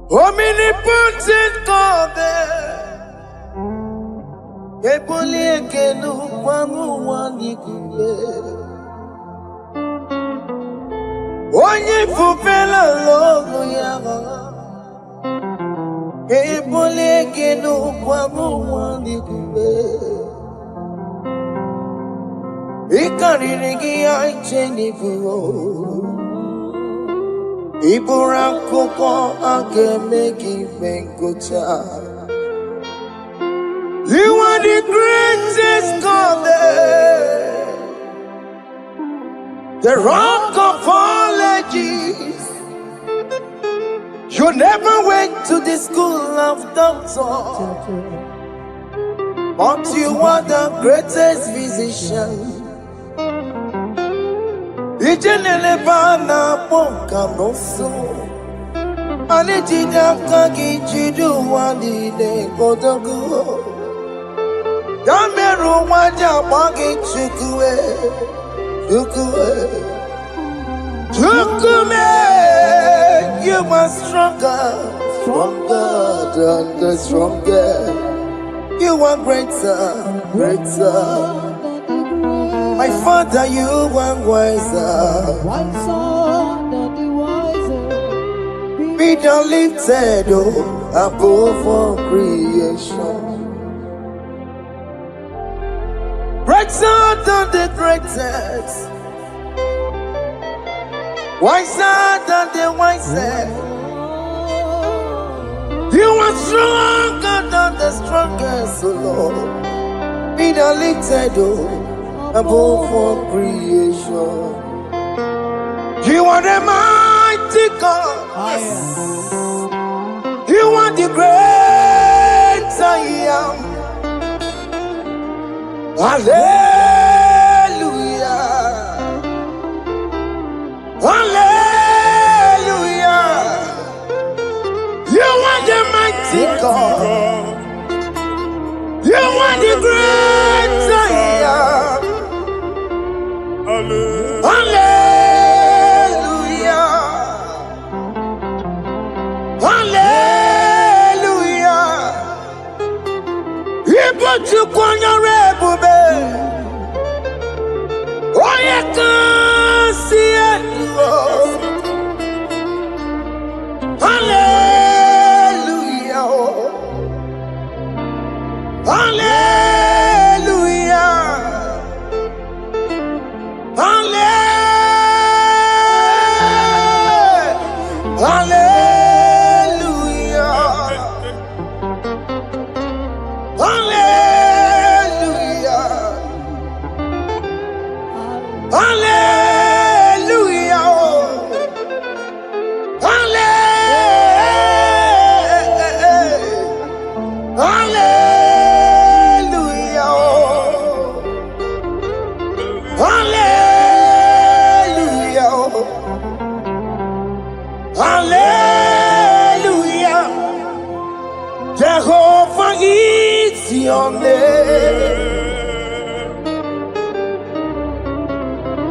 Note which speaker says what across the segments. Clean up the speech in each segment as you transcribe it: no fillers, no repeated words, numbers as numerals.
Speaker 1: Omnipotent God, Eboli ekenu kwangu wanikube. Onye fupela logo yaga, Eboli ekenu kwangu wanikube. Ikariri aicheni buo, Iburakoko akemeki venkocha. You are the greatest God, the rock of all ages. You never went to the school of doctor, but you are the greatest physician. Ijenele bana ponka noso, anijida kagi jidu wani ne kodogo. Yameru waja wagi chukue, chukume. You are stronger than the strongest. You are greater. My Father, you are wiser Be thou lifted above all creation. Greater than the greatest, wiser than the wisest. You are stronger than the strongest, O Lord. Be thou lifted above all creation. You are the mighty God. Yes. You are the great I am. Hallelujah. Hallelujah. You are the mighty God. You are the great I am. Hallelujah. Hallelujah. Ibotu kwanya rebube. Oye kasi eluo. Hallelujah. Hallelujah. Hallelujah. Hallelujah. Hallelujah. Hallelujah. Jehovah is your name.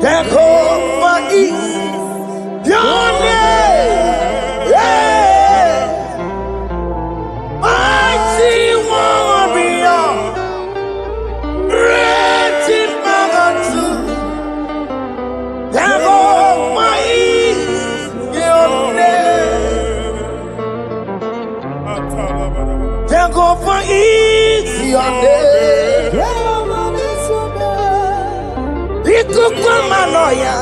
Speaker 1: Jehovah is your name. Yeah. Mighty warrior, great in magnitude. Jehovah is your name. Jehovah is your name. Ikukumanoya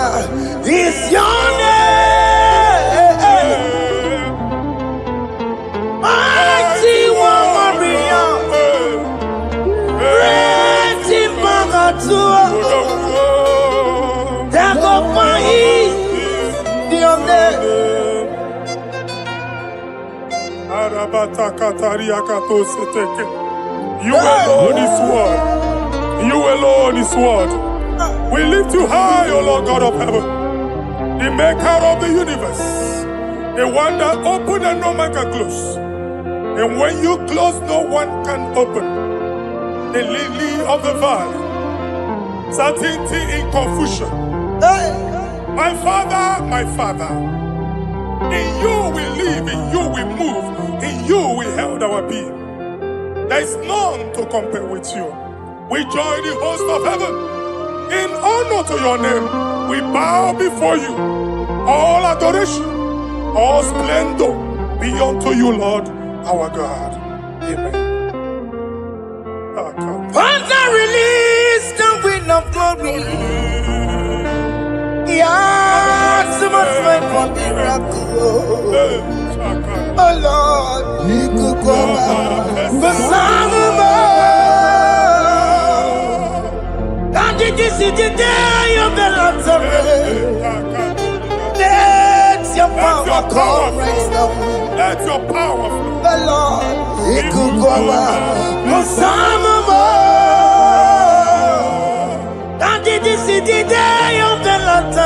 Speaker 1: is your name. Mighty warrior, great in magnitude. Jehovah is your name.
Speaker 2: You alone is word. You alone is word. We lift you high, O Lord God of heaven, the maker of the universe, the one that opened and no man can close. And when you close, no one can open. The lily of the valley, certainty in confusion. My Father, in you we live live, in you we move, in you we held our being. There is none to compare with you. We join the host of heaven. In honor to your name, we bow before you. All adoration, all splendor be unto you, Lord, our God. Amen.
Speaker 1: Father, release the wind of glory. Yeah, so much fight for miracle. Oh Lord, you could come out. The Son of God. And this is the day of the Lord's Let your power come right now.
Speaker 2: Let your power flow.
Speaker 1: The Lord, you could come out. The Son of God. And this is the day of the Lord's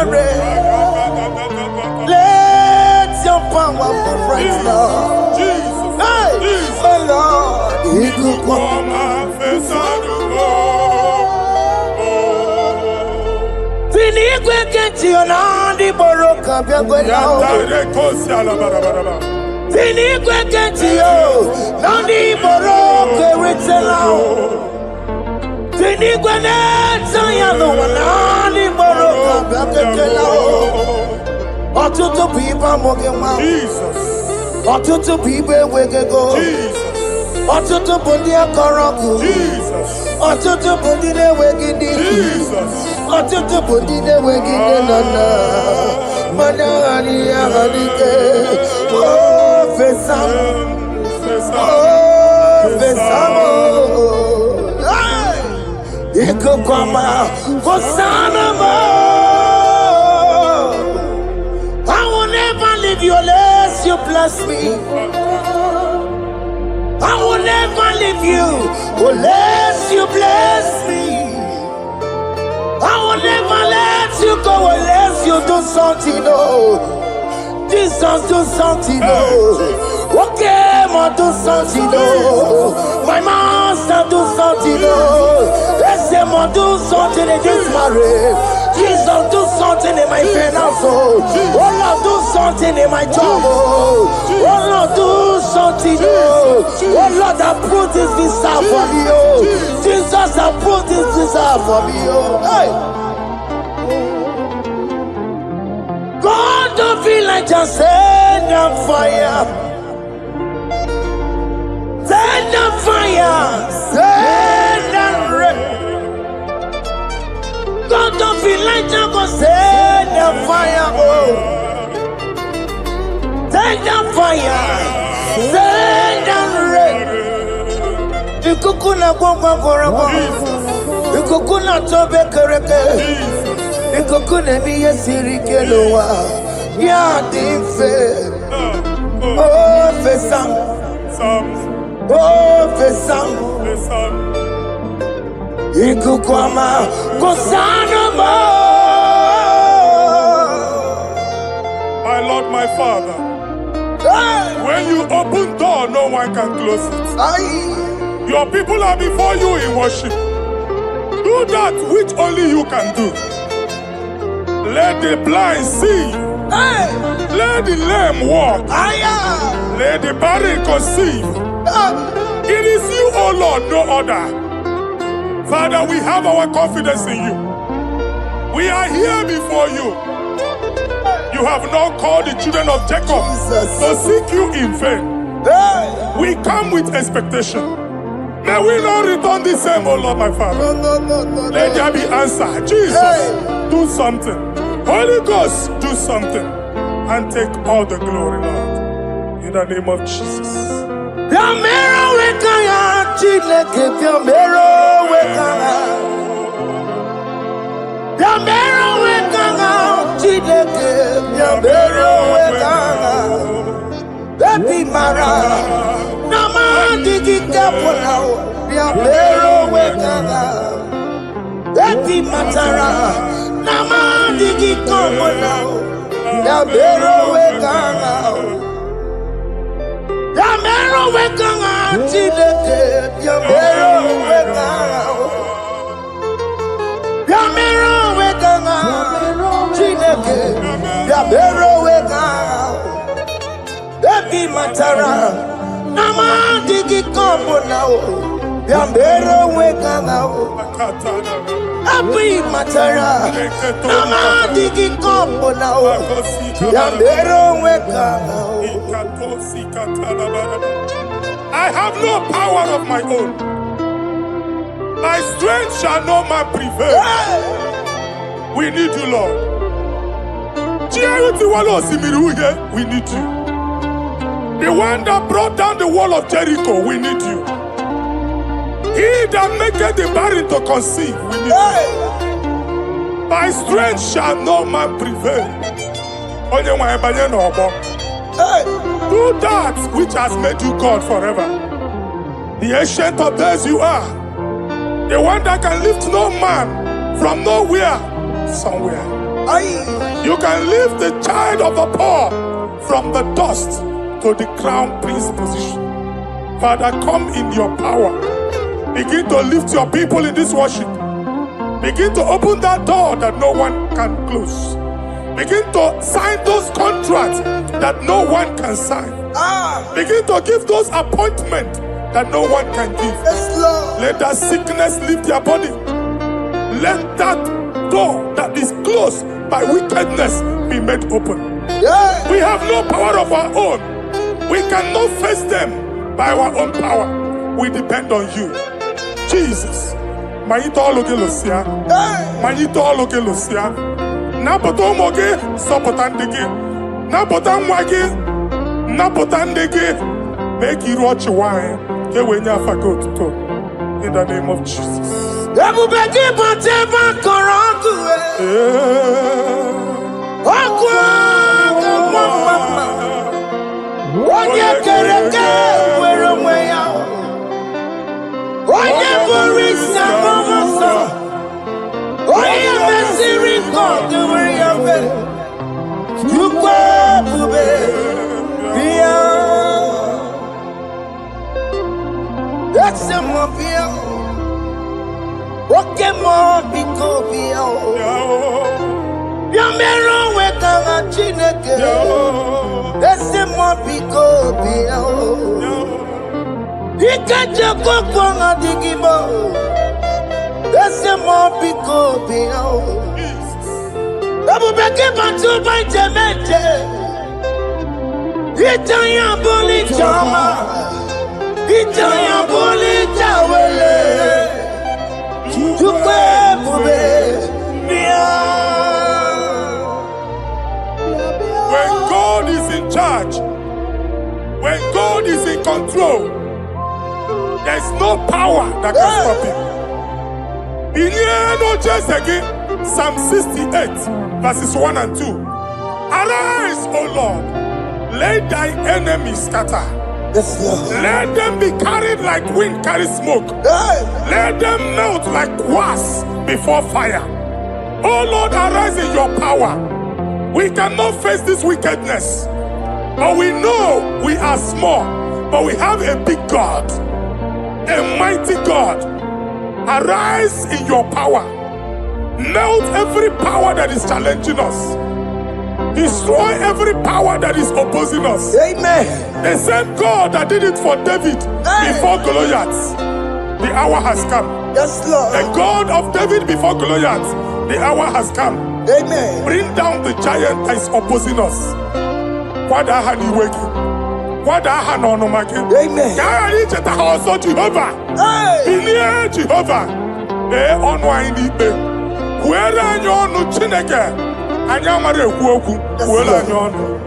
Speaker 1: Let your power come right now.
Speaker 2: Jesus,
Speaker 1: Hey,
Speaker 2: Jesus.
Speaker 1: oh Lord, you could come out. Fini kwekenti onandi boroka byagwela. Fini kwekenti yo nandi boroka wetela. Fini kweneta ya no nandi boroka byagwela. Otutu pipa mogewa.
Speaker 2: Jesus.
Speaker 1: Otutu pipe wegego.
Speaker 2: Jesus.
Speaker 1: Otutu bundi akoroku.
Speaker 2: Jesus.
Speaker 1: Otutu bundi ne wegidi.
Speaker 2: Jesus.
Speaker 1: Otutu bundi ne wegidi nana. Mana ani aganike. Oh fesam. Oh fesam. Iko kwama fosana mo. I will never leave you unless you bless me. I will never leave you unless you bless me. I will never let you go unless you do something. Oh, Jesus, do something. Oh, okay, ma do something. Oh, my master, do something. Oh, let's say, ma do something in this marriage. Jesus, do something in my finance. Oh, Lord, do something in my job. Oh, Lord, do something. Oh, Lord, approve this visa for me. Oh, Jesus, approve this visa for me. Oh, hey. God, don't feel like just send on fire. Send on fire. Send on rain. God, don't feel like just go send on fire. Oh, send on fire. Send on rain. Ikukuna kwa kwa. Ikukuna tobe kereke. Ikukuna miye sirikelowa. Ya dife. Oh fesam. Oh fesam. Ikukwama kosana mo.
Speaker 2: My Lord, my Father, when you open door, no one can close it. Your people are before you in worship. Do that which only you can do. Let the blind see. Let the lame walk. Let the barren conceive. It is you, O Lord, no other. Father, we have our confidence in you. We are here before you. You have not called the children of Jacob to seek you in vain. We come with expectation. May we not return the same, O Lord, my Father. Let there be answer. Jesus, do something. Holy Ghost, do something. And take all the glory, Lord. In the name of Jesus.
Speaker 1: Baby Mara, Nama digi kapona, Biabero wekanga. Baby Matara, Nama digi kapona, Biabero wekanga. Biabero wekanga, Chileke, Biabero wekanga. Biabero wekanga, Chileke, Biabero wekanga. matara. Nama digi kombo now. Yambero weka now. Abi matara. Nama digi kombo now. Yambero weka now.
Speaker 2: I have no power of my own. My strength shall not man prevail. We need you, Lord. We need you. The one that brought down the wall of Jericho, we need you. He that maketh the barren to conceive, we need you. My strength shall no man prevail. Do that which has made you God forever. The ancient of days you are. The one that can lift no man from nowhere, somewhere. You can lift the child of the poor from the dust to the crown prince position. Father, come in your power. Begin to lift your people in this worship. Begin to open that door that no one can close. Begin to sign those contracts that no one can sign. Begin to give those appointments that no one can give. Let that sickness leave their body. Let that door that is closed by wickedness be made open. We have no power of our own. We cannot face them by our own power. We depend on you. Jesus. Manito Logelosia. Manito Logelosia. Napotomoge, Sopotandege. Napotamwage, Napotandege. Make you watch wine. In the name of Jesus.
Speaker 1: That's a mobile. What can more be called? Yamero with a chineke. That's a mobile. He can't joke on a digimo. That's a mobile. Double back him to my Jamaica. Italian bully drama. Italian bully towele.
Speaker 2: When God is in charge, when God is in control, there's no power that can stop him. In Psalm 68, verses 1 and 2. Arise, O Lord, let thy enemies scatter. Let them be carried like wind carries smoke. Let them melt like wax before fire. Oh Lord, arise in your power. We cannot face this wickedness, but we know we are small, but we have a big God, a mighty God. Arise in your power. Melt every power that is challenging us. Destroy every power that is opposing us.
Speaker 1: Amen.
Speaker 2: The same God that did it for David before Goliath, the hour has come.
Speaker 1: Yes, Lord.
Speaker 2: The God of David before Goliath, the hour has come.
Speaker 1: Amen.
Speaker 2: Bring down the giant that is opposing us.
Speaker 1: Amen.
Speaker 2: Jehovah. Anyamare kuoku kuola nyono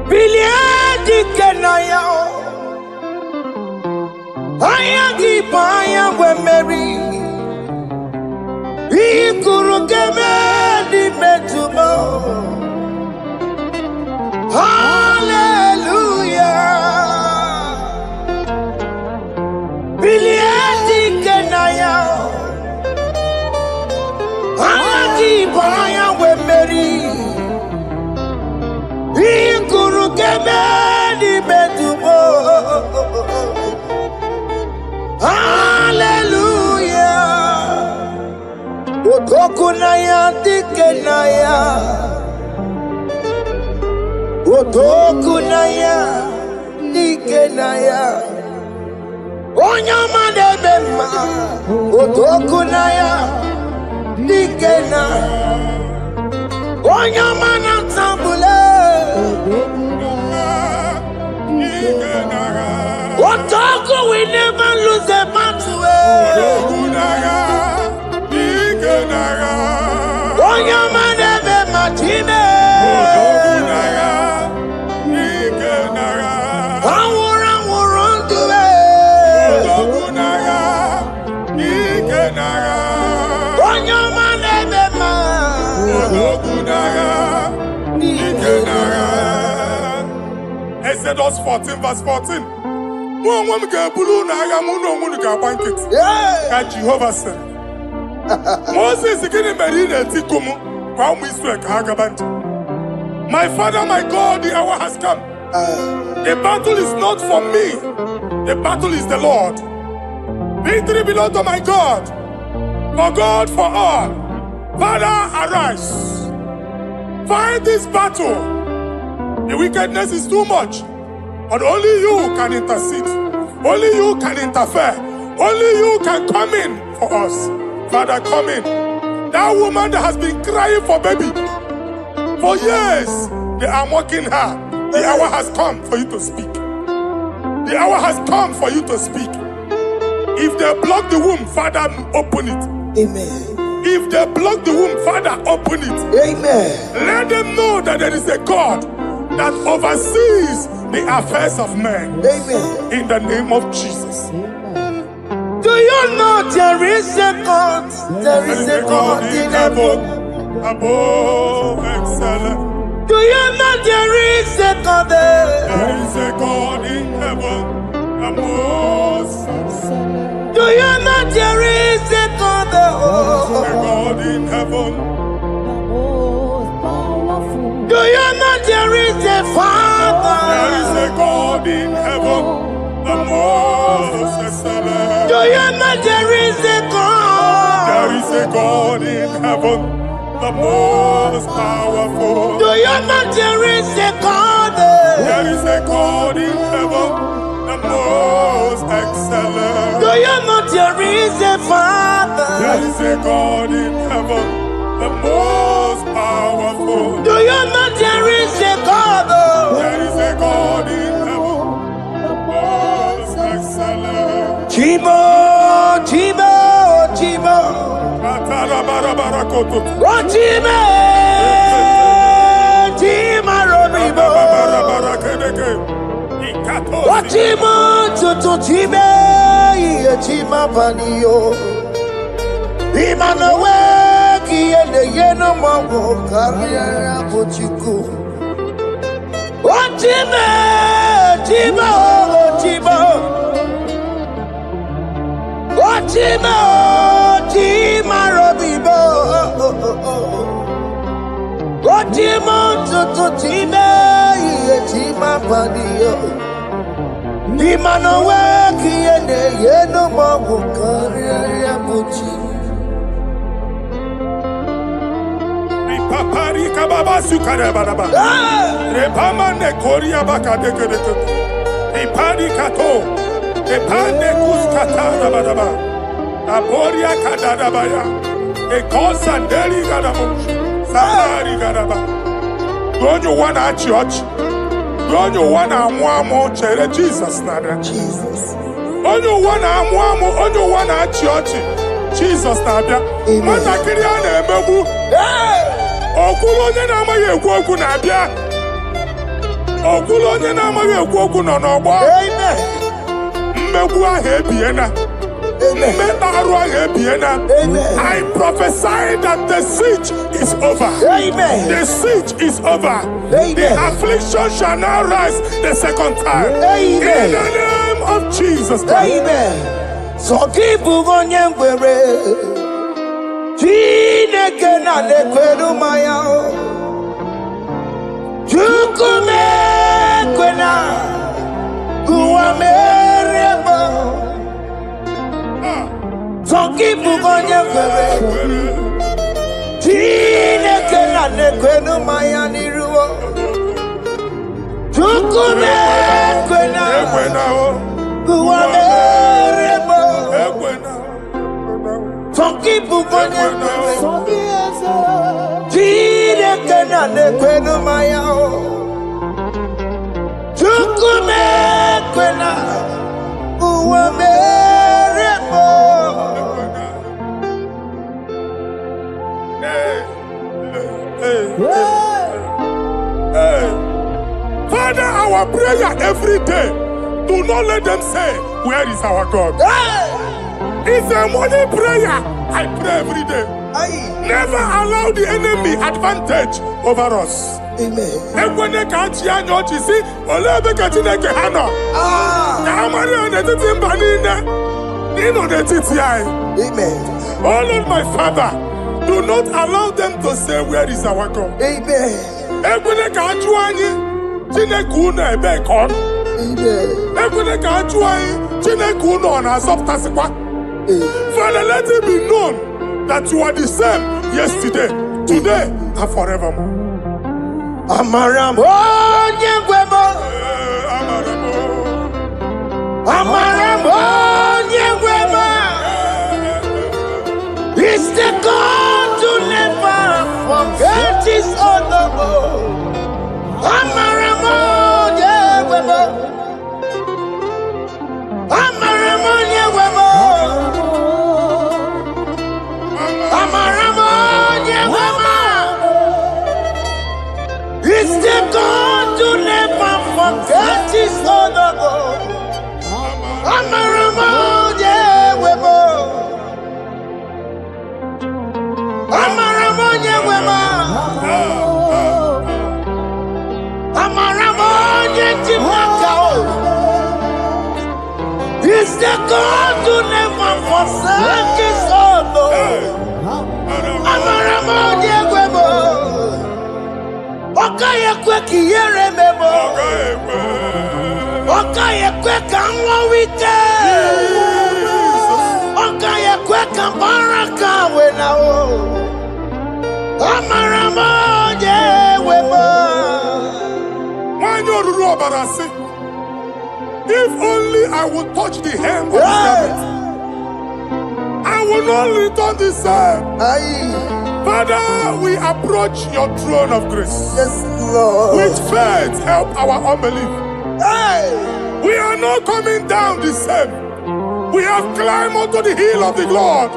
Speaker 1: Biliadi kenaya Ayagi paya we Mary Ikuru kemedi metumo Hallelujah Biliadi kenaya Baya we Mary Ikuru kemedi metumo Hallelujah Otoku na ya dike na ya Otoku na ya, Ike na ya. Onyama debema, Otoku na ya, Ike na. Onyama na tambule, Otoku we never lose a battle. Onyama debema time.
Speaker 2: Exodus 14 verse 14. Jehovah said, Moses my father, my God, the hour has come. The battle is not for me. The battle is the Lord. Victory belongs to my God. For God, for all. Father, arise. Fight this battle. The wickedness is too much. But only you can intercede. Only you can interfere. Only you can come in for us. Father, come in. That woman that has been crying for baby for years, they are mocking her. The hour has come for you to speak. The hour has come for you to speak. If they block the womb, Father, open it.
Speaker 1: Amen.
Speaker 2: If they block the womb, Father, open it.
Speaker 1: Amen.
Speaker 2: Let them know that there is a God that oversees the affairs of men.
Speaker 1: Amen.
Speaker 2: In the name of Jesus.
Speaker 1: Do you know there is a God? There is a God in heaven.
Speaker 2: Above excellent.
Speaker 1: Do you know there is a God there?
Speaker 2: There is a God in heaven. Above excellent.
Speaker 1: Do you know there is a God there?
Speaker 2: There is a God in heaven.
Speaker 1: Do you know there is a Father?
Speaker 2: There is a God in heaven. The most excellent.
Speaker 1: Do you know there is a God?
Speaker 2: There is a God in heaven, the most powerful.
Speaker 1: Do you know there is a God?
Speaker 2: There is a God in heaven, the most excellent.
Speaker 1: Do you know there is a Father?
Speaker 2: There is a God in heaven, the most powerful.
Speaker 1: Do you know there is a God?
Speaker 2: There is a God in heaven, the most excellent.
Speaker 1: Chimo, Chimo, Chimo. Oh, Chimo, Chimo, Robibo. Oh, Chimo, Tutu, Chimo, Chimo, Panio. Imanowe, Kiene, Yeno, Mamo, Carriera, Pochiku. Oh, Chimo, Chimo, Chimo. Chima, Chima, Robibo. Chima, Tutu, Chima, Chima, Padio. Chima, no work, Yeno, Mago, Carriera, Pucci.
Speaker 2: Papari Kababa Sukarababa. Repamane Korea Bakadeke. Ipadi Kato. Epane kuskatana badaba. Aboria kadadabaya. Ekosandeli gadabo. Samari gadaba. Don't you wanna church? Don't you wanna amwamo chere Jesus nada?
Speaker 1: Jesus.
Speaker 2: Don't you wanna amwamo? Don't you wanna church? Jesus nada. Mata kiriane emebu. Okulo nye na amaghị ekwu okwu na-abịa. Okulo nye na amaghị ekwu okwu nọ n'ọgbọ.
Speaker 1: Amen.
Speaker 2: I prophesy that the siege is over.
Speaker 1: Amen.
Speaker 2: The siege is over.
Speaker 1: Amen.
Speaker 2: The affliction shall now rise the second time.
Speaker 1: Amen.
Speaker 2: In the name of Jesus Christ.
Speaker 1: Amen. So keep on your way. Chineke na lekweru maya. Chukume kwena. So keep on your way. Chineke na lekweru maya niruo. Chukume kwena Kuwameremo Forgive Bukonya Jide kena ne kwenu mayao Chukume kwena Kuwameremo.
Speaker 2: Father, our prayer every day, do not let them say, where is our God? It's a morning prayer. I pray every day. Never allow the enemy advantage over us.
Speaker 1: Amen. Amen.
Speaker 2: Oh Lord, my Father, do not allow them to say, where is our God?
Speaker 1: Amen.
Speaker 2: Amen. Father, let it be known that you are the same yesterday, today, and forevermore.
Speaker 1: Amaramo nyengwemo. Amaramo nyengwemo. It's the God to never forget his honor. Amaramo nyengwemo. Amaramo nyengwemo. Amaramo nyengwemo. It's the God to never forget his honor. Amaramo nyengwemo. Amaramo nyengwemo. Amaramo nyengwemo. It's the God to never forsake his honor. Amaramo nyengwemo. Okaye kwe kiyere memo. Okaye kwe kanwa wite. Okaye kwe kambaraka wenao. Amaramo nyengwemo.
Speaker 2: If only I would touch the hem of his garment, I will not return the same. Father, we approach your throne of grace.
Speaker 1: Yes, Lord.
Speaker 2: With faith, help our unbelief. We are not coming down the same. We have climbed onto the hill of the Lord,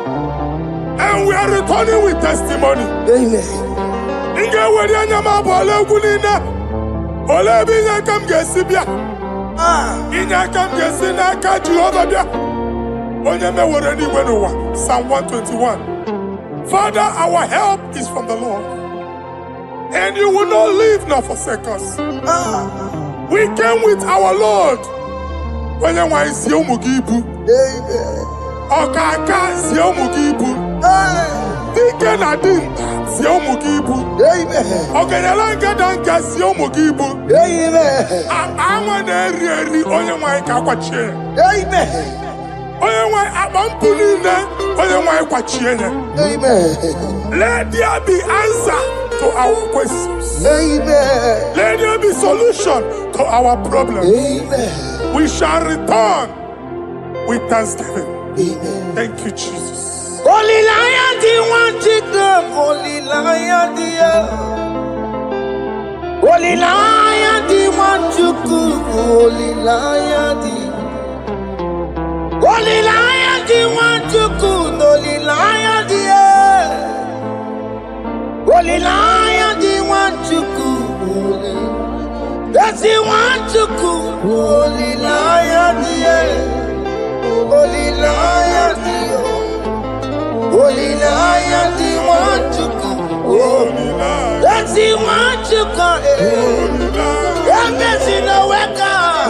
Speaker 2: and we are returning with testimony.
Speaker 1: Amen.
Speaker 2: Psalm 121. Father, our help is from the Lord, and you will not leave nor forsake us. We came with our Lord. Amen. Let there be answer to our questions.
Speaker 1: Amen.
Speaker 2: Let there be solution to our problems.
Speaker 1: Amen.
Speaker 2: We shall return with thanksgiving.
Speaker 1: Amen.
Speaker 2: Thank you, Jesus.
Speaker 1: Holy Lion, the one to come. Holy Lion, the Holy Lion, the one to come. Holy Lion, the Holy Lion, the one to come. Holy Lion, the Holy Lion, the one to come. That's the one to come. Holy Lion, the Holy Lion, the Holy Lion, the one to come. That's the one to come. That's in the wake-up.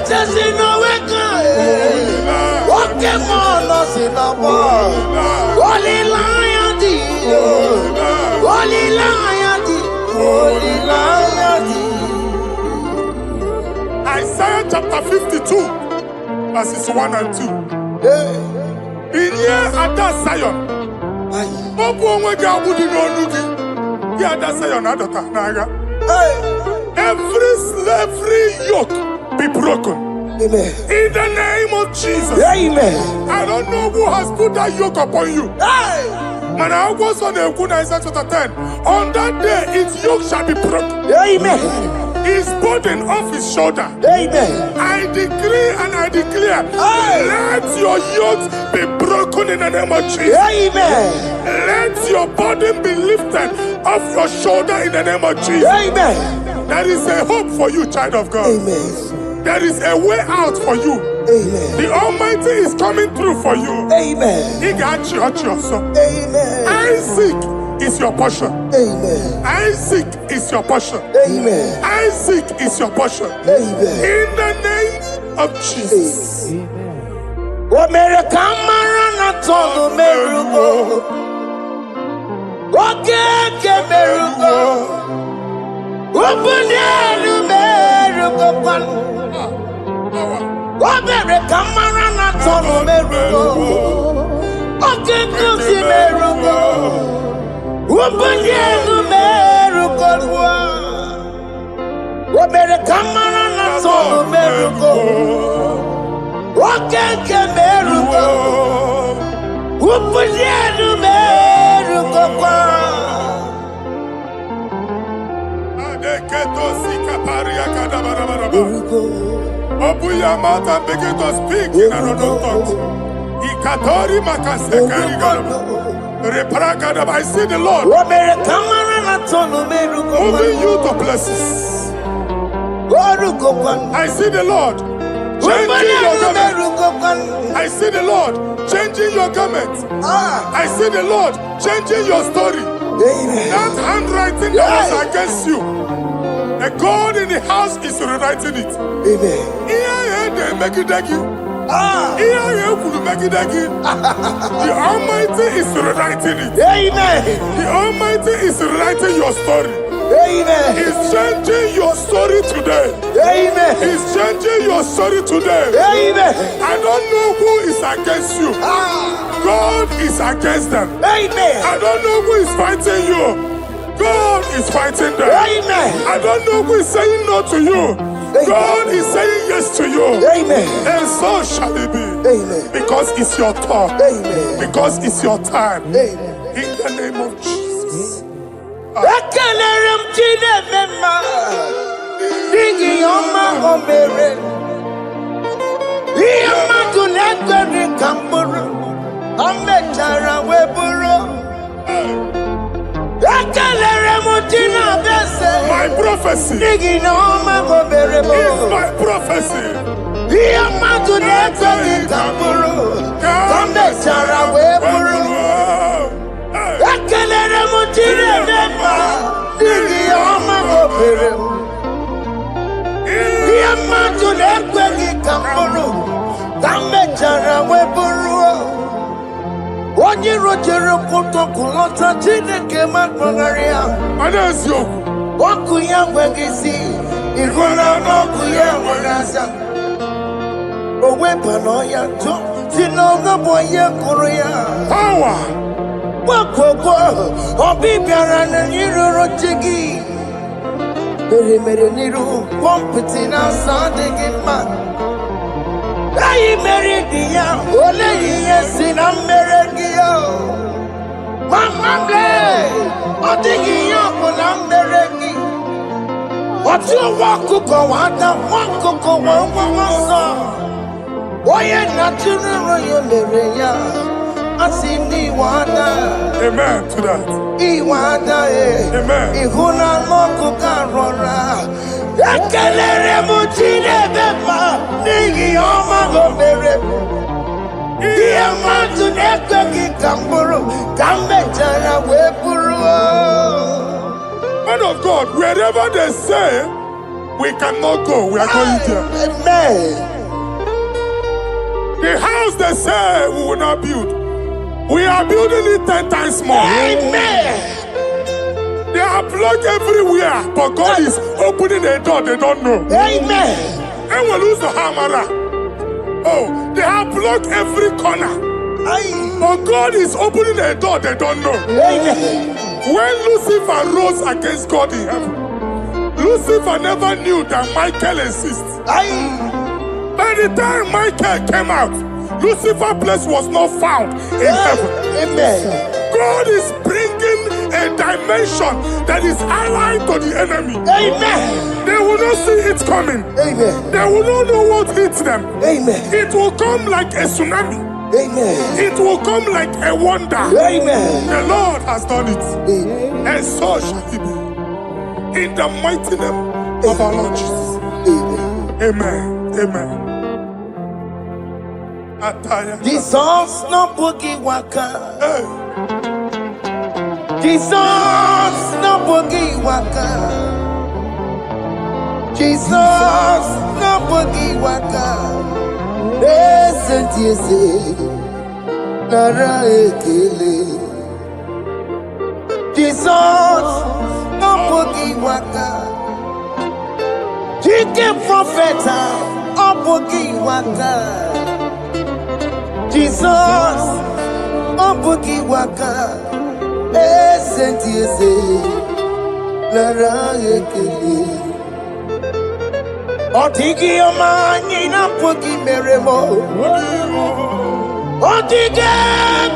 Speaker 1: That's in the wake-up. Okay, man, that's in the world. Holy Lion, the Holy Lion, the Holy Lion, the
Speaker 2: Isaiah chapter 52, verses 1 and 2. In here at that Zion, every slavery yoke be broken.
Speaker 1: Amen.
Speaker 2: In the name of Jesus.
Speaker 1: Amen.
Speaker 2: I don't know who has put that yoke upon you.
Speaker 1: Hey.
Speaker 2: Man, I was on the Naija chapter 10. On that day, its yoke shall be broken.
Speaker 1: Amen.
Speaker 2: His burden off his shoulder.
Speaker 1: Amen.
Speaker 2: I decree and I declare,
Speaker 1: Hey.
Speaker 2: let your yokes be broken in the name of Jesus.
Speaker 1: Amen.
Speaker 2: Let your burden be lifted off your shoulder in the name of Jesus.
Speaker 1: Amen.
Speaker 2: There is a hope for you, child of God.
Speaker 1: Amen.
Speaker 2: There is a way out for you.
Speaker 1: Amen.
Speaker 2: The Almighty is coming through for you.
Speaker 1: Amen.
Speaker 2: He got you, so.
Speaker 1: Amen.
Speaker 2: Isaac is your portion.
Speaker 1: Amen.
Speaker 2: Isaac is your portion.
Speaker 1: Amen.
Speaker 2: Isaac is your portion.
Speaker 1: Amen.
Speaker 2: In the name of Jesus.
Speaker 1: Omere kamara na tolu merugo. Okeke merugo. Ubunelu merugo kwanu. Omere kamara na tolu merugo. Okeke si merugo. Ubunelu merugo kwa. Omere kamara na tolu merugo. Okeke merugo, upunienu merugo kwa.
Speaker 2: Adeketo sikaparia kadabarabaraba.
Speaker 1: Merugo.
Speaker 2: Open your mouth and begin to speak in another tongue. Ikatori makasekari gadaba. Reparakadaba. I see the Lord
Speaker 1: Omere kamara na tolu merugo kwa.
Speaker 2: moving you to places.
Speaker 1: Orugo kwa.
Speaker 2: I see the Lord changing your garment. I see the Lord changing your garment. I see the Lord changing your story.
Speaker 1: Amen.
Speaker 2: That handwriting that was against you, the God in the house is rewriting it.
Speaker 1: Amen.
Speaker 2: They make it again. The Almighty is rewriting it.
Speaker 1: Amen.
Speaker 2: The Almighty is rewriting your story.
Speaker 1: Amen.
Speaker 2: He's changing your story today.
Speaker 1: Amen.
Speaker 2: He's changing your story today.
Speaker 1: Amen.
Speaker 2: I don't know who is against you. God is against them.
Speaker 1: Amen.
Speaker 2: I don't know who is fighting you. God is fighting them.
Speaker 1: Amen.
Speaker 2: I don't know who is saying no to you. God is saying yes to you.
Speaker 1: Amen.
Speaker 2: And so shall it be.
Speaker 1: Amen.
Speaker 2: Because it's your turn.
Speaker 1: Amen.
Speaker 2: Because it's your time.
Speaker 1: Amen.
Speaker 2: In the name of Jesus.
Speaker 1: Ekelere m Chineke mma, n'ihi ọma o mere. Ihe mmadụ na-ekweghị ka m bụrụ, o mechara wee bụrụ. Ekelere m Chineke eze,
Speaker 2: My prophecy
Speaker 1: n'ihi na ọma o mere m.
Speaker 2: is my prophecy.
Speaker 1: Ihe mmadụ na-ekweghị ka m bụrụ, o mechara wee bụrụ. Ekelere m Chineke mma, n'ihi ọma o mere m. Ihe mmadụ na-ekweghị ka m bụrụ, ka m mechara wee bụrụ. Onye rojere kwụtọkụ lọta Chineke ma kpọgharị ya. Ọkụ ya nweghị isi, ịhụla n'ọkụ ya nwere asa. O wepụla ya tụ, si n'ọgọ bụ onye kụrụ ya.
Speaker 2: Power.
Speaker 1: Gbakọkọ ọbịbịara na n'iruru chi gị. Mere n'iru kọmpụtị na-asa adịghị mma. Anyị mere dị ya, olee ihe si na mmere gị ya. Mama lee, ọ dịghị ihe ọbụla mmere gị. Ọtụ nwa ọkụkọ nwata, nwa ọkụkọ nwa nwa nsọ. Onye na-atụrụ ya mere ya.
Speaker 2: Amen to that.
Speaker 1: Amen. Ihuna moku karora. Ekelere mu Chineke ma n'ihi ọma o mere. Ihe mmadụ na-ekweghị ka m bụrụ, ka m mechara wee bụrụ.
Speaker 2: Man of God, wherever they say we cannot go, we are going there.
Speaker 1: Amen.
Speaker 2: The house they say we will not build, we are building it 10 times more.
Speaker 1: Amen.
Speaker 2: They are blocked everywhere, but God is opening a door they don't know.
Speaker 1: Amen.
Speaker 2: And we lose the hammer. Oh, they have blocked every corner, but God is opening a door they don't know.
Speaker 1: Amen.
Speaker 2: When Lucifer rose against God in heaven, Lucifer never knew that Michael exists.
Speaker 1: Aye.
Speaker 2: By the time Michael came out, Lucifer's place was not found in heaven.
Speaker 1: Amen.
Speaker 2: God is bringing a dimension that is allied to the enemy.
Speaker 1: Amen.
Speaker 2: They will not see it coming.
Speaker 1: Amen.
Speaker 2: They will not know what hits them.
Speaker 1: Amen.
Speaker 2: It will come like a tsunami.
Speaker 1: Amen.
Speaker 2: It will come like a wonder.
Speaker 1: Amen.
Speaker 2: The Lord has done it.
Speaker 1: Amen.
Speaker 2: And so shall it be. In the mighty name of our Lord Jesus.
Speaker 1: Amen.
Speaker 2: Amen. Amen. Ataya.
Speaker 1: Jesus no boogie waka.
Speaker 2: Hey.
Speaker 1: Jesus no boogie waka. Jesus no boogie waka. Listen to you say, Nara ekele. Jesus no boogie waka. Jike profeta no boogie waka. Jesus no boogie waka. Listen to you say, Nara ekele. Otigi omani na pugi meremo. Otige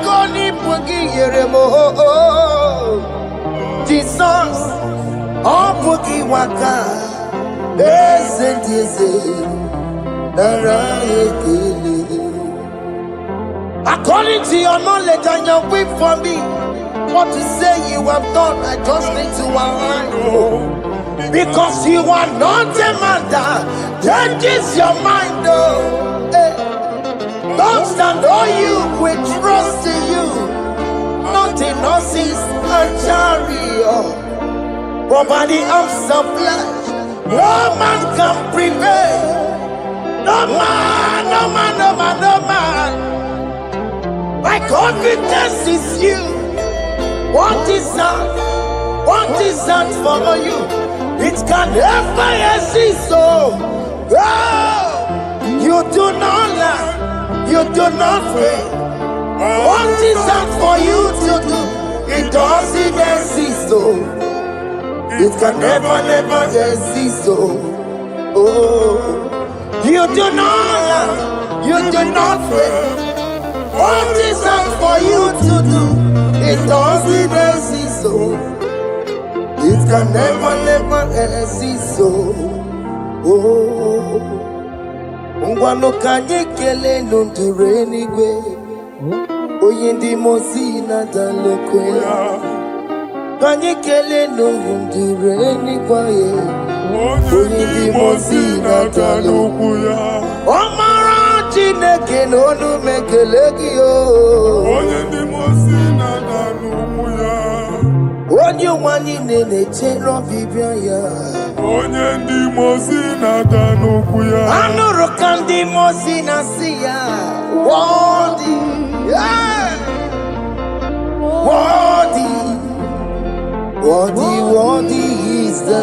Speaker 1: koni pugi yeremo. Jesus, oh pugi waka. Listen to say, according to your knowledge and your will for me, what you say you have done, I just need to align. Because you are not a man that changes your mind, oh. Hey. Don't stand on you, we trust in you. Not in horses and chariot, but by the arms of flesh, no man can prevail. No man, no man, no man, no man. My confidence is you. What is that? What is that for you? It can never exist, so you do not lie, you do not fail. What is that for you to do? It doesn't exist, so it can never, never exist, so you do not lie, you do not fail. What is that for you to do? It doesn't exist, so it can never, never exist, so Ngwano kanye kele nundure nigwe Oyindi mosi na dalokwe Kanye kele nundure nigwe Oyindi mosi na dalokwe Omara chineke nonu mekeleki yo
Speaker 2: Oyindi mosi na dalokwe
Speaker 1: Onye wani nene chero bibia ya
Speaker 2: Onye ndi mosi na danuku ya
Speaker 1: Anuru kandi mosi na siya Worthy, yeah. Worthy, worthy, worthy is the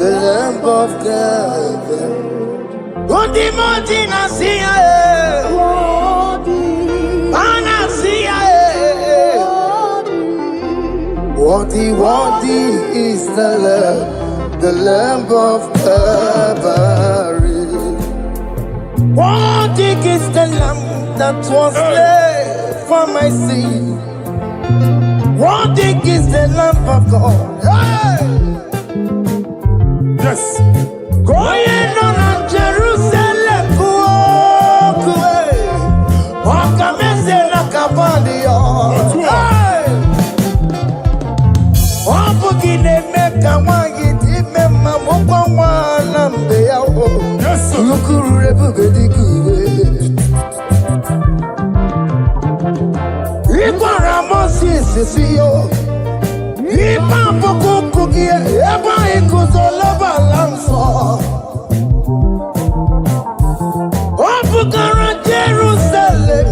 Speaker 1: Lamb of God. Worthy mosi na siya Ana siya Worthy, worthy is the Lamb of Calvary. Worthy is the Lamb that was slain for my sin. Worthy is the Lamb of God. Hey!
Speaker 2: Yes.
Speaker 1: Going on Jerusalem,
Speaker 2: Yes, sir.
Speaker 1: Jerusalem,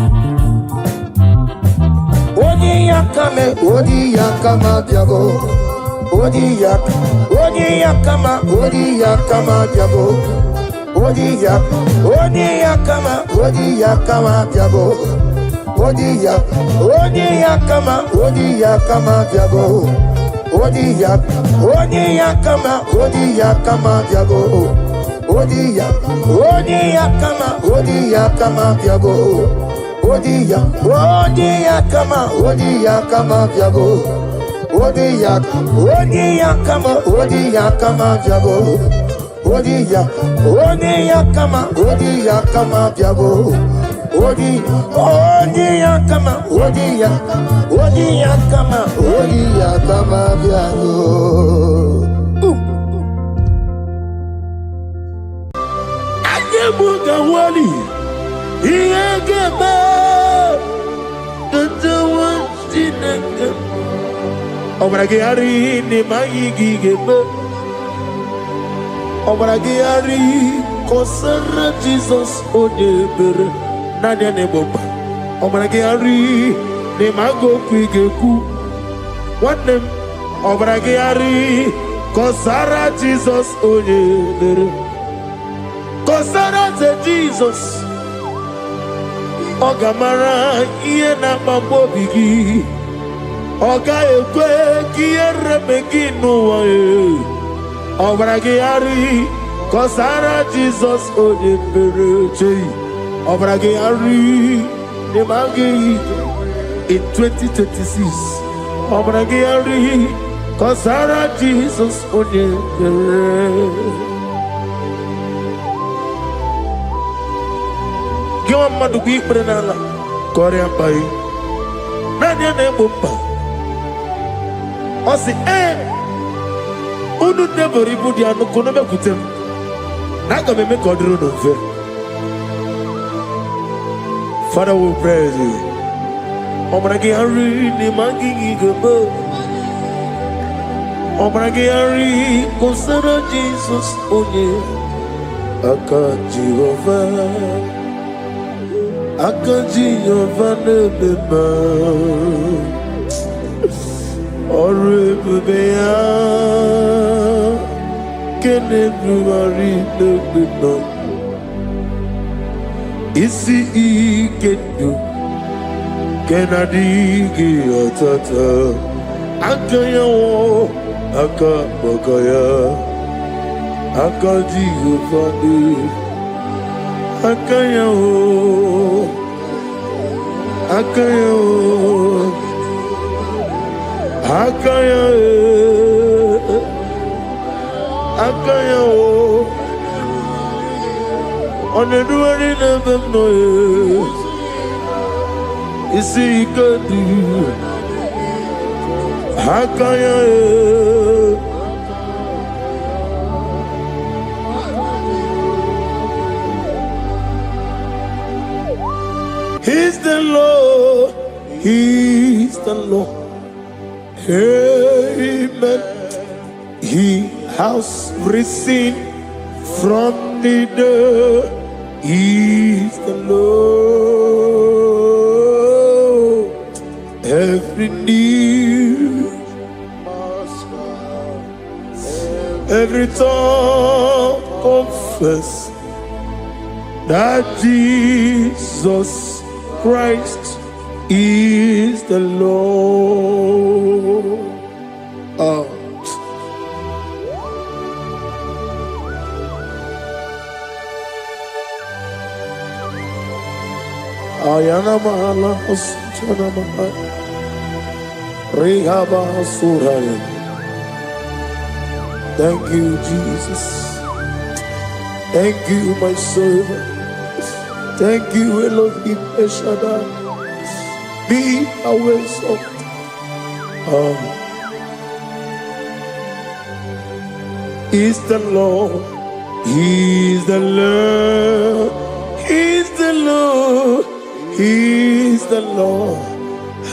Speaker 1: kame, odi ya kama diabo. Odi ya kama diabo. Odi ya kama diabo. Odi ya kama diabo. Odi ya kama diabo. Odi ya kama diabo. Odi ya kama diabo. Odi ya kama diabo. Odi ya kama diabo. Odi ya kama diabo. Ayebuga wali iyegebe katawa sinenge obrage ari ni mayigi gebe obrage ari kosara Jesus odebere nadia ne bomba obrage ari ni mago kwigeku wanem obrage ari kosara Jesus odebere kosara ze Jesus ogamara iye na mambo bigi oga ekwe kiye remegi nuwa obrage ari kosara Jesus odebere obrage ari ne magi in 2026 obrage ari kosara Jesus odebere. Kiwa madu kuikbre nala Korea bai Nani ane bumba Osi Unu nebo ribu di anu kono me kutem Naga me kodru no fe. Father, we praise you. Obragi hari ni mangi gebo Obragi hari kosara Jesus onye Aka Jehovah Akaji Yovanebeba Orebea Kenebruari Nebeba Isi Ikenu Kenadigi Atata Akaya wo Akabakaya Akaji Yovanebeba Akaya wo Akaya wo Akaya Akaya wo Oneduari nebemno Isi ikadu Akaya He's the Lord, He's the Lord. Amen. He has risen from the dead. He's the Lord. Every knee, every tongue confess that Jesus Christ is the Lord. Ayana mahala osana mahala Rehaba suraya. Thank you, Jesus. Thank you, my servant. Thank you, Elohim Eshadai. Be our salt. He's the Lord. He's the Lord. He's the Lord. He's the Lord.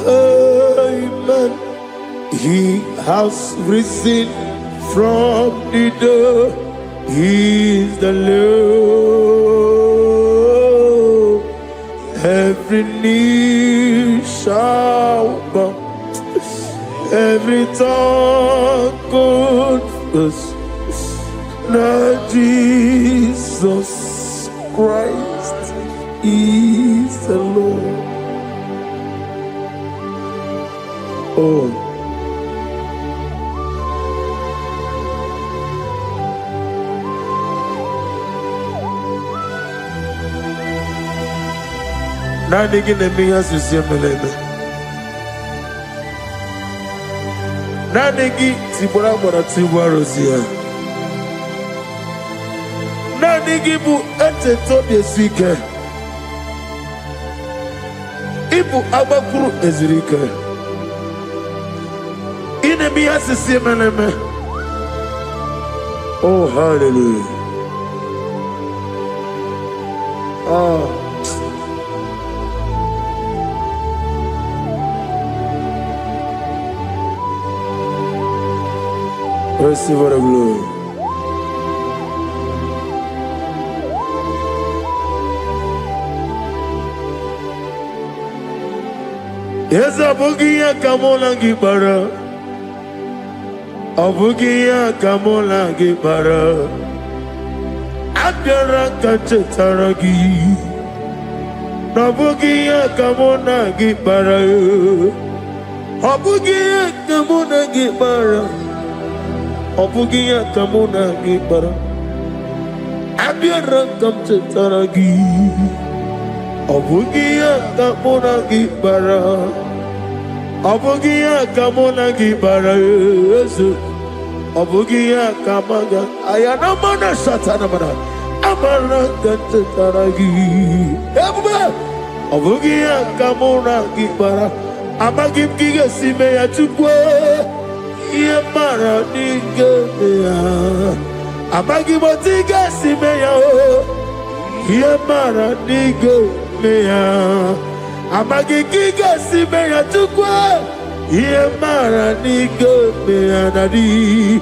Speaker 1: Amen. He has risen from the dead. He's the Lord. Every knee shall bow Every tongue confess that Jesus Christ is the Lord. Oh. Nani gine mi asisi meleme. Nani gi tibora bora tibora zia. Nani gi bu ete tobi sike. Ibu abakuru ezirike. Ine mi asisi meleme. Oh, hallelujah. Oh. Receive the glory. Yes, Abugia Kamola Gibara. Abugia Kamola Gibara. Abdara Kachetaragi. Abugia Kamona Gibara. Abugia Kamona Gibara. Obugia kamuna gibara, abiara kamche taragi. Obugia kamuna gibara, obugia kamuna gibara. Obugia kamaga, ayana mana satana mana, amara kamche taragi. Obugia kamuna gibara, amagim giga sime ya chukwe. Yemara nigeya, amagi motiga simeya o. Yemara nigeya, amagi giga simeya tukwa. Yemara nigeya nadi,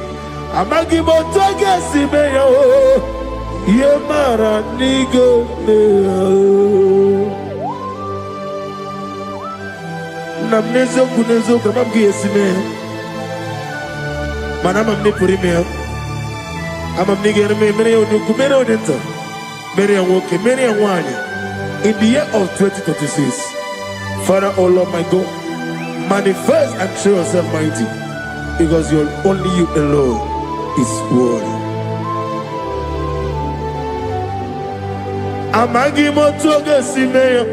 Speaker 1: amagi motiga simeya o. Yemara nigeya. Namnezo kunezo kamamgi simeya. Manam amne puri me amam ni gere me mere onu kumere onenta mere anwoke mere anwanya in the year of 2026. Father, oh Lord my God, manifest and show yourself mighty, because you're only you alone is worthy. Amagi motoge simeya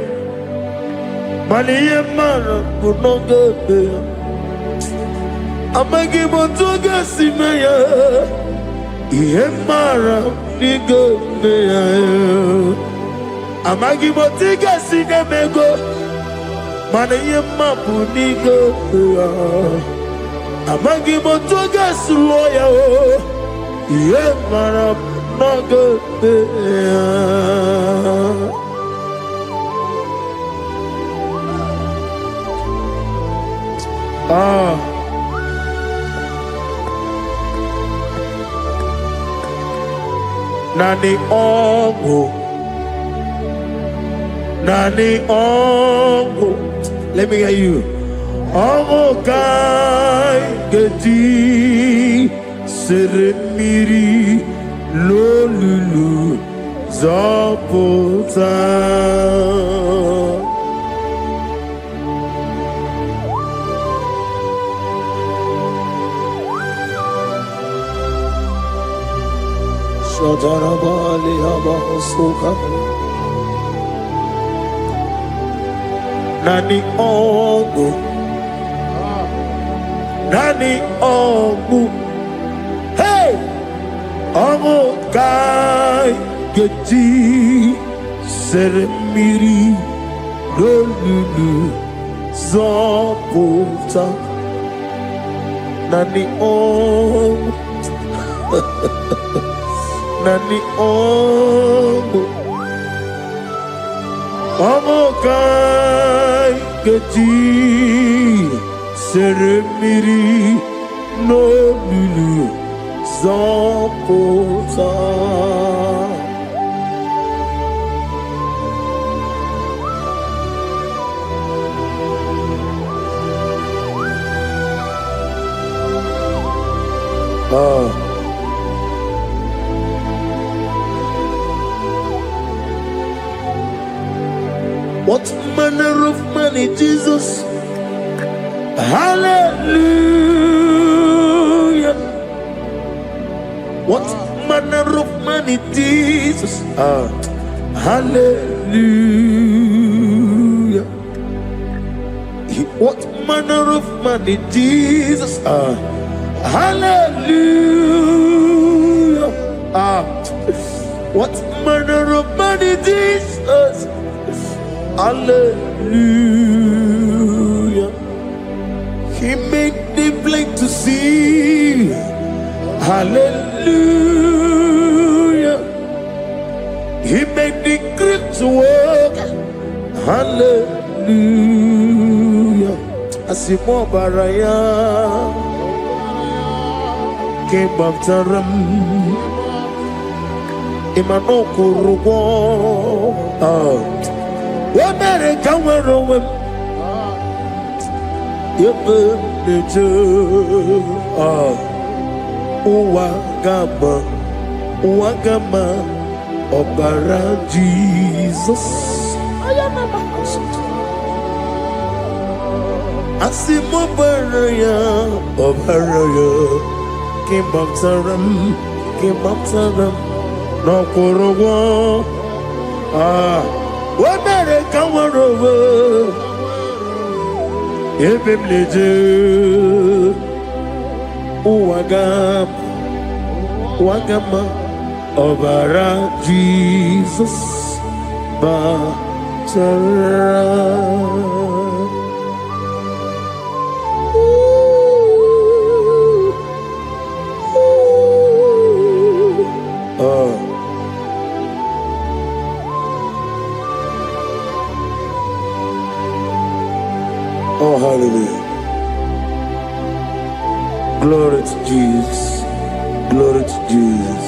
Speaker 1: maniye mara kunoge. Amagi motoga simeya, Yemara nigo meya. Amagi motiga sinemego, mana yemapu nigo meya. Amagi motoga suloya o, Yemara nago meya. Ah. Nani ongo, nani ongo. Let me hear you. Ongo kai geti seremiri lolulu zapota. Shadarabali Abahosuka Nani Ongu, Nani Ongu, hey, Ongu Kai Geti Seremiri Lolulu Zapota Nani Ongu. Nani ongo, ongo kai geti seremiri no lulu zapota. What manner of man is Jesus? Hallelujah. What manner of man is Jesus? Hallelujah. What manner of man is Jesus? Hallelujah. What manner of man is Jesus? Hallelujah. He made the blind to see. Hallelujah. He made the crippled to walk. Hallelujah. Asimo baraya came back to ram. Imano kurugo. America wero. Yebeneje. Uwagama. Obara Jesus. Asimo baraya. Obaraya. Came up to them. No kurugo. America wero. Yebeneje. Uwagama. Obara Jesus Batara. Oh, hallelujah. Glory to Jesus. Glory to Jesus.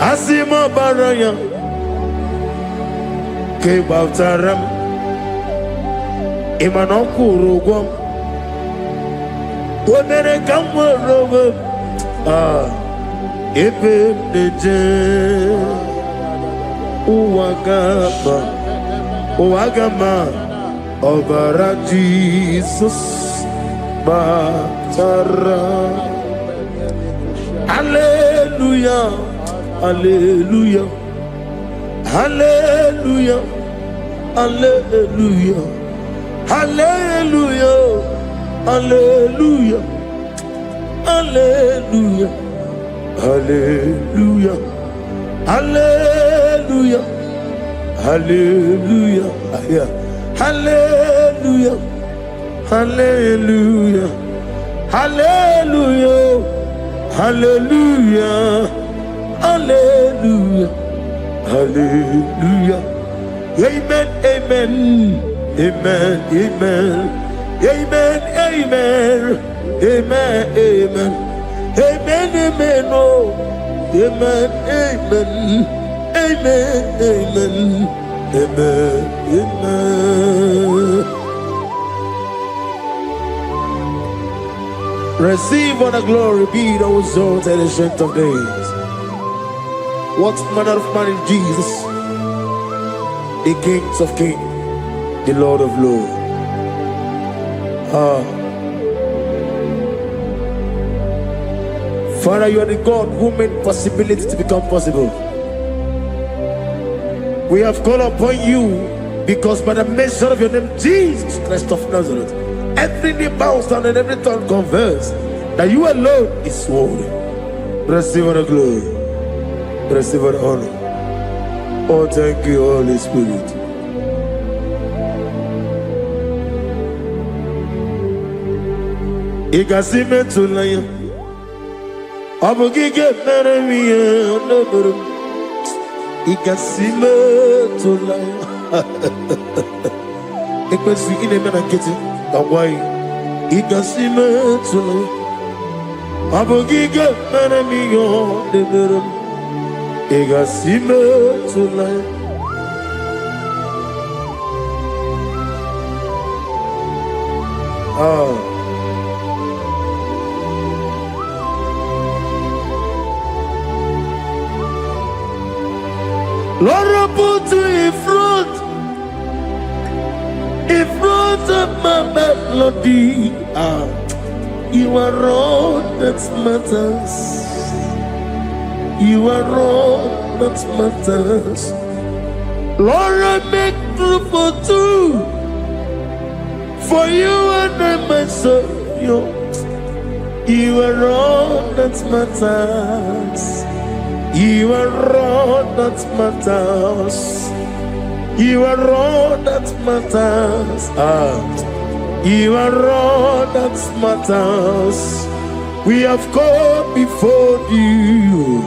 Speaker 1: Asimo baraya ke bautaram imano kurugom wonere kamorobe ebeneje uwagama obara Jesus batara. Hallelujah. Hallelujah. Hallelujah. Hallelujah. Hallelujah. Hallelujah. Hallelujah. Hallelujah. Hallelujah. Hallelujah. Hallelujah. Hallelujah. Hallelujah. Hallelujah. Hallelujah. Hallelujah. Amen. Amen. Amen. Amen. Amen. Amen. Amen. Amen. Amen. Amen. Oh. Amen. Amen. Amen. Amen. Amen. Amen. Receive all the glory, be thou exalted and strength of days. What manner of man is Jesus? The King of kings, the Lord of lords. Father, you are the God who made possibility to become possible. We have called upon you because by the mention of your name, Jesus Christ of Nazareth, every knee bows down and every tongue confesses that you alone is worthy. Receive all the glory. Receive all the honor. Oh, thank you, Holy Spirit. Igasime tulaya, abogige meremiye onoburum. Igasime tulaya. Ekwensu ine mena kete kawai. Igasime tulaya, abogige meremiye onoburum. Igasime tulaya. Lord, I put you in front of my melody. You are all that matters. You are all that matters. Lord, I make room for two. For you and I myself, you are all that matters. You are all that matters. You are all that matters. You are all that matters. We have come before you.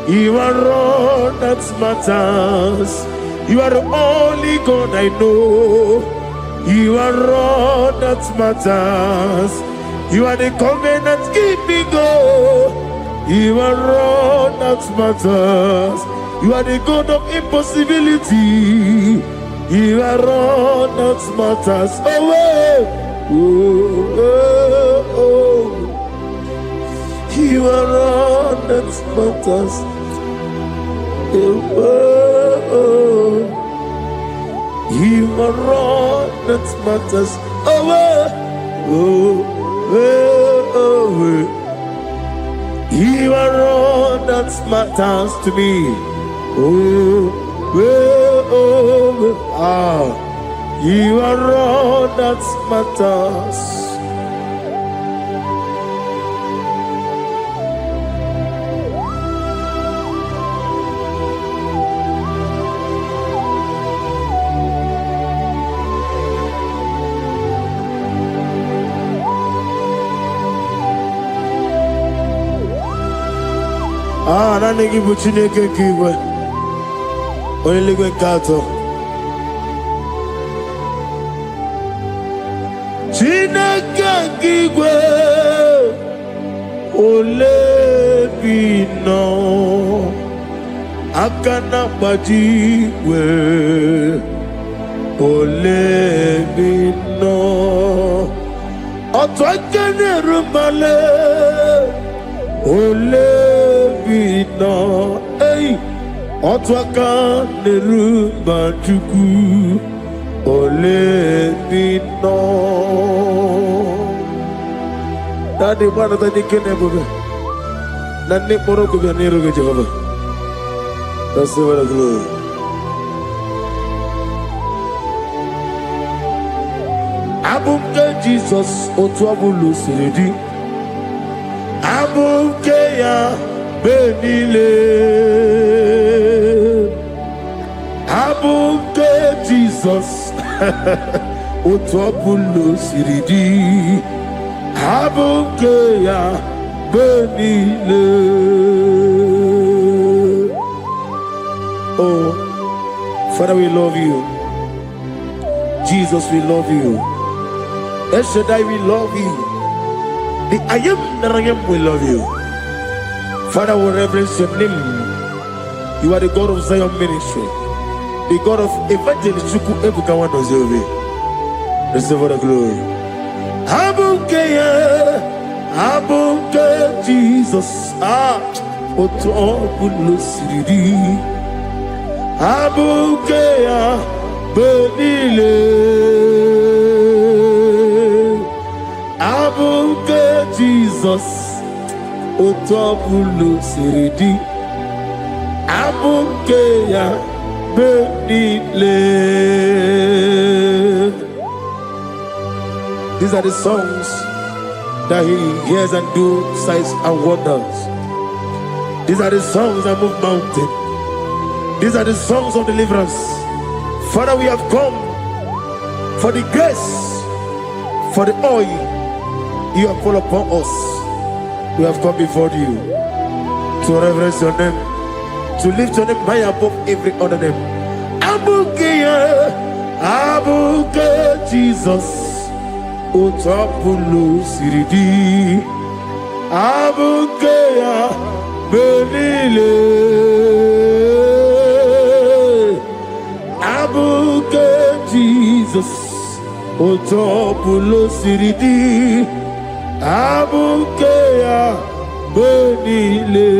Speaker 1: You are all that matters. You are the only God I know. You are all that matters. You are the covenant keeping God. You are all that matters. You are the God of impossibility. You are all that matters. You are all that matters. You are all that matters. You are all that matters to me. You are all that matters. Nani gibu Chineke kigwe. Oyeligwe kato. Chineke kigwe. Olebino. Akana bajiwe. Olebino. Otwakene rumale. Olebino, hey, otwaka nerumba chuku. Olebino. Daddy, one of the Nikanebo. Nani Moroko Nero Jehovah. That's the word of glory. Abunga Jesus, Otwabulu Siridi. Abukeya benile, abuke Jesus, utwapulo siridi, abukeya benile. Oh, Father, we love you. Jesus, we love you. El Shaddai, we love you. The I am that I am will love you. Father, we reverence your name. You are the God of Zion ministry, the God of evangelist Chuku Ebukawan Ozeove. Receive all the glory. Abuke Jesus. Otobulo siridi. Abuke benile. Abuke Jesus, Otobulo siridi. Abuke ya benile. These are the songs that he hears and do signs and wonders. These are the songs that move mountain. These are the songs of deliverance. Father, we have come for the grace, for the oil you have poured upon us. We have come before you to reverence your name, to lift your name high above every other name. Abuke Jesus, Otobulo siridi. Abuke benile. Abuke Jesus, Otobulo siridi. Abuke benile.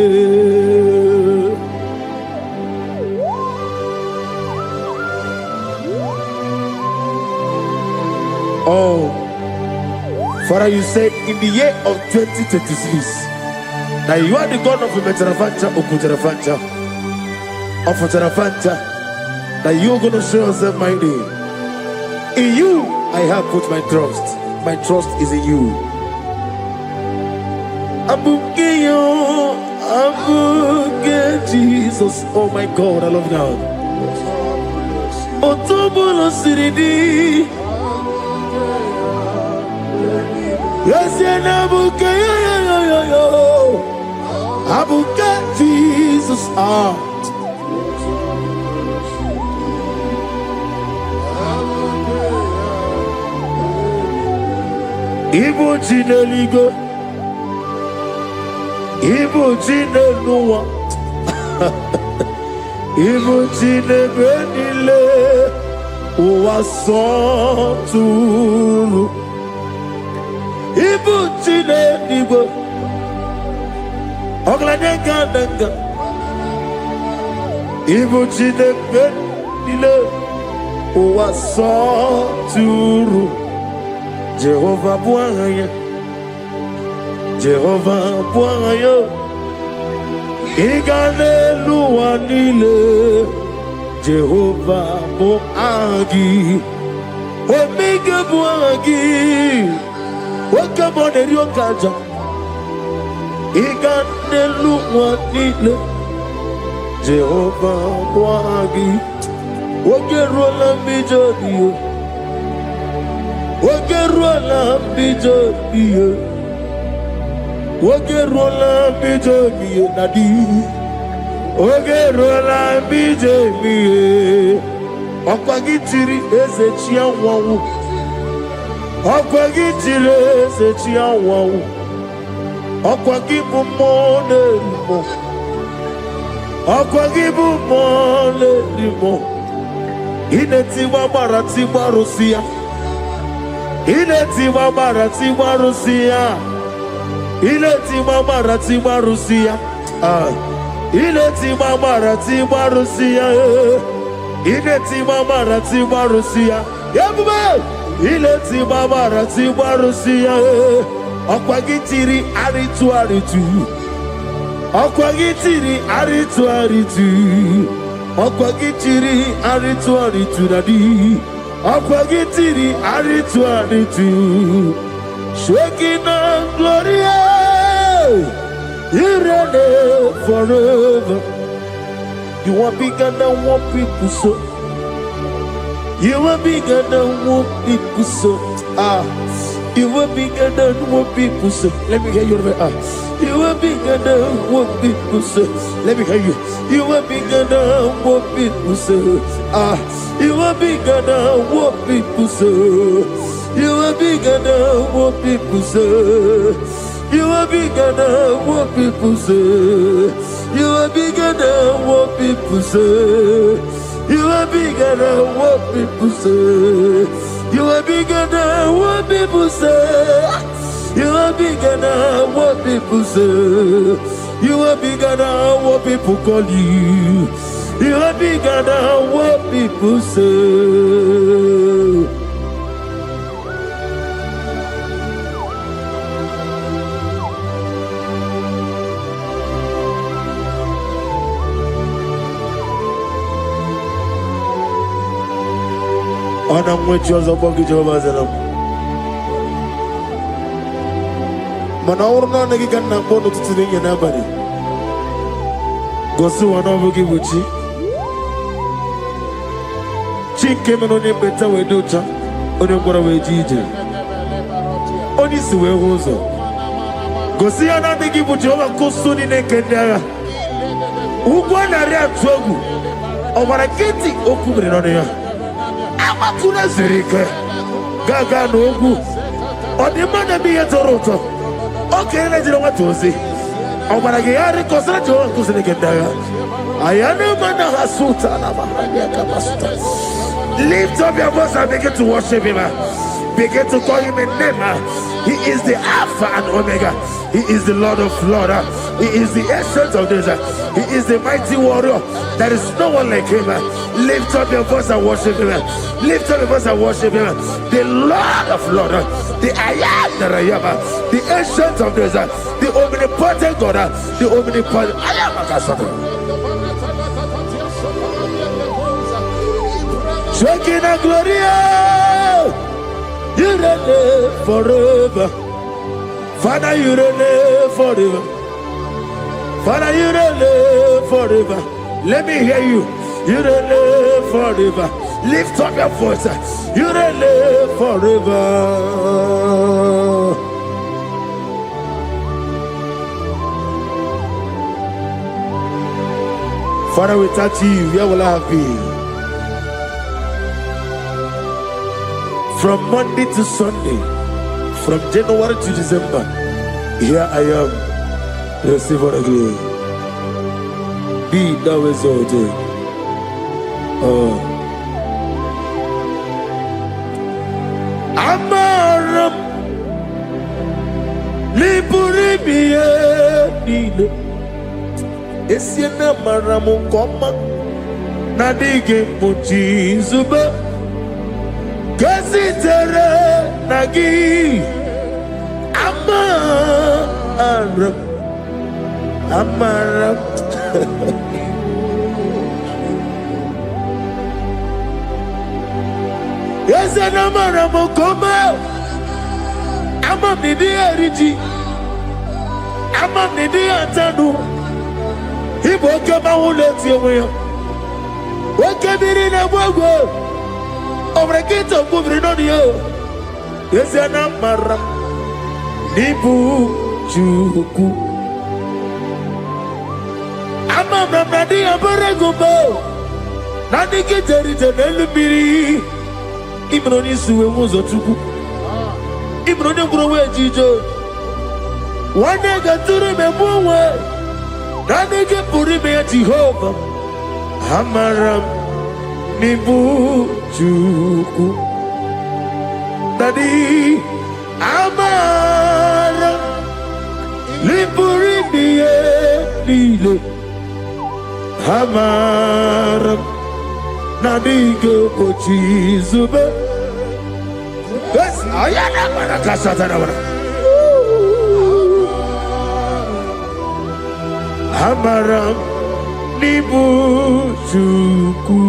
Speaker 1: Father, you said in the year of 2026 that you are the God of Metarafanta, Okutarafanta, of Tarafanta, that you're going to show us that mighty. In you, I have put my trust. My trust is in you. Abukeyo, Abuke, Jesus. Oh my God, I love you now. Otobulo Siridi. Yes, Abukeyo, Abuke, Jesus. Ibu Chineligo, Ibu Chineluwa, Ibu Chinebenile, Uwasoturu, Ibu Chineligo, Oglanenga, Ibu Chinebenile, Uwasoturu. Jehovah Bwaya, Jehovah Bwaya, Igalelua Nile, Jehovah Boagi, Omega Boagi, Wakabone Ryokaja, Igalelua Nile, Jehovah Boagi, Wakerola Mijodio. Wakerola bijogiye, Wakerola bijogiye nadi, Wakerola bijogiye. Okwagitiri ezechia wawu, Okwagitiri ezechia wawu, Okwagibu mone limo, Okwagibu mone limo. Ineti wabarati warusia. Ileti mamarati marusia, Ileti mamarati marusia, Ileti mamarati marusia, Ileti mamarati marusia, Yabuba, Ileti mamarati marusia, Okwagitiri aritu aritu, Okwagitiri aritu aritu, Okwagitiri aritu aritu nadi. Akwagitiri aritu aritu, Shekinah Gloria, you reign forever. You are bigger than what people so. You are bigger than what people so. You are bigger than what people so. Let me hear you. You are bigger than what people say. Let me hear you. You are bigger than what people say. You are bigger than what people say. You are bigger than what people say. You are bigger than what people say. You are bigger than what people say. You are bigger than what people say. You are bigger than what people say. You are bigger than what people say. You are bigger than what people call you. You are bigger than what people say. Ana mwecho za bogi Jehovah zanam. Mana urna nagi kanna bono tutuni yana bari. Gosu wana bogi buchi. Chike meno ne beta wedocha. Oni ngora wejije. Oni siwe hozo. Gosi ana nagi buchi oba kosuni ne kendaya. Ugwa na ria twogu. Obara kiti okumre no ya. Amatuna zirike gaga n'ogwu ọdịmma bi ya toroto oke na jiri nwata ozi ọgbara gị ya rịkọsara Jehova nkụziri gị ndagha ayana mana hasuta na mahania kapasuta. Lift up your voice and begin to worship him. Begin to call him a name. He is the Alpha and Omega. He is the Lord of Lords. He is the Ancient of Days. He is the mighty warrior. There is no one like him. Lift up your voice and worship him. Lift up your voice and worship him. The Lord of Lords, the I am that I am, the Ancient of Days, the omnipotent God, the omnipotent I am. Shaking a gloria, you reign forever. Father, you reign forever. Father, you reign forever. Let me hear you. You reign forever. Lift up your voice. You reign forever. Father, without you, where will I have been? From Monday to Sunday, from January to December, here I am. Receive all the glory. Be thou exalted. Amaram Liburibie Nile Esiena Maramu Koma Nadige Muchizuba Kasitere Nagi Amaram Yes, and Amaram Koma Amam Nidi Eriji Amam Nidi Antanu He woke up my own left your way. Woke up in a wago over a gate of moving on you. Yes, and Amaram Nibu Juku Amam Nadi Abaragumbo Nadi Kitari Telebiri Ibroni Suwe Mozotuku Ibroni Browe Jijo one day got to remember Nadi Purime Jehovah Amaram Nibu Juku Nadi Amaram Nipurime Nile Amaram Nadigo Pochizube. Yes, I am a Casatana. Amaram Nibu Chuku.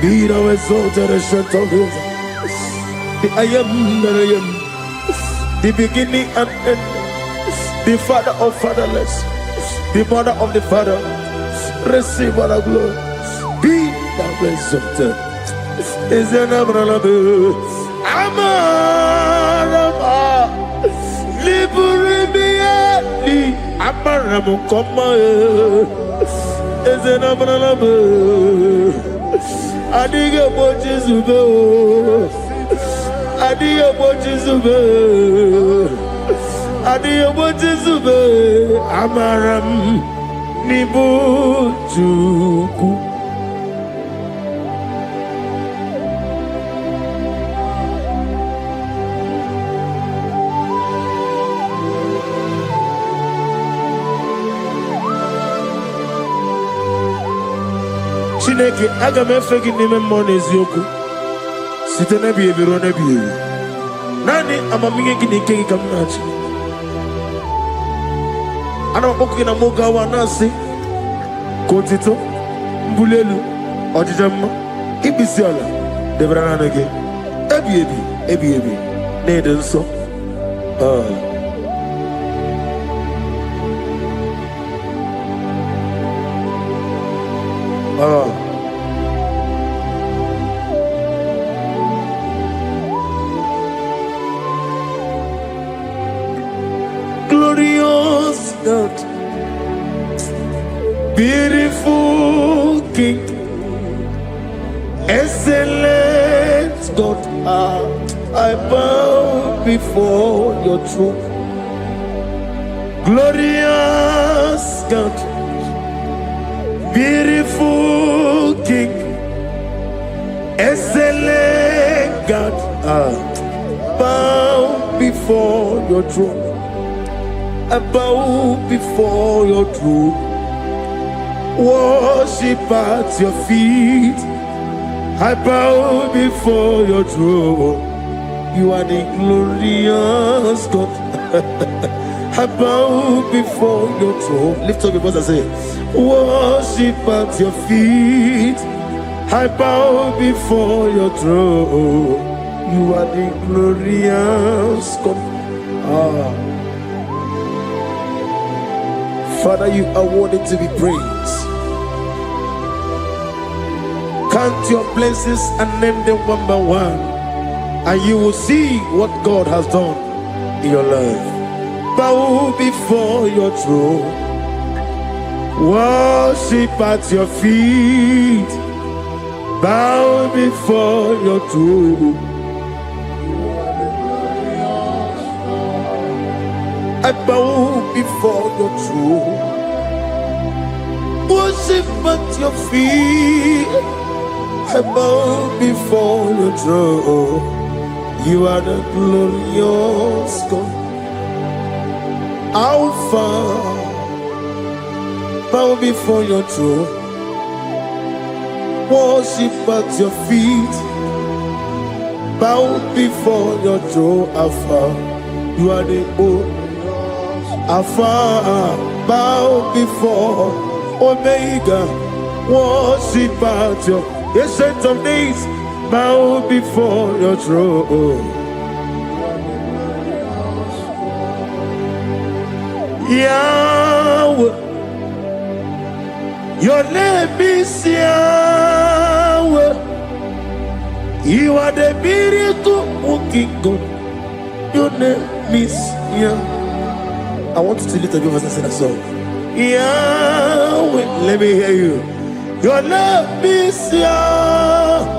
Speaker 1: Be thou exalted and shut of his. The I am that I am, the beginning and end, the father of fatherless, the mother of the father. Receive all the glory. Be thou exalted. Is an Abraham, Amarama, Liburibiani, Amaramu, Koma, is an Abraham, Adiga Bojizubo. Adiyo Bochizube, Adiyo Bochizube, Amaram Nibu Juku. Chineke aga m efe gị n'ime mmụọ na eziokwu. Site na ebi ebi ruo na ebi ebi. Nani amamihe gị na ike gị ka m na-achị. Ana m akpọkụ gị na mụ gawa na-asị ka otito, mbuli elu, ọdịda mma, ikpisi ala debere na gị. Ebi ebi, ebi ebi, na-ede nsọ. Glorious God, beautiful King, excellent God, I bow before your throne. Glorious God, Beautiful King, excellent God, bow before your throne. I bow before your throne, worship at your feet. I bow before your throne. You are the glorious God. I bow before your throne. Lift up your voice and say, worship at your feet. I bow before your throne. You are the glorious God. Father, you are worthy to be praised. Count your blessings and name them one by one, and you will see what God has done in your life. Bow before your throne, worship at your feet. Bow before your throne. I bow before your throne, worship at your feet. I bow before your throne. You are the glorious God. Alpha, bow before your throne, worship at your feet. Bow before your throne, Alpha. You are the old Alpha, bow before Omega, worship at your ancient of days, bow before your throne. Yahweh, your name is Yahweh. You are the miracle working God. Your name is Yahweh. I want you to lift up your voice and sing a song. Yahweh, let me hear you. Your name is Yahweh.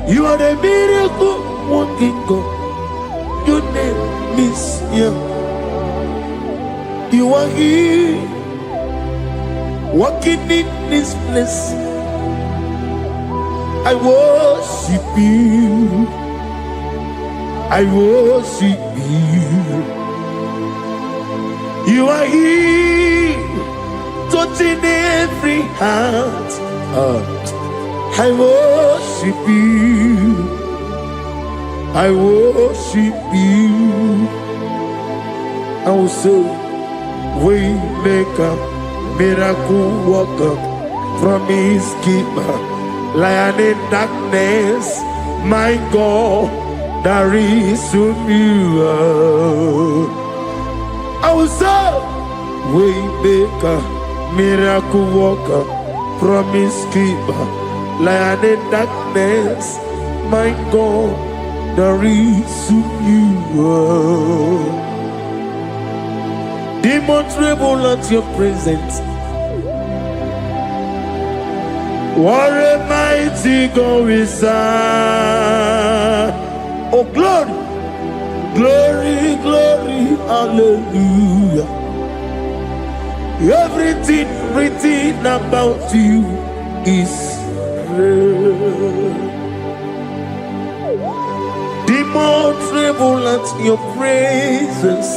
Speaker 1: You are the miracle working God. Your name is Yahweh. You are here, walking in this place. I worship you. I worship you. You are here, touching every heart. I worship you. I worship you. I will say, Waymaker, miracle worker, promise keeper, lion in darkness, my God, there is to you. I will say, Waymaker, miracle worker, promise keeper, lion in darkness, my God, there is to you. Demons tremble at your presence. What a mighty God we serve. Oh, glory, glory, glory, hallelujah. Everything written about you is real. Demons tremble at your presence.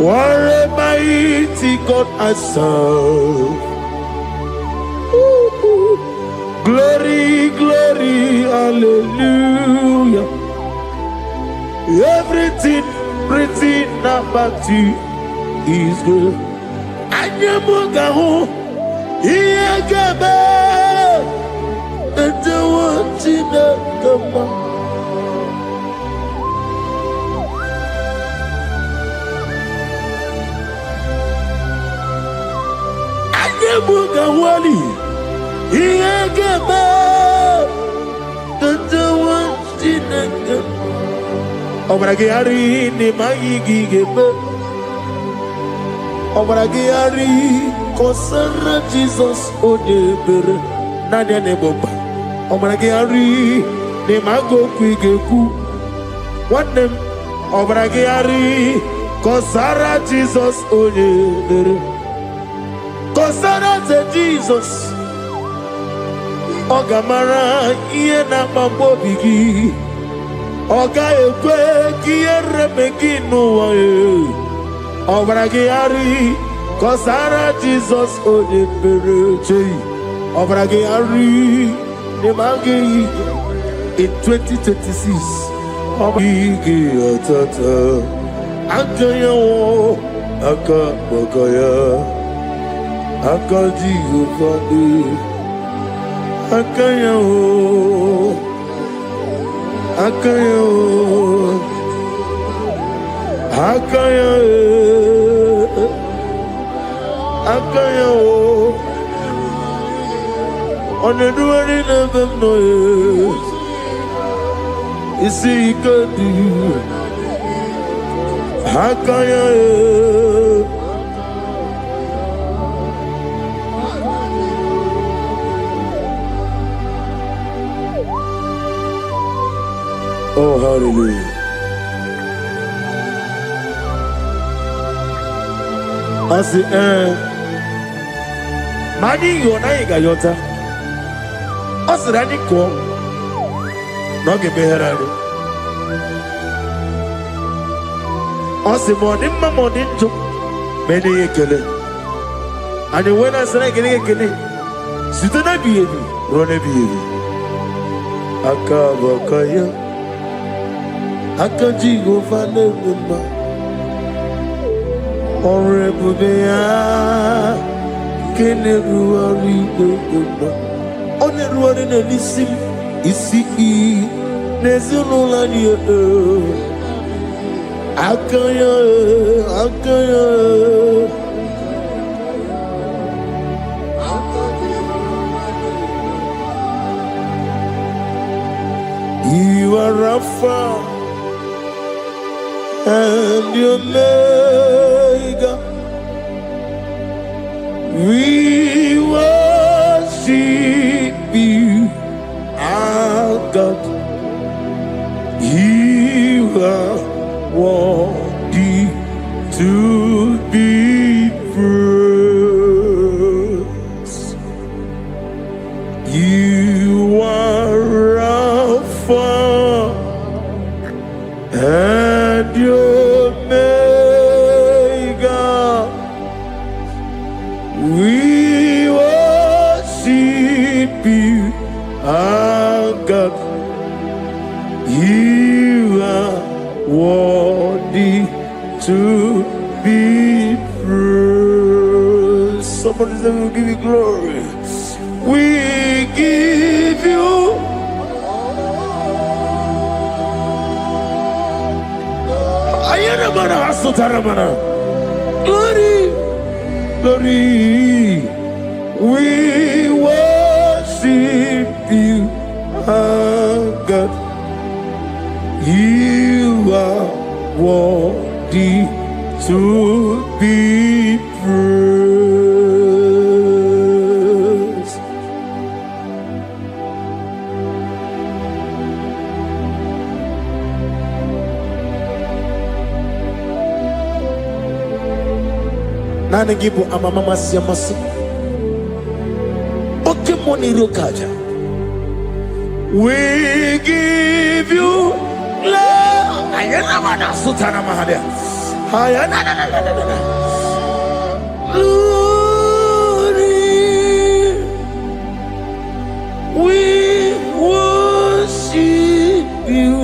Speaker 1: What a mighty God I serve. Glory, glory, hallelujah. Everything written about you is good. Anyamugaho, Iyagaba, and the watching of the man. Anyamugaho, Iyagaba, and the watching of the man. Obragari ni maigi gebe. Obragari kosara Jesus odebere nadia ne boba. Obragari ni mago kwigeku. What them? Obragari Kosara Jesus onye. Kosara te Jesus. Ogamara iye na mambobi gi. Oga ekwe kiye remegi nuwa ye. Obragi ari. Kosara Jesus onye pereche. Obragi ari. Nemagi in 2026. Obragi atata. Akaya wo. Akabakaya. Akaji ufadi. Akaya wo. Akaya wo. Akaya Akaya wo. Oneduani nebem noye. Isi ikadi. Akaya oh, hallelujah. I say, Mani Naija Yota. I said, I need come. No give me herald. I say, morning to many ekele. And when I say, I get ekele, sit on a baby, run a baby. Akabakaya. Akaji go fane mma. Honorable Bea. Kene ruari mma. Oneruari ne lisim. Isi nezunulani Akaya. You are Alpha and Omega. We worship you, our God. You are worthy to be praised. You are Alpha and Omega. We worship you, our God. You are worthy to be praised. Somebody say, we'll give you glory. We give you glory, glory. We worship you, our God. You are worthy to be praised. Nana gibu amamama siyamasi. Oke moni rokaja. We give you love. Ayana mana sutana mahalia. Ayana na. Glory. We worship you.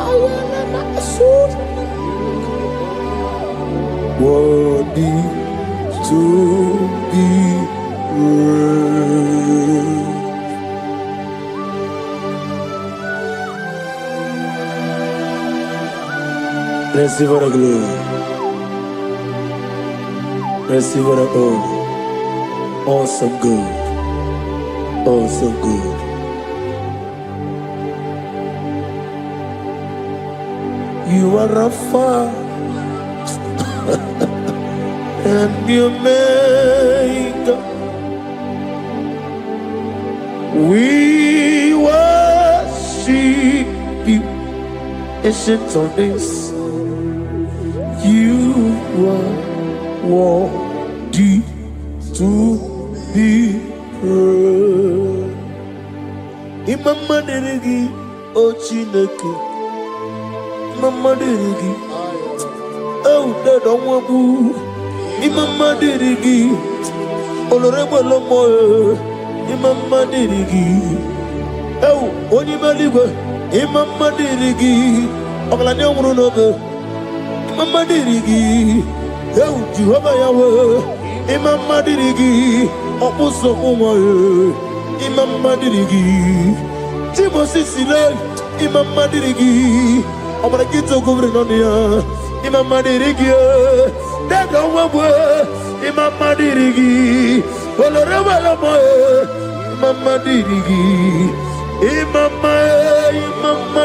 Speaker 1: Ayana mana sutana. Worthy to be praised. Receive our glory. Receive our honor. Awesome God. Awesome God. You are Alpha and Omega. We worship you, ancient of days. worthy to be praised. Imama derigi o Chineke, Imama derigi o Dadonwabu, Imama derigi olorebo lomo, Imama derigi o Onimaligwe, Imama derigi oglanya umurunobe, Imama derigi o Jehovah Yahweh, Imama derigi opuso umoye, Imama dirigi, Timosi Sile, Imama dirigi, Omara Kito Governonia, Imama dirigi, Dada Wabwe, Imama dirigi, Olorama Imama dirigi, Imama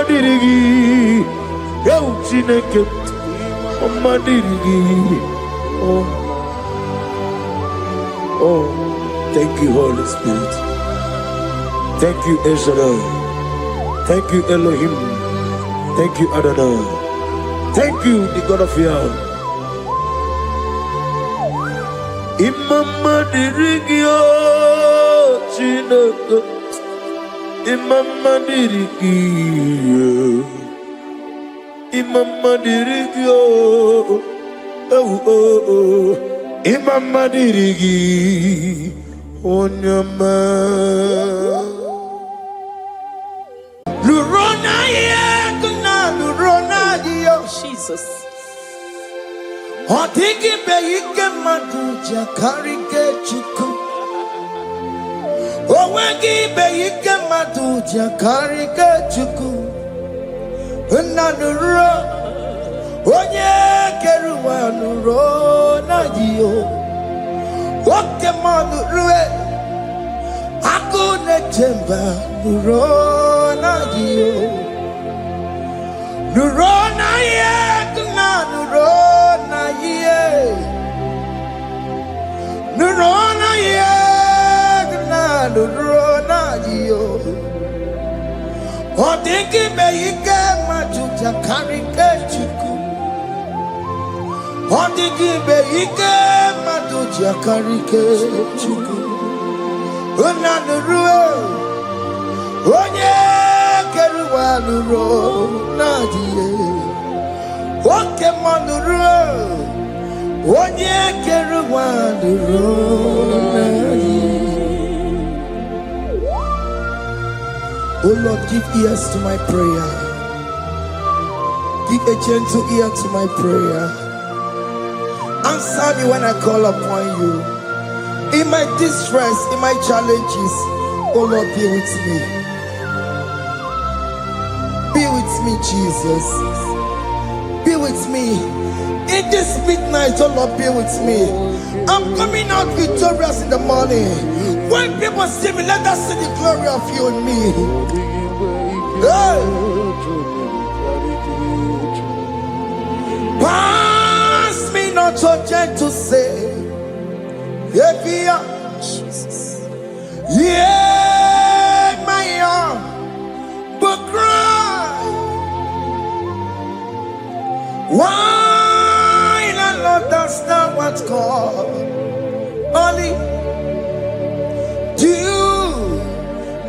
Speaker 1: dirigi, Yo Chineke, Imama dirigi, oh, thank you, Holy Spirit. Thank you, El Shaddai. Thank you, Elohim. Thank you, Adonai. Thank you, the God of Yah. Imama dirigio, Chineke. Imama dirigio. Imama dirigio. Oh. Imama dirigi. Onyama.
Speaker 3: Jesus.
Speaker 1: Otiki beike maduja karike chuku. Owegi beike maduja karike chuku. Unanuro. Onye keruwa nuro na jiyo. Oke manurue. Akune chemba nuro na jiyo. Nurona ye, nurona ye, nurona ye, nurona ye. Odingi beike majuja karike chuku. Odingi beike majuja karike chuku. Una nurue, onye. Keruwanuro najiye, oke manuro, onye keruwanuro najiye. Oh Lord, give ears to my prayer. Give a gentle ear to my prayer. Answer me when I call upon you. In my distress, in my challenges, oh Lord, be with me. Be with me, Jesus. Be with me. In this midnight, oh Lord, be with me. I'm coming out victorious in the morning. When people see me, let us see the glory of you in me. Hey. Pass me not your gentle say. Jesus. Yeah, my arm. But cry. Why not understand what's called? Only do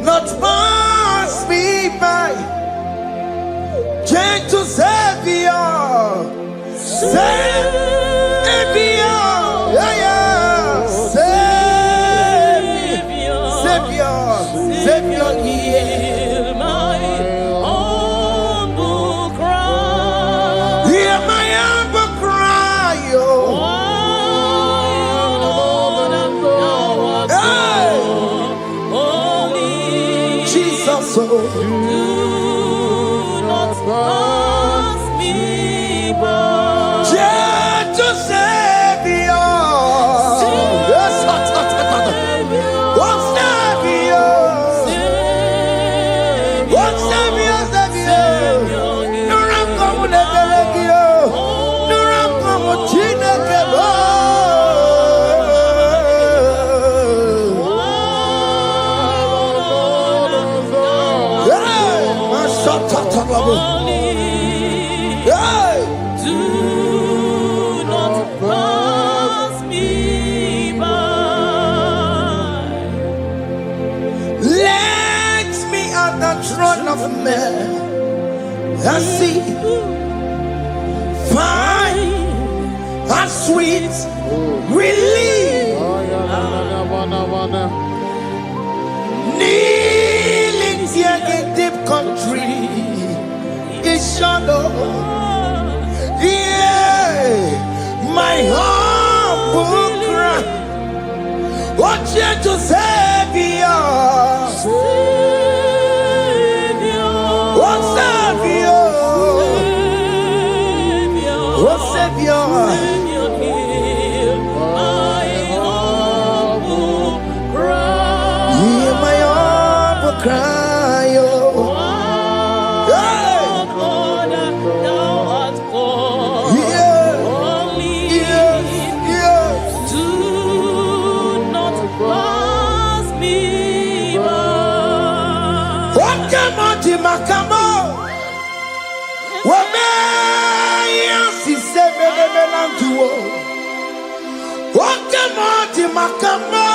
Speaker 1: not pass me by. Gentle Savior, Savior, yeah, Savior,
Speaker 3: Hear my humble cry.
Speaker 1: Hear my humble cry, oh. Jesus, oh.
Speaker 3: Do not pass me by.
Speaker 1: Gentle Savior. Yes, what's Savior? What's Savior? throne of man. I see fine and sweet relief. Kneeling here in deep country is shadow. Yeah, my humble cry. What you to Savior? What Savior? What Savior? Hear my humble cry. Makamo, Wame, si sevele melanduo. Wakamo, Makamo,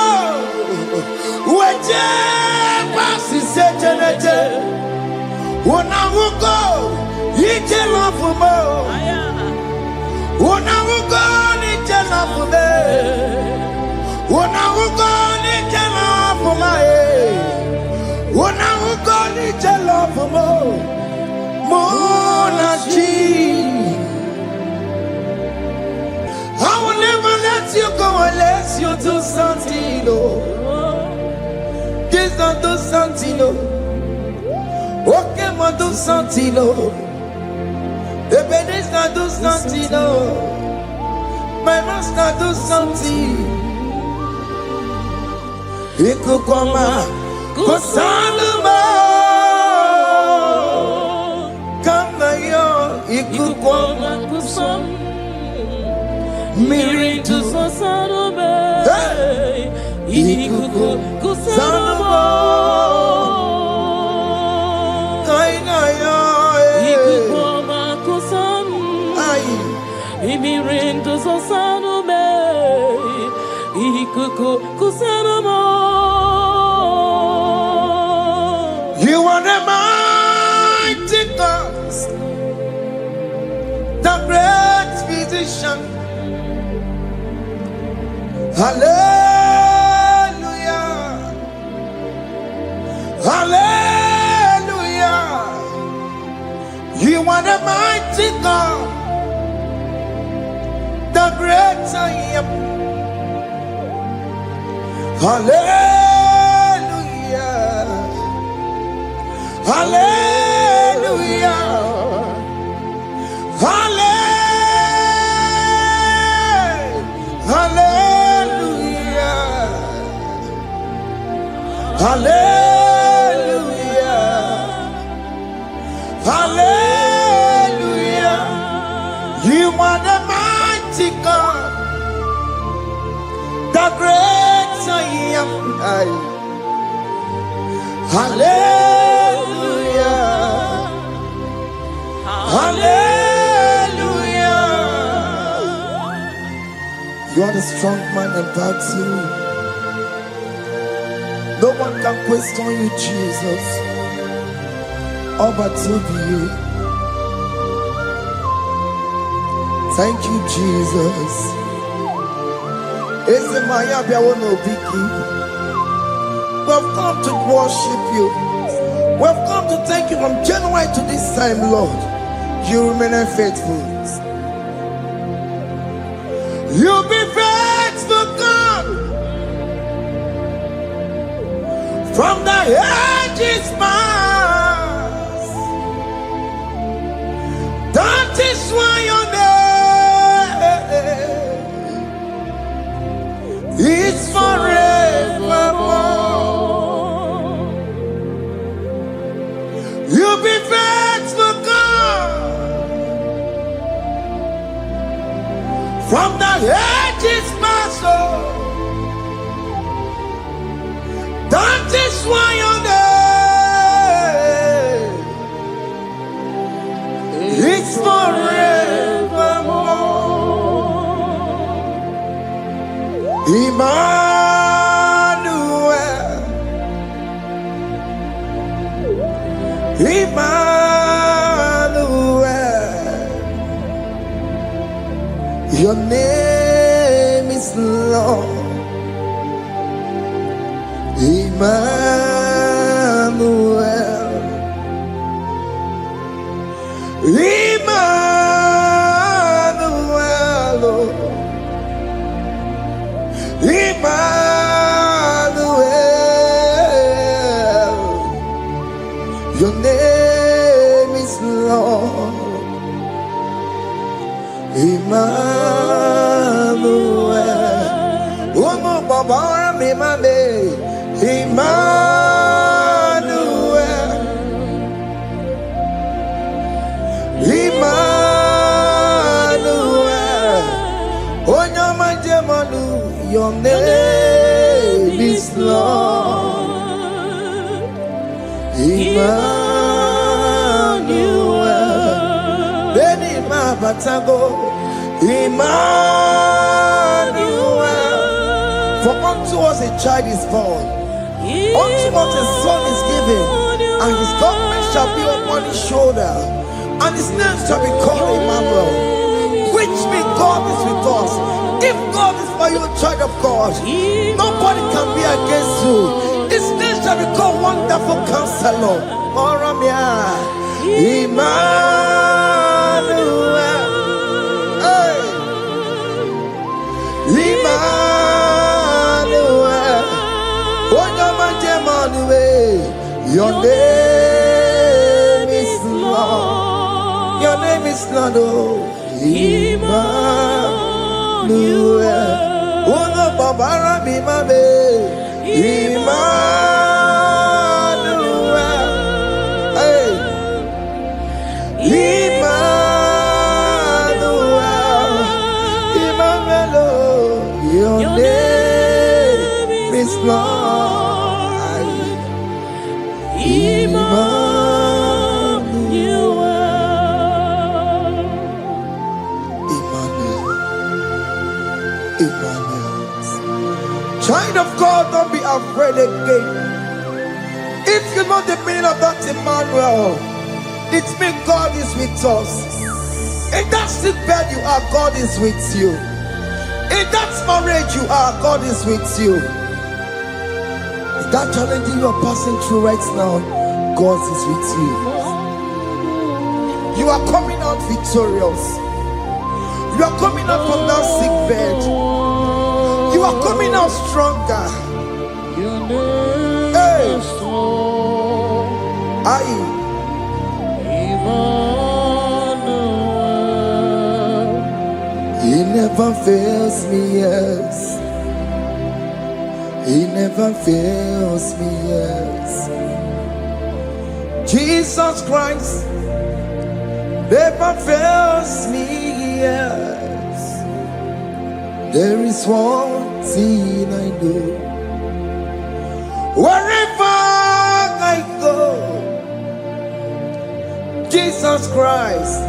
Speaker 1: Weje, Pasi sejenete. Wonawugo, Ije lafumo. Wonawugo, Ije lafume. Wonawugo, Ije lafume. Wonawugo, Ije lafumo. Monachi, I will never let you go unless you do something. This not do something. Okay, ma do something. Baby, this not do something. My master do something. Ikukoma, Kosanuma. Ikukoma kusam miritu sasarobe ikuku kusamo kaina yo ikukoma kusam miritu sasarobe ikuku kusamo. You are the mighty God, the great physician. Hallelujah. Hallelujah. You are the mighty God, the great I am. Hallelujah. Hallelujah. Hallelujah. Hallelujah. Hallelujah. You are the mighty God, the great I am. Hallelujah. Hallelujah. You are the strong man in battle. No one can question you, Jesus. All but to be you. Thank you, Jesus. We've come to worship you. We've come to thank you from January to this time, Lord. You remain faithful. You be faithful, God. From the ages past, that is why your name is forevermore. You be faithful, God. From the ages past, that is why your name is forevermore. Emmanuel, Emmanuel, your name is Lord. Emmanuel, Emmanuel, Emmanuel, your name is Lord. Emmanuel, oh no, Baba, Emmanuel, Emmanuel, oh no, my Jemanu, your name is Lord. Emmanuel, Beni Mabatago, Emmanuel, for unto us a child is born, unto us a son is given, and his government shall be upon his shoulder, and his name shall be called Emmanuel, which means God is with us. If God is for you, child of God, nobody can be against you. His name shall be called Wonderful Counselor. Emmanuel, hey. Emmanuel, your name is Lord. Your name is Lord. Oh, Emmanuel. Oh no, Baba, be my baby. Emmanuel. Hey. Emmanuel. Emmanuel. Your name is Lord. Emmanuel. Child of God, don't be afraid again. If you know the meaning of that Emmanuel, it means God is with us. In that sick bed you are, God is with you. In that marriage you are, God is with you. In that challenge you are passing through right now, God is with you. You are coming out victorious. You are coming out from that sick bed. You are coming out stronger. Hey. He never fails me, yes. He never fails me, yes. Jesus Christ never fails me, yes. There is one thing I know. Wherever I go, Jesus Christ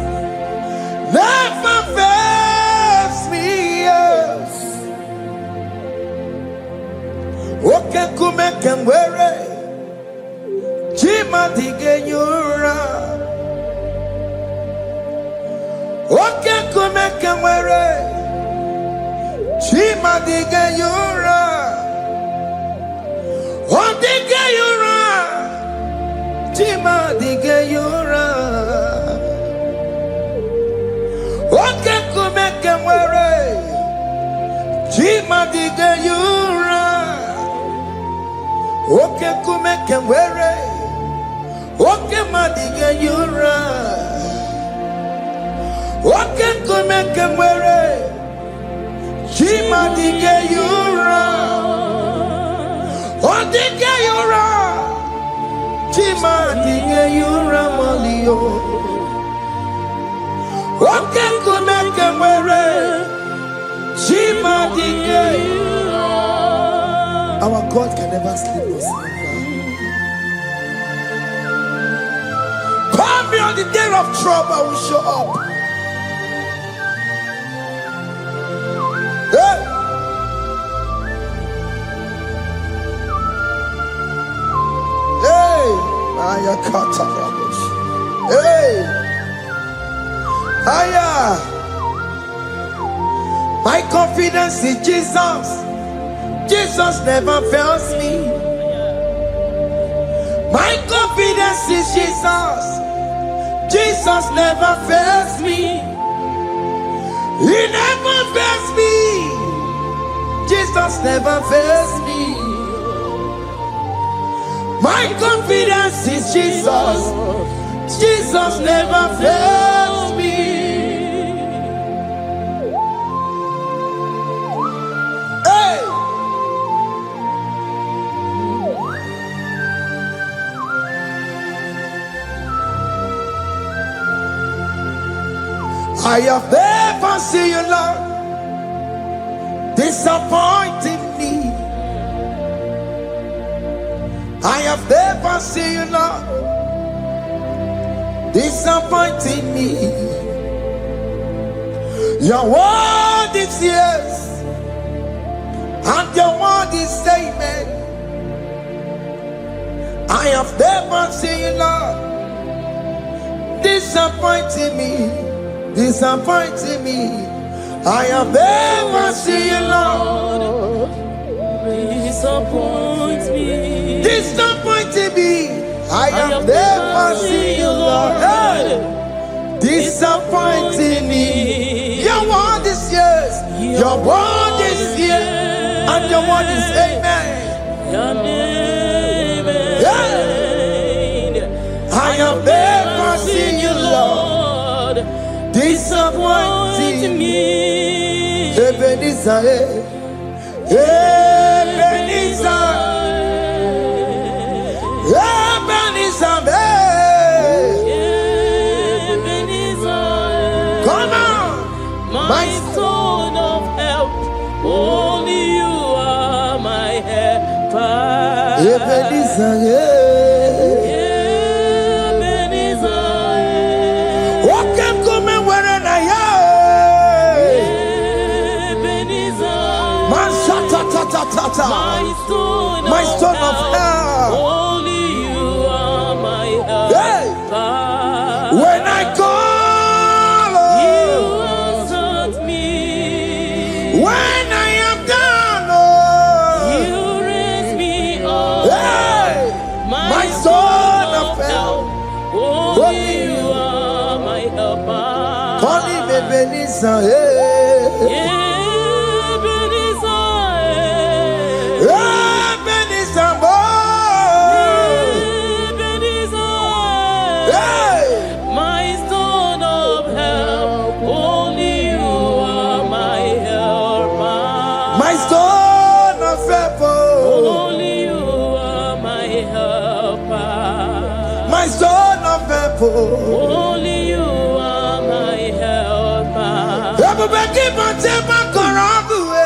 Speaker 1: never fails me, yes. Oke kumeke mwere Chima dige nyura. Oke kumeke mwere Chima dige nyura. Odige yura Chima dige yura. Oke kumeke mwere Chima dige yura. Oke kumeke mwere Oke madige yura. Oke kumeke mwere Chima dige yura. Odige yura Chima dige yura malio. Oke kumeke mwere Chima dige yura. Our God can never sleep nor slumber. Call me on the day of trouble, I will show up. Hey. Hey, Hey, higher. My confidence in Jesus. Jesus never fails me. My confidence is Jesus. Jesus never fails me. He never fails me. Jesus never fails me. My confidence is Jesus. Jesus never fails me. Hey! I have never seen you, Lord, disappointing me. I have never seen you, Lord, disappointing me. Your word is yes, and your word is amen. I have never seen you, Lord, disappointing me. Disappointing me. I have never seen you, Lord,
Speaker 3: Disappoint me.
Speaker 1: disappointing me. I have never seen you, Lord, hey, disappointing me. Your word is yes, your word is yes, and your word is amen. Yeah. I have never seen you, Lord, disappointing me. Ebenezer, Ebenezer, Ebenezer, come on,
Speaker 3: my stone of help. Only you are my helper.
Speaker 1: Ebenezer, what can come and where I am? My stone of help.
Speaker 3: Only you are my help.
Speaker 1: Hey. When I call,
Speaker 3: You answered me.
Speaker 1: when I am down,
Speaker 3: You raise me up.
Speaker 1: hey, my stone of help.
Speaker 3: Only you are my helper.
Speaker 1: Call him Ebenezer, hey. Ebenezer, boy. Hey.
Speaker 3: My stone of help, only you are my helper.
Speaker 1: My stone of help,
Speaker 3: Only you are my helper.
Speaker 1: my stone of help.
Speaker 3: Only you are my helper.
Speaker 1: Everybody keep on taking my corrupt way.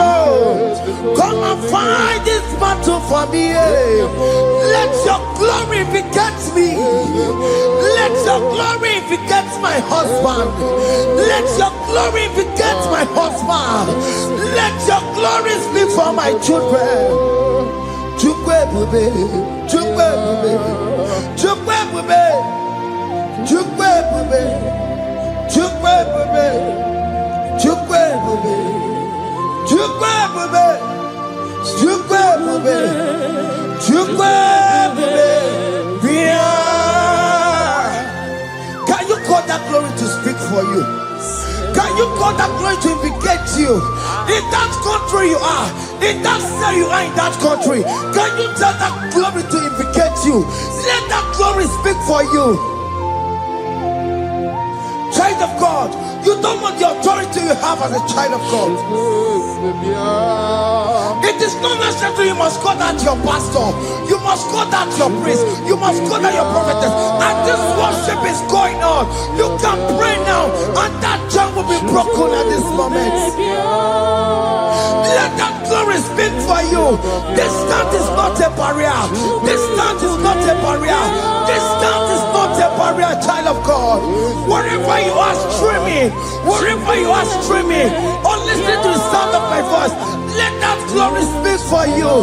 Speaker 1: Come and fight this battle for me. Let your glory beget me. Let your glory beget my husband. Let your glory beget my husband. Let your glory speak for my children. Chukwe bube, chukwe bube, chukwe bube, chukwe bube, chukwe bube, chukwe bube, chukwe bube, chukwe bube, chukwe bube. Can you call that glory? you call that glory to vindicate you? In that country you are, in that cell you are in that country, can you tell that glory to vindicate you? Let that glory speak for you. Child of God, you don't want the authority you have as a child of God. It is not necessary you must call that your pastor, you must call that your priest, you must call that your prophetess. And this worship is going on. You can pray now, and that jam will be broken at this moment. Let that glory speak for you. Distance is not a barrier. Distance is not a barrier. Distance is not a barrier, child of God. Wherever you are streaming, wherever you are streaming, or listening to the sound of my voice, let that glory speak for you.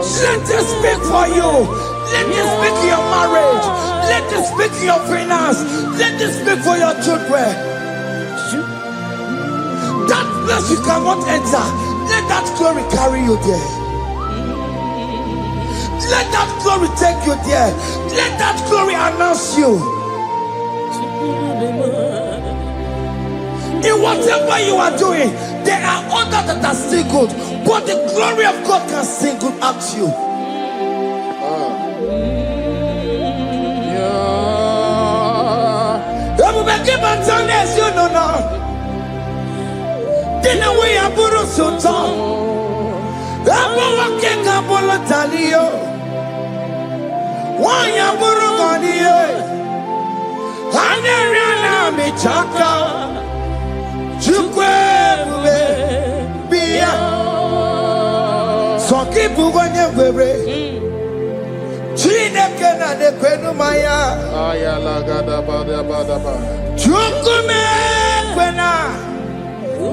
Speaker 1: Let it speak for you. Let it speak in your marriage. Let it speak in your finance. Let it speak for your children. That place you cannot enter, let that glory carry you there. Let that glory take you there. Let that glory announce you. In whatever you are doing, there are others that are still good, but the glory of God can single out you. You know now. Dina we aburu sultan. Abu wakeka bolo talio. Wanya buru goniye. Haneriana michaka. Chukwe bube biya. Soki bugonye bebe. Chineke na nekwenu maya.
Speaker 4: Ayala gada bada bada ba.
Speaker 1: Chukume kwena.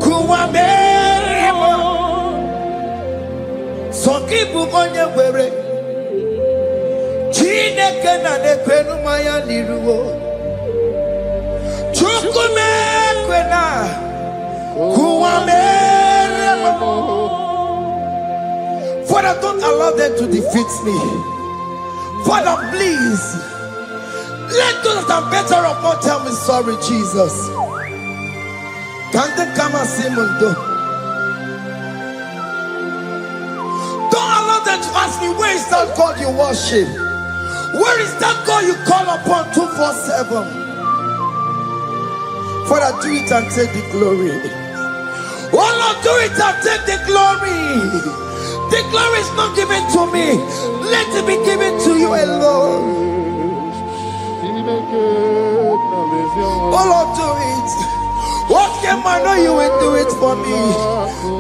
Speaker 1: Kuwameremo Sokibu onye were Chineke na nekwenu maya niruwo Chukume kwena Kuwameremo. Father, don't allow them to defeat me. Father, please let those that are better off not tell me sorry, Jesus. Can't they come and see Mundo? Don't allow them to ask me, where is that God you worship? Where is that God you call upon 247? Father, do it and take the glory. Oh Lord, do it and take the glory. The glory is not given to me. Let it be given to you alone. Oh Lord, do it. What can I know you will do it for me?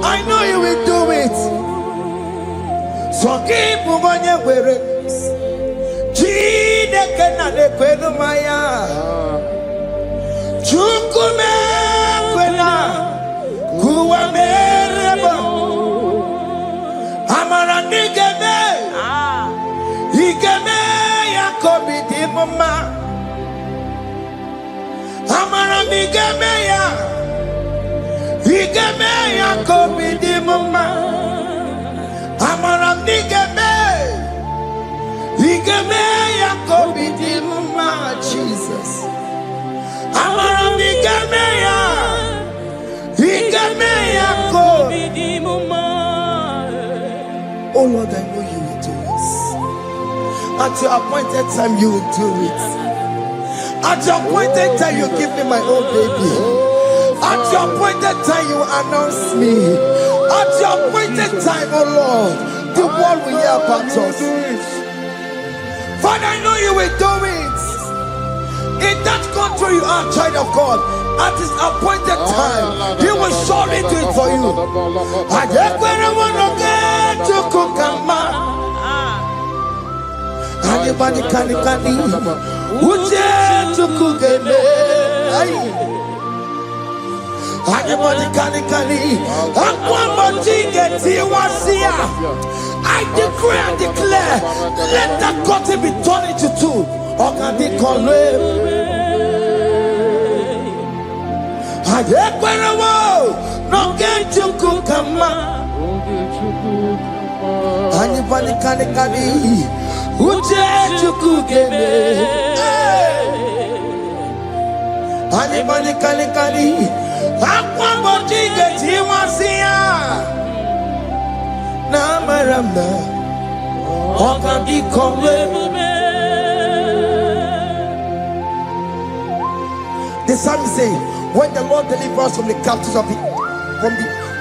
Speaker 1: I know you will do it. So keep moving your way. Chineke na nekwenu maya. Chukume kwena kuwameremo. Amara nigeme. Igeme yakobi di mama. Amara migemeya, igemeya kobi di mama. Amara migeme, igemeya kobi di mama. Jesus. Amara migemeya, igemeya kobi di mama. Oh Lord, I know you will do it. At your appointed time, you will do it. At your appointed time, you give me my own baby. At your appointed time, you announce me. At your appointed time, oh Lord, the world will hear about us. Father, I know you will do it. In that country you are, child of God, at his appointed time, he will surely do it for you. I just want to get to Kukama. Anybody can Uje to Kugeme. Anybody can I decree and declare, let that curtain be torn into two. Anybody can Uje chukugeme. Anybody kali. Aqua bojiga tiwasia. Na maramna. Oka di komwe. The psalmist say, when the Lord delivers us from the captives of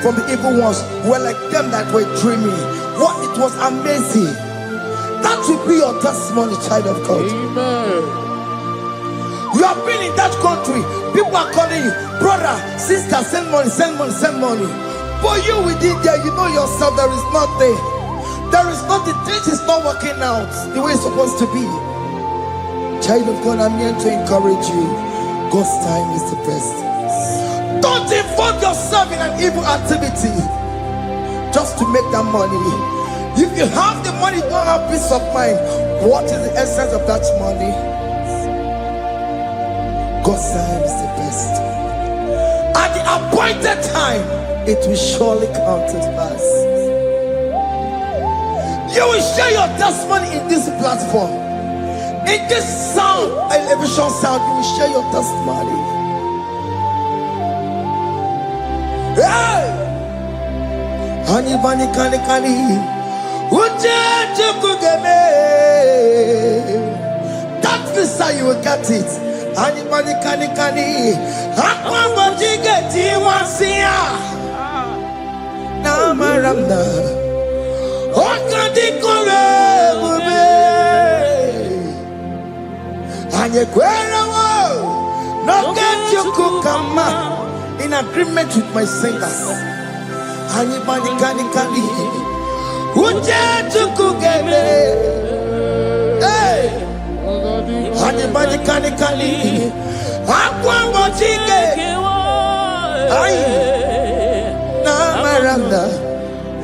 Speaker 1: from the evil ones, we're like them that were dreaming. What it was amazing. That should be your testimony, child of God.
Speaker 4: Amen.
Speaker 1: You have been in that country. People are calling you, brother, sister, send money, send money, send money. But you within there, you know yourself, there is nothing. There is nothing. This is not working out the way it's supposed to be. Child of God, I'm here to encourage you. God's time is the best. Don't involve yourself in an evil activity just to make that money. If you have the money, you don't have peace of mind. What is the essence of that money? God's time is the best. At the appointed time, it will surely come to pass. You will share your testimony in this platform. In this sound, elevation sound, you will share your testimony. Hey! Anybody kali. That visa you will get it. Anybody kali. Aqua bojiga tiwasia. Na maramna. Oka di komwe. And you no get you come in agreement with my singers. Anybody kali. Uja to cook hey. Anybody kali. Aqua bojiga. Na maranda.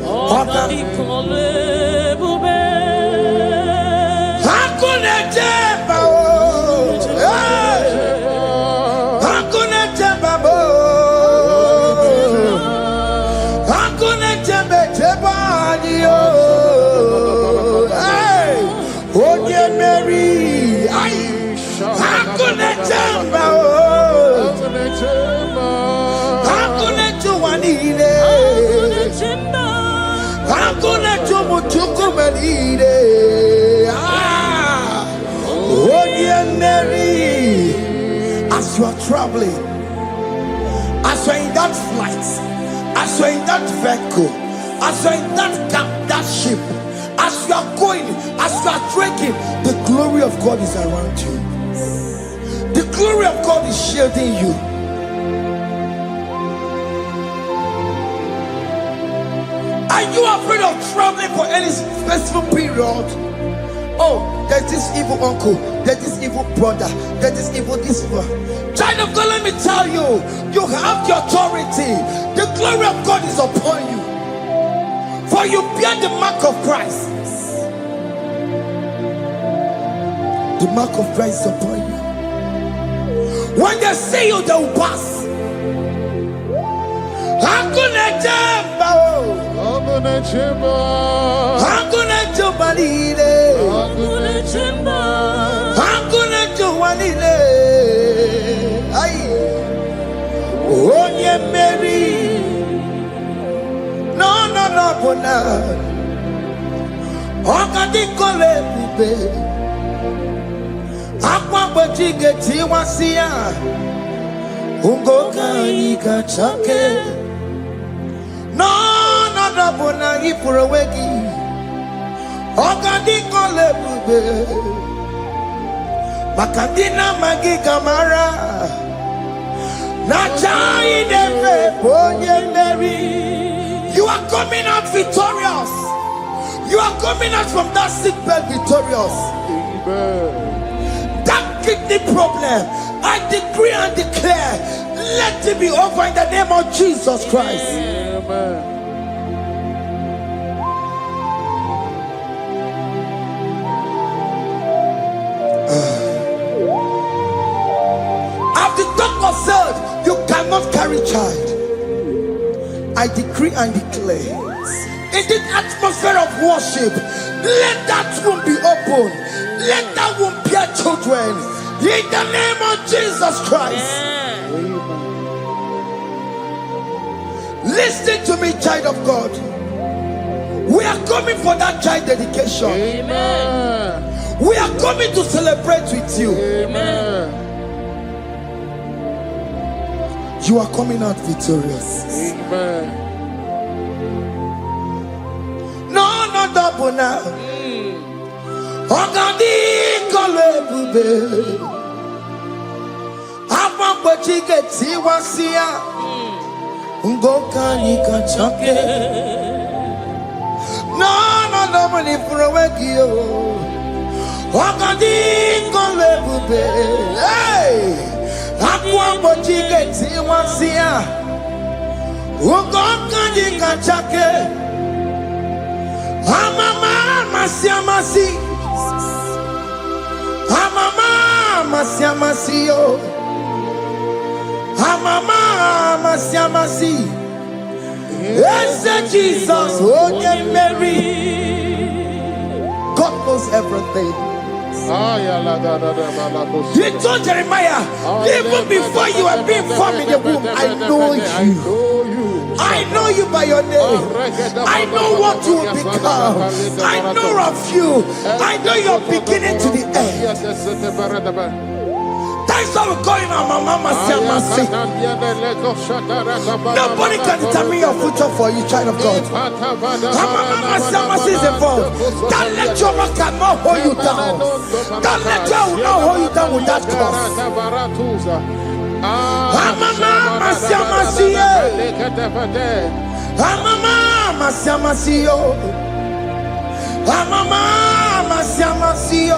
Speaker 1: Oka di komwe. Hakuna jeba. As you are traveling, as you are in that flight, as you are in that vehicle, as you are in that camp, that ship, as you are going, as you are drinking, the glory of God is around you. The glory of God is shielding you. Are you afraid of traveling for any specific period? Oh, there's this evil uncle, there's this evil brother, there's this evil this one. Child of God, let me tell you, you have the authority. The glory of God is upon you. For you bear the mark of Christ. The mark of Christ is upon you. When they see you, they will pass. Hakuna jamba, hakuna jamba, hakuna jamba lile, hakuna jamba, hakuna jamba lile. Ay, onye Mary, no bona, okadi kole bube, akwa bojiga tiwasia, ungoka ika chake. No, bona ipurowegi. Ogadi kole bube. Makadina magi kamara. Nachai deve bonye Mary. You are coming out victorious. You are coming out from that sick bed victorious. Amen. That kidney problem, I decree and declare, let it be over in the name of Jesus Christ. Amen. After the doctor said you cannot carry child, I decree and declare, in the atmosphere of worship, let that womb be open. Let that womb bear children. In the name of Jesus Christ. Listen to me, child of God. We are coming for that child dedication.
Speaker 3: Amen.
Speaker 1: We are coming to celebrate with you.
Speaker 3: Amen.
Speaker 1: You are coming out victorious.
Speaker 4: Amen.
Speaker 1: No, not double now. Ogandi kolebube. Apa pochike tiwasia. Ngoka nikachoke. No, not double ni furawekio. Ogandi kolebube. Hey! Akwa pochike tiwasia. Ngoka nikachoke. Amama masiamasi. Amama masiamasi yo. Amama masiamasi. Yes, Jesus, oh yeah, Mary. God knows everything. You told Jeremiah, even before you were being formed in the womb, I know you. I know you by your name. I know what you will become. I know of you. I know your beginning to the end. That's how we're going on, Mama Siamasi. Nobody can determine your future for you, child of God. Mama Siamasi is involved. Don't let your man cannot hold you down. Don't let your will not hold you down with that cause. Mama Siamasi. Mama Siamasi. Mama Siamasi.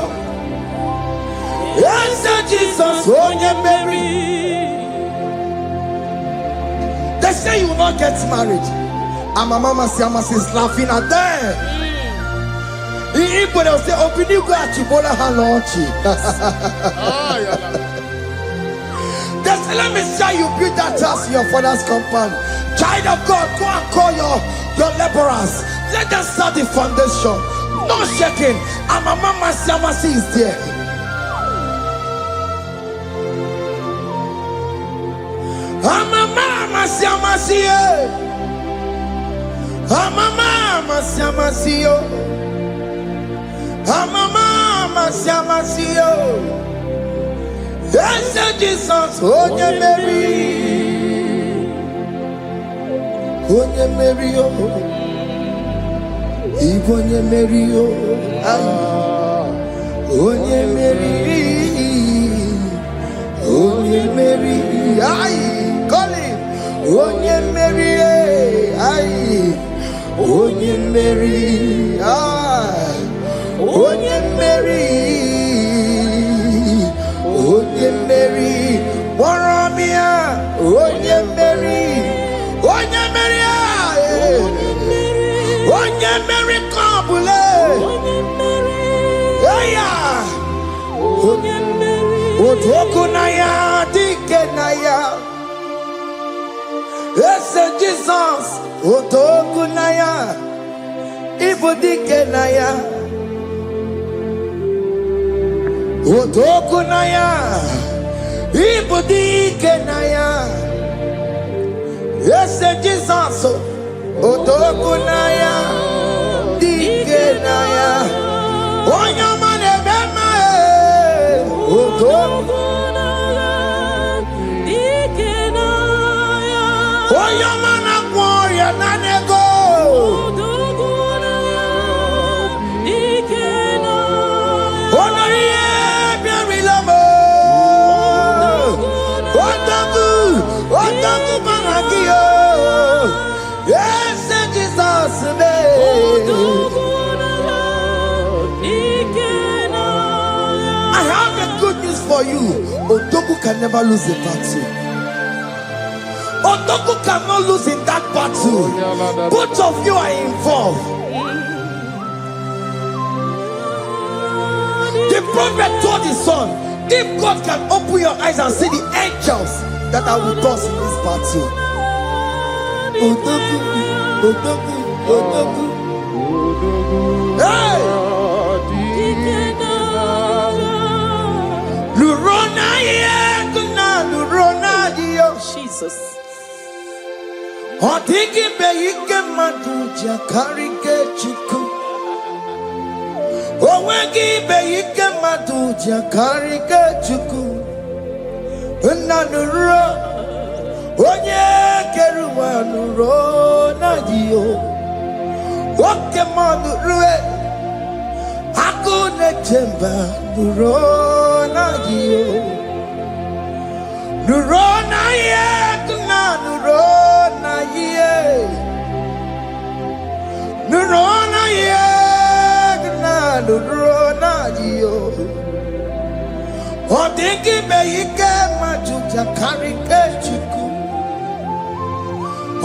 Speaker 1: Yes, Jesus, oh yeah, Mary. They say you will not get married. And my mama Siamasi is laughing at them. People will say, open you go at Chibola Halochi. They say, let me say you build that house in your father's compound. Child of God, go and call your laborers. Let them start the foundation. No shaking. And my mama Siamasi is there. Mama Siamasi, Mama Siamasi, Mama Siamasi. Yes, Jesus, oh yeah, Mary, oh yeah, Mary, oh, even yeah, Mary, oh yeah, Mary, oh yeah, Mary, aye. Call him. Onye Mary, aye. Onye Mary, aye. Onye Mary, Onye Mary, Waramia, Onye Mary, Onye Mary, aye. Onye Mary, Kabule, yeah. Onye Mary, Otokunaya, Dikenaya. Yes, Jesus, Otokunaya, Ibudikenaya, Otokunaya, Ibudikenaya. Yes, Jesus, Otokunaya, Dikenaya. Onyamane bema, Otokunaya, Dikenaya. Oyamana warrior nanego. Onorie biarilamo. Otaku managio. Yes, Jesus me. I have a good news for you. Otaku can never lose a battle. Otoku cannot lose in that battle. Both of you are involved. The prophet told his son, if God can open your eyes and see the angels that are with us in this battle. Otoku, Otoku, Otoku. Hey! Lurona ye, kuna lurona ye.
Speaker 3: Jesus.
Speaker 1: Odigi beike maduja karike chuku. Owegi beike maduja karike chuku. Nanuro onye keruwa nuro na dio. Oke manurue akune chemba nuro na dio. Nuro na ye kuna nuro na ye. Nuro na ye kuna nuro na dio. Odigi beike majuja karike chuku.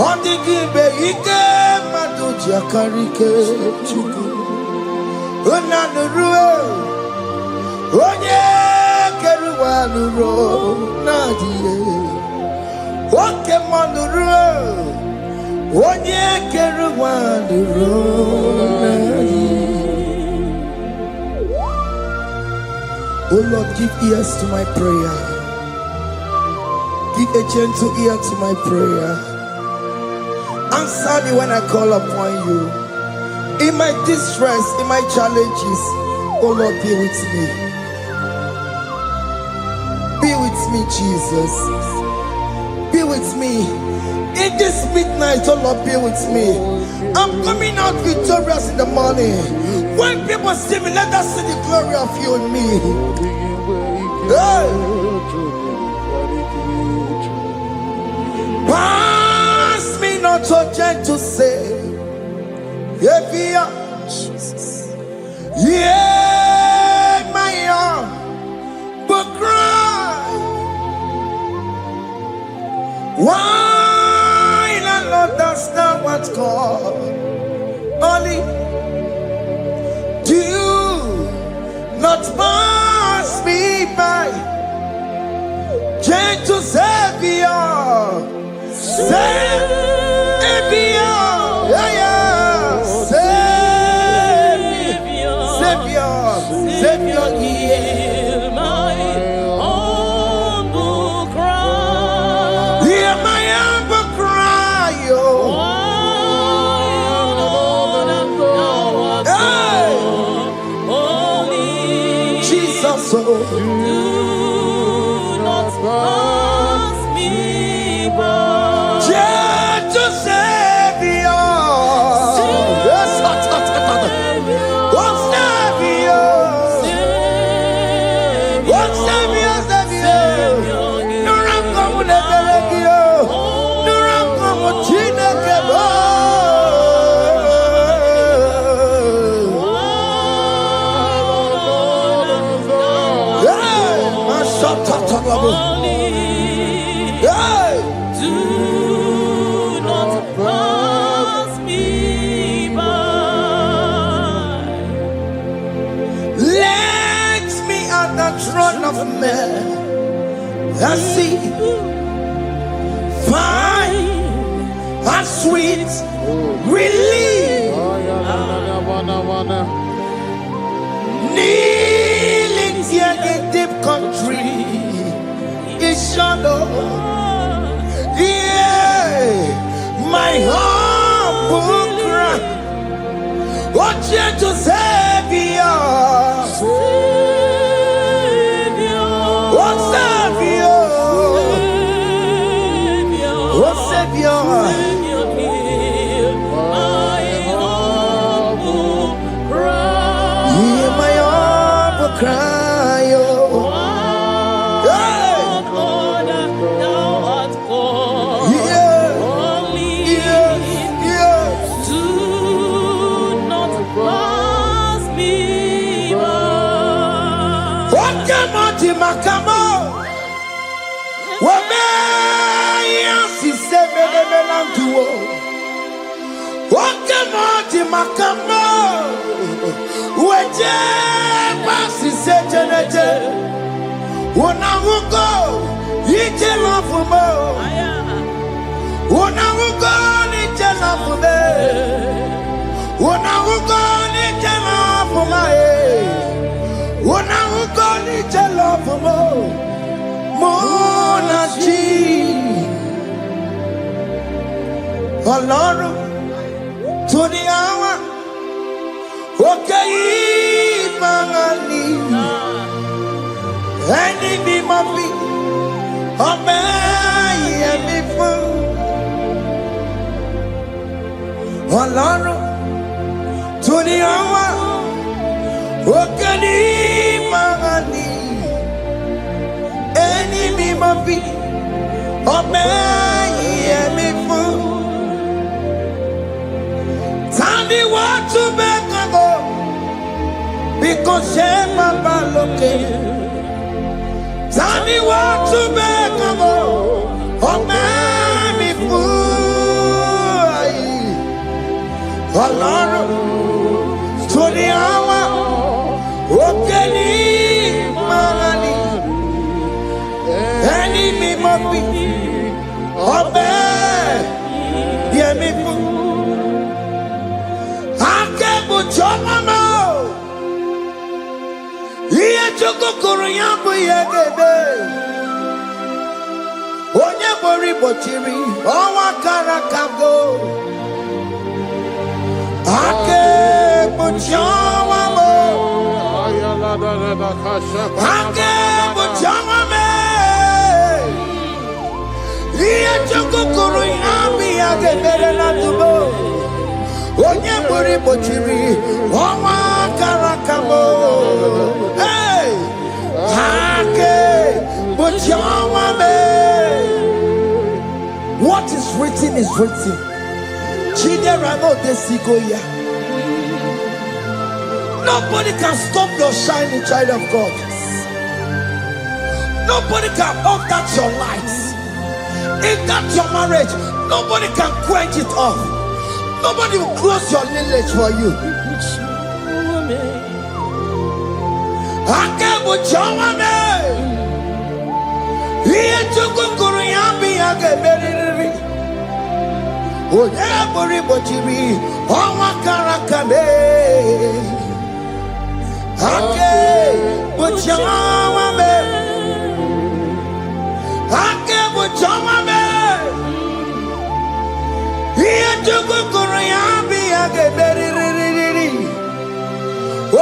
Speaker 1: Odigi beike majuja karike chuku. Onanurue onye keruwa nuro nadie. Oke manurue onye keruwa nuro nadie. Oh Lord, give ears to my prayer. Give a gentle ear to my prayer. Answer me when I call upon you. In my distress, in my challenges, oh Lord, be with me. Be with me, Jesus. Be with me. In this midnight, oh Lord, be with me. I'm coming out victorious in the morning. When people see me, let us see the glory of you in me. Hey. Pass me not so gentle, say. Jesus. Yeah, my arm, but cry. Why the Lord does not what's called? Only do not pass me by. Gentle Savior, Savior, yeah, yeah. Savior,
Speaker 3: hear my humble cry.
Speaker 1: Hear my humble cry, oh.
Speaker 3: Holy
Speaker 1: Jesus, oh.
Speaker 3: Do not pass me by.
Speaker 1: Gentle Savior.
Speaker 3: Do not pass me by.
Speaker 1: Let me at the throne of men. I see, find a sweet relief. Kneeling here in deep country is shadow. Yeah, my humble cry. What you to Savior? What Savior? What Savior?
Speaker 3: Hear my humble cry.
Speaker 1: Hear my humble cry, oh. Makamo, Wamea, si semele melanduo. Wakamo, Makamo, Weje, Pasi Sejenete, Wonawuko, Yije Lafumo, Wonawuko, Nije Lafume, Wonawuko, Nije Lafume. Wonawuko, Nije Lafumo, Monachi. Ọlọ́run tó ní àwa òkè yìí máa ní ẹni mímọ́ bí ọmọ ẹ̀yẹmí fún. Ọlọ́run tó ní àwa òkè yìí máa ní ẹni mímọ́ bí ọmọ ẹ̀yẹmí fún. Tani wọ́n tún bẹ́ẹ̀ kan bọ̀ bí kò ṣe máa bá lókè. Tani wọ́n tún bẹ́ẹ̀ kan bọ̀ ọmọ mi fún ayé. Ọlọ́run tó ní àwa òkè ní máa ní ẹni mímọ́ bí ọmọ yẹmí fún. Chomamo Iye choko kuruyambu yegebe Onye mori bochiri Owa karakago Ake buchomamo Ake buchomame Iye choko kuruyambu yegebe na tubo Onye mori bochiri Owa karakamo Hey Hake Bochawame. What is written is written. Chidera no desigoya. Nobody can stop your shining, child of God. Nobody can off that your light. If that's your marriage, nobody can quench it off. Nobody will close your lineage for you.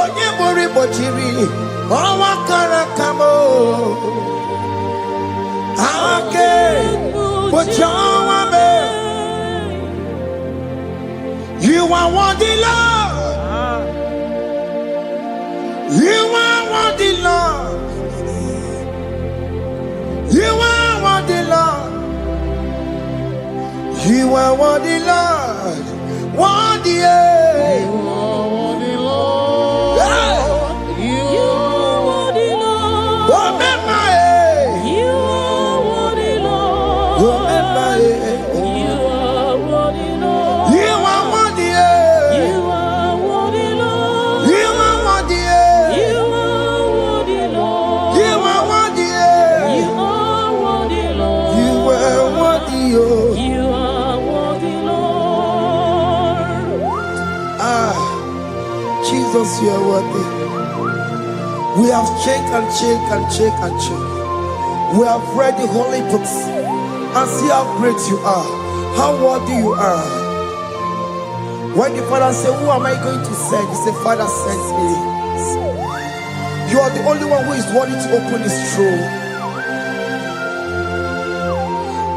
Speaker 1: Onye mori bochiri Owa karakamo Ake Bochawame. You are worthy, Lord. You are worthy, Lord. You are worthy, Lord. You are worthy, Lord. Worthy, Jesus, you are worthy. We have checked and checked and checked and checked. We have read the holy books and see how great you are, how worthy you are. When the Father said, who am I going to send? He said, Father, send me. You are the only one who is worthy to open his throne.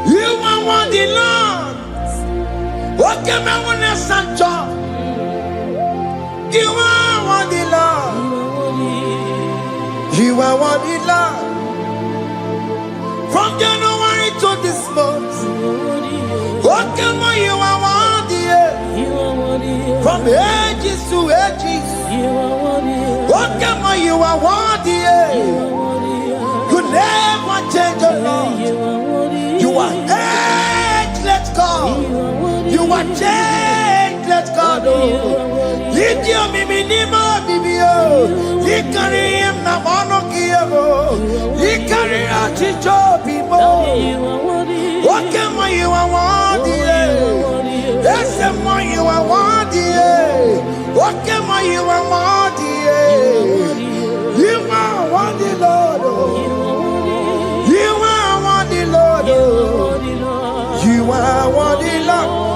Speaker 1: You are worthy, Lord. What can I want to send you? You are worthy, Lord. You are worthy, Lord. From January to this month, what can you are worthy? From ages to ages, what can you are worthy? You never change, Lord. You are ageless God. You are changeless God. Litio miminimo bibio, likari him na monokiabo, likari achicho bibo. What can you are worthy? That's the more you are worthy. What can you are worthy? You are worthy, Lord. You are worthy, Lord. You are worthy, Lord.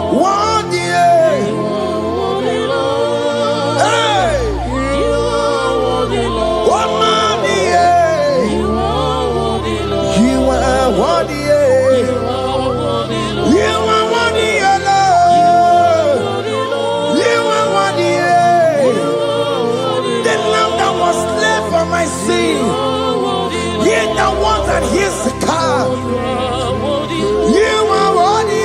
Speaker 1: more than his car. You are worthy.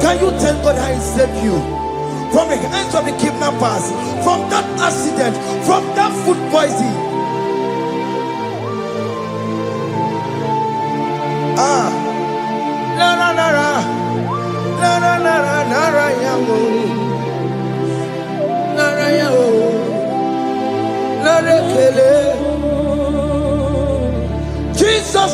Speaker 1: Can you tell God I saved you from the hands of the kidnappers, from that accident, from that food poisoning? Jesus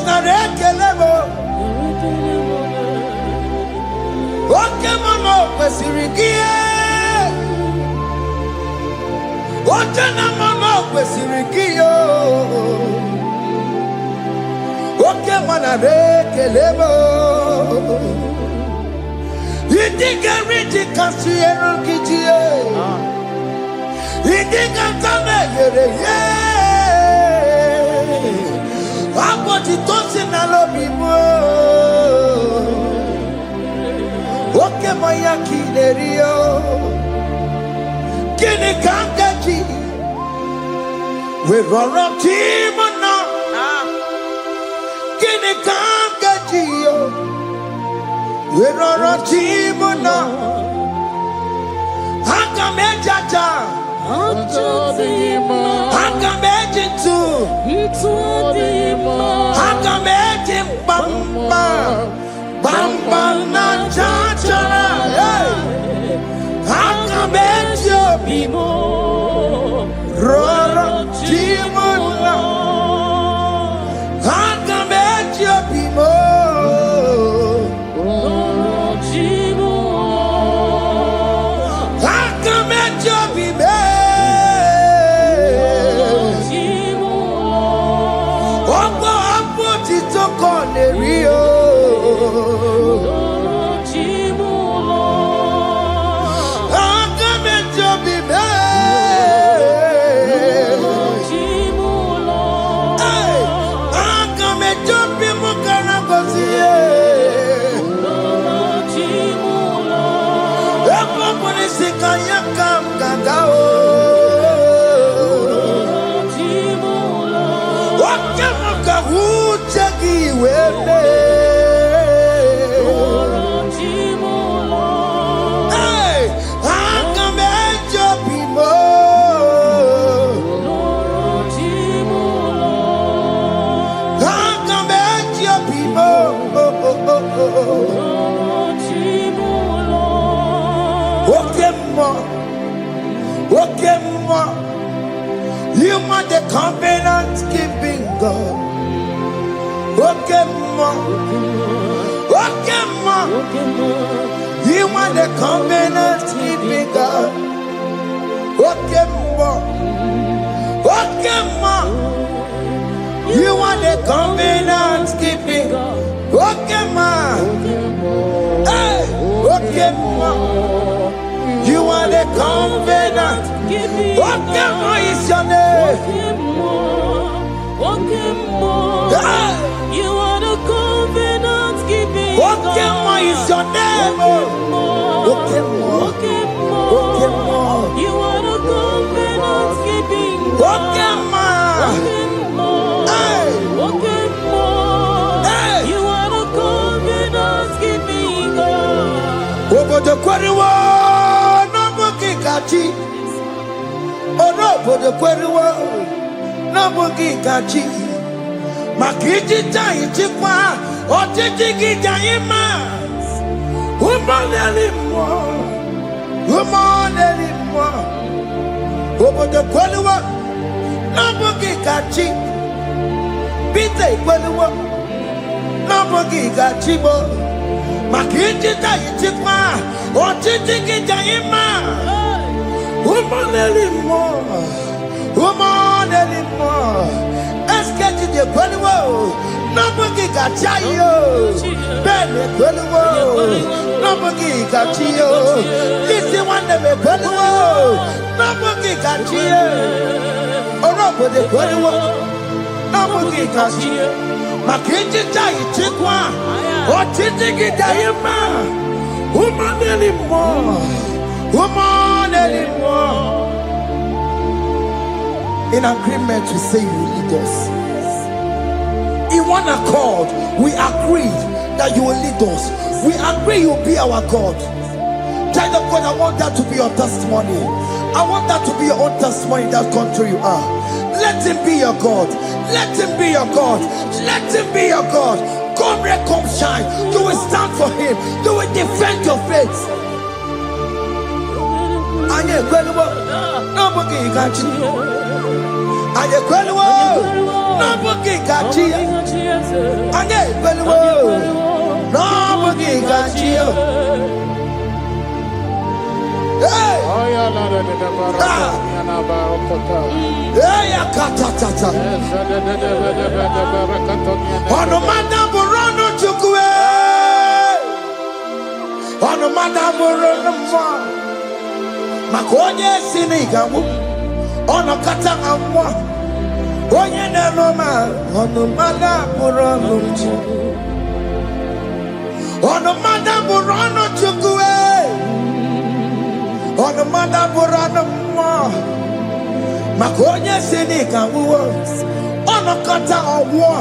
Speaker 1: we run up Timona. Kini Kangaji. We run up Timona. Hakamejaja. Hakamejintu. Hakamejin Bamba. Bamba na chachara. Hakamejo bimo. Rora Timona. Hakamejo bimo. Hakamejo bimo. Opo apo titoko nerio. You are the covenant keeping God. Okay, you are the covenant keeping God. Okay, you are the covenant keeping God. Okay, hey, okay, you are the covenant. What is your name?
Speaker 3: You are the covenant keeping
Speaker 1: What is your name?
Speaker 3: You are the
Speaker 1: the Quariwa, no bookie gachi. Oh no, but the Quariwa, no bookie gachi. Makiji Jai Chikwa, or Tiki Jaima. Woman anymore, woman anymore. Over the Quariwa, no bookie gachi. Bite Quariwa, no bookie gachi. Makiji Jai Chikwa, or Tiki Jaima. Woman anymore, woman anymore. Escape the Quariwa, no bookie gachayo. Ben Quariwa, no bookie gachayo. Listen one of the Quariwa, no bookie gachayo. Or up with the Quariwa, no bookie gachayo. Makiji Jai Chikwa, or Tiki Jaima. Woman anymore, woman anymore. In agreement, we say you lead us. In one accord, we agreed that you will lead us. We agree you will be our God. Child of God, I want that to be your testimony. I want that to be your own testimony in that country you are. Let him be your God. Let him be your God. Let him be your God. Come rain, come shine. You will stand for him. You will defend your faith. And you're incredible. Nobody can you. And you're incredible. Nobody can you. And you're incredible. Nobody can you. Hey! Hey, akatata. Ono madamu rono chukwe. Ono madamu rono mwa. Makonye sinigamu. Ono kata amwa. Onye nenoma. Ono madamu rono chukwe. Ono madamu rono chukwe. Ono madamu rono mwa. Makonye sinigamu. Ono kata amwa.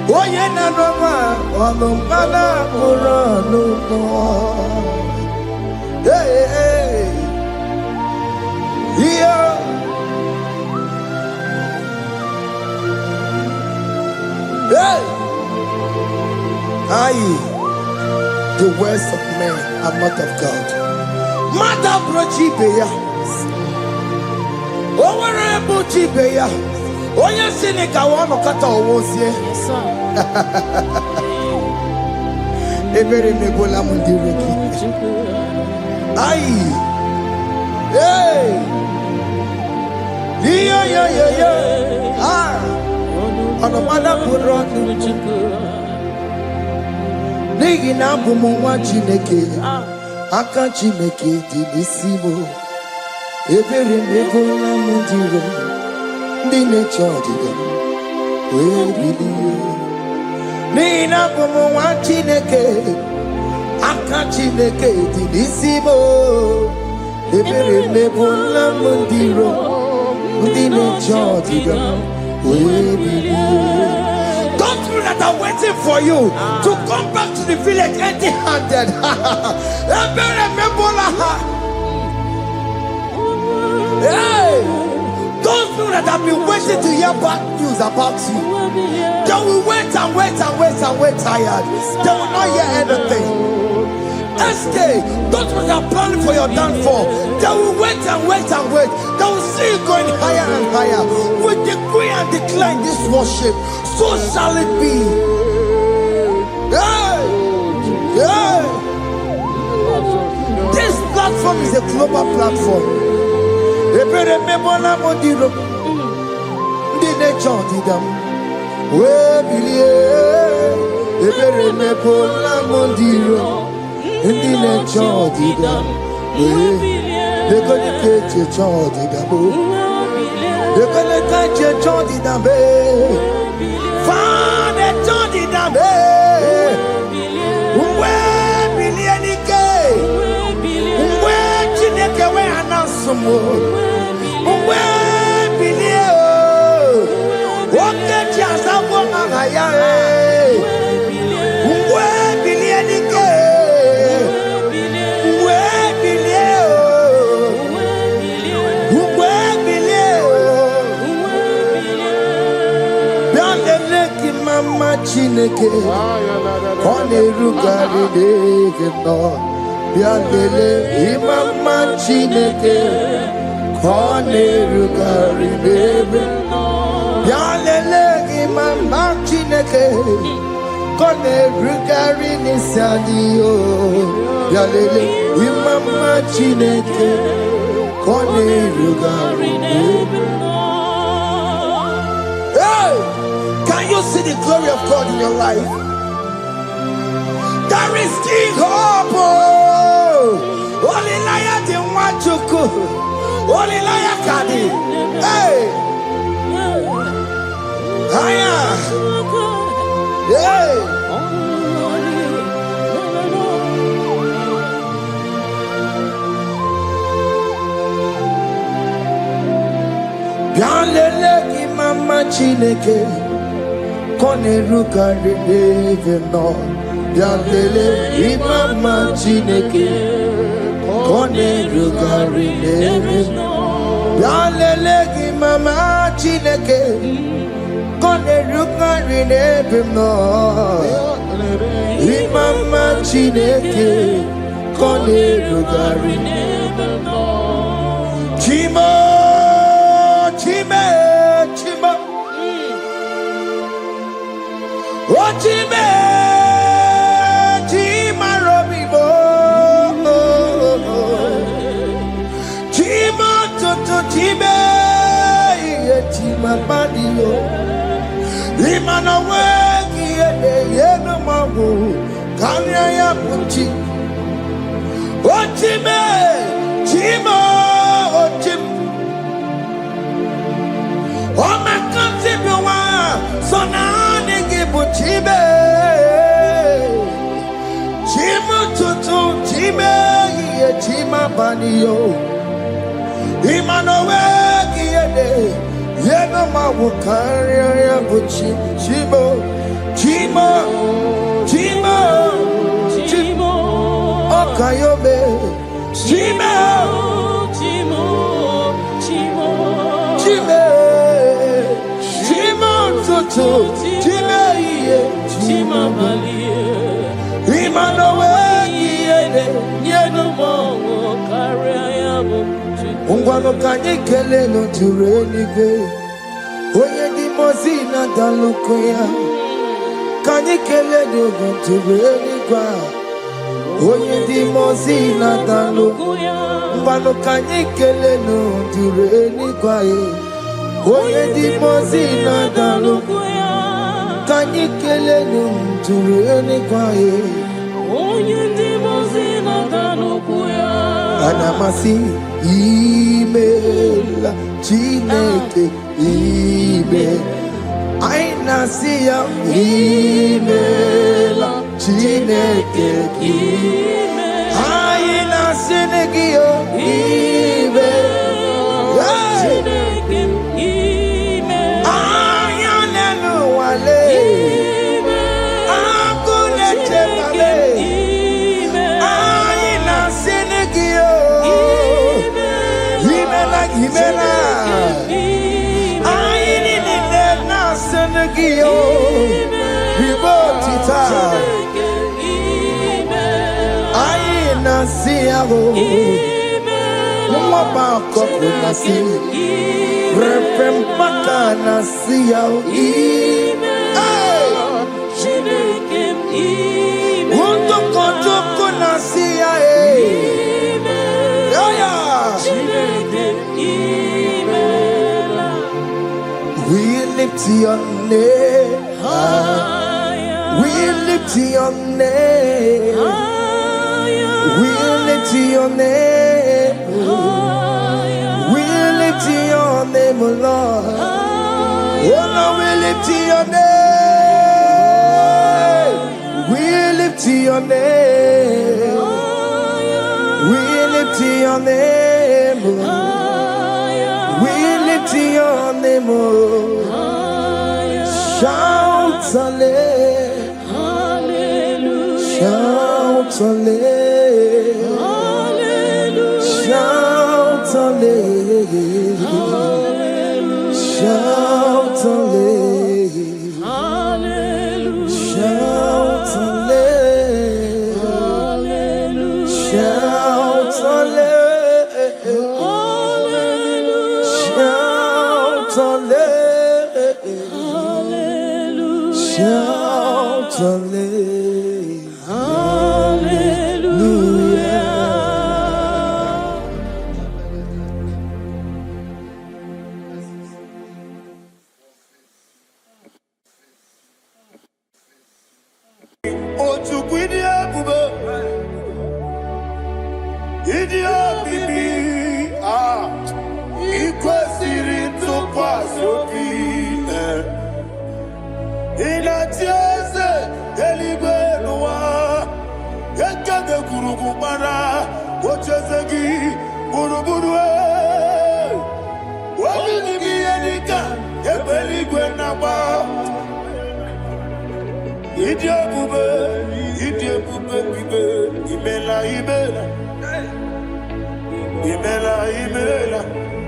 Speaker 1: Onye nenoma. Ono madamu rono mwa. Hey, hey. Yeah. Hey. Aye. The words of men are not of God. Mother Brochibeya. Overable Chibeya. Oya Seneca wano kata owosie. Ebere nebola mundireki. Aye. Hey. Yeah. Ah. Ono mana buronu. Nigi na bumu Chineke. Aka Chineke di nisimo. Ebere nebola mundiro. Ndine chodiga. Webilie. Nigi na bumu Chineke. Aka Chineke di nisimo. Ebere nebola mundiro. Ndine chodiga. Those people that are waiting for you to come back to the village empty-handed. Hey, those people that have been waiting to hear bad news about you, they will wait tired. They will not hear anything. SK, those people that are planning for your downfall, they will wait. They will see you going higher and higher. We decree and declare this worship, so shall it be. Yeah. This platform is a global platform. They're gonna get your child in the book. They're gonna get your child in the bed. Father, child in the bed. Where billion gay? Where Chineke, where I know some more? Where billion? What get you as a woman? Where billion gay? Imama Chineke, Onerugari Devino, Bialele, Imama Chineke, Onerugari Devino, Bialele, Imama Chineke, Onerugari Nisadio, Bialele, Imama Chineke, Onerugari Devino. Can you see the glory of God in your life? There is King Hope. Only liar didn't want to go. Only liar can. Hey. Hiya. Hey. Bialele Imama Chineke. Koneruka Devino, Bialele Imama Chineke, Koneruka Devino, Bialele Imama Chineke, Koneruka Devino, Imama Chineke, Koneruka Devino, Chimo, Chime, Chimo. Ochime, Chima Robibo, Chima Toto Chime, Chima Badio, Imana Wegi, Yeno Mamu, Kanya Yapuchi, Ochime, Chima, Ochim, Oma Kantibiwa, Sonani Gibuchibe, Chima Tutu, Chime, Chima Banio, Imanowe, Yeno Mawukari, Yabuchi, Chimo, Chimo, Chimo, Chimo, Okayobe, Chimo, Chimo, Chimo, Chime. Tutu, Chime, Chima Malie, Imanowe, Yeno Mongo, Kariabu, Ungwano Kanyikele no Turenike, Oye di Mozina Dalukoya, Kanyikele no Turenika, Oye di Mozina Dalukoya, Ungwano Kanyikele no Turenika. Oye di Mozina Dalukoya, Kanyikele Ntureni Kwaye. Oye di Mozina Dalukoya, Anamasi email, Chineke email, Aina siya email, Chineke email, Aina sinegio email. We lift your name higher. We lift your name higher. We lift your name higher. We lift your name, Lord. Oh no, we lift your name. We lift your name. We lift your name. We lift your name. Shout hallelujah. Shout hallelujah. Shout hallelujah. Shout hallelujah. Shout hallelujah.
Speaker 3: Hallelujah.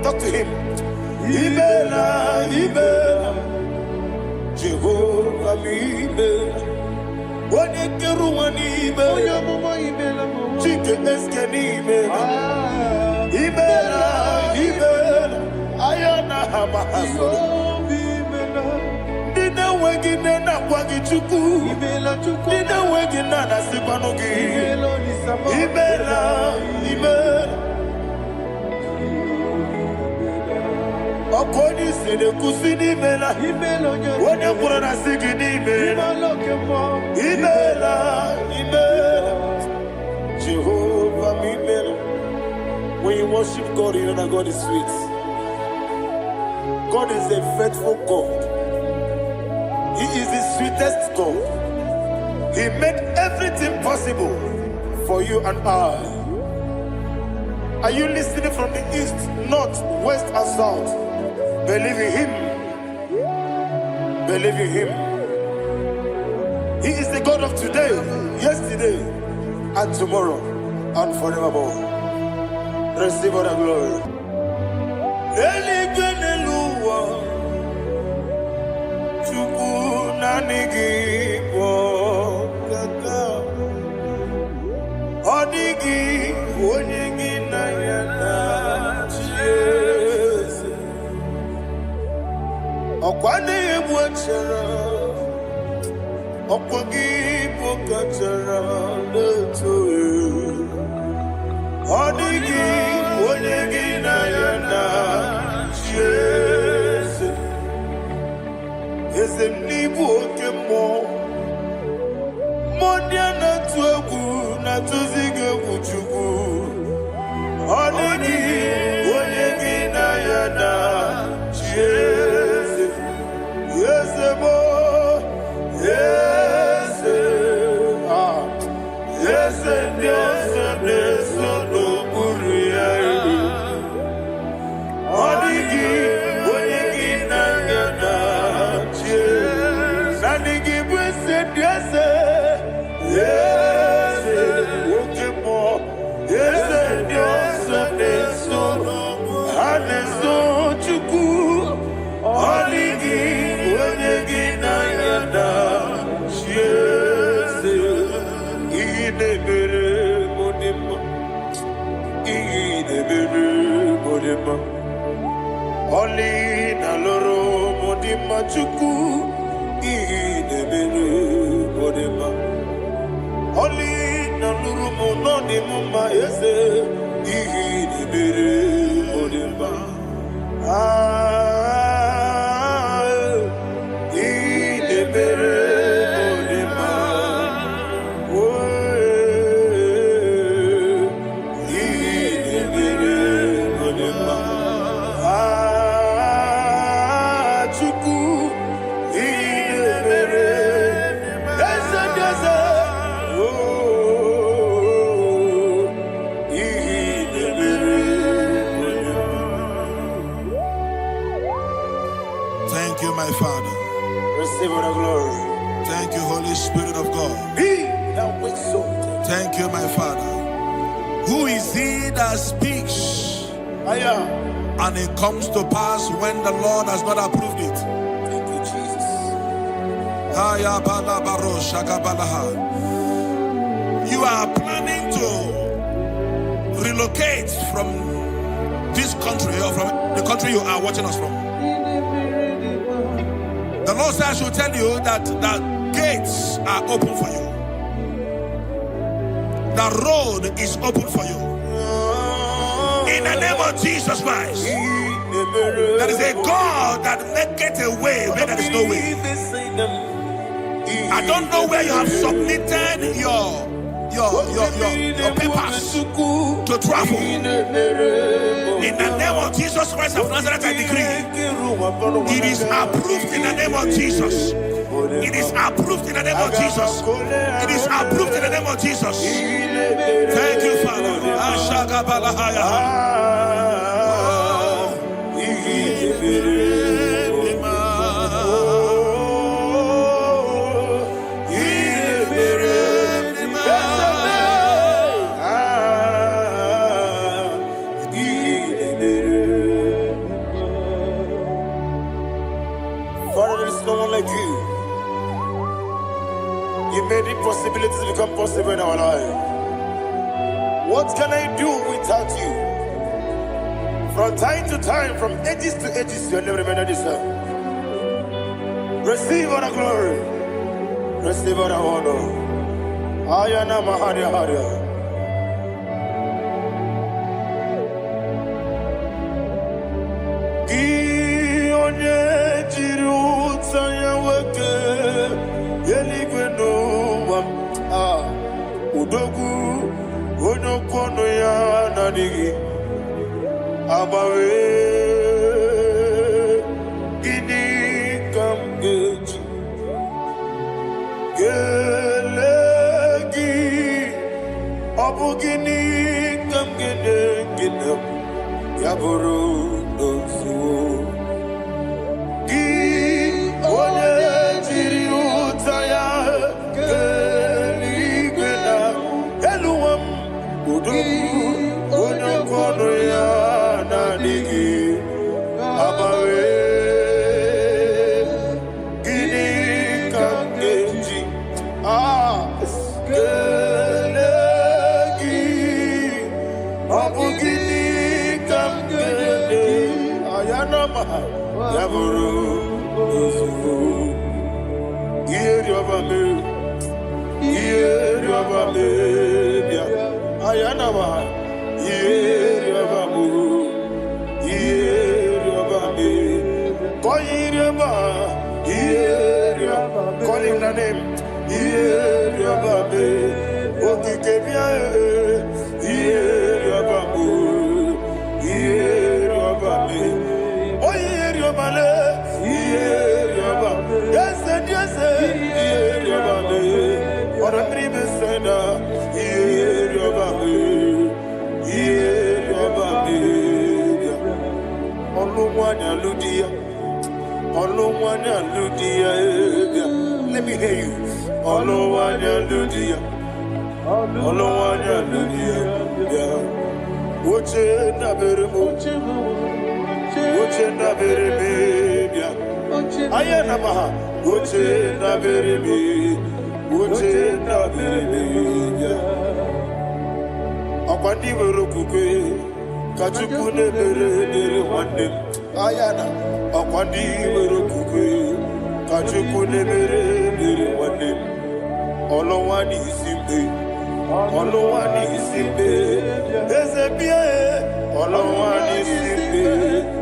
Speaker 1: Talk to him. Ibela. Jehovah Ibela. Wanekeruani Ibela. Chike eskeni Ibela. Ibela. Ayana hamahaso. Dina wegine na kwagi chuku. Dina wegine na sipanogi. Ibela. Okoni sede kusini mela. Wone kurana sigini mela. Ibela. Jehovah Ibela. When you worship God, you know that God is sweet. God is a faithful God. He is the sweetest God. He made everything possible for you and I. Are you listening from the east, north, west, and south? Believe in him. Believe in him. He is the God of today, yesterday, and tomorrow, and forevermore. Receive all the glory. Okwane ebwachara okwagi pokachara leto odigi onyegi na yana Jesus ezemnibu okemo modia na tuegu na tuzige kuchugu odigi onyegi na yana Jesus. Yes, boy. Yes, yes, yes, yes, no buria. Odigi, odigi na yana, yes. Odigi blessed, yes, yes, okay more, yes, yes, yes, no, and so chuku, odigi. Oli na loro modima chuku idebere modima. Oli na loro monodima ese idebere modima. Idebere modima. Idebere modima.
Speaker 4: Thank you, my Father.
Speaker 1: Receive the glory.
Speaker 4: Thank you, Holy Spirit of God.
Speaker 1: Be thou exalted.
Speaker 4: Thank you, my Father. Who is he that speaks and it comes to pass when the Lord has not approved it?
Speaker 1: Thank you, Jesus.
Speaker 4: You are planning to relocate from this country or from the country you are watching us from. The Lord says I should tell you that the gates are open for you. The road is open for you. In the name of Jesus Christ. There is a God that maketh a way where there is no way. I don't know where you have submitted your papers to travel. In the name of Jesus Christ of Nazareth, I decree it is approved in the name of Jesus. It is approved in the name of Jesus. It is approved in the name of Jesus. Thank you, Father.
Speaker 1: Father, there is no one like you. You made impossibilities become possible in our life. What can I do without you? From time to time, from ages to ages, you never remain the same. Receive all the glory. Receive all the honor. Ayana Maharia Haria. Udogu onokono ya nadigi abawe gini kamgeji gelegi abu gini kamgene ginam yaburu dosu gi one jiri utaya onokono ya nadigi abawe gini kamgeji gelegi abu gini kamgene ayanama yaburu osufu yeri obame bia ayanama yeri obamu yeri obame koyirema yeri calling the name yeri obame okikebia yeri obamu yeri obame oyeri obale yeri obame yes yeri obame ora tribe senda yeri obame yeri obame olumwanya ludia let me hear you olumwanya ludia oche na beremo bia ayana maha oche na bereme bia akwandi werokukwe kachuku nebere wande ayana akwandi werokukwe kachuku nebere wande olowani isimbe ezebie olowani isimbe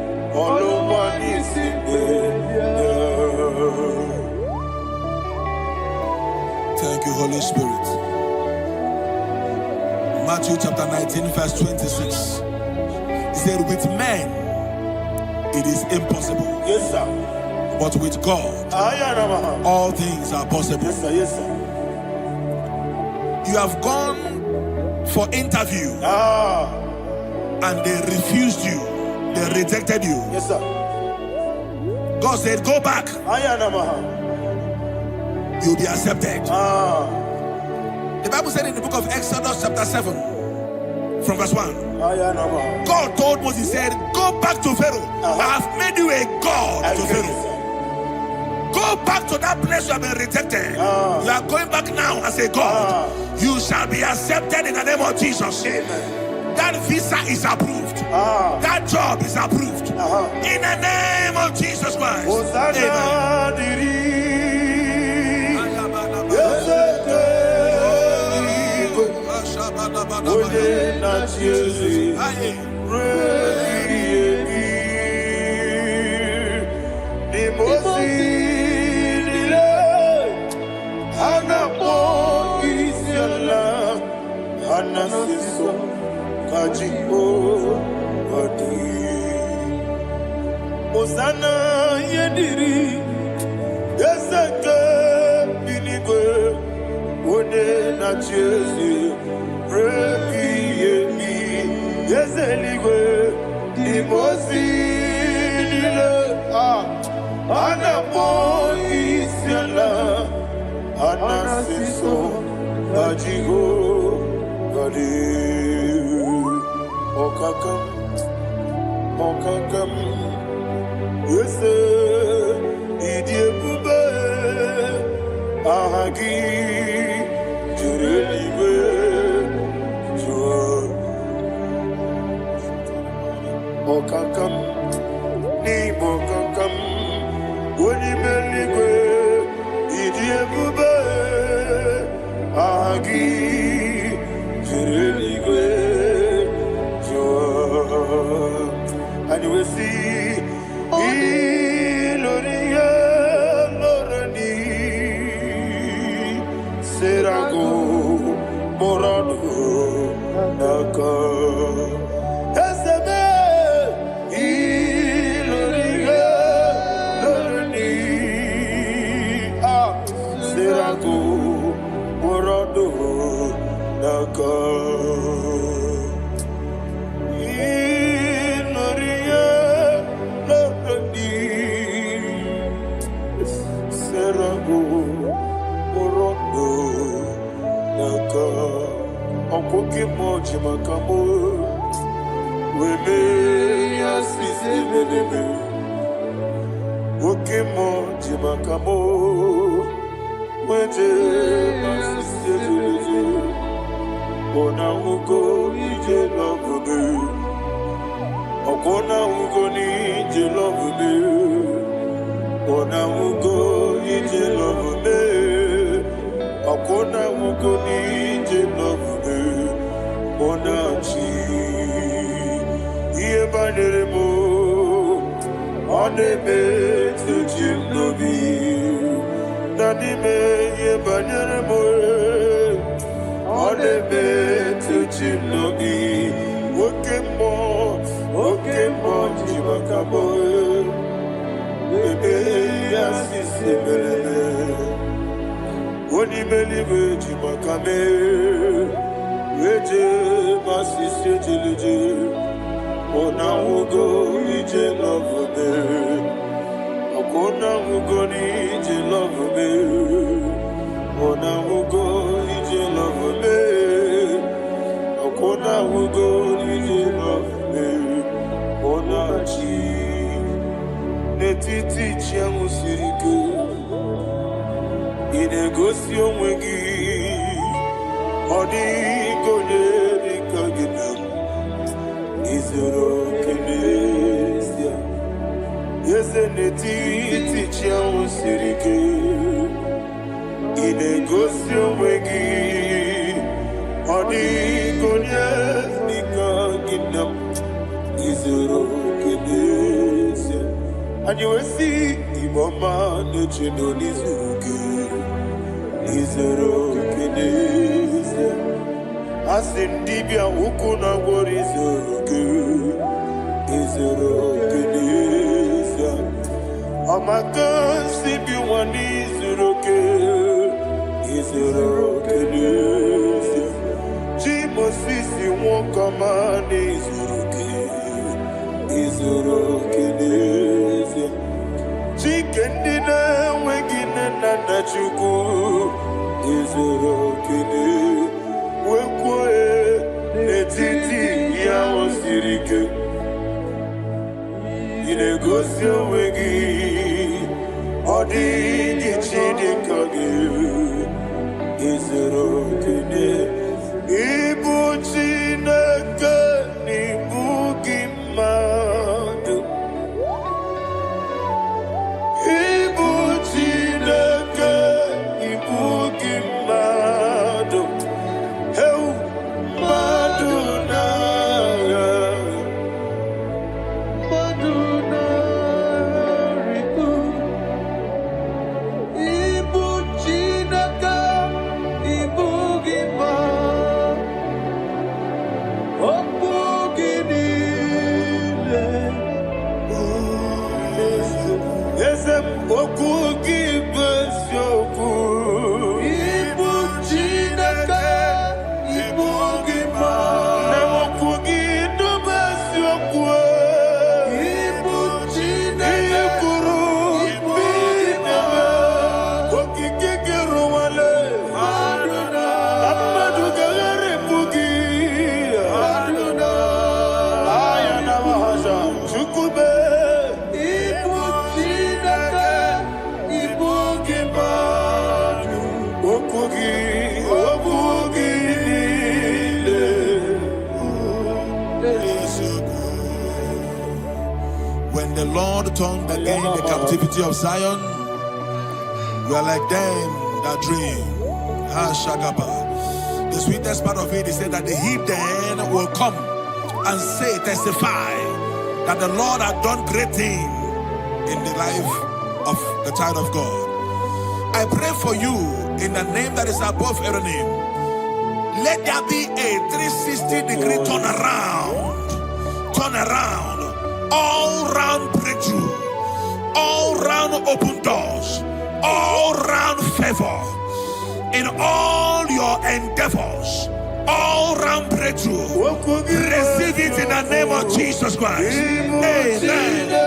Speaker 4: Thank you, Holy Spirit. Matthew chapter 19, verse 26. He said, with men it is impossible.
Speaker 1: Yes, sir.
Speaker 4: But with God, all things are possible.
Speaker 1: Yes, sir. Yes, sir.
Speaker 4: You have gone for interview and they refused you. They rejected you.
Speaker 1: Yes, sir.
Speaker 4: God said, go back. You'll be accepted. The Bible said in the book of Exodus chapter 7 from verse 1, God told Moses, he said, go back to Pharaoh. I have made you a God to Pharaoh. Go back to that place you have been rejected. You are going back now as a God. You shall be accepted in the name of Jesus.
Speaker 1: Amen.
Speaker 4: That visa is approved. That job is approved. In the name of Jesus Christ. Amen.
Speaker 1: Osana yediri yeseke binigwe one na chezi rebi yemi yezeligwe imosi nile anamo isiala anasiso ajigo gadi okakam Yese idie bube ahagi jurelibe jua okakam ni bokakam woni meligwe idie bube ahagi jurelibe jua and you will see Iloria Lorani Serago Morado Naka Esebe Iloria Lorani Serago Morado Naka Okoke moji makamo Weme yasisi meneme Oke moji makamo Weje masisi jeje Ona ugo ije love me Okona ugo ni ije love me Ona ugo ije love me Okona ugo ni ije love me Onachi Iye banderemo Oneme tujim nobi Nanime iye banderemo Oneme tujim nobi Okemo jimakabo Bebe yasisi meleme Onimelibe jimakame Weje masisi jilije Ona ugo ije love me Okona ugo ni ije love me Ona ugo ije love me Okona ugo ije love me Ona chi Netiti chiamu sirike Inegosi onwegi Odi konye dikagina Izoro kenesia Yese netiti chiamu sirike Inegosi onwegi Odi konye dikagina Izoro kenesia And you will see Imama nechino nizuruke Izoro kenesia Asindibia ukuna gwori izuruke Izoro kenesia Amaka sibi wani izuruke Izoro kenesia Chimo sisi wokama nizuruke Izoro kenesia Chikendina wegine nana chuku Izoro kene Wekwe netiti ya osirike Inegosi wegi Odi gichidi kage Izoro kene Ibu chineke nibu gimadu Ibu chineke nibu gimadu Heu madu
Speaker 4: When the Lord turned again the captivity of Zion, we are like them that dream. The sweetest part of it is that the heathen will come and say, testify that the Lord had done great things in the life of the child of God. I pray for you in the name that is above every name. Let there be a 360-degree turn around, all round breakthrough, all round open doors, all round favor in all your endeavors, all round breakthrough. Receive it in the name of Jesus Christ. Amen.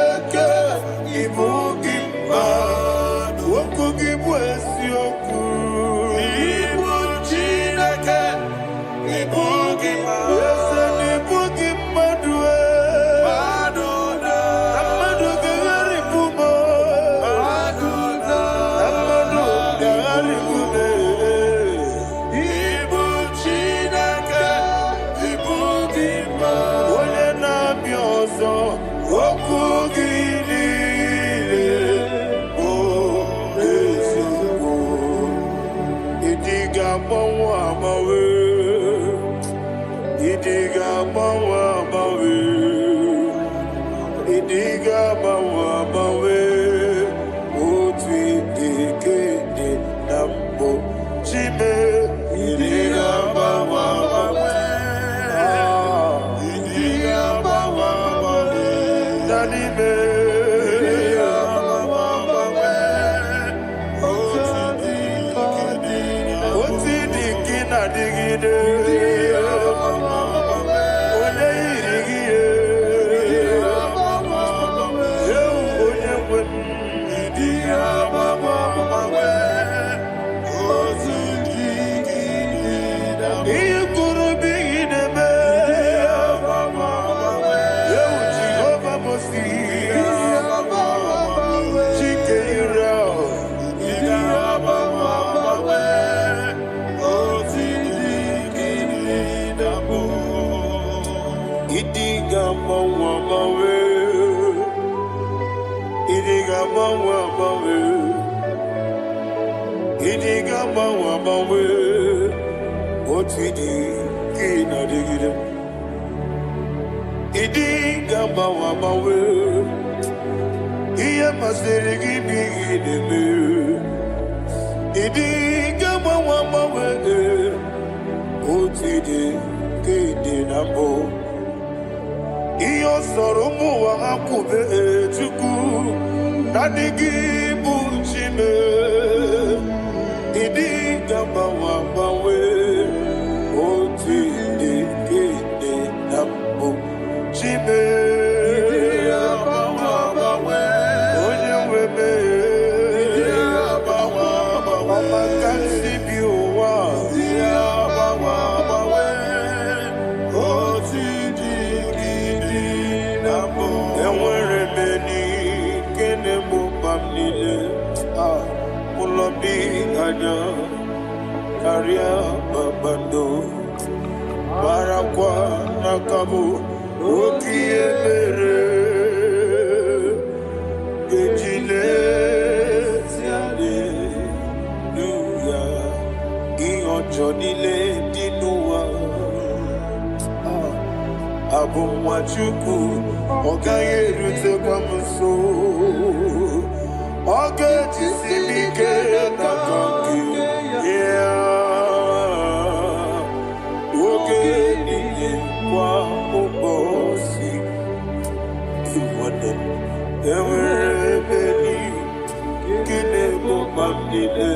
Speaker 1: mamdile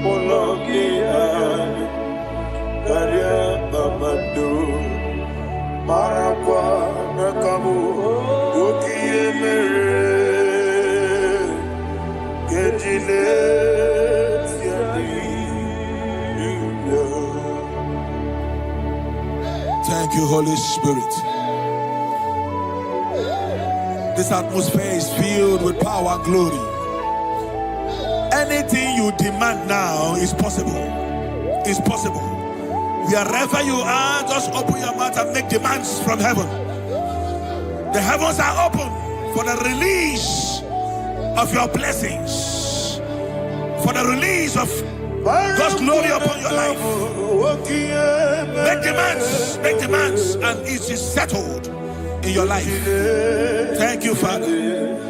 Speaker 1: molokian karya mamadu marakwa nakamu ukiye mere kejile
Speaker 4: Thank you, Holy Spirit. This atmosphere is filled with power and glory. Anything you demand now is possible. It's possible. Wherever you are, just open your mouth and make demands from heaven. The heavens are open for the release of your blessings, for the release of God's glory upon your life. Make demands, and it is settled in your life. Thank you, Father.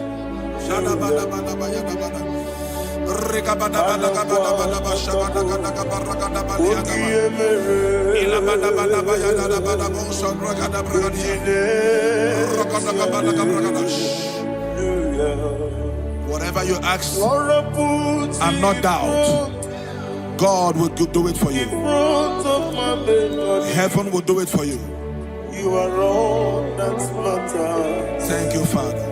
Speaker 4: Whatever you ask and not doubt, God will do it for you. Heaven will do it for you.
Speaker 1: You are all that matters.
Speaker 4: Thank you, Father.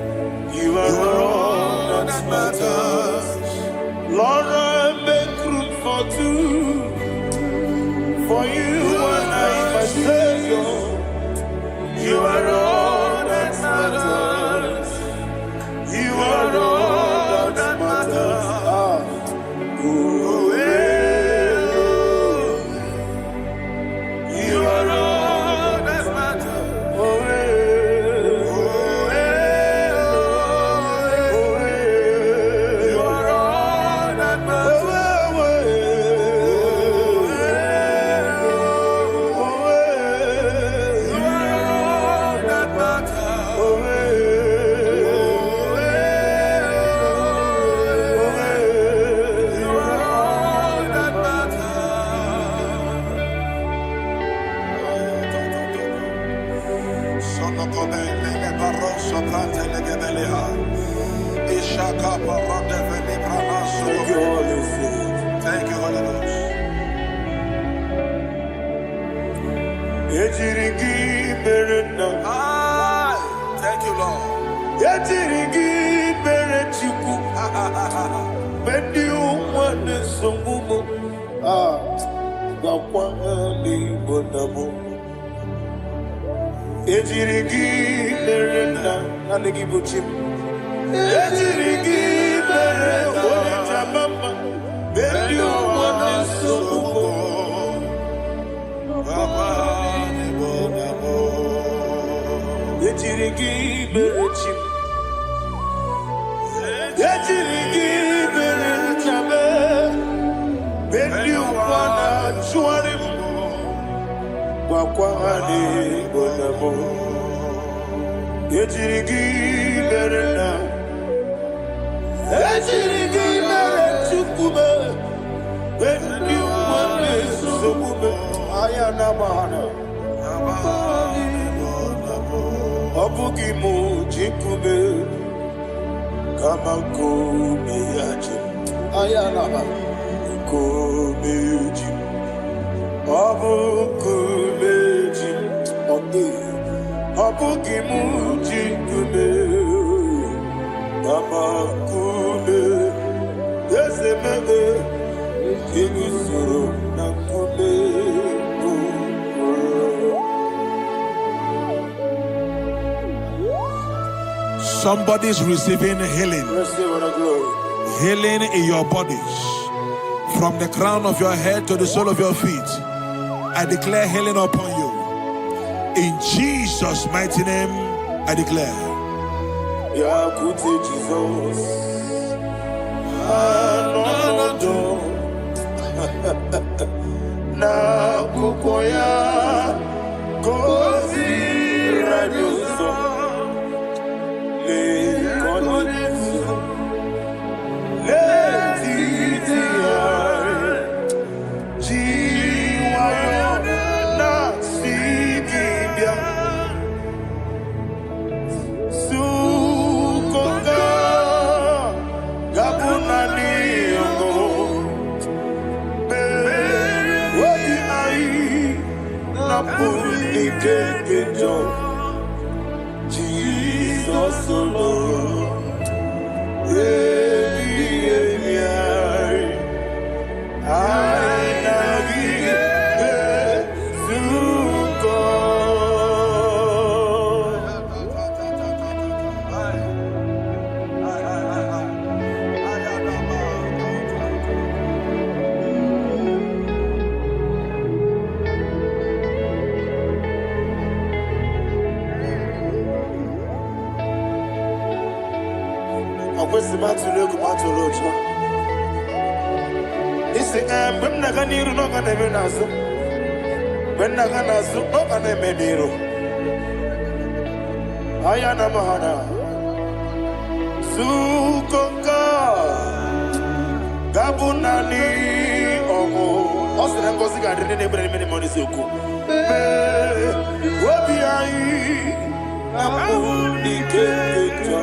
Speaker 1: You are all that matters. Lord, I make room for two. For you and I, my Savior. You are all that matters. You are all that matters. You are all that matters. You are all that
Speaker 4: Thank you, Holy Ghost. Thank you, Lord. Somebody's receiving healing. Healing in your bodies. From the crown of your head to the sole of your feet. I declare healing upon you. In Jesus' mighty name, I declare.
Speaker 1: Jesus. Na kukoya kozi radioso le konitsu le titiare jiwayo na sibibia sukoka gabunani Akwesi matulegu matulocha. Isi when naganiru no ganeme nazo. When naganazo no ganeme niru. Ayana mahana. Sukoka. Gabunani omo. Osere ngozi gadene nebre many money suku. Wobi ai. Abuni kejo.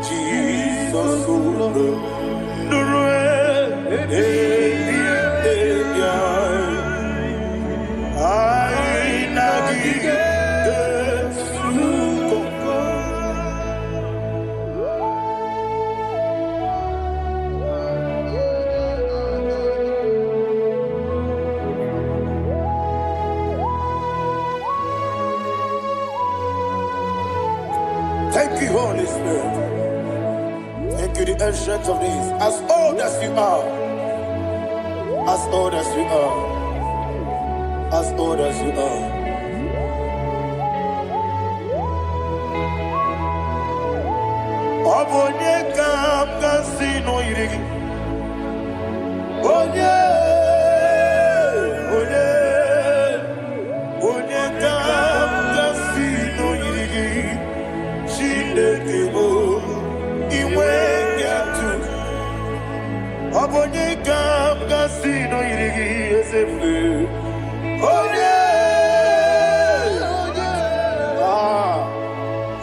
Speaker 1: Jesus Thank you, Holy Spirit. Thank you, the ancient of days. As old as you are. As old as you are. As old as you are. Obonye kam kasino irigi. Onye. Onye. Onye kam kasino irigi. Shindekebo. Iwe nyatu. Obonye kam kasino irigi esefu. Onye.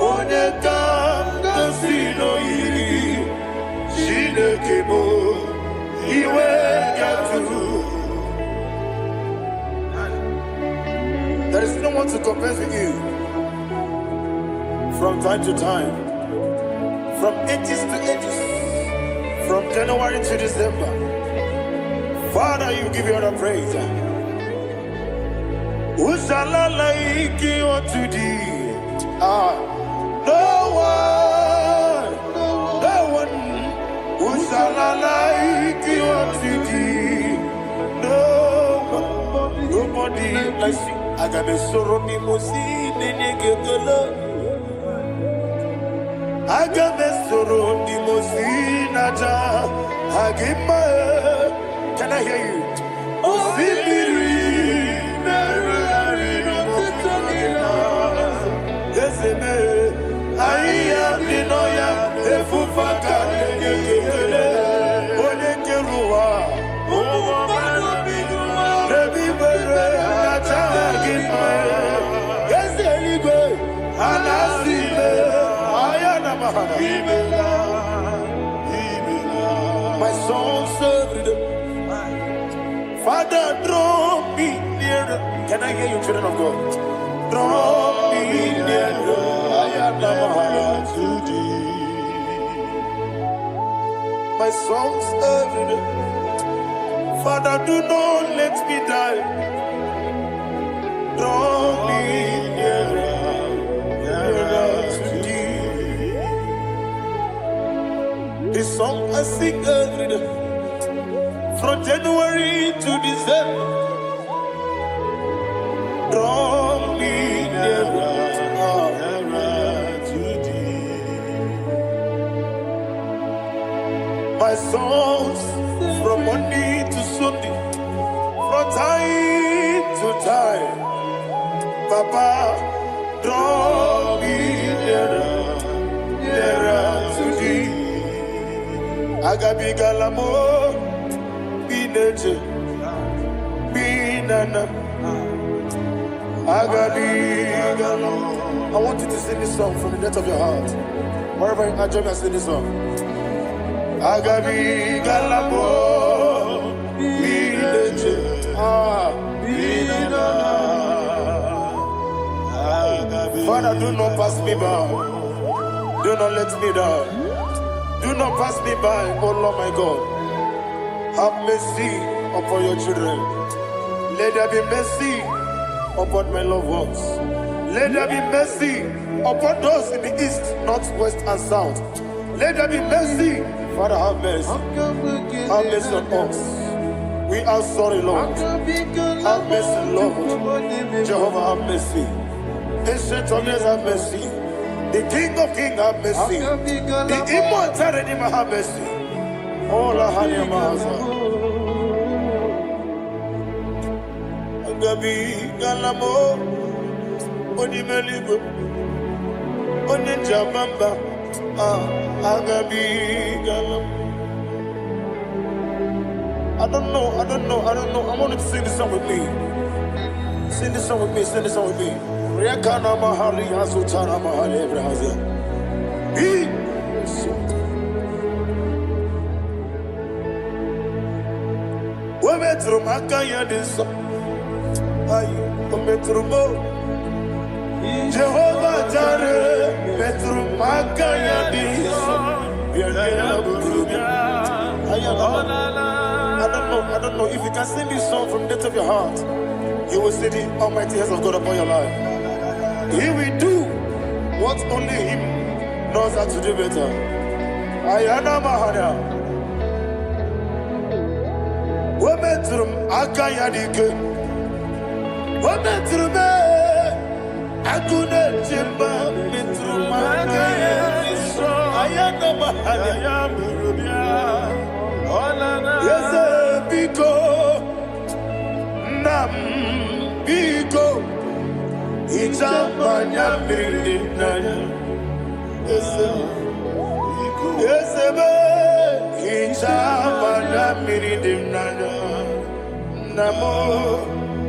Speaker 1: Onye kam kasino irigi. Shindekebo. Iwe nyatu. There is no one to compare with you. From time to time. From ages to ages. From January to December. Father, you give you all the praise. Who shall I like you unto thee? No one. No one. Who shall I like you unto thee? No one. Nobody like you. I got a sorrow ni mosi nene gegolo. Agamesoro di Mosinaja Hagima. Can I hear you? Osibiri Merari Mokitogina Yeseme Aya Dinoya Efufaka Negekele Onekerua Omubano Bidua Rebi Bere Nacha Hagima Yeseligwe Anasime My soul served. Father, draw me nearer. Can I hear you, children of God? Draw me nearer. I am to thee. My soul served. Father, do not let me die. Draw me nearer. This song I sing every day, from January to December. Draw me nearer to thee. My songs from Monday to Sunday, from time to time. Papa, draw me nearer to thee. Agabi galamo, bineje, binana. Agabi galamo. I want you to sing this song from the depth of your heart. Wherever you are, join me and sing this song. Agabi galamo, bineje, binana. Father, do not pass me by. Do not let me die. Do not pass me by, oh Lord my God. Have mercy upon your children. Let there be mercy upon my loved ones. Let there be mercy upon those in the east, north, west, and south. Let there be mercy. Father, have mercy. Have mercy on us. We are sorry, Lord. Have mercy, Lord. Jehovah, have mercy. Ancient of days, have mercy. The King of Kings have mercy. The immortal Redeemer have mercy. All I had your master. Agabi galamo, oni meligo, oni jabamba. Agabi galamo. I don't know. I want you to sing this song with me. Sing this song with me. Riakana mahali hasutana mahali Ebrahazia. Metro Makaya this Metro Mo Jehovah Jare Metro Makaya this I don't know if you can sing this song from the depth of your heart, you will see the almighty hands of God upon your life. He will do what only Him knows how to do better. Ayana Mahana Wometrum Akayadike Wometrum Akuna Jimba Metrum Akayadike Ayana Mahana Yes, Biko Nam Biko Itamanya Mirinaya Yes, Itamanya Mirinaya Namo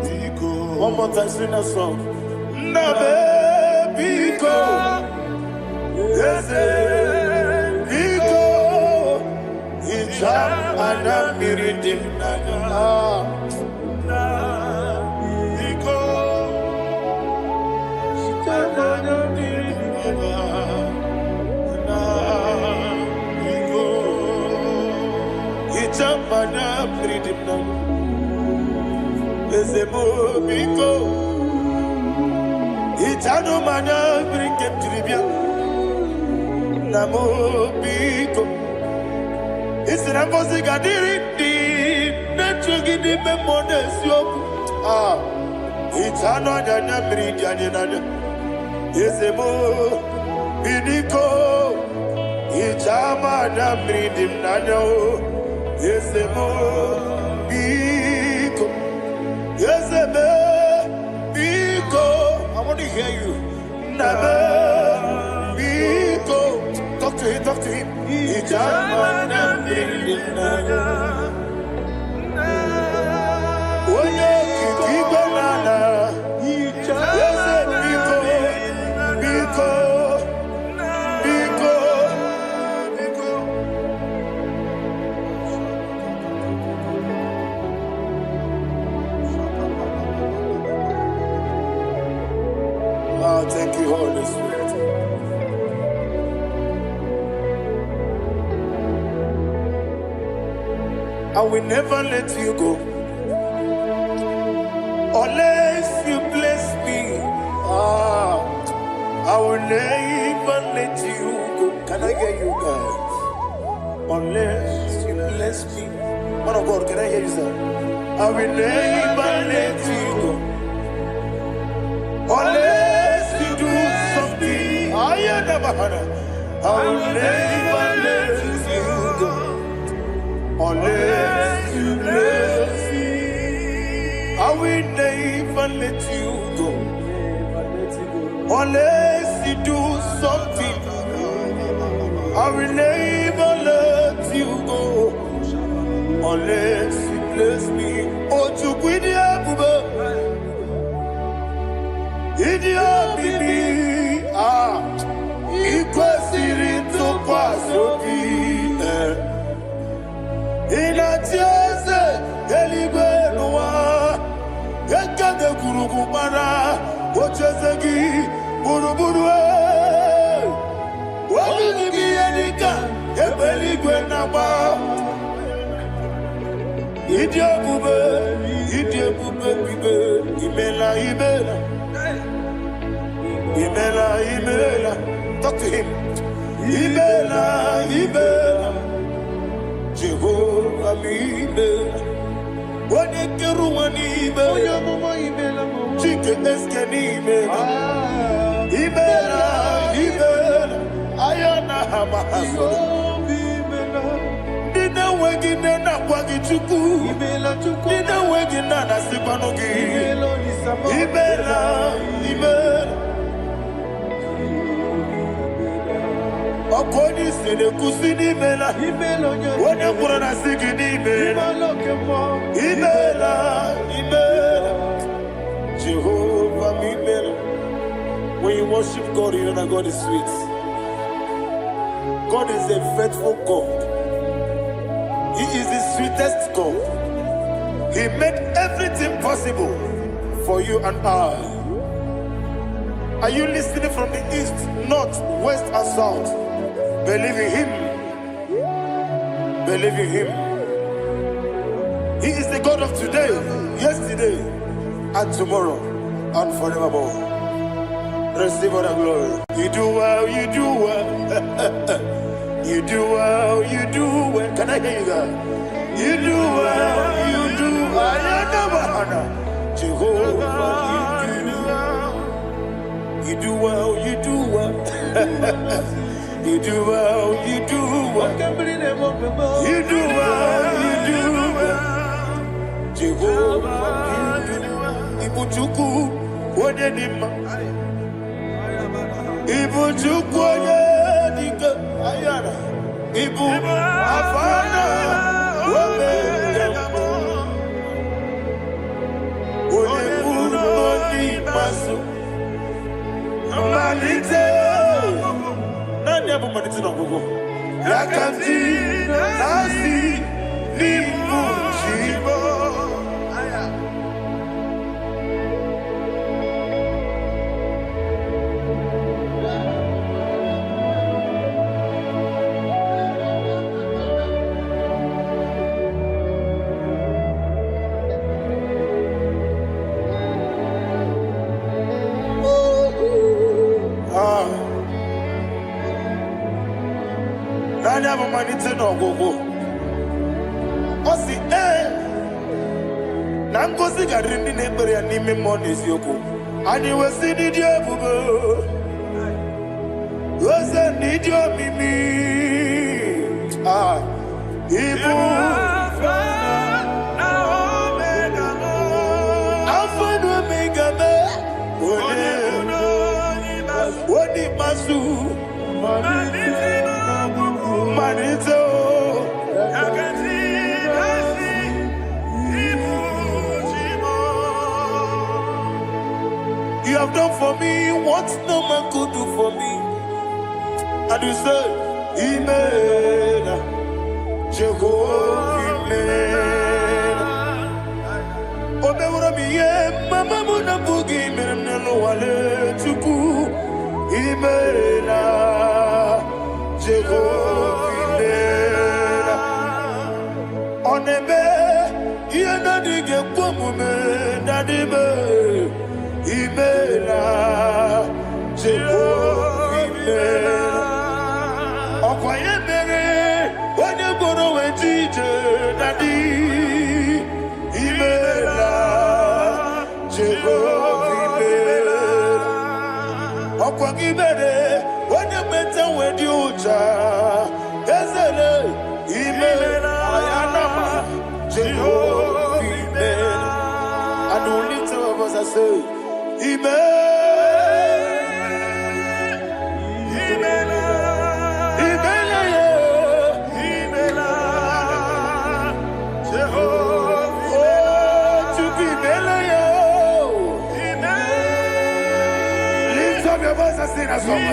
Speaker 1: Biko. One more time, sing that song. Nabe Biko Yes, Biko Itamanya Mirinaya Mana freedom Ezebo Biko Itano mana bring him tribia Namo Biko Isrambosi gadiri di Nechugi di memones yoku Itano dana bring yanina Ezebo Biko Itama na bring him nano Yes, Biko. Yes, Biko. I want to hear you. Nabe Biko. Talk to him. Ijamana Biko. Oye Kikibanana. Yes, Biko. Biko. Thank you, Holy Spirit. I will never let you go unless you bless me. I will never let you go. Can I get you guys? Unless you bless me. Man of God, can I hear you, sir? I will never let you go unless you do something. I will never let you go unless you bless me. I will never let you go unless you do something. I will never let you go unless you bless me. Oh, to quit the Idiot bibi ikwesiri tukwasobi inatieze eligwe nuwa ekade kurukubara ochezegi buruburu wali bi edika ebeligwe naba idiot bube bibe imela Imela, talk to him. Imela, Jehovah Imela. Wanekeru Imela, Chicken Esken Imela. Imela, na hamahaso. Dina wegina na kwagi chuku. Dina wegina na sipanogi. Ibela, ibela. Okoni sede kusini mela. Wone kurana sikini mela. Ibela, ibela. Jehovah mimela. When you worship God, you know that God is sweet. God is a faithful God. He is the sweetest God. He made everything possible for you and I. Are you listening from the east, north, west, and south? Believe in Him. Believe in Him. He is the God of today, yesterday, and tomorrow, and forevermore. Receive all the glory. You do well, you do well. You do well, you do well. Can I hear you guys? You do well, you do well. Jehovah, you do well, you do well. You do well, you do well. You do well, you do well. Jehovah, you do well. Ibuchuku, Wodedima. Ibu chukwoye dike ayana. Ibu afana wame yambo. Oyebu noni masu. Manite. Nani abu manite na gogo. Yakanti nasi nibu chibo. Nani abu manite na gogo. Osi na ngozi garindi n'ekpere ya n'ime mmụọ n'eziokwu. Anyị wesi n'ịdị ebube. Oze n'ịdị omimi. Ibu Alpha na Omega me. Wodi masu. Manito. You have done for me what no man could do for me. And you say, Imela, Jehovah, Imela. Omewura miye, mama muna bugi, meremnelo wale tuku. Imela, Jehovah, Imela. Onebe, yena dige kwamume, nadibe. Imela, Jehovah, Imela. Okwaye mere, onye goro wetije, nadi. Imela, Jehovah, Imela. Okwaye mere, onye meta wedi uja, ezele. Imela, ayanama, Jehovah, Imela. And we lift our voice and say, lift up your voice and sing a song.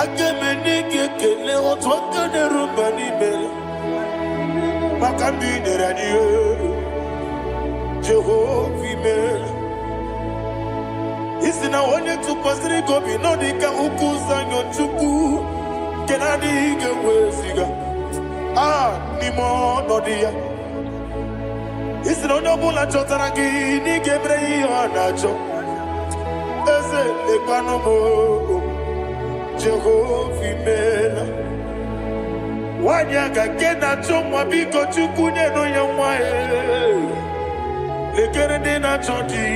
Speaker 1: Akemenike kele otwaka de rumba ni bela. Makambi de radio. Jehovah mela. Isina onye tupasiri gobi no dika ukuza nyochuku. Kenadi ke weziga. Nimo no dia. Isina onye bula chotarangi ni gebrei anacho. Eze lekwano mo. Jehovah mela. Wanya kena chomwa biko chukunye no yamwa lekere de na choti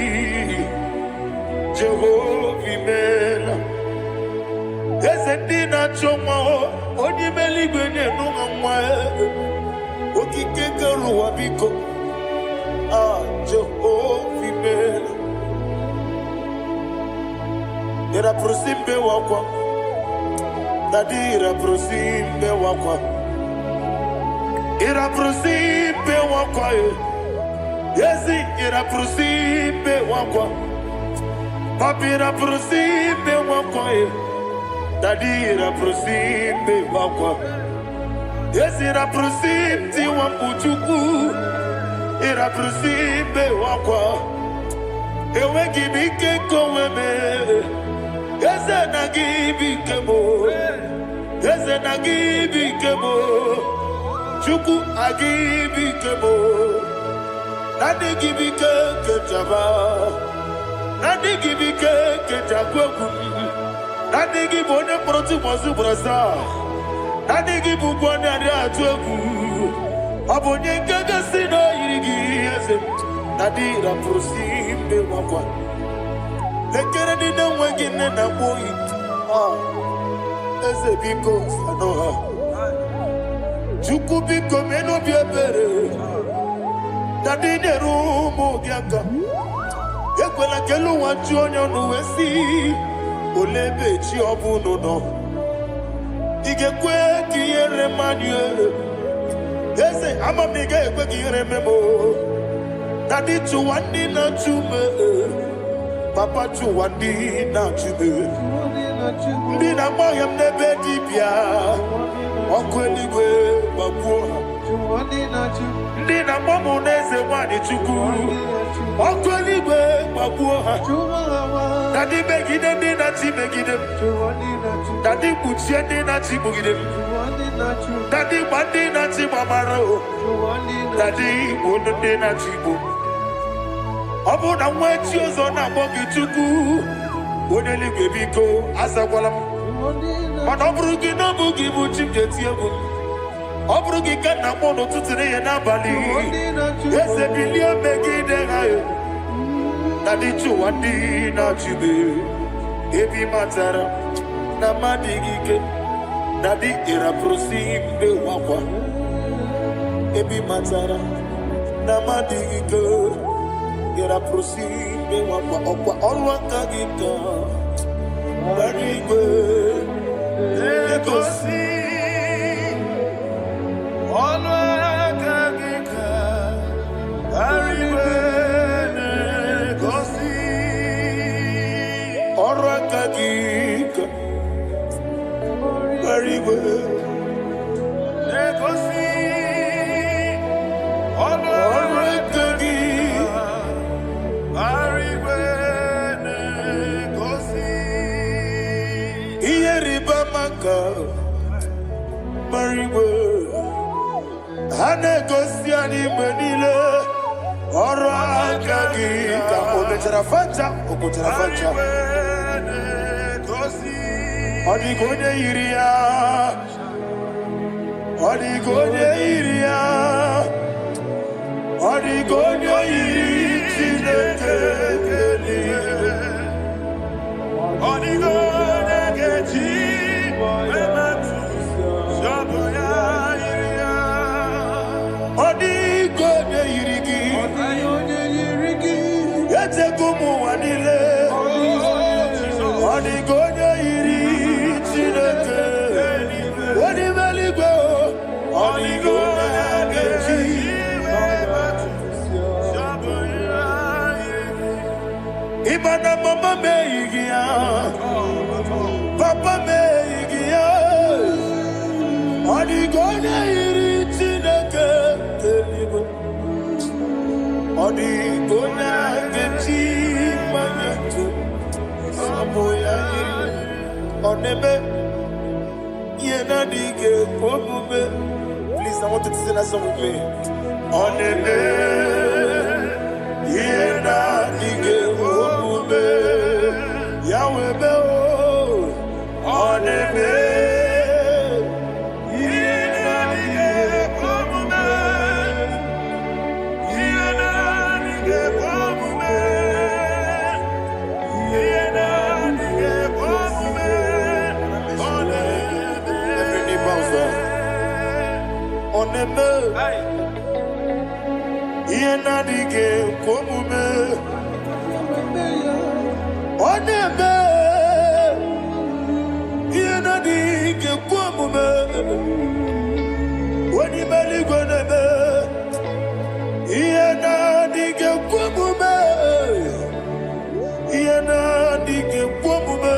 Speaker 1: Jehovah mela. Eze di na chomwa oni meligwe nye no yamwa okike keruwa biko Jehovah mela. Era prosimbe wakwa Dadira prosimbe wakwa Ira prosimbe wakwa Yesi ira prosimbe wakwa Papira prosimbe wakwa Dadira prosimbe wakwa Yesi ira prosimti wampuchuku Ira prosimbe wakwa Ewe gibike koweme Eze na gibi kemo, Eze na gibi kemo, Chuku agibi kemo, Nadi gibi ke jaba, Nadi gibi ke jagwebu, Nadi gibi one proti mazu brasa, Nadi gibi bwane ade atwebu, Abonye kega sino irigi eze, Nadi raprosimbe wakwa. Lekere di na wengine na boy. Eze biko sanoha. Chuku biko meno biebere. Dadi ne rumo biaka. Ekwela kelu wanchu onyo nuwesi. Olebe chi obuno no. Igekwe kiyere manuele. Eze amamiga ekwe kiyere memo. Dadi chuwandi na chume. Papa chuwandi na chube Ndi na moyam nebe dibia Okweligwe babuha Ndi na momo neze wani chuku Okweligwe babuha Dadi begide ndi na chi begide Dadi kuchie ndi na chi bugide Dadi bandi na chi mamaro Dadi bono ndi na chi bu Obu na mwechi ozo na mogi chuku Oneli bebiko asakwala Mana obrugi no bugi buchim jeti ebu Obrugi kana mono tutire ye na bali Ese bilia megide hayo Nadi chuwandi na chibe Ebi matara na madigike Nadi ira prosimbe wakwa Ebi matara na madigike Ira prosimbe wakwa okwa olwa kagika Barigwe Legosi olwa kagika Barigwe Legosi olwa kagika Barigwe Legosi olwa kagika Mariwe Hane Gosiani Menile Ora Kagika Ometarafata Okotarafata Odigone Iria Odigone Iria Odigone Iria Odigone Geti Odigone Irigi Yete kumu wanile Odigone Iri Chineke Odimeligwe Odigone Geti Imana mama meigia Papa meigia Adigona iritineke telibo. Adigona gechi manyetu. Samoya onebe yena dige komume. Please, I want you to sing that song with me. Onebe yena dige komume. Yahweh be o onebe. Oneme, yena dige komume. Oneme, yena dige komume. Onimeli koneme, yena dige komume. Yena dige komume.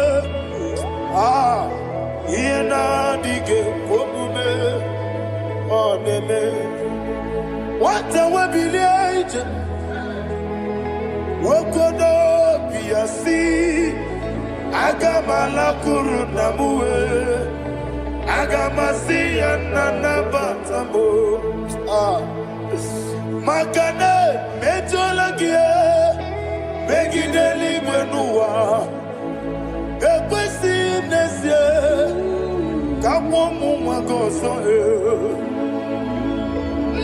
Speaker 1: Ah, yena dige komume. Oneme, what a webillage, Wokodo Piasi, Agamala Kurunamue, Agamasi and Nanabatamo, Makane, Metolagia, Begideli Benua, Equesi Nesia, Kamomu Magoso.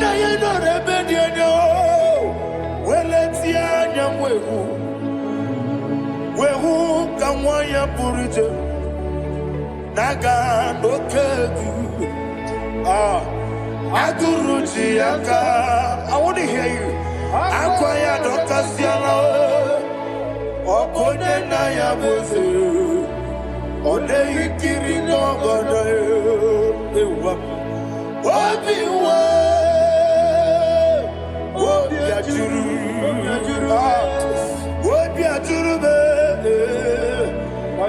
Speaker 1: Na ye no rebedi no weletia nyamwehu wehu kamwaya purije naga dokegu aguruji aka. I want to hear you. Akwaya dokasiala okone na ya bozu ode ikiri no godo ewa obiwa Wobi ajuru be,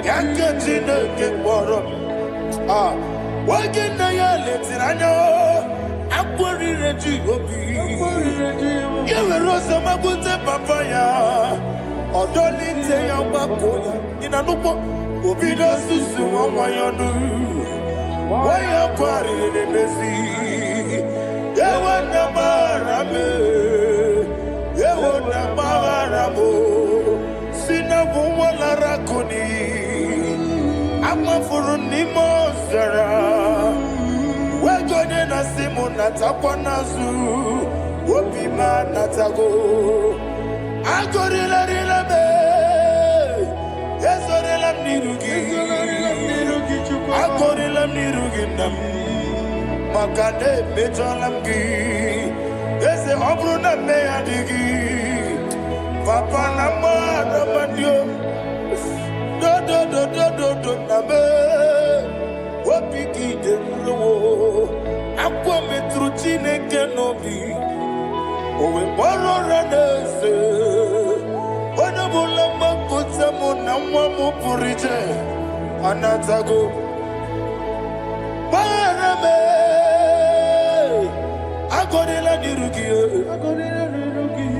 Speaker 1: yaketi ne keporo. Wogi na ya letirano, akwori reji obi. Yewe rosa magunte papaya, odoli te ya wakoya. Ina nupo, obi do susu wamayonu. Waya kwari ne mesi, yewe na marame. Yeho na maharamo, sina buwala rakoni, amafuru ni mozara. Wegone na simu natakwa nazu, wopima natago. Agorila rila me, ezorila nirugi, agorila nirugi nam, makane mejolamgi. Ese obru na me adigi, papa na ma na mandio, do na me, wapiki de mlo, akwa metruchine kenobi, owe boro ranese, wana bula makuta mo na mwamu purije, anatago, barame. Agorila nirugi,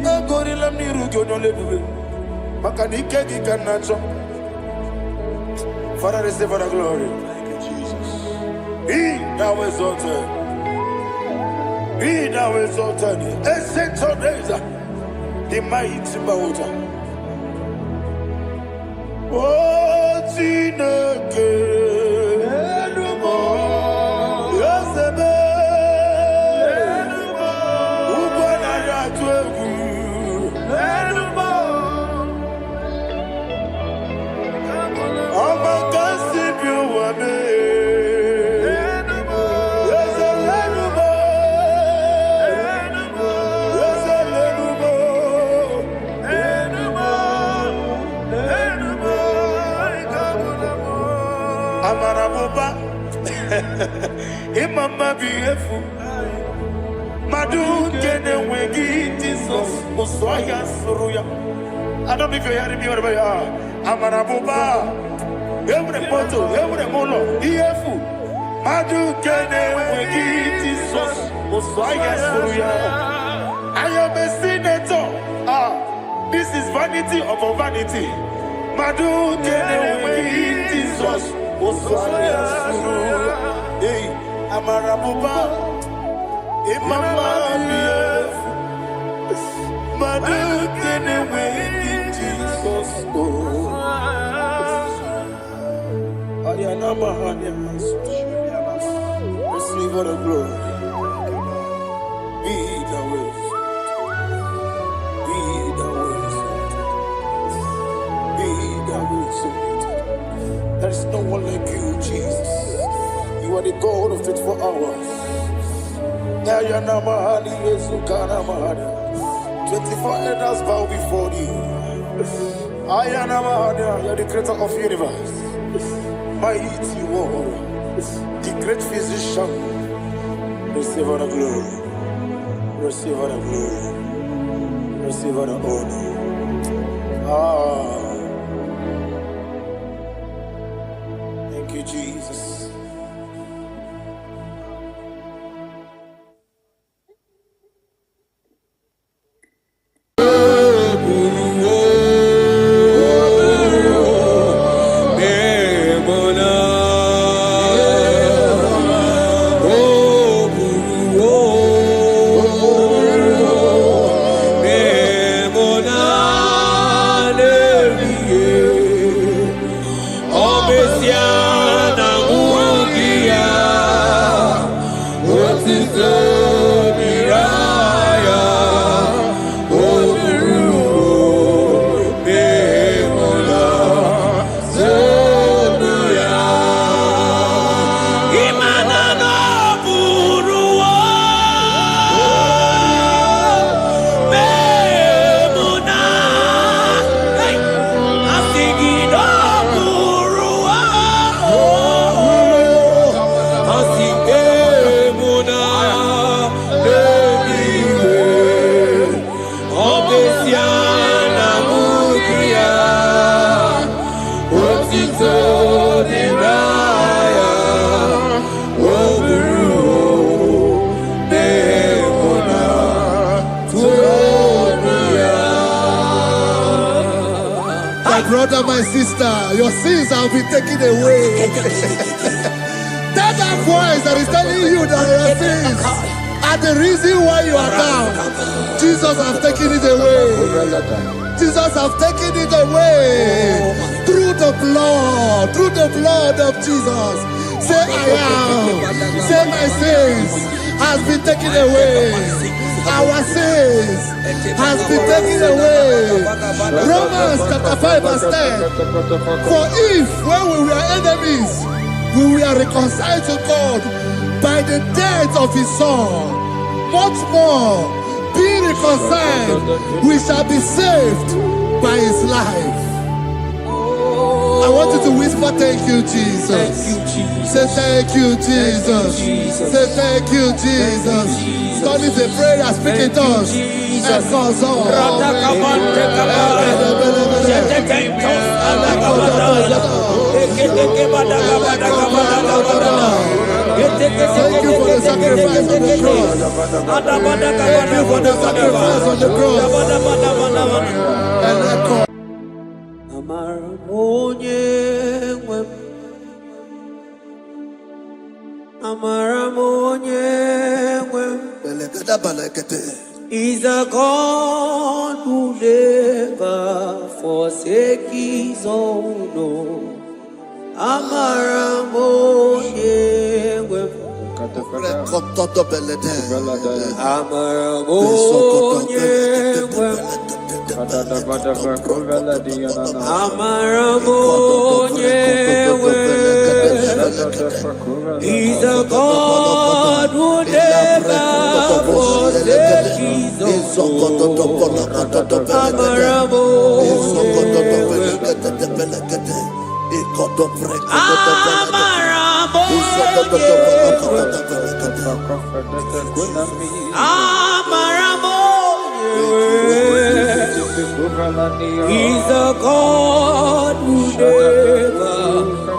Speaker 1: agorila nirugi onolebube. Makanike gikanacho. Father, receive the glory. Thank you, Jesus. Be thou exalted. Be thou exalted. Ancient of days, the mighty mountain. Oh, Tineke. Imama biefu Madu kene wegi Jesus Muswaya suruya. I don't know if you're hearing me wherever you are. Amarabuba Every poto, every molo Iefu Madu kene wegi Jesus. Oswaya suya. I am a senator. This is vanity of vanity. Madu kene wegi Jesus. Oswaya suya. Hey, Amarabuba. Imama miye. Madu kene wegi Jesus. Receive all the glory. Be the way. Be the way. Be the way. There is no one like you, Jesus. You are the God of 24 hours. 24 elders bow before you. You are the creator of the universe. Mighty warrior, the great physician. Receive all the glory. Receive all the glory. Receive all the honor. Thank you, Jesus.
Speaker 5: Brother, my sister, your sins have been taken away. That voice that is telling you that your sins are the reason why you are down. Jesus has taken it away. Jesus has taken it away. Through the blood of Jesus. Say I am. Say my sins has been taken away. Our sins has been taken away. Romans chapter 5 verse 10. For if when we were enemies, we were reconciled to God by the death of his son, much more being reconciled, we shall be saved by his life. I want you to whisper, thank you, Jesus.
Speaker 3: Thank you, Jesus.
Speaker 5: Say thank you, Jesus. Say thank you, Jesus. God is a prayer, speak in tongues. Thank you for the sacrifice on the cross. Thank you for the sacrifice on the cross. And echo.
Speaker 3: Is a God who never forsake his own. He's a God who never forsake his own. He's a God who never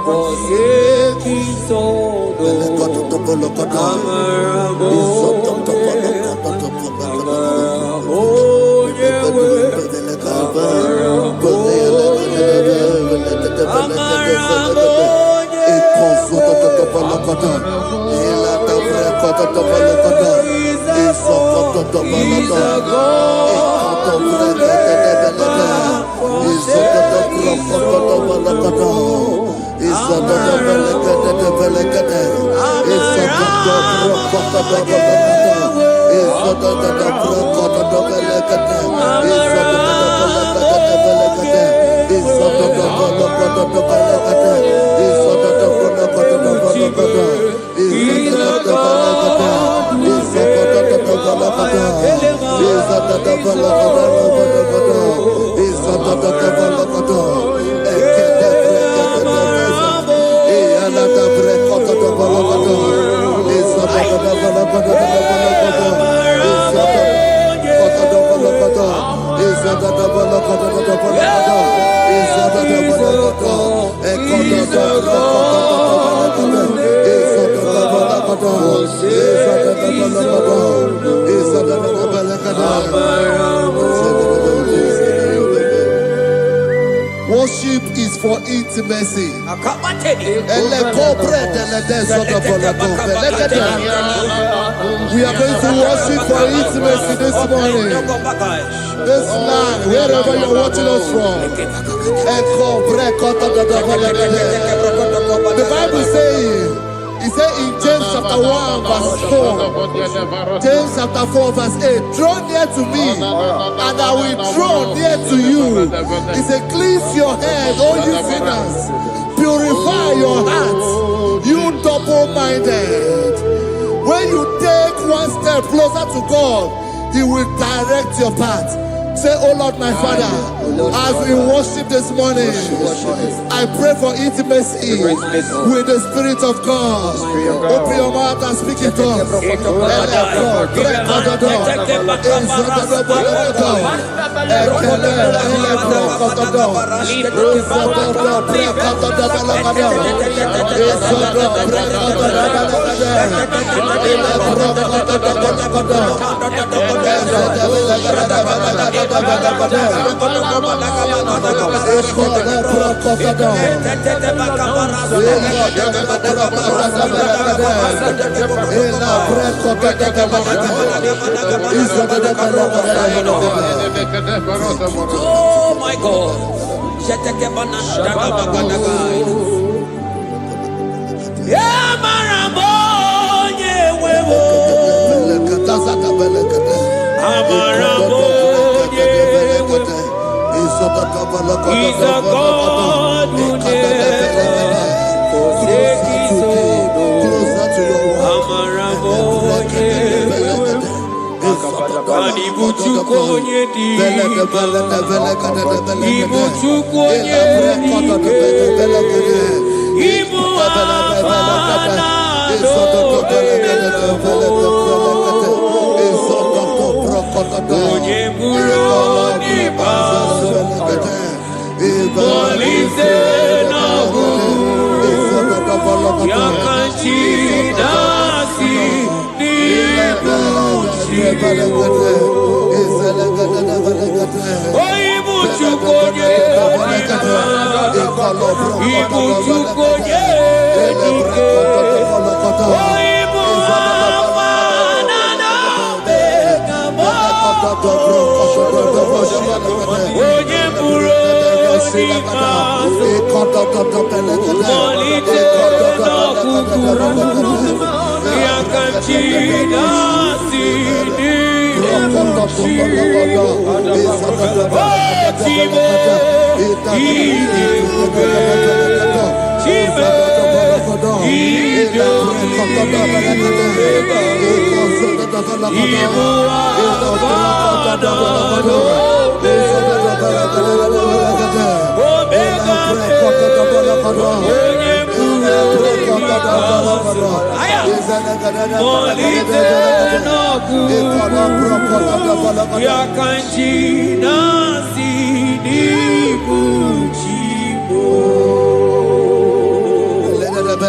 Speaker 3: forsake his own.
Speaker 5: Worship is for intimacy. We are going to worship for intimacy this morning. This land, wherever you're watching us from. The Bible says, it says in James chapter 1 verse 4, James chapter 4 verse 8, draw near to me and I will draw near to you. It says, cleanse your hands, all you sinners, purify your hearts, you double-minded. When you take one step closer to God, He will direct your path. Say, oh Lord, my Father, as we worship this morning, I pray for intimacy with the Spirit of God. Open your mouth and speak it up.
Speaker 3: Oh my God. Yeah, Maramo, yeah, He's a God who never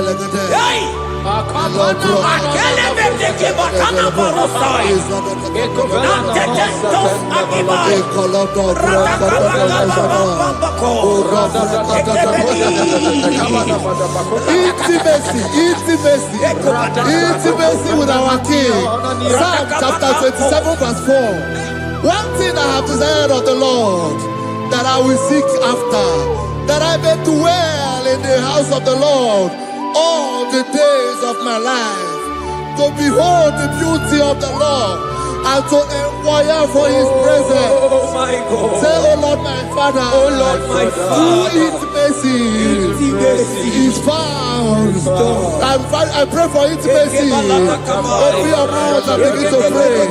Speaker 3: forsakes his
Speaker 1: Akele beteke bakana barosai. Nantetentos akibai.
Speaker 5: Intimacy with our King. Psalm chapter 27 verse 4. One thing I have desired of the Lord, that I will seek after, that I may dwell in the house of the Lord all the days of my life, to behold the beauty of the Lord and to inquire for his presence.
Speaker 1: Oh my God.
Speaker 5: Say, oh Lord my Father,
Speaker 1: Oh Lord my Father,
Speaker 5: intimacy is found. I pray for intimacy. Open your mouth and begin to pray.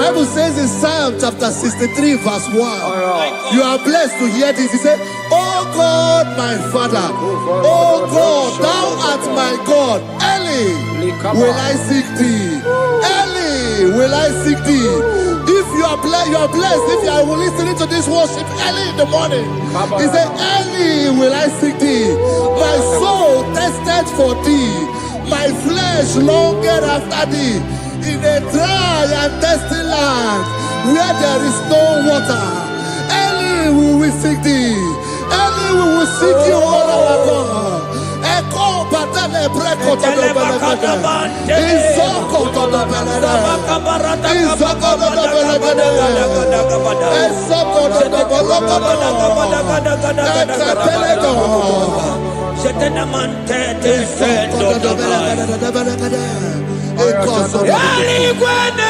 Speaker 5: Bible says in Psalm chapter 63 verse 1, you are blessed to hear this. He said, oh God, my Father, oh God, thou art my God. Early will I seek thee. Early will I seek thee. If you are blessed if you are listening to this worship early in the morning. He said, early will I seek thee. My soul tested for thee. My flesh longed after thee. In a dry and thirsty land where there is no water. Early will we seek thee. Early we will seek you, all our God. Echo batale breko to the belagada. Isoko to the belagada. Isoko to the belagada. Isoko to the belagada. Early when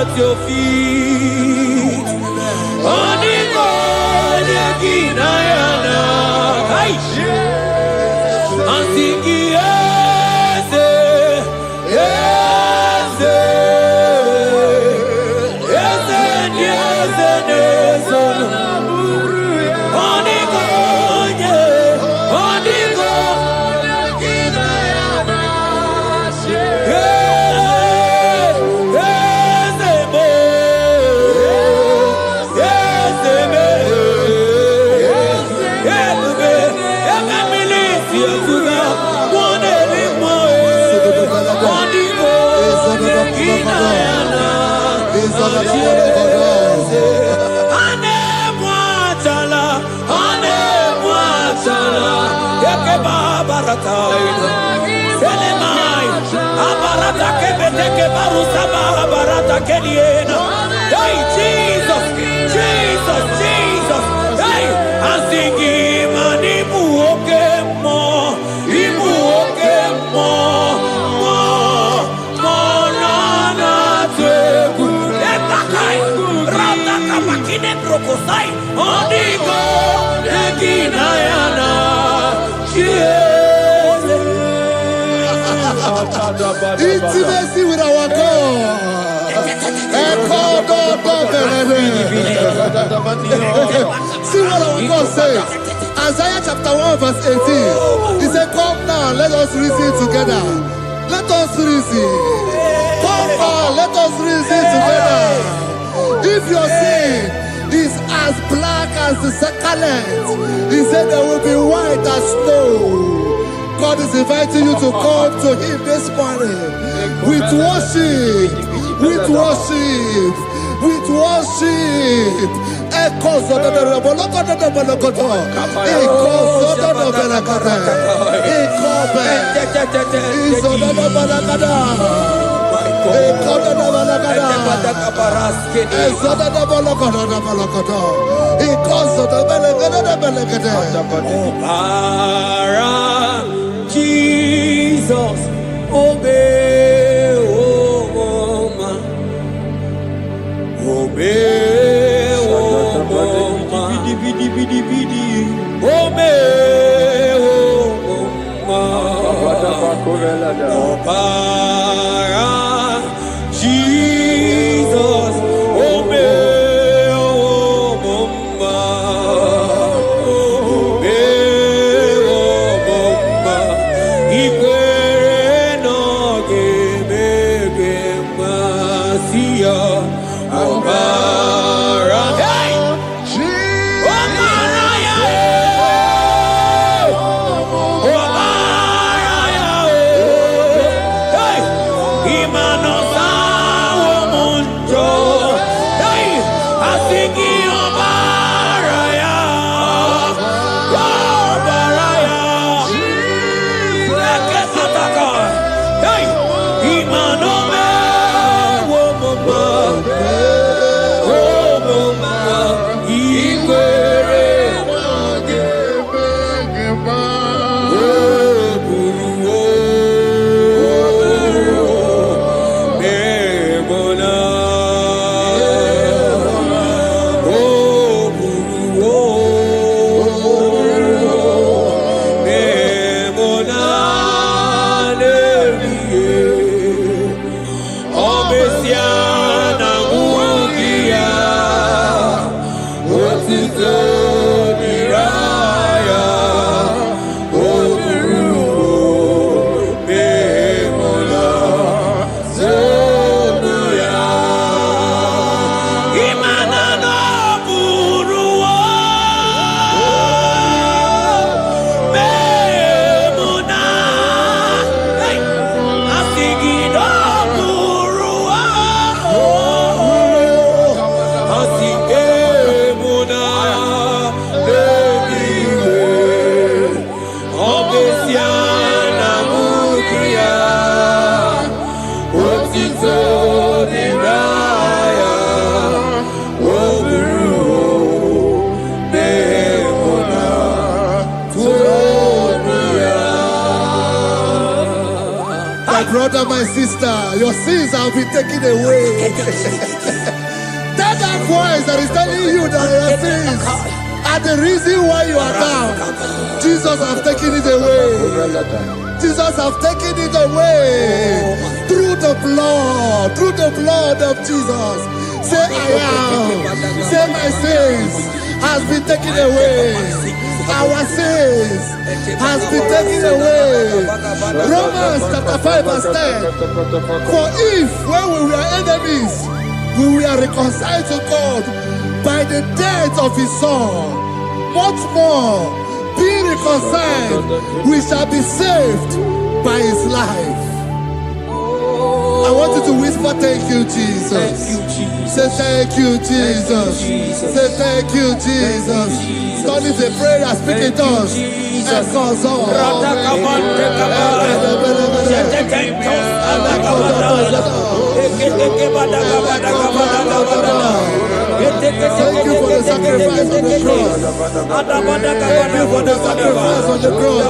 Speaker 3: At your feet, and sing yes, yes, yes, yes, yes, Hey, Jesus, Jesus, Jesus. Hey, I'm singing, man, imu oke mo, na na teku. Etakai, rata kapakine brokosai, onigo, neginayana,
Speaker 5: Intimacy with our God. See what our God says. Isaiah chapter 1 verse 18. He said, come now, let us reason together. Let us reason. Come now, let us reason together. If your sin is as black as the scarlet, he said there will be white as snow. God is inviting you to come to him this morning with worship, with worship, with worship. Echoes of the
Speaker 3: Jesus, obey, oh man, obey, oh man, obey, oh man, Jesus, obey, oh Asiana Mukria, Otito Niraya, Oburu, Nemona, Turia.
Speaker 5: My brother, my sister, your sins have been taken away. That voice that is telling you that your sins are the reason why you are down. Jesus has taken it away. Jesus has taken it away. Through the blood of Jesus. Say I am. Say my sins has been taken away. Our sins has been taken away. Romans chapter 5 verse 10. For if when we were enemies, we were reconciled to God by the death of his son, much more, being reconciled, we shall be saved by his life. I want you to whisper, thank you, Jesus.
Speaker 3: Thank you, Jesus.
Speaker 5: Say thank you, Jesus. Say thank you, Jesus. God is a prayer, speak in tongues. Thank you for the sacrifice on the cross. Thank you for the sacrifice on the cross.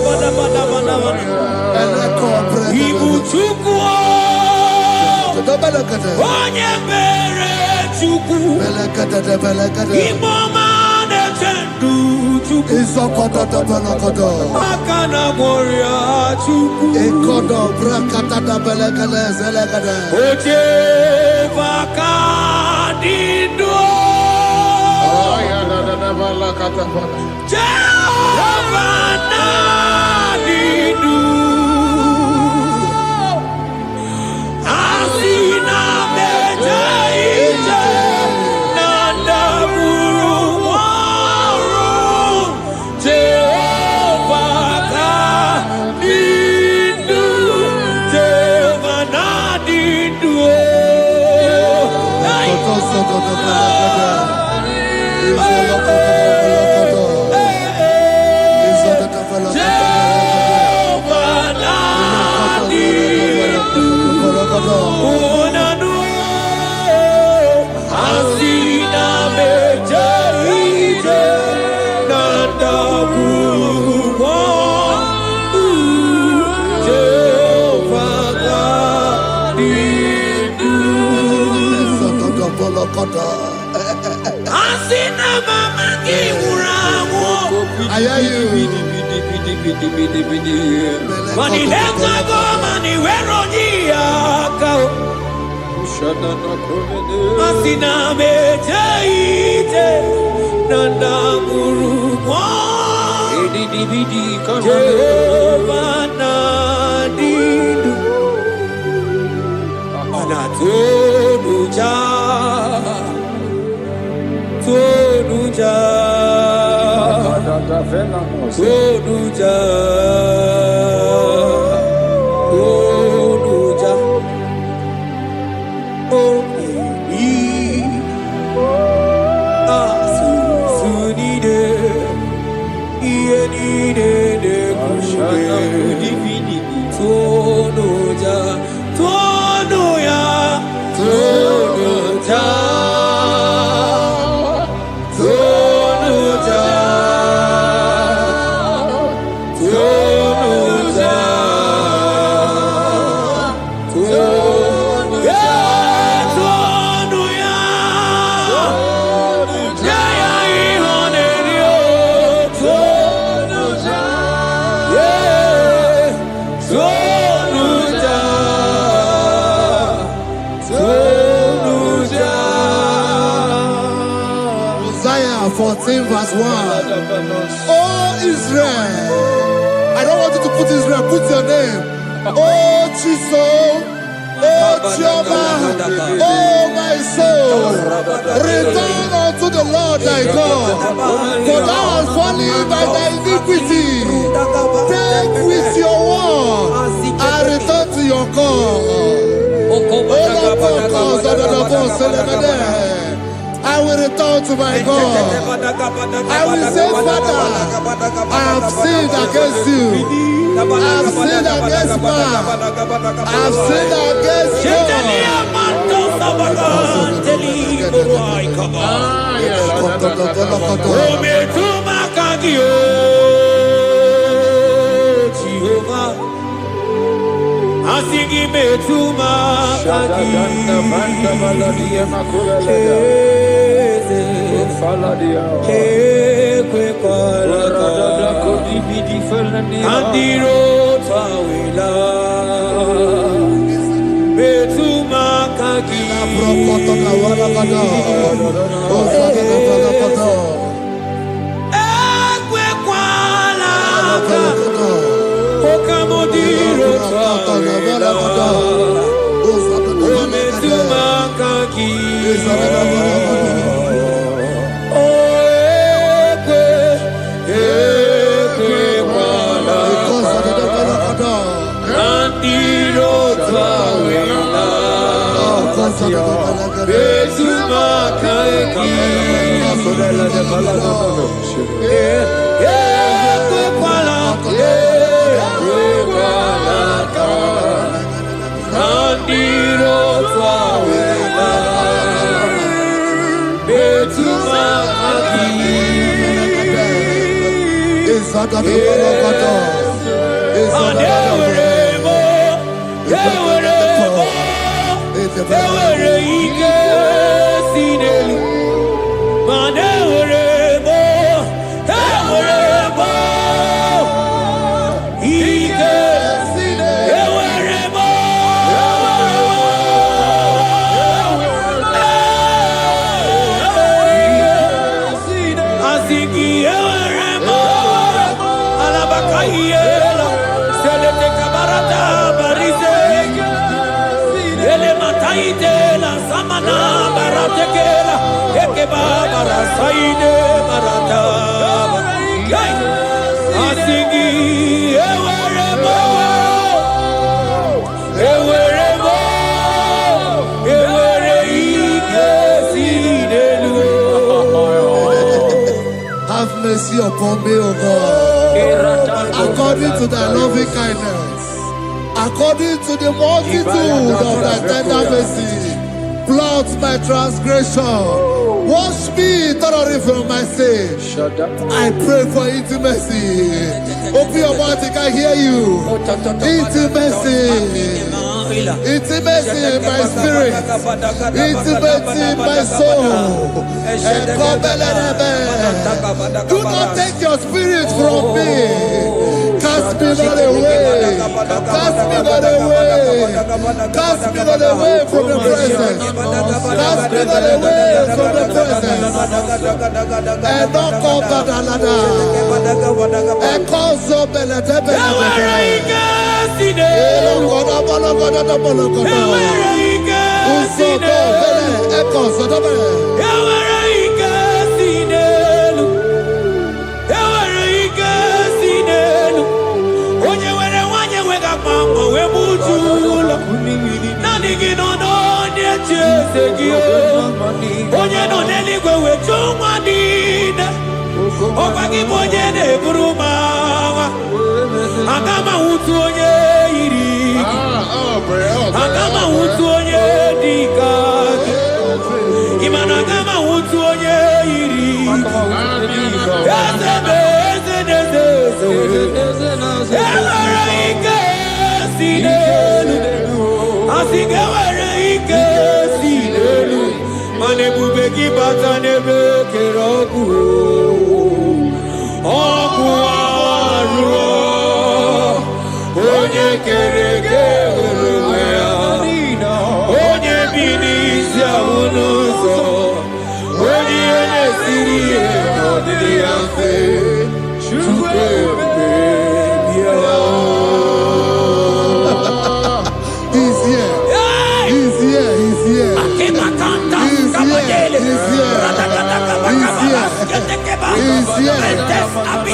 Speaker 5: I hear you. Isaiah 14 verse 1. Oh Israel, I don't want you to put Israel, put your name. Oh Chiso, oh Chioma, oh my soul, return unto the Lord thy God, for thou hast fallen by thy iniquity. Take with your war and return to your God. I will return to my God. I will say, Father, I have sinned against you. I have sinned against man. I have sinned against God.
Speaker 1: Asingi betuma kagi andiro tawila betuma kagi Okamodiro tawila betuma kagi
Speaker 5: Have mercy upon me, O God, according to thy loving kindness, according to the multitude of thy tender mercy. Blot my transgression, wash me thoroughly from my sin. I pray for intimacy. Open your mouth, I can hear you. Intimacy. Intimacy in my spirit, intimacy in my soul. Do not take your spirit from me. Cast me not away. Cast me not away. Cast me not away from the presence. Cast me not away from the presence. And not come back another. And call so belatebe.
Speaker 1: Agama utu onye dikaki Imana agama utu onye iri Ezebe Ewere ike si n'elu Asige were ike si n'elu Mana ebube gị bata n'ebe kere ọkụ Ọkụ arụọ Onye kere eke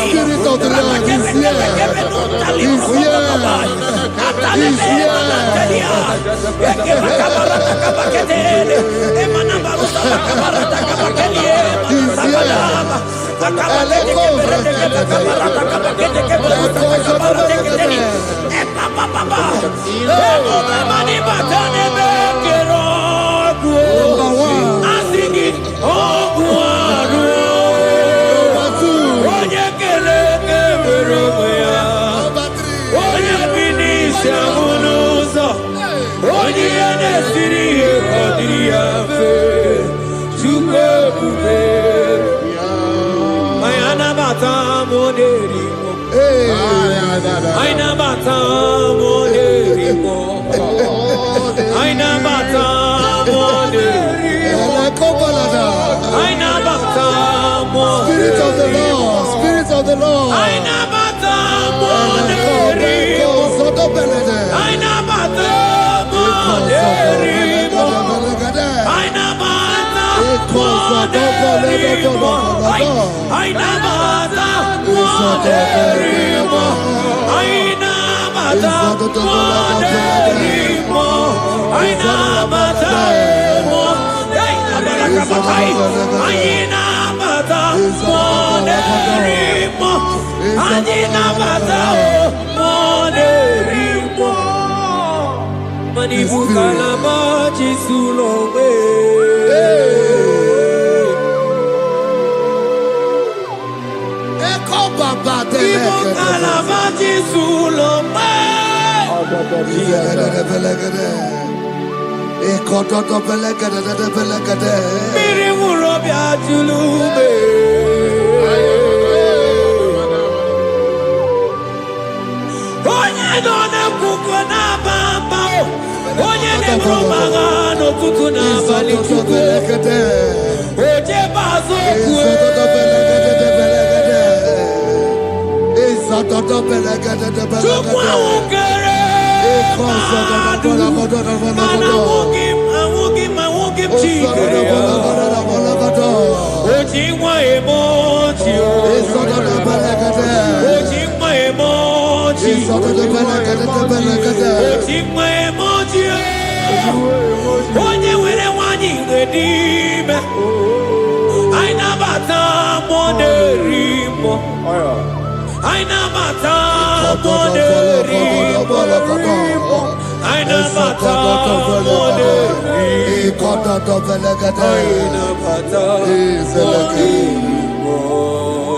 Speaker 5: Spirit of the Lord is here. He's here. He's here. Spirit of the Lord, Spirit of the Lord.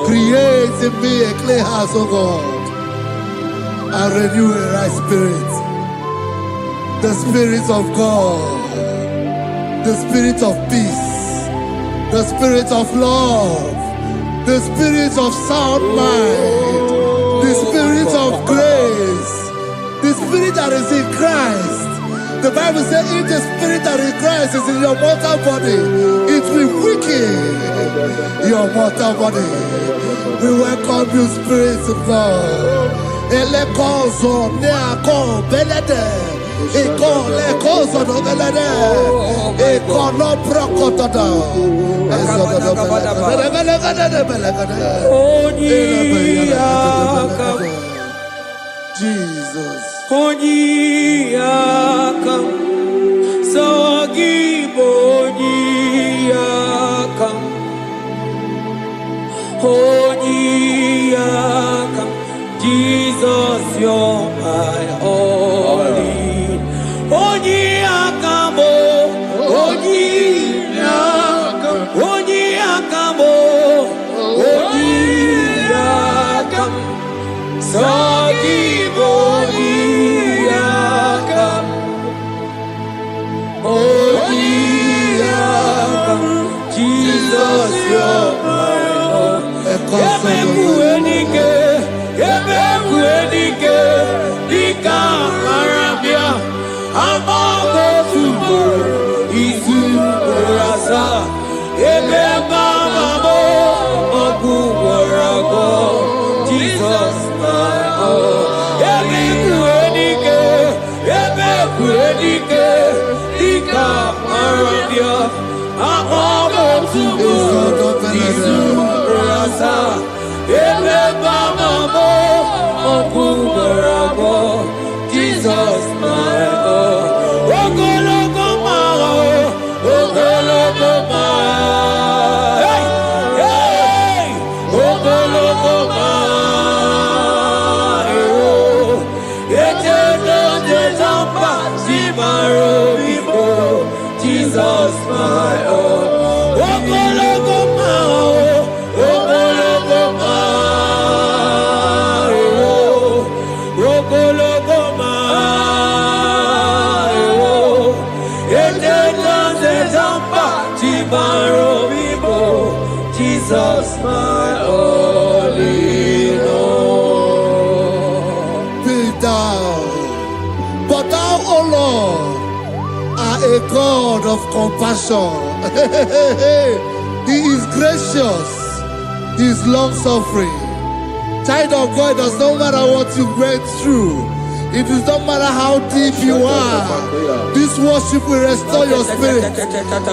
Speaker 5: Create in me a clean house, O God, and renew a right spirit. The Spirit of God, the Spirit of peace, the Spirit of love, the Spirit of sound mind, the Spirit of grace, the Spirit that is in Christ. The Bible says, if the Spirit that is in Christ is in your mortal body, it will weaken your mortal body. We welcome you, Spirit of God. Elekozo neako belede, ekolekozo no belede, ekolo prokotoda, Jesus.
Speaker 3: Onyiyakam, Sogibonyiyakam, Onyiyakam, Jesus, you're my all in. Onyiyakam, Onyiyakam, Onyiyakam, Onyiyakam, Sogibonyiyakam, Onyiyakam, Jesus, you're my all. Ebekuenike, Dika Arabia, Amago Tubo, Isu Rasa, Ebebamamo, Oguwarago, Jesus, my all. Ebekuenike, Dika Arabia, Amago Tubo, Isu Rasa, Jesus, Jesus, my own. Ogologo ma, ogologo ma. Hey, hey, ogologo ma. Jesus, my own. Ogologo ma, ogologo ma, ogologo ma, Jesus, my only Lord.
Speaker 5: Be thou, but thou, O Lord, are a God of compassion. He is gracious. He is long-suffering. Child of God, it does not matter what you went through. It does not matter how deep you are. This worship will restore your spirit.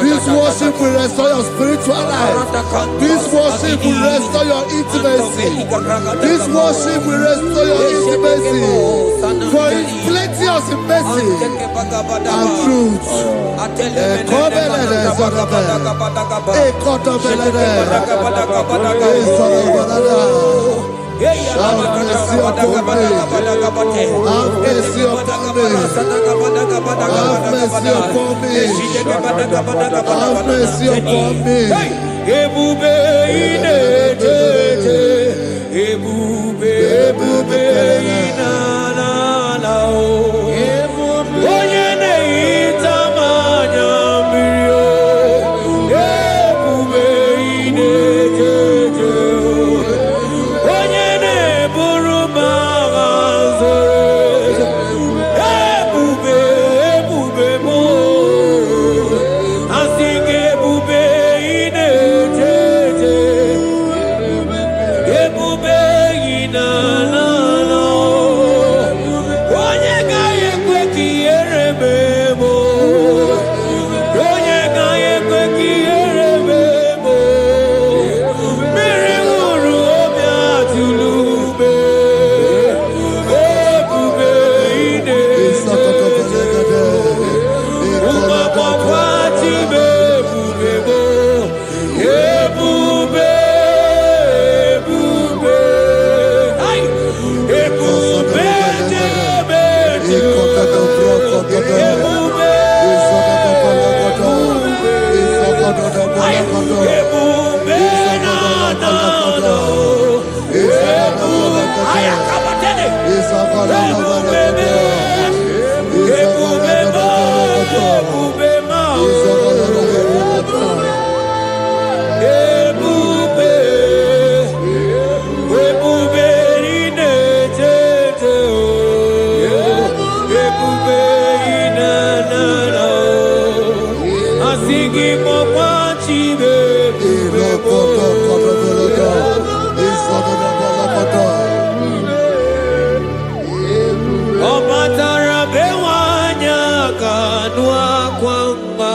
Speaker 5: This worship will restore your spiritual life. This worship will restore your intimacy. This worship will restore your intimacy. For it's plenty of mercy and truth. Have mercy upon me. Have mercy upon me. Have mercy upon me. Have mercy upon me.
Speaker 3: Ebube ine tete, ebube ina na na o. Onye na-ehita manya mmiri o. Ebube ine tete o. Onye na-eburu m agha zoro. Ebube m o. Asị gị ebube ine tete. Ebube ina na na o. Onye gaghị ekwe ka ihere mee m o. Onye gaghị ekwe ka ihere mee m o. Mmiri ṅụrụ obi atụrụ ume. Ebube ine tete. Ụmụagbọghọ atibe ebube m o. Ebube, ebube. Ai! Ebube debe ebube. Ai! Ebube na na na. Ebube. Ai, akabatene. Ebube me. Ebube ma. Ebube ma. Ebube. Ebube ine tete o. Ebube ine na na o. Asị gị mọkwa chibe ebube mo. Ọ batara be nwanyị aka nụ akwa mma.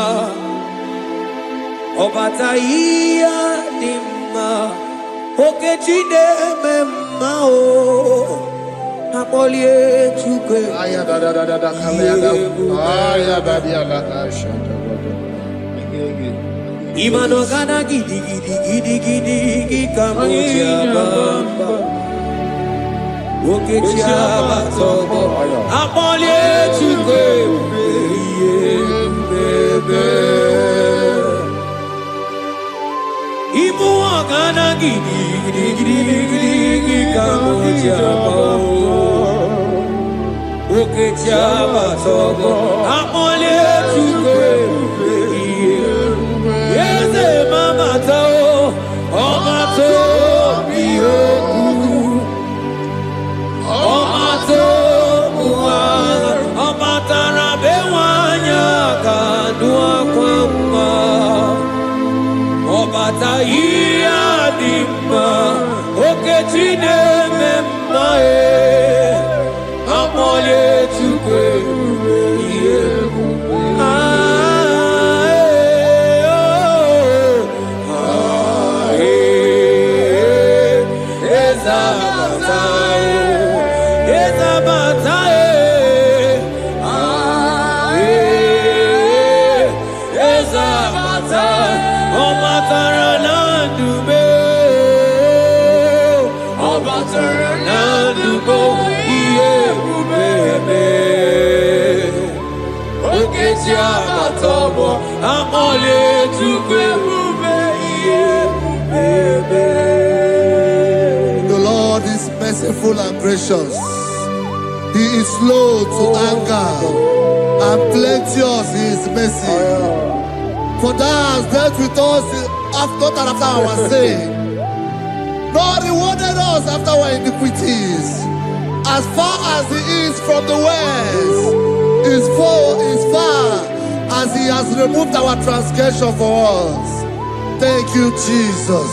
Speaker 3: Ọ bata ihe dị mma. Okechi na-eme mma o. Akpọlie Chukwu Imanogana gidi gidi gidi gidi gidi kamoji abamba. Okechi abatogo. Akpọlie Chukwu ebube. Ibu ogana gidi gidi gidi gidi gidi kamoji abamba. Okechi abatogo. Akpọlie Chukwu ebube. Yeze mama to, ọma to bi oku. Ọma to buwa, ọma tara be nwanyị aka nụ akwa mma. Ọbata ihe dị mma, Okechi na-eme mma e. Akpọlie Chukwu ebube ihe ebube.
Speaker 5: gracious. He is slow to anger and plenteous in his mercy. For thou hast dealt with us not after our sin, nor rewarded us after our iniquities. As far as he is from the west, is far as he has removed our transgression for us. Thank you, Jesus.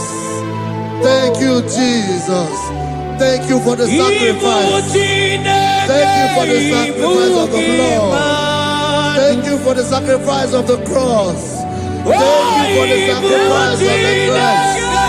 Speaker 5: Thank you, Jesus. Thank you for the sacrifice. Thank you for the sacrifice of the blood. Thank you for the sacrifice of the cross. Thank you for the sacrifice of the cross.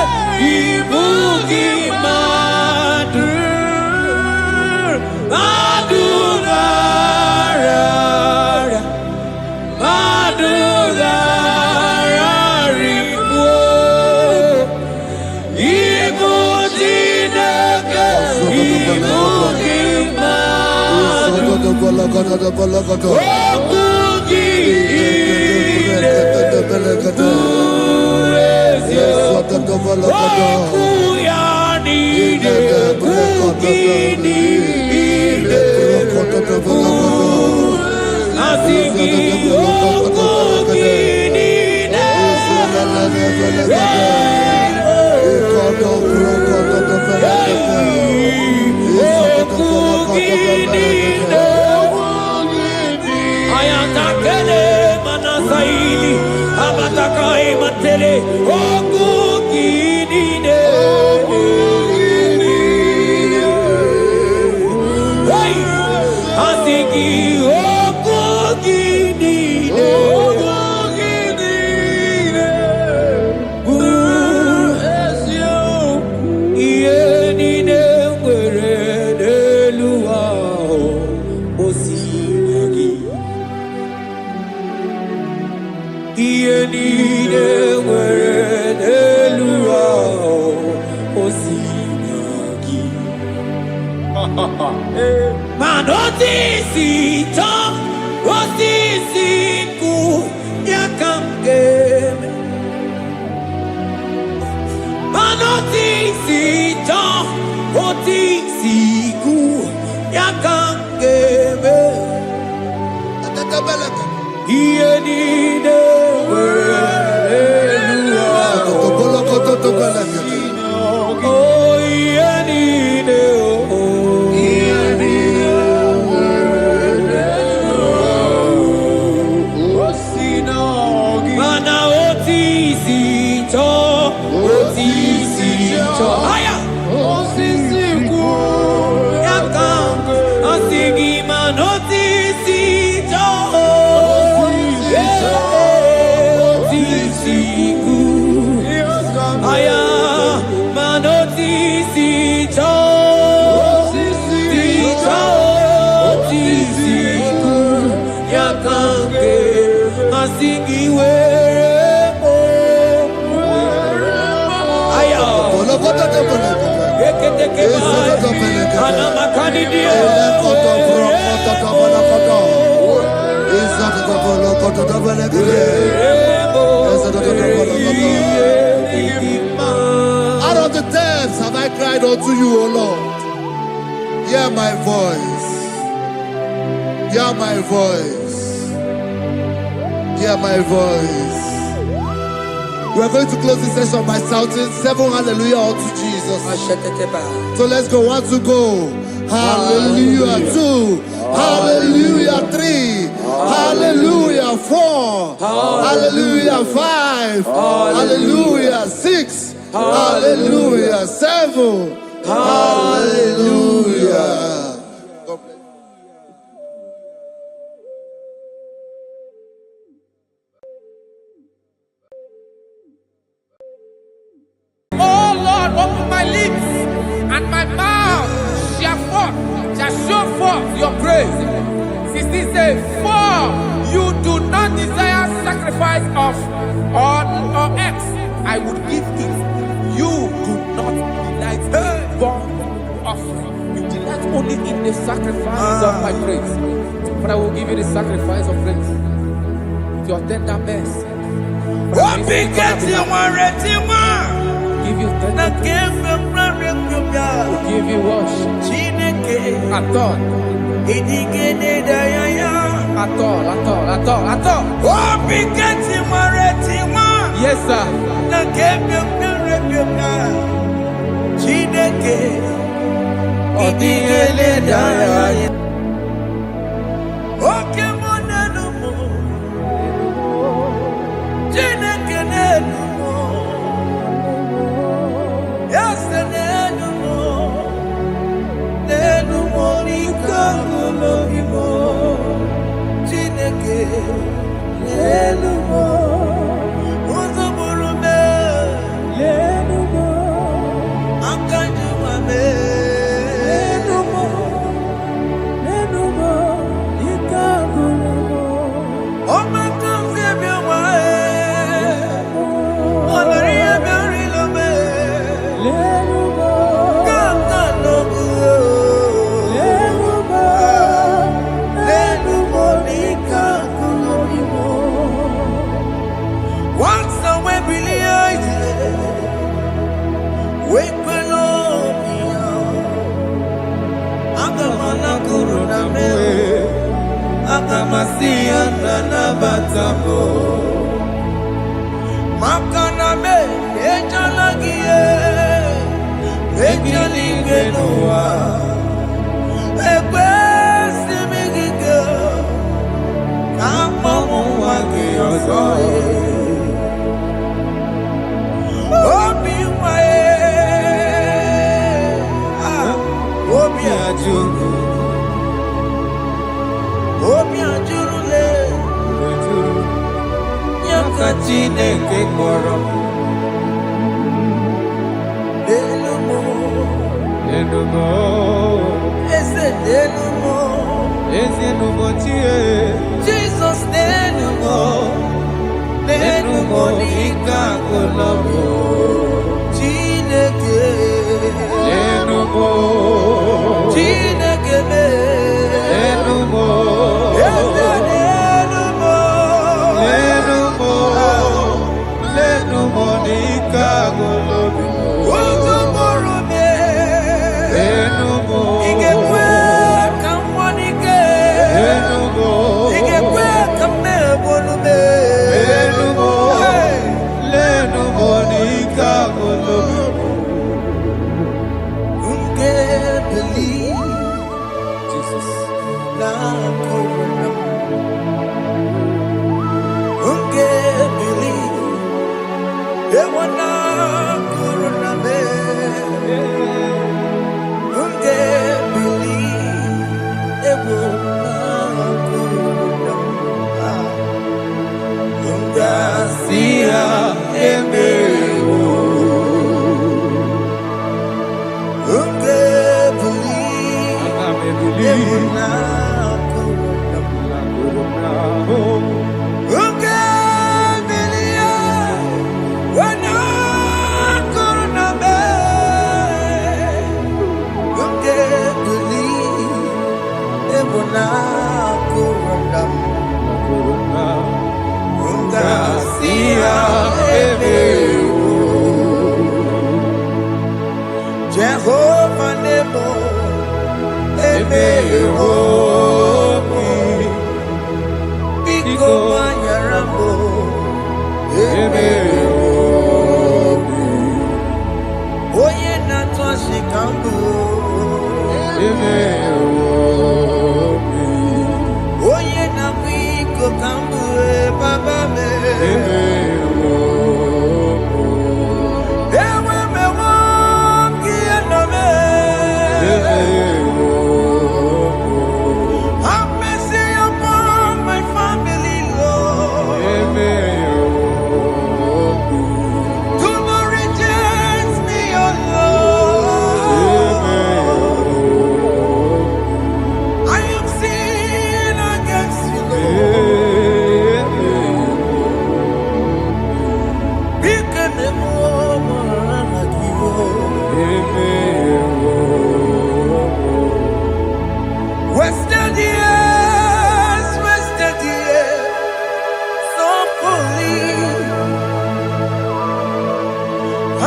Speaker 5: Out of the depths have I cried unto you, O Lord. Hear my voice. Hear my voice. Hear my voice. We are going to close this session by shouting 7 hallelujah unto Jesus. So let's go. 1, 2, go. Hallelujah. 2. Hallelujah. 3. Hallelujah. 4. Hallelujah. 5. Hallelujah. 6. Hallelujah. 7. Hallelujah.
Speaker 6: Oh Lord, open my lips, and my mouth shall show forth your praise. 16 says, for you do not desire sacrifice of or X, I would give it. You do not delight in burnt offering. You delight only in the sacrifice of my praise. But I will give you the sacrifice of praise with your tender mercy. give you
Speaker 3: na
Speaker 6: thanks.
Speaker 3: kemgbe mmadụ ekwubịa
Speaker 6: Give you worship.
Speaker 3: Chineke
Speaker 6: At all.
Speaker 3: ịdịgide daya ya
Speaker 6: At all. At all. At all. At all.
Speaker 3: obi keti nwere tiwa
Speaker 6: Yes, sir.
Speaker 3: na kemgbe mmadụ ekwubịa Chineke ịdịgide daya ya oke mụ n'elu mụ Chineke n'elu mụ ya sị n'elu mụ n'elu mụ n'ike ọgụlụ gị mụ Chineke n'elu mụ ụzọ bụrụ mee n'elu mụ aka jụwa mee n'elu mụ ike ọgụlụ mụ ọgbakọ nsị bịa nwa ọ nọrọ ihe bịa rịlọ mee n'elu mụ kaka n'ọgụ n'elu mụ n'ike ọgụlụ gị mụ once I went believe wait below me agamana corona me agamasiya na batamo makana me ejalagie ejaligenoa ekwesimigige kamomu wage ozoe obi nwae obi ajuru le ya ka Chineke kpọrọ n'elu mụ eze n'elu mụ Jizọs n'elu mụ n'ike agụlọ mụ Chineke Chineke n'elu mụ eze n'elu mụ ụzọ mụrụ mee ị ga-ekwe ka m nwụọ n'ike ị ga-ekwe ka m na-egbolu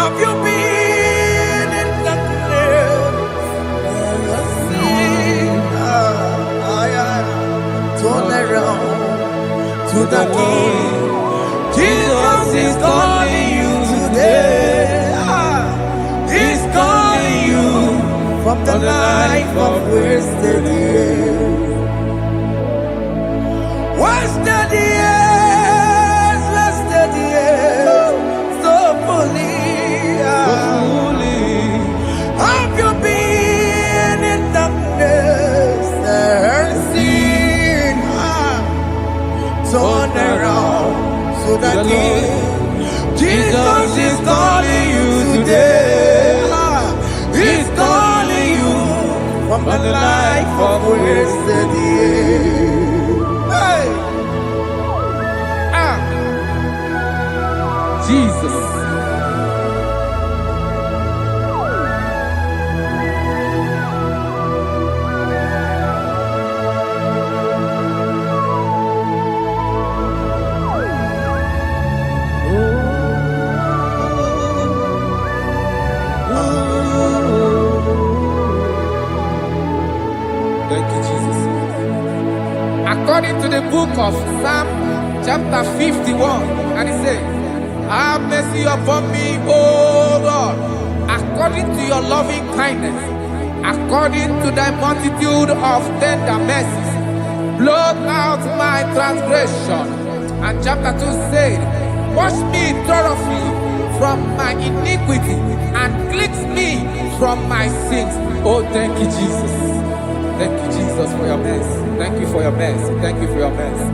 Speaker 3: Have you been in darkness? Turn around to the King. Jesus is calling you today. He's calling you from the life of wasted years. Wasted years, wasted years, so fully. Have you been in darkness and seen? Turn around to the King. Jesus is calling you today. He's calling you from the life of wasted years. Hey! Jesus. Thank you, Jesus. According to the book of Psalm, chapter 51, and it says, have mercy upon me, O Lord, according to your loving kindness, according to thy multitude of tender mercies, blot out my transgression. And chapter 2 said, wash me thoroughly from my iniquity and cleanse me from my sins. Oh, thank you, Jesus. Thank you, Jesus, for your mercy. Thank you for your mercy. Thank you for your mercy.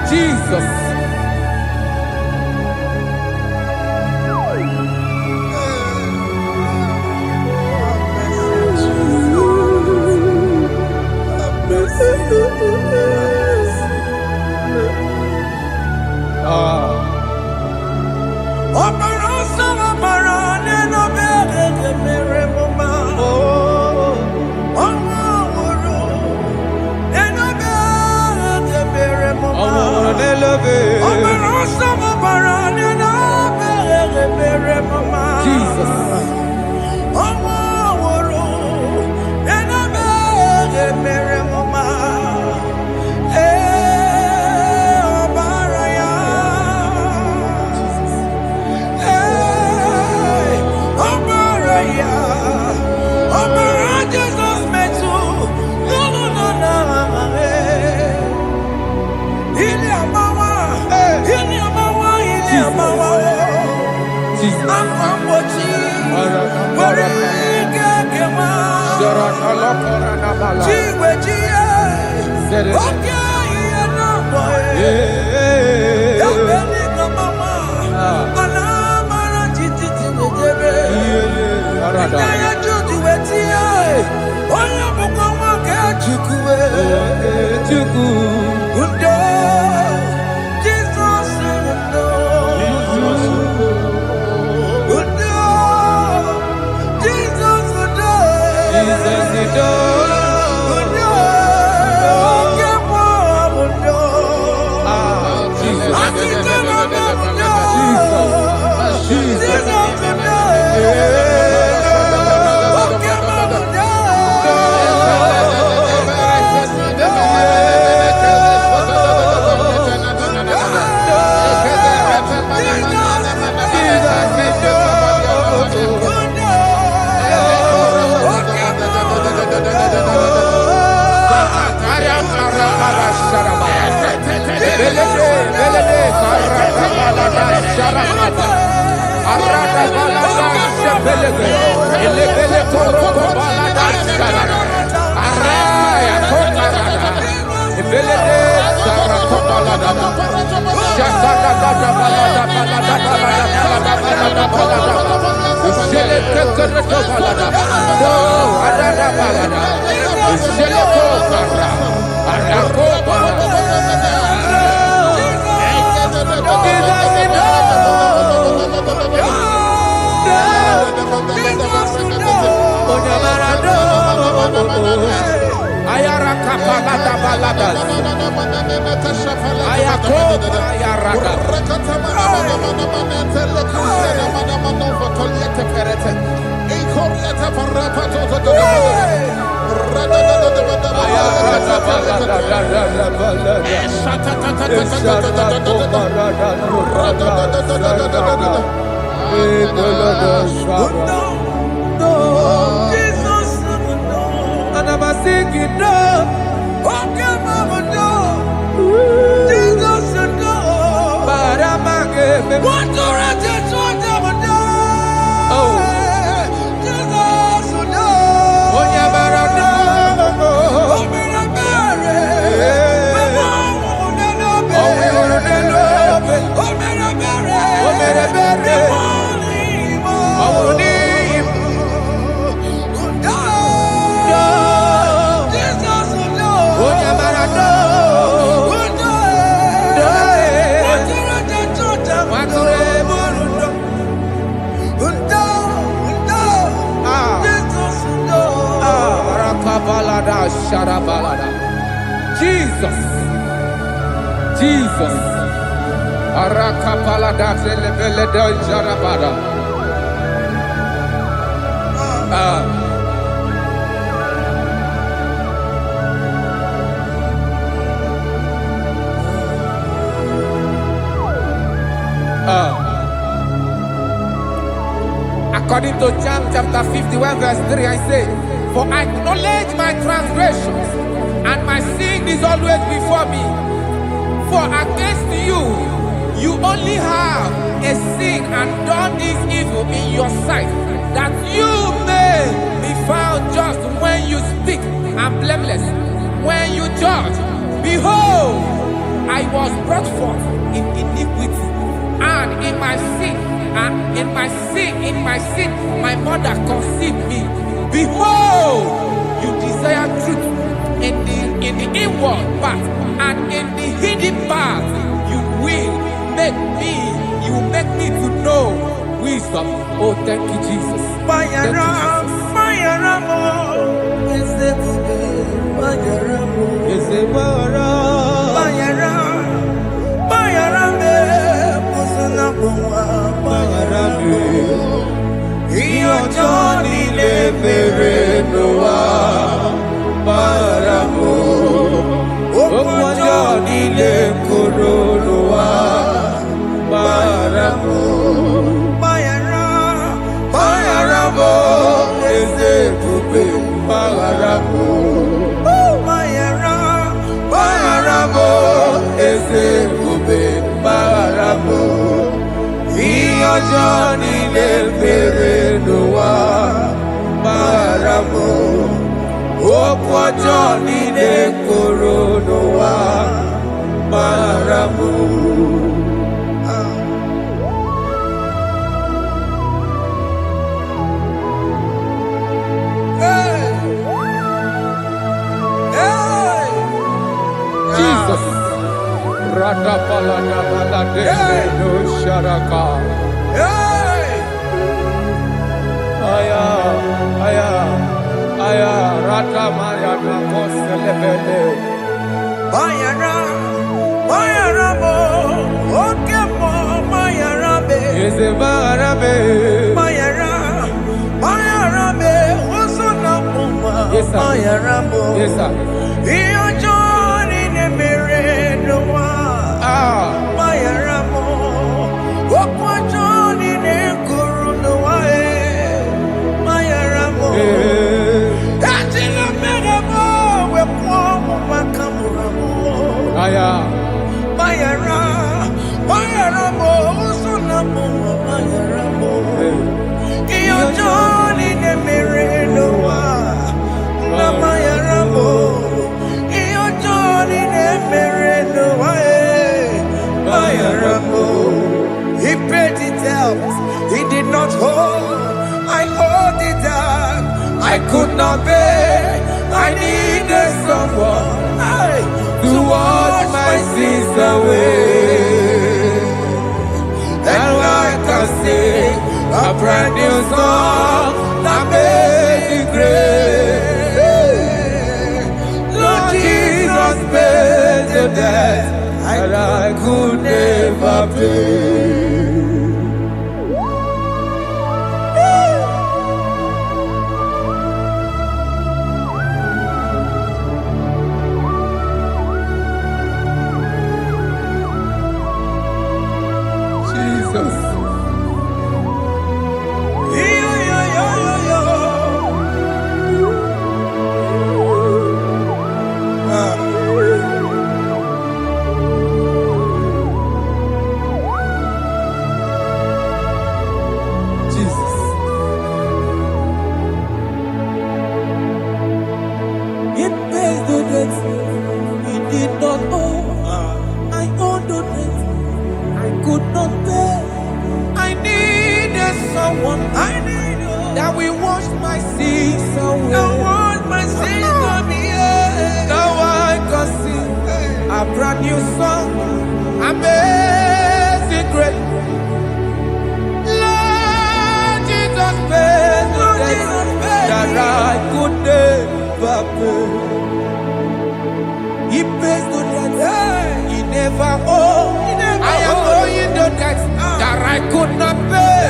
Speaker 3: Jesus.
Speaker 6: Jesus. According to John chapter 51 verse 3, I say, for I acknowledge my transgressions, and my sin is always before me. For against you, you only have a sin and done this evil in your sight, that you may be found just when you speak, and blameless when you judge. Behold, I was brought forth in iniquity, and in my sin, my mother conceived me. Behold, you desire truth in the inward part, and in the hidden part you will make me to know wisdom. Oh, thank you, Jesus. Thank
Speaker 1: Johnny le bere noa
Speaker 6: Maramo, Okwajo Nine Koronoa, Maramo.
Speaker 3: Jesus. Rata palada balade no sharaka. Aya, aya, aya. Rata maya na koselebele.
Speaker 6: Mayara, Mayara mo, Okemo, Mayara be.
Speaker 3: Eze marabe.
Speaker 6: Mayara, Mayara be. Osona puma,
Speaker 3: Yes, sir.
Speaker 6: Mayara mo.
Speaker 3: Yes, sir.
Speaker 6: Iyo Johnny ne mere no wa. Mayara mo, Okwa Johnny ne kuru no wa. Mayara mo. Dati na mere mo, we kwa mo makamura mo.
Speaker 3: Aya.
Speaker 6: Mayara, Mayara mo, Osona puma, Mayara mo. Iyo Johnny ne mere no wa. Na Mayara mo. Iyo Johnny ne mere no wa. Mayara mo. He paid it out. He did not hold. I owed it down. I could not pay. I needed someone to wash my sins away. And I can sing a brand new song that made me great. Lord Jesus paid the debt that I could never pay.
Speaker 3: Jesus. Jesus.
Speaker 6: It pays the debt he did not owe. I owed the debt I could not pay. I needed someone. That will wash my sins away. That wash my sins away. Now I can sing a brand new song. Amazing grace. Lord Jesus paid the debt that I could never pay. He pays the debt he never owed. I am owing the debt that I could not pay.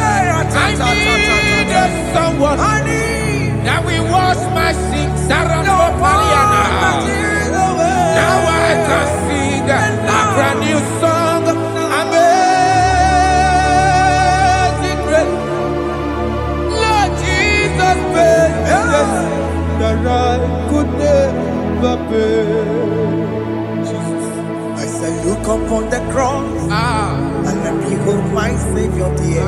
Speaker 6: I needed someone that will wash my sins. Now I can sing a brand new song. Amazing grace. Lord Jesus paid the debt that I could never pay. I said, look upon the cross and behold my Savior dear.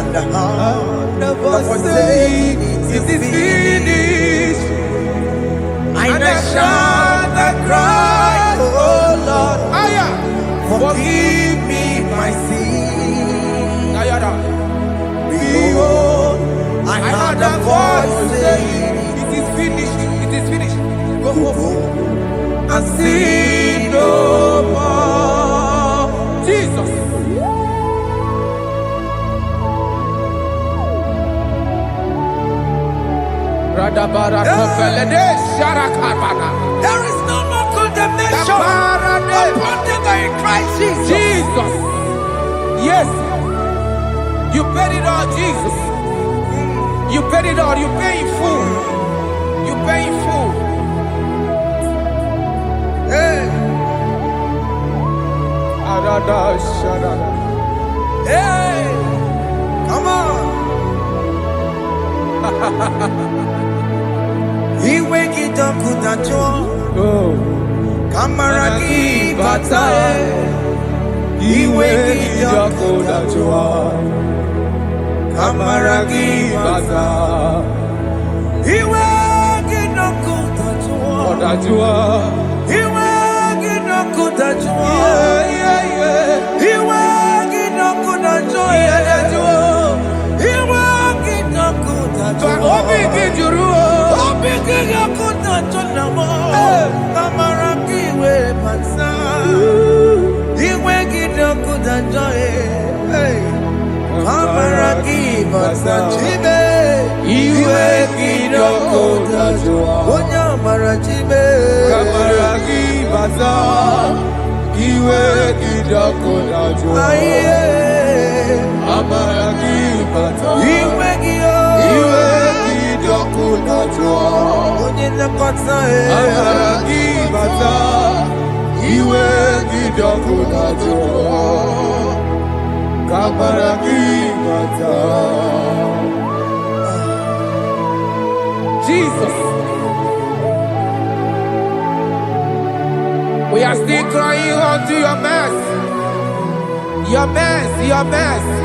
Speaker 6: And the heart never saying it is finished. And I shout and cry, oh Lord, forgive me my sin. Behold, I heard a voice saying, it is finished, it is finished. Go home and sin no more. Jesus. There is no more condemnation upon them that in Christ Jesus.
Speaker 3: Jesus. Yes. You paid it all, Jesus. You paid it all. You pay in full. You pay in full.
Speaker 6: Hey. Hey. Come on. He wake it up with a joy. Kamaraki batae. He wake it up with a joy. Kamaraki batae.
Speaker 1: Iwe kinokutachua.
Speaker 3: Odajua.
Speaker 1: Iwe kinokutachua. Iwe kinokutachua. Iwe kinokutachua.
Speaker 3: Obi kijuru.
Speaker 1: Obi kinokutachua namo. Kamara kiwe pansa. Iwe kinokutachua. Kamara kiwe pansa. Chibe.
Speaker 3: Iwe kinokutachua.
Speaker 1: Onyamara chibe.
Speaker 3: Kamara kibaza. Iwe kinokutachua. Amara kibaza.
Speaker 1: Iwe
Speaker 3: kinokutachua.
Speaker 1: Onyamara
Speaker 3: Amara kibaza. Iwe kinokutachua. Kamara kibaza. Jesus. We are still crying unto your mercy. Your mercy, your mercy.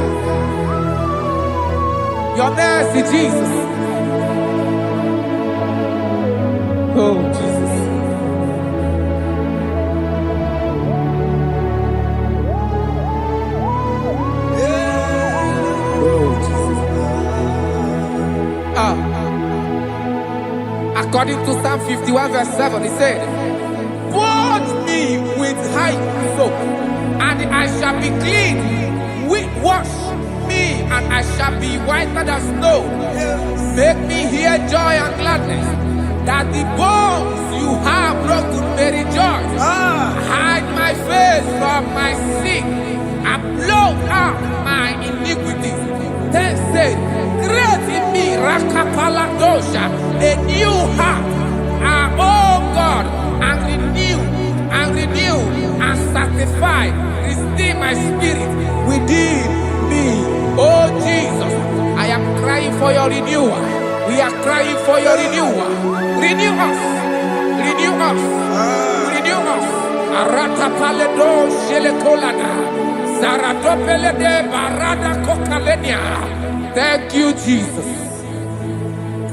Speaker 3: Your mercy, Jesus. Oh, Jesus. Oh, Jesus. According to Psalm 51 verse 7, he said, "Wash me with hyssop, and I shall be clean. Wash me, and I shall be whiter than snow. Make me hear joy and gladness, that the bones you have broken may rejoice. Hide my face from my sin, and blot out my iniquities." Then said, "Create in me Rakapaladosha, a new heart, oh God, and renew, and sanctify, restore my spirit within me." Oh Jesus, I am crying for your renewal. We are crying for your renewal. Renew us, renew us, renew us. Arata paledo shelekolada, zaradopele de barada kokalenia. Thank you, Jesus.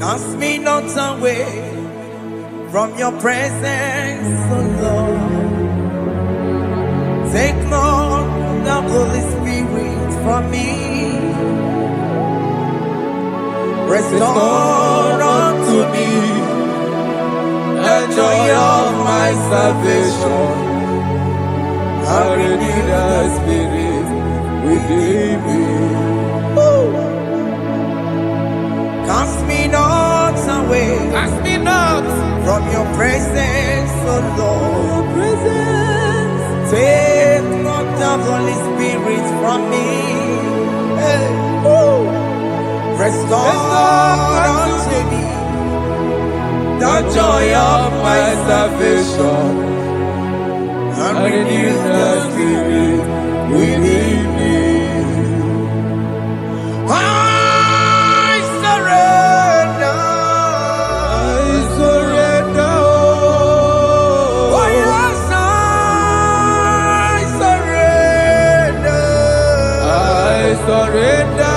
Speaker 1: Cast me not away from your presence, O Lord. Take not the Holy Spirit from me. Restore unto me the joy of my salvation. And renew the spirit within me. Cast me not away.
Speaker 3: Cast me not
Speaker 1: from your presence, O Lord. Take not the Holy Spirit from me. Restore unto me the joy of my salvation, and renew the spirit within me. I surrender. Oh yes, I surrender.
Speaker 3: Surrender.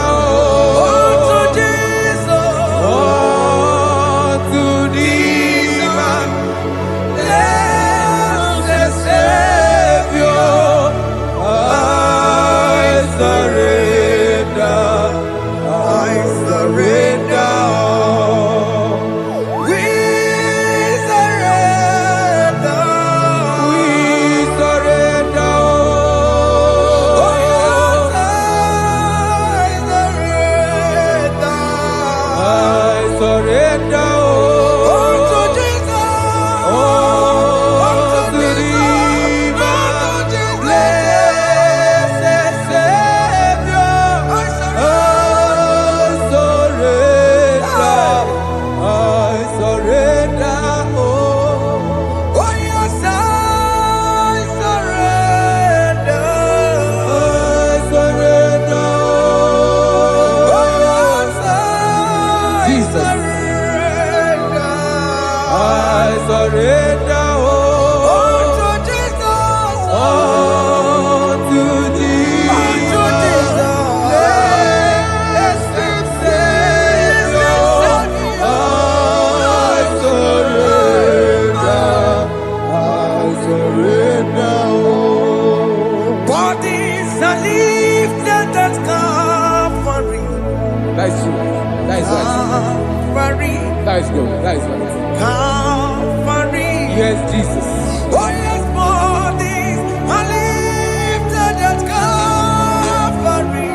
Speaker 3: That is good. That is good.
Speaker 1: Calvary.
Speaker 3: Yes, Jesus.
Speaker 1: Oh yes, bodies are lifted at Calvary.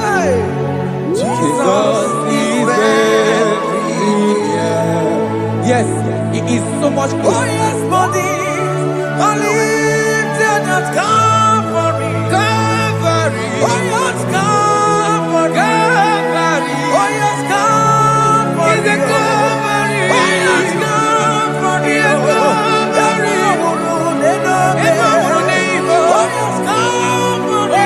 Speaker 1: Hey.
Speaker 3: Jesus is very near. Yes, He is so much
Speaker 1: Oh
Speaker 3: closer.
Speaker 1: yes, bodies are lifted at Calvary.
Speaker 3: Calvary.
Speaker 1: Oh yes, Calvary.
Speaker 3: Calvary.
Speaker 1: Oh yes, Calvary.
Speaker 3: Is a Calvary.
Speaker 1: Oh yes, Calvary.
Speaker 3: Yes, Calvary.
Speaker 1: Oh yes, Calvary.
Speaker 3: Oh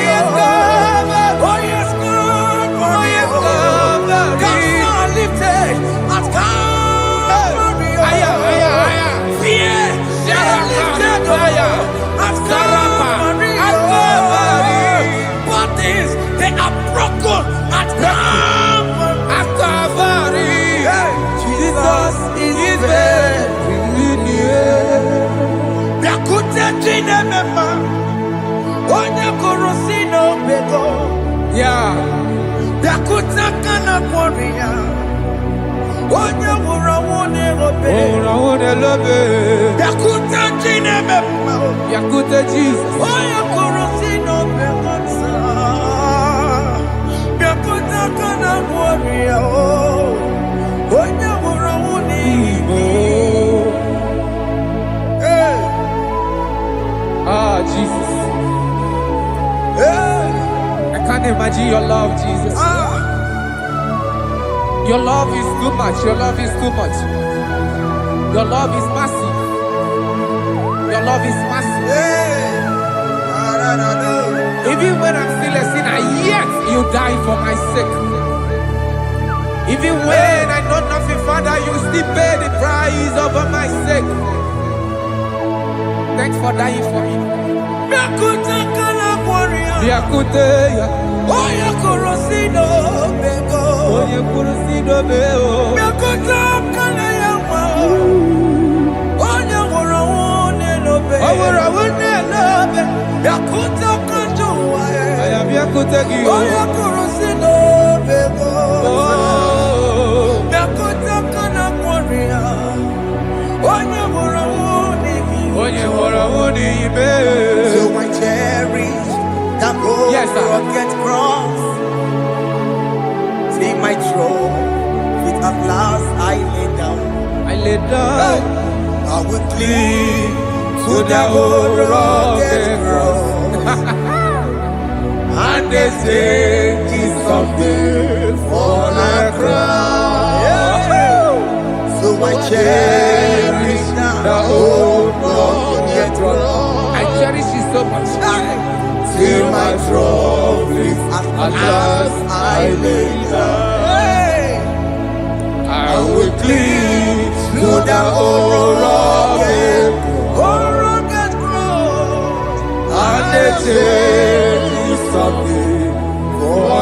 Speaker 3: yes, Calvary.
Speaker 1: Oh yes, Calvary.
Speaker 3: Oh yes, Calvary.
Speaker 1: Cast are lifted at Calvary.
Speaker 3: Aya, aya, aya.
Speaker 1: Fear
Speaker 3: Shara,
Speaker 1: is lifted
Speaker 3: aya.
Speaker 1: at
Speaker 3: Sarapa.
Speaker 1: Calvary.
Speaker 3: At Calvary.
Speaker 1: Bodies, they are broken at Calvary.
Speaker 3: At Calvary. Jesus is very near.
Speaker 1: Biakute jine mema, onye kurusi no bego.
Speaker 3: Yeah.
Speaker 1: Biakute kana kworiya, onye wurawune obe.
Speaker 3: Oh, I want to love it.
Speaker 1: Biakute jine mema,
Speaker 3: Yakute Jesus.
Speaker 1: onye kurusi no bego sa. Biakute kana kworiya, onye wurawune
Speaker 3: Oh.
Speaker 1: Hey,
Speaker 3: Ah, Jesus.
Speaker 1: hey,
Speaker 3: I can't imagine your love, Jesus.
Speaker 1: ah.
Speaker 3: Your love is too much. Your love is too much. Your love is massive. Your love is massive.
Speaker 1: Hey,
Speaker 3: Even when I'm still a sinner, yet you die for my sake. Even when I know nothing, Father, you still pay the price over my sake. Thanks for dying for me.
Speaker 1: Biakute kana kworiya,
Speaker 3: Yakute,
Speaker 1: onye kurusi no bego.
Speaker 3: onye kurusido beo.
Speaker 1: Biakute kana yawa, onye wurawune no be.
Speaker 3: Awura wune lobe.
Speaker 1: Biakute kanjuwa,
Speaker 3: I am Yakute Gio.
Speaker 1: onye kurusi no bego.
Speaker 3: Oh,
Speaker 1: Biakute kana kworiya, onye wurawune
Speaker 3: onye hora wuni ibe.
Speaker 1: So I cherish that old
Speaker 3: Yes, sir.
Speaker 1: rugged cross. See my throne, with at last I lay down.
Speaker 3: I lay down
Speaker 1: I will cling
Speaker 3: to
Speaker 1: to
Speaker 3: the
Speaker 1: that old
Speaker 3: old
Speaker 1: rugged
Speaker 3: rugged
Speaker 1: cross.
Speaker 3: and they say it's something for a crown.
Speaker 1: So I cherish
Speaker 3: The
Speaker 1: that
Speaker 3: old
Speaker 1: old rugged cross.
Speaker 3: I cherish it so much.
Speaker 1: Till my throne is at last I lay down.
Speaker 3: I will cling
Speaker 1: To the old rugged cross,
Speaker 3: and they say it's something for a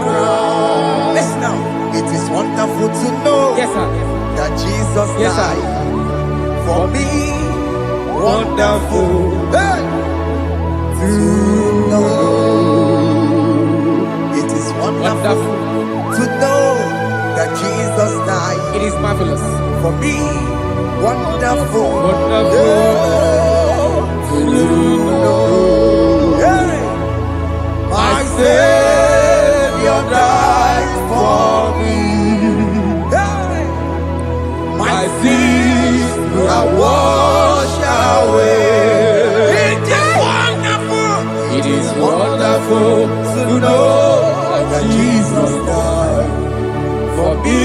Speaker 3: crown.
Speaker 1: listen now, it is wonderful to know
Speaker 3: Yes, sir.
Speaker 1: that Jesus
Speaker 3: Yes, sir.
Speaker 1: died for me.
Speaker 3: Wonderful.
Speaker 1: Hey! To know, it is wonderful
Speaker 3: Wonderful.
Speaker 1: to know that Jesus died
Speaker 3: It is marvelous.
Speaker 1: for me. Wonderful,
Speaker 3: Wonderful.
Speaker 1: to know. Hey! My Savior died for me. Hey!
Speaker 3: My sins
Speaker 1: are washed away. It is wonderful.
Speaker 3: It is wonderful to know that Jesus died for me.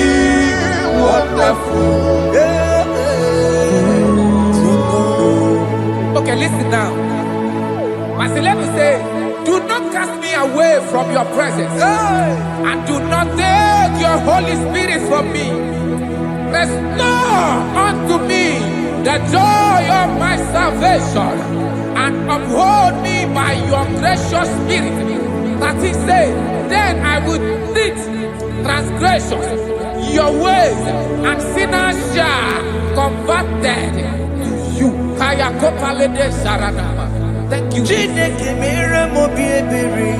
Speaker 3: Wonderful.
Speaker 1: Yeah, to know.
Speaker 3: Okay, listen now. As the Bible says, do not cast me away from your presence,
Speaker 1: Hey!
Speaker 3: and do not take your Holy Spirit from me. Restore unto me the joy of my salvation, and uphold me by your gracious spirit. That he said, then I will teach transgressions your ways, and sinners shall converted to you. Kaya kopalede saranama. Thank you.
Speaker 1: Chineke mere mo bi ebere.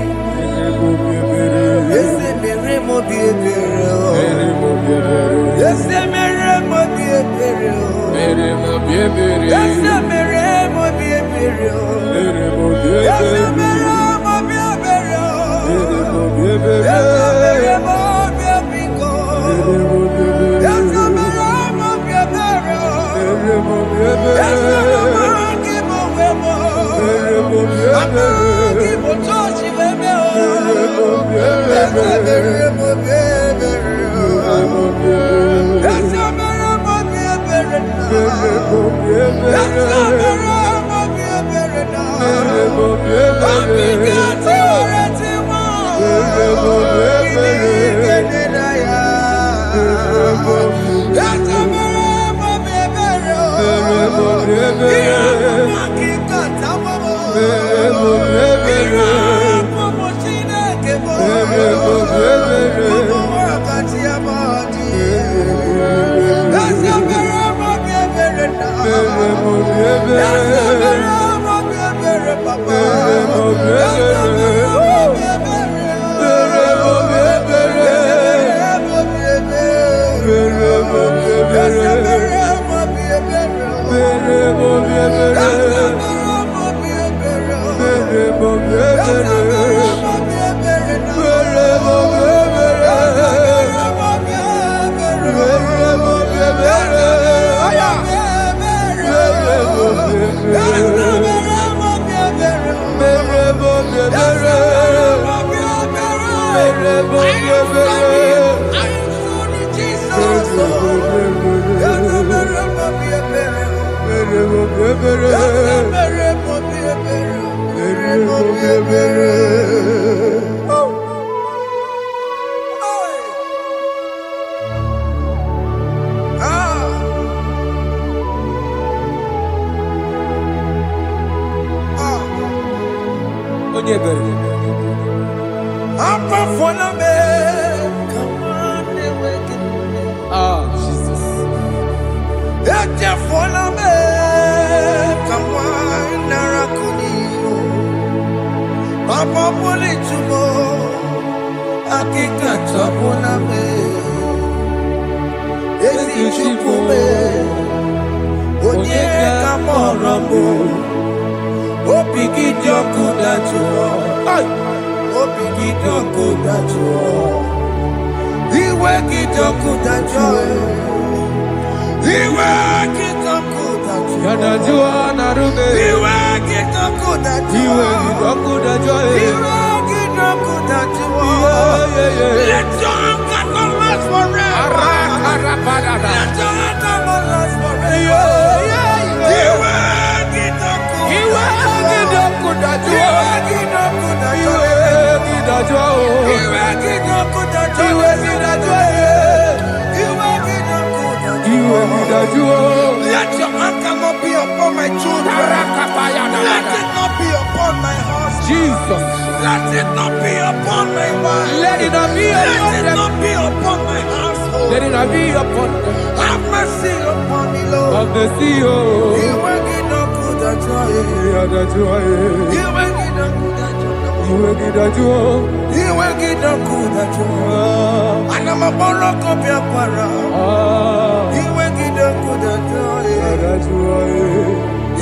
Speaker 1: Eze mere Let your anger not be upon my children. Let it not be upon my husband.
Speaker 3: Jesus.
Speaker 1: Let it not be upon my wife.
Speaker 3: Let it not be upon
Speaker 1: Let it not be upon my household.
Speaker 3: Let it not be upon them.
Speaker 1: Have mercy upon me, Lord.
Speaker 3: Of the CEO.
Speaker 1: You will get no good at joy. You will get no good at joy. You will get no good at joy. And I'm a borrow of your para. You will get no good at joy.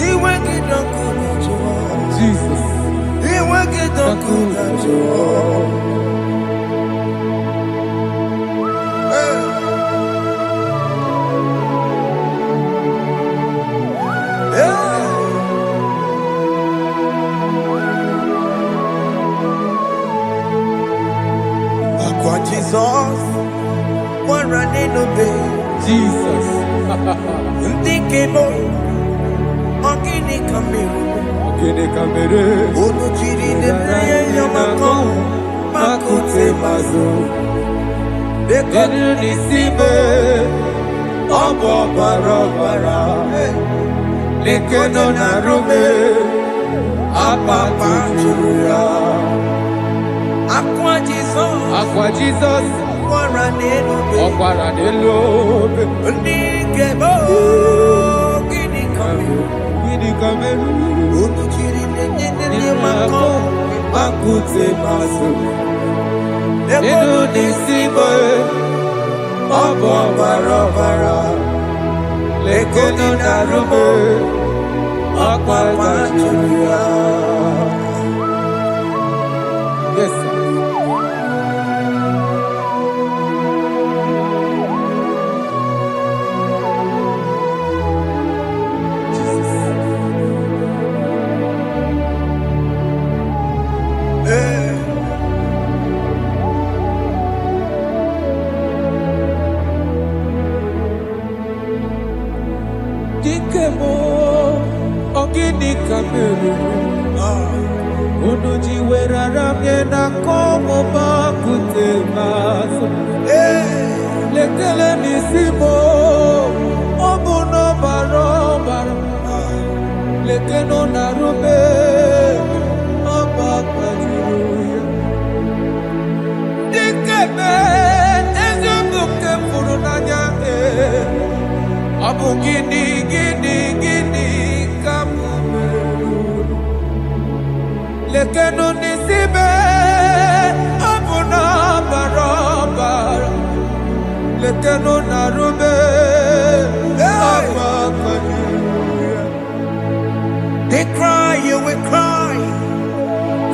Speaker 1: You will get no good at joy.
Speaker 3: Jesus.
Speaker 1: You will get no good at joy. Jesus, one running obey.
Speaker 3: Jesus.
Speaker 1: Ndikemo, ogini kamiru.
Speaker 3: Ogini kamiru.
Speaker 1: Onujiri nene yamako, makute mazo.
Speaker 3: Dekonu nisibe, obo barabara. Lekeno narume, apapa chuya.
Speaker 1: Aqua Jesus,
Speaker 3: Okwara nelobe,
Speaker 1: Ndikemo, ogini kamiru.
Speaker 3: Ogini kamiru.
Speaker 1: Onujiri nene yamako,
Speaker 3: Makute mazo.
Speaker 6: Nínú nísìmọ̀ ọ̀bọ̀ bàrọ̀bàrà. Lẹ́kọ̀ọ́ dàrúmọ̀ ọ̀pọ̀ pàjùlọ. Yes, sir. Dikemo ogini kamelu unuji werara miena komo bakute maso lekele nisimo obuno barobara lekeno narume abakajuya dikeme ezobuke furunanya Abu gini kamumelu Lekeno nisibe Abu na barabara Lekeno narube Abakajuya.
Speaker 1: They cry, you will cry.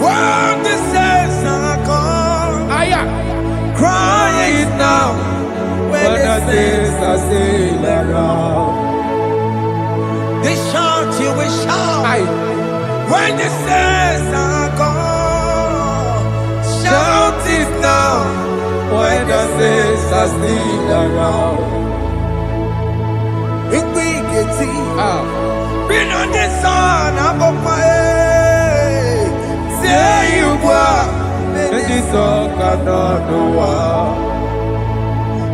Speaker 1: When the saints are gone, cry it now.
Speaker 6: When the saints are still around,
Speaker 1: They shout, you will shout. When the saints are gone,
Speaker 6: shout it now. When the saints are still around.
Speaker 1: if we get it, been on the sun, I'm up my say you were.
Speaker 6: And this song cannot do what.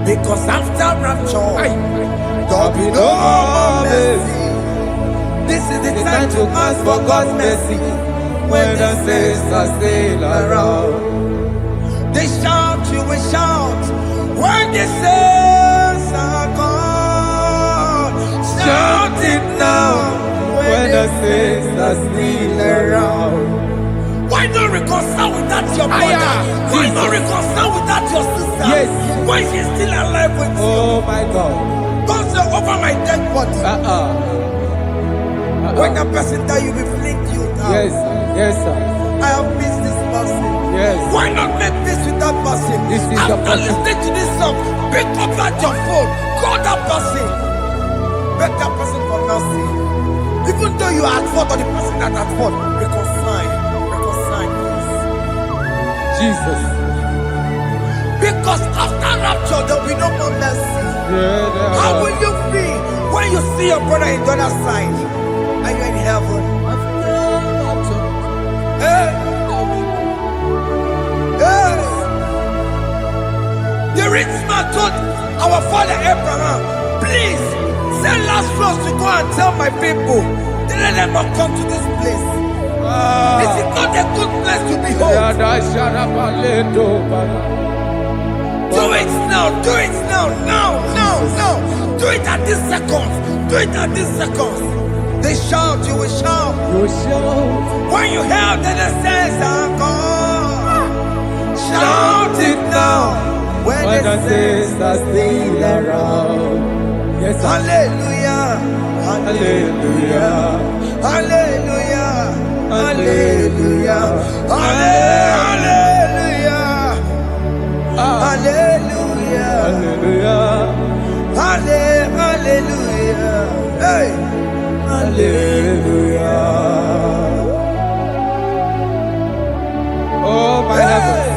Speaker 1: Because after rapture, there'll be no more mercy. This is the time to ask for God's mercy.
Speaker 6: When the saints are still around,
Speaker 1: They shout, you will shout. When the saints are gone,
Speaker 6: shout it now. When the saints are still around.
Speaker 1: Why not reconcile without your brother? Why not reconcile without your sister?
Speaker 6: Yes.
Speaker 1: Why she's still alive with you?
Speaker 6: Oh my God.
Speaker 1: Don't say over my dead body. When the person die, you will fling you down.
Speaker 6: Yes, yes, sir.
Speaker 1: I have missed this person.
Speaker 6: Yes.
Speaker 1: Why not make peace with that person?
Speaker 6: This is
Speaker 1: After
Speaker 6: the person.
Speaker 1: listening to this song, pick up that your phone, call that person, beg that person for mercy. Even though you are at fault or the person that at fault, reconcile, please.
Speaker 6: Jesus.
Speaker 1: Because after rapture, there will be no more mercy.
Speaker 6: Yeah,
Speaker 1: How will you feel when you see your brother in the other side and you're in heaven? Hey. Hey. The rich man told our father Abraham, please send Lazarus to go and tell my people, they let them not come to this place. This is not a good place to behold. Do it now, do it now. Do it at this second. Do it at this second. They shout, you will shout. When you hear that the saints are gone, shout it now. When the saints are still around.
Speaker 6: Yes, sir.
Speaker 1: Hallelujah.
Speaker 6: Hallelujah.
Speaker 1: Hallelujah. Hallelujah. Hallelujah. Hallelujah.
Speaker 6: Hallelujah.
Speaker 1: Hallelujah. Hey.
Speaker 6: Hallelujah. Oh my heavens.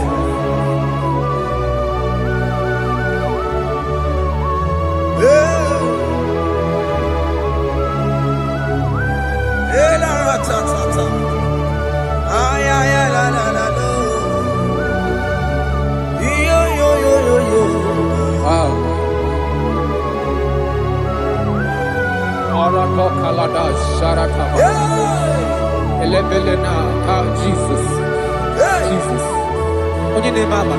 Speaker 6: Wow. Arako kalada sharakaba. Elebelena ka Jesus. Jesus. Onye name ama.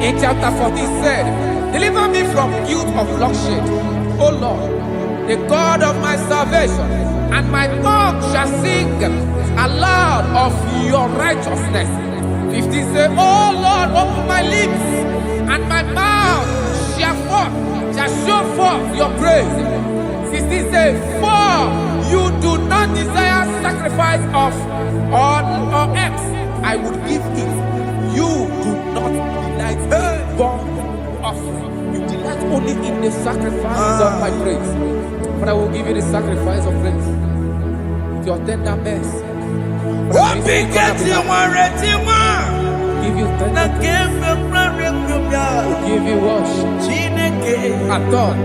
Speaker 6: In chapter 14 said, deliver me from guilt of bloodshed, O Lord, the God of my salvation, and my tongue shall sing aloud of your righteousness. 15 say, oh Lord, open my lips, and my mouth shall show forth your praise. 16 say, for you do not desire sacrifice of or X, I would give it. You do not delight in burnt offering. You delight only in the sacrifice of my praise. But I will give you the sacrifice of praise. With your tender mercy. Give you tender will give you worship. At all.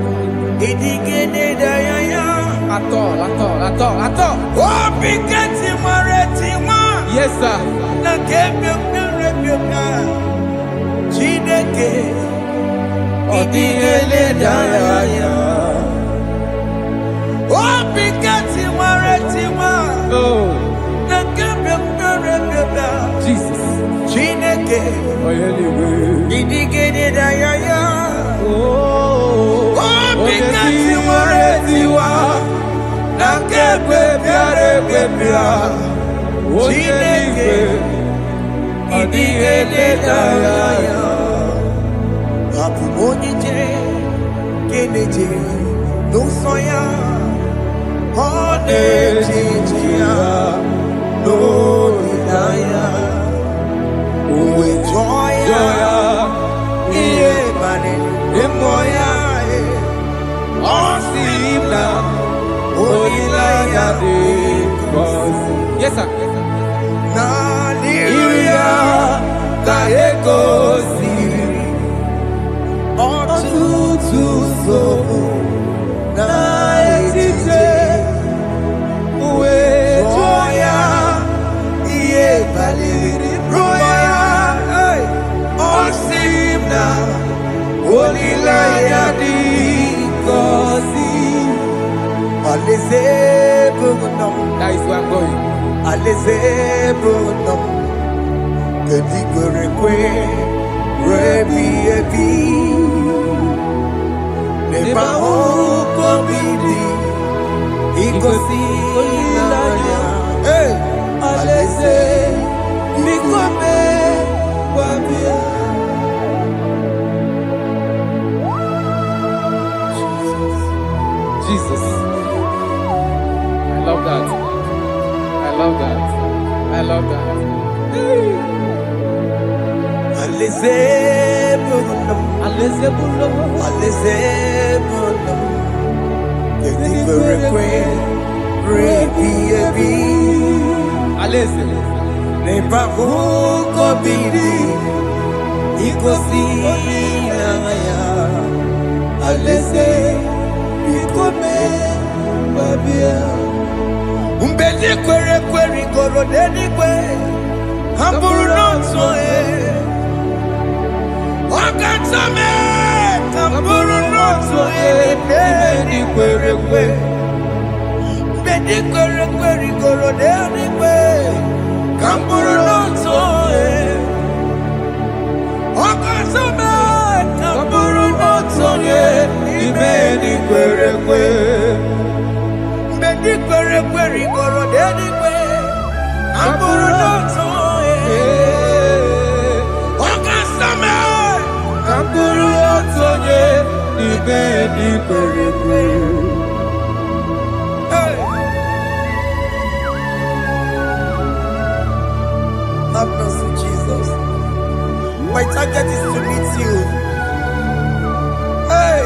Speaker 6: Yes, sir. Jesus. Yes, sir. That is where I'm going. Jesus. I love that. I love that. I love that.
Speaker 1: Have mercy, Jesus. My target is to meet you. Hey,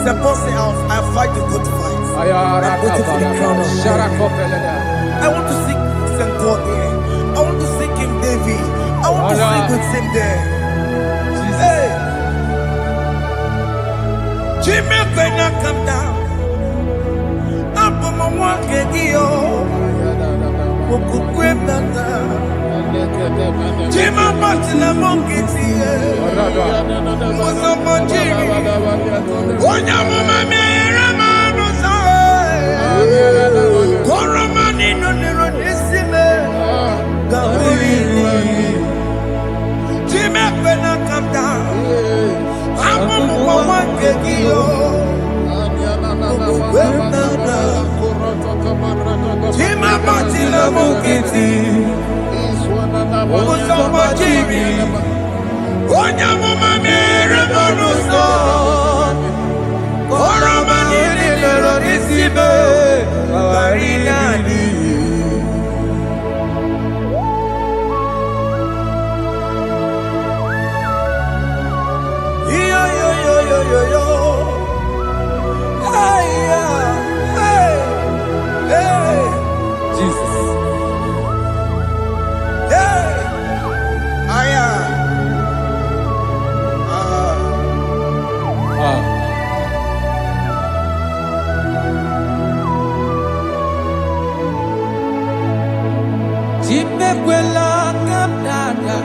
Speaker 1: suppose I fight the good fight. I'm waiting for the crown of heaven. I want to seek St. God there. I want to seek King David. I want to sing with him there. Hey, Jimmy, when I come down, I'm on my walk again. Jima Batina Monkiti, was a Monjiri, Onyama Ramano, Koramani, no Nerodissime, Jimmy, when I come down, I'm on my one Jima Batina Monkiti. Onyamuma mere bonuso. Oroma nini loro nisibe. Kawarina ni. Yo yo yo yo yo yo. Hey hey hey.
Speaker 3: Jesus.
Speaker 1: Hey. Aya.
Speaker 3: Chimekwela kapdada.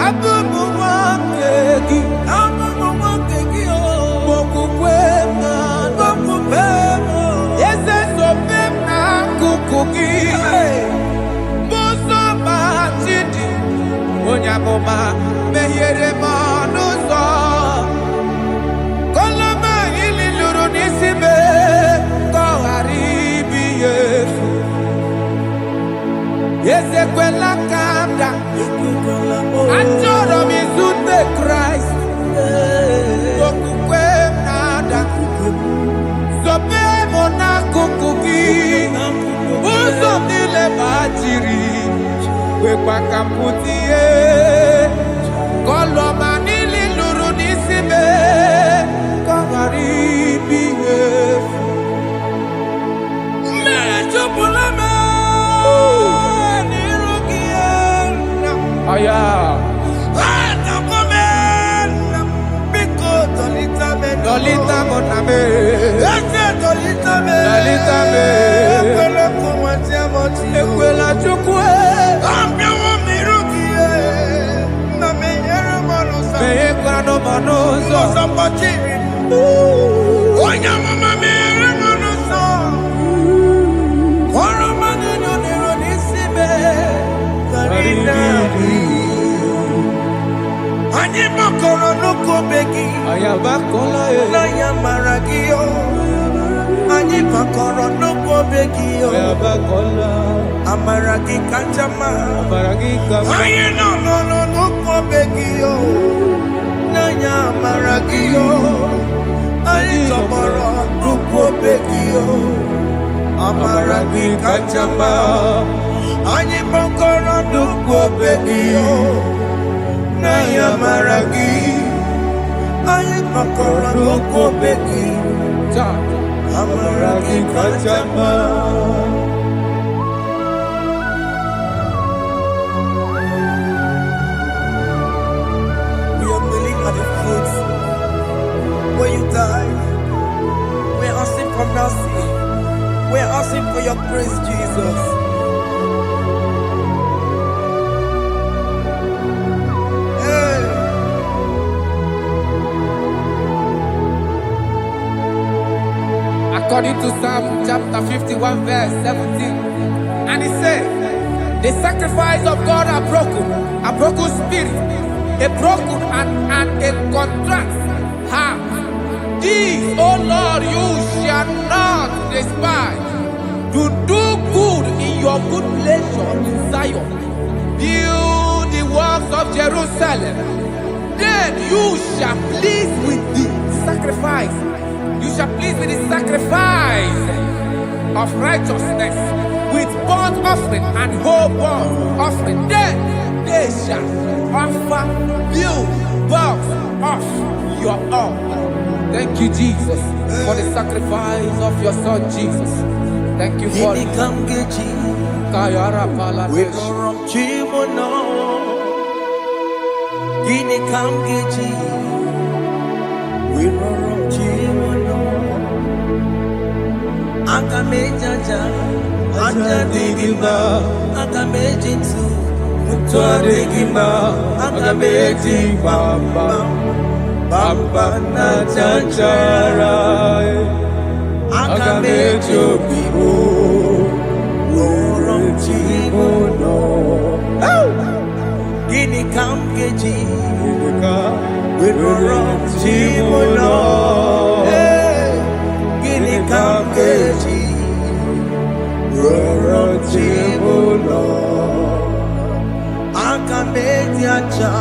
Speaker 3: Abubu wakegi.
Speaker 1: Abubu wakegi o.
Speaker 3: Bokukwema.
Speaker 1: Bokukwema.
Speaker 3: Yese sopema kukuki. Muso machidi. Onyamoma mehiere manuso. Koloma ili luru nisibe. Koharibi yefu. Ezekwela kamda. Achoro mizunde Christ. Okukwe nada. Sope mona kukuki. Uzo nile bajiri. Wekwa kamputie. Koloma nili luru nisibe. Kongaribi yefu.
Speaker 1: Mechupulame.
Speaker 3: Aya. Dolita moname.
Speaker 1: Dolita me.
Speaker 3: Ekwela chukwe. Meye kwa no manuzo.
Speaker 1: Onyamama mere manuzo. Oromani no nero nisibe. Karina. Anyị makọrọ n'ụkọ begi.
Speaker 3: Ayabakola e.
Speaker 1: N'anya mara gị o. Anyị makọrọ n'ụkọ begi o.
Speaker 3: Ayabakola.
Speaker 1: Amara gị kacha mma.
Speaker 3: Amaragi kama.
Speaker 1: Anyị nọ n'ụkọ begi o. N'anya mara gị o. Anyị tọgbọrọ n'ụkọ begi o. Amara gị kacha mma. Anyị makọrọ n'ụkọ begi o. Naija maragi, anyị makọrọ n'okwu begi, amaragi kachama. We are kneeling at the foot where you died. We are asking for mercy. We are asking for your grace, Jesus.
Speaker 3: According to Psalm chapter 51 verse 17. And he said, the sacrifice of God are broken spirit, a broken and a contract heart. These, O Lord, you shall not despise. To do good in your good pleasure in Zion. Build the works of Jerusalem. Then you shall please with the sacrifice. You shall please with the sacrifice of righteousness, with burnt offering and whole burnt offering. Then they shall offer build vows of your own. Thank you, Jesus, for the sacrifice of your Son, Jesus. Thank you for it. Kayara Pala.
Speaker 1: Akamejaja, Ajadigima, Akamejinsu, Mutuadigima, Akameji Bamba, Bamba Najajara, Akamejo Bibo, Rorom Chimono, Gini Kamgeji, Rorom Chimono. Kamkeji, Roro Chibulo, Akameji Acha.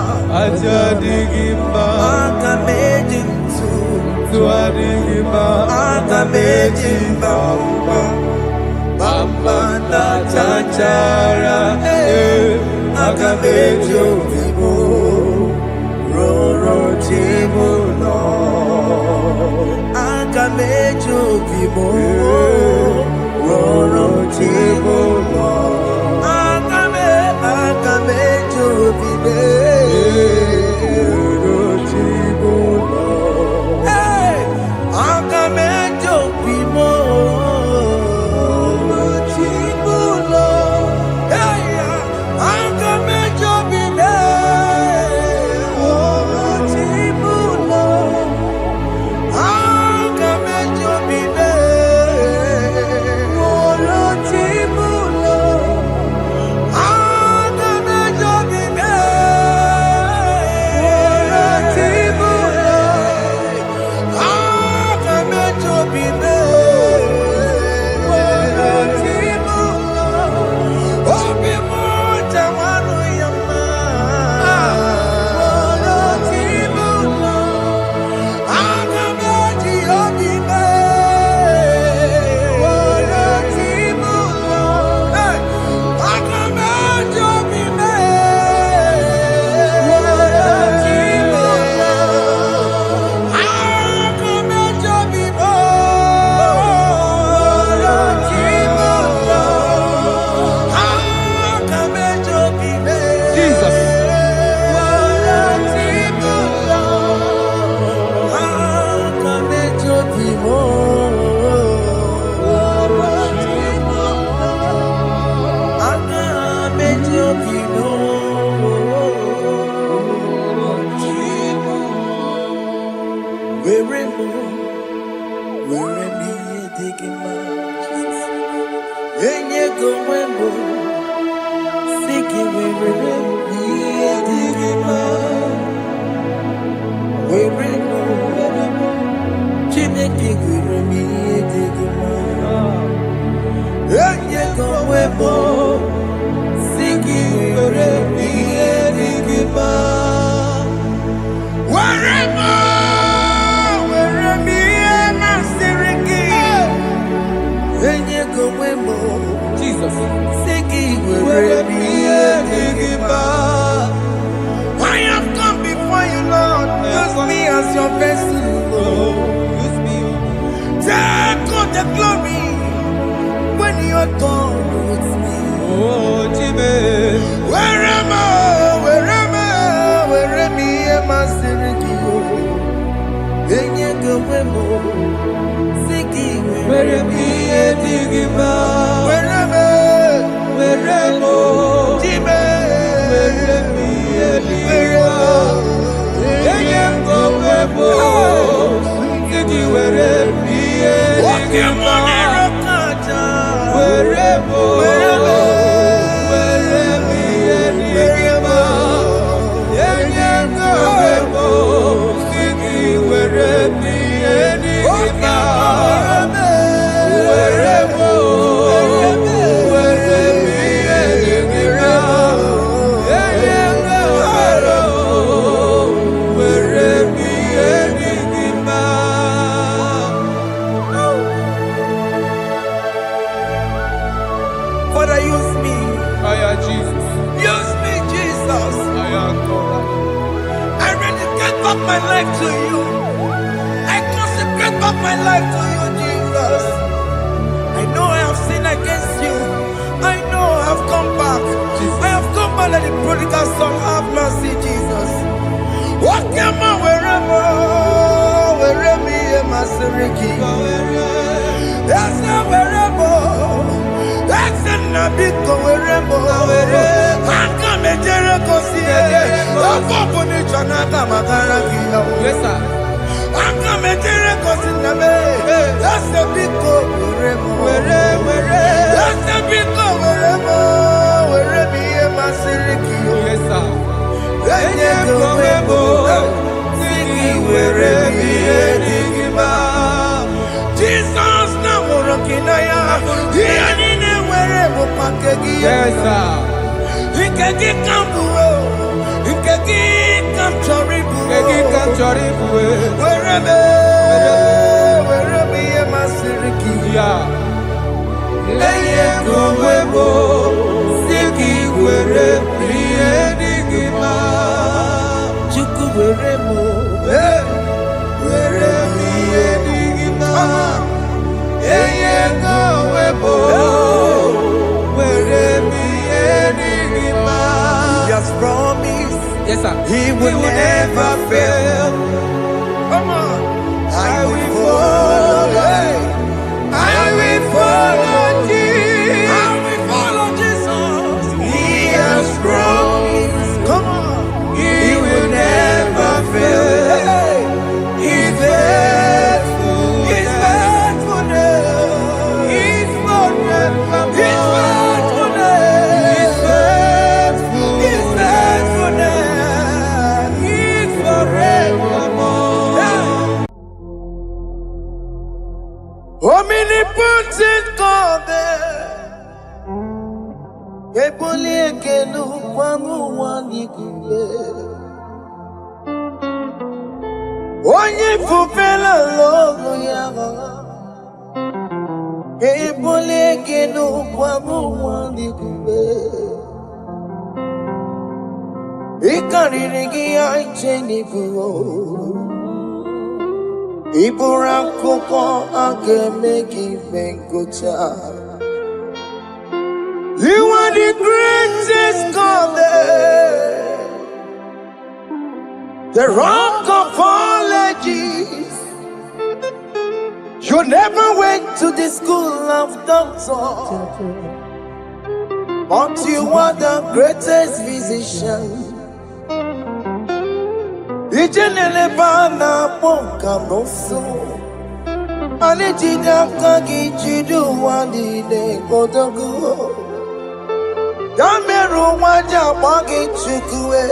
Speaker 3: Wherever
Speaker 1: Omnipotent God, ebuli ekelu kwangu wanikuye. Onye fufela logo yaga, ebuli ekelu kwangu wanikuye. Ikariri aicheni buo. Iburakoko akemeki benkocha. You are the greatest God, the rock of all ages. You never went to the school of doctor, but you are the greatest physician. Ijenele bana ponka noso, anijida kagi jidu wandi ne kodogu. Yameru waja wagi chukue,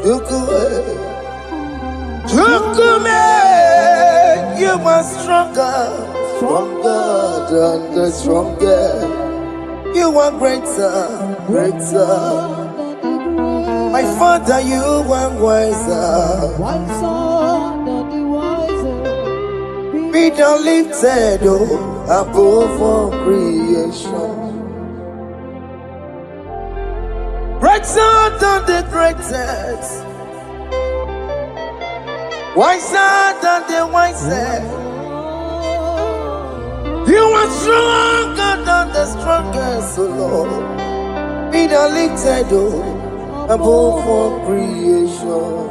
Speaker 1: chukume. You are stronger, stronger than the strongest. You are greater, greater. My Father, you are wiser. Be thou lifted above all creation. Greater than the greatest, wiser than the wisest. You are stronger than the strongest, O Lord. Be thou lifted above all creation.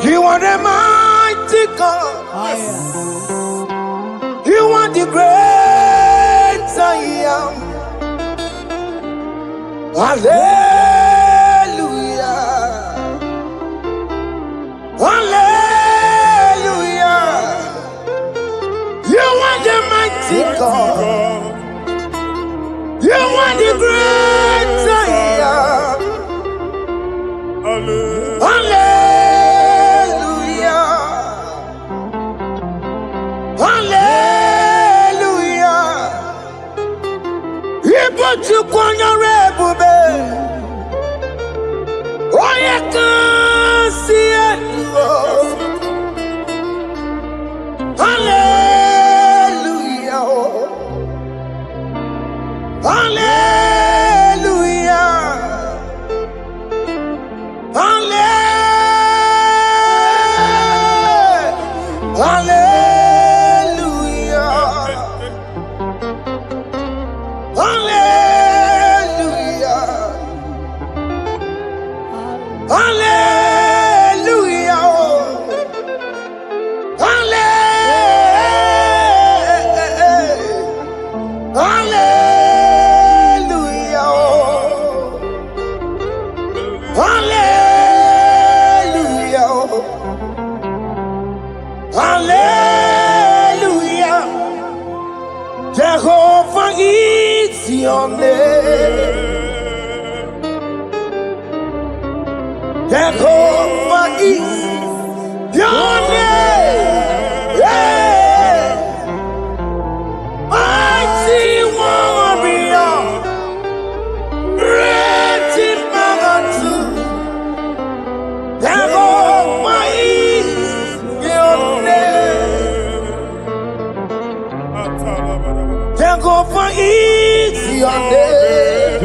Speaker 1: You are the mighty God. You are the great I am. Hallelujah. Hallelujah. You are the mighty God. You are the great I am. Hallelujah. Hallelujah. He put you on your rebube. Oh, you can see it. Hallelujah. Hallelujah. Hallelujah. Hallelujah. Hallelujah. Hallelujah. Jehovah is your name. Jehovah is your name. Yeah. Mighty warrior, great in magnitude. Jehovah is your name. Jehovah is your name.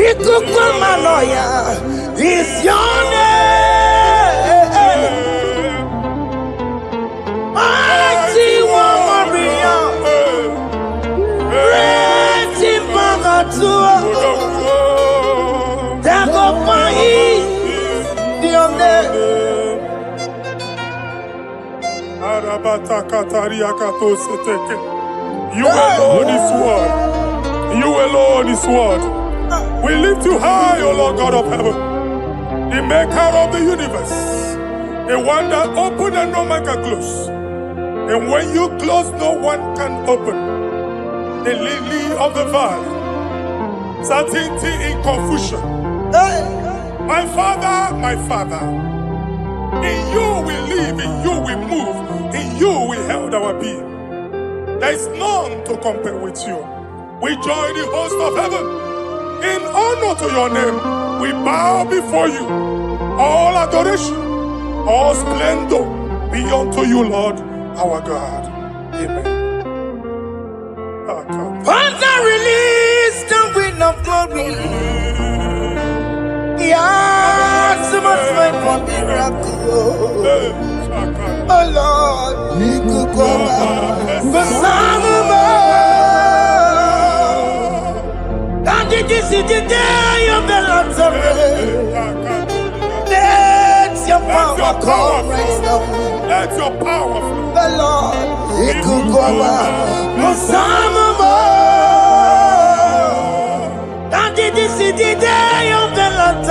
Speaker 1: Ikukumanoya is your name. Mighty warrior, great in magnitude. Jehovah is your name.
Speaker 2: You alone is one. You alone is one. We lift you high, O Lord God of heaven, the maker of the universe, the one that opened and no man can close. And when you close, no one can open. The lily of the valley, certainty in confusion. My Father, in you we live, in you we move, There is none to compare with you. We join the host of heaven. In honor to your name, we bow before you. All adoration, all splendor be unto you, Lord, our God. Amen.
Speaker 1: Father, release the wind of glory. Yeah, so much fight for miracle. Oh Lord, you could go back. The Son of God. And this is the day of the Lord's Let your power come right now.
Speaker 2: Let your power flow.
Speaker 1: The Lord, you could go back. The Son of God. And this is the day of the Lord's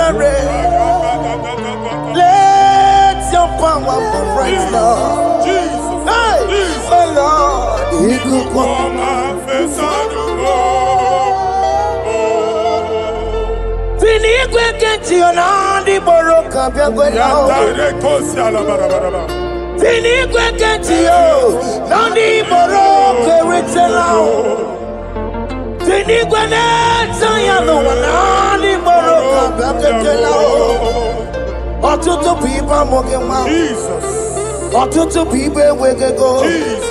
Speaker 1: Let your power come right now.
Speaker 2: Jesus,
Speaker 1: Hey,
Speaker 2: Jesus.
Speaker 1: oh Lord, you could go back. Fini kwekenti onandi boroka byagwela. Fini kwekenti yo nandi boroka ritela. Fini kweneta ya no nandi boroka byagwela. Otutu pipa mogenwa.
Speaker 2: Jesus,
Speaker 1: Otutu pipe wegego.
Speaker 2: Jesus,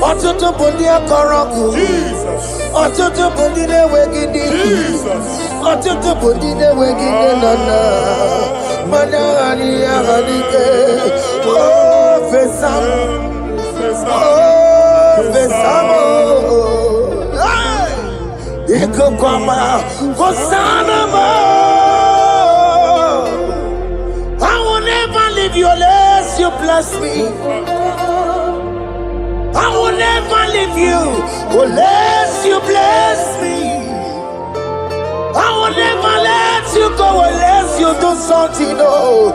Speaker 1: Otutu bundia koroku.
Speaker 2: Jesus,
Speaker 1: Otutu bundine wegidi.
Speaker 2: Jesus.
Speaker 1: Otutu bundine wegidi nana. Mana ani ahanike. Oh fesam. Oh fesam. Iko kwama kosanama. I will never leave you unless you bless me. I will never leave you unless you bless me. I will never let you go unless you do something. Oh,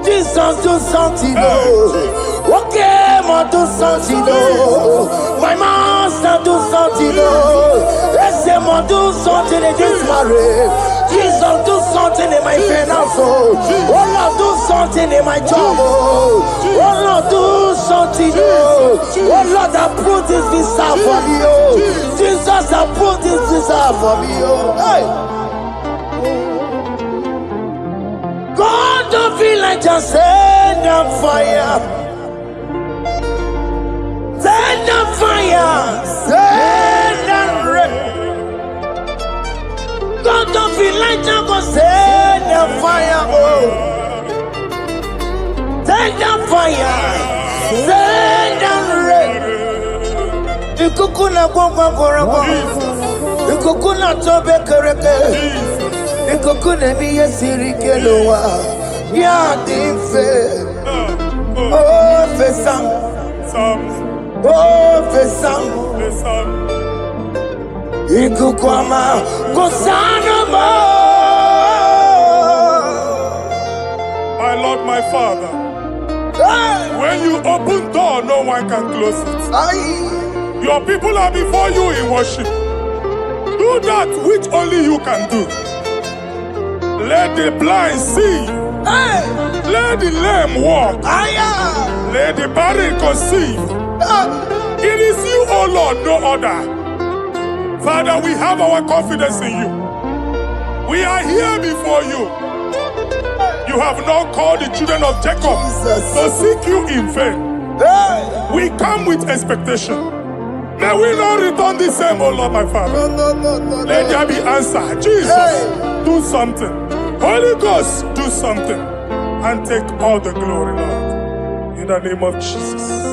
Speaker 1: Jesus, do something. Oh, okay, ma do something. Oh, my master, do something. Oh, let's say, ma do something in this marriage. Jesus, do something in my finance. Oh, Lord, do something in my job. Oh, Lord, do something. Oh, Lord, approve this visa for me. Oh, Jesus, approve this visa for me. Oh, hey. God, don't feel like just send on fire. Send on fire. Send on rain. God, don't feel like just send on fire. Oh, send on fire. Send on rain. Ikukuna gwangwa gwangwa. Ikukuna tobe kereke. Ikukuna miye sirikelowa. Ya dimfe. Oh fesam. Oh fesam. Ikukwama kosanama.
Speaker 2: My Lord, my Father, when you open door, no one can close it. Your people are before you in worship. Do that which only you can do. Let the blind see. Let the lame walk. Let the barren conceive. It is you, O Lord, no other. Father, we have our confidence in you. We are here before you. You have not called the children of Jacob to seek you in vain. We come with expectation. May we not return the same, O Lord, my Father. Let there be answer. Jesus, do something. Holy Ghost, do something. And take all the glory, Lord. In the name of Jesus.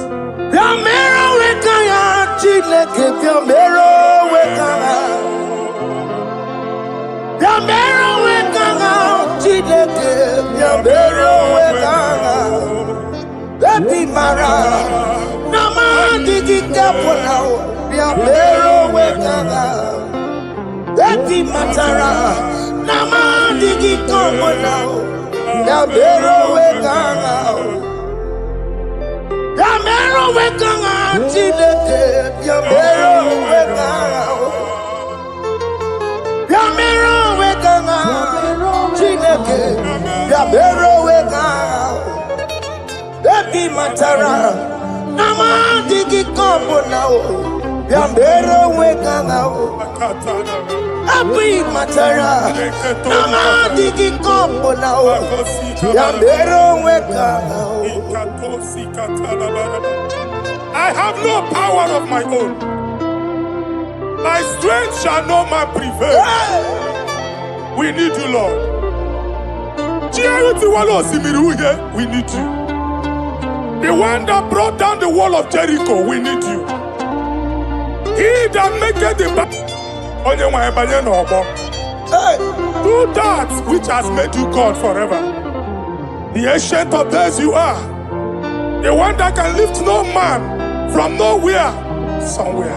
Speaker 1: Nama digi kombo now. Yambero weka now. Happy matara. Nama digi kombo now. Yambero weka now.
Speaker 2: I have no power of my own. My strength shall no man prevail. We need you, Lord. We need you. The one that brought down the wall of Jericho, we need you. He that maketh the do that which has made you God forever. The ancient of days you are. The one that can lift no man from nowhere, somewhere.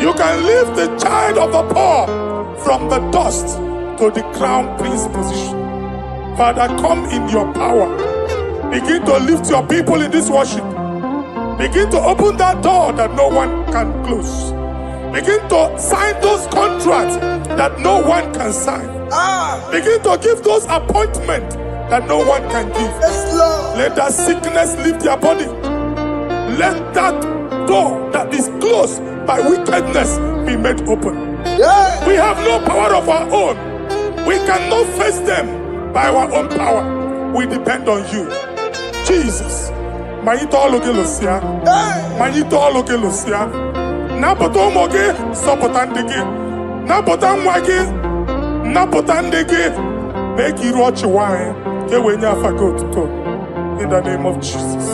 Speaker 2: You can lift the child of the poor from the dust to the crown prince position. Father, come in your power. Begin to lift your people in this worship. Begin to open that door that no one can close. Begin to sign those contracts that no one can sign. Begin to give those appointments that no one can give. Let that sickness leave their body. Let that door that is closed by wickedness be made open. We have no power of our own. We cannot face them by our own power. We depend on you. Jesus. Manito Logelosia. Manito Logelosia. Napoto Moge, Sopotandegi. Napotan Wagi. Napotandegi. Make you watch wine. In the name of Jesus.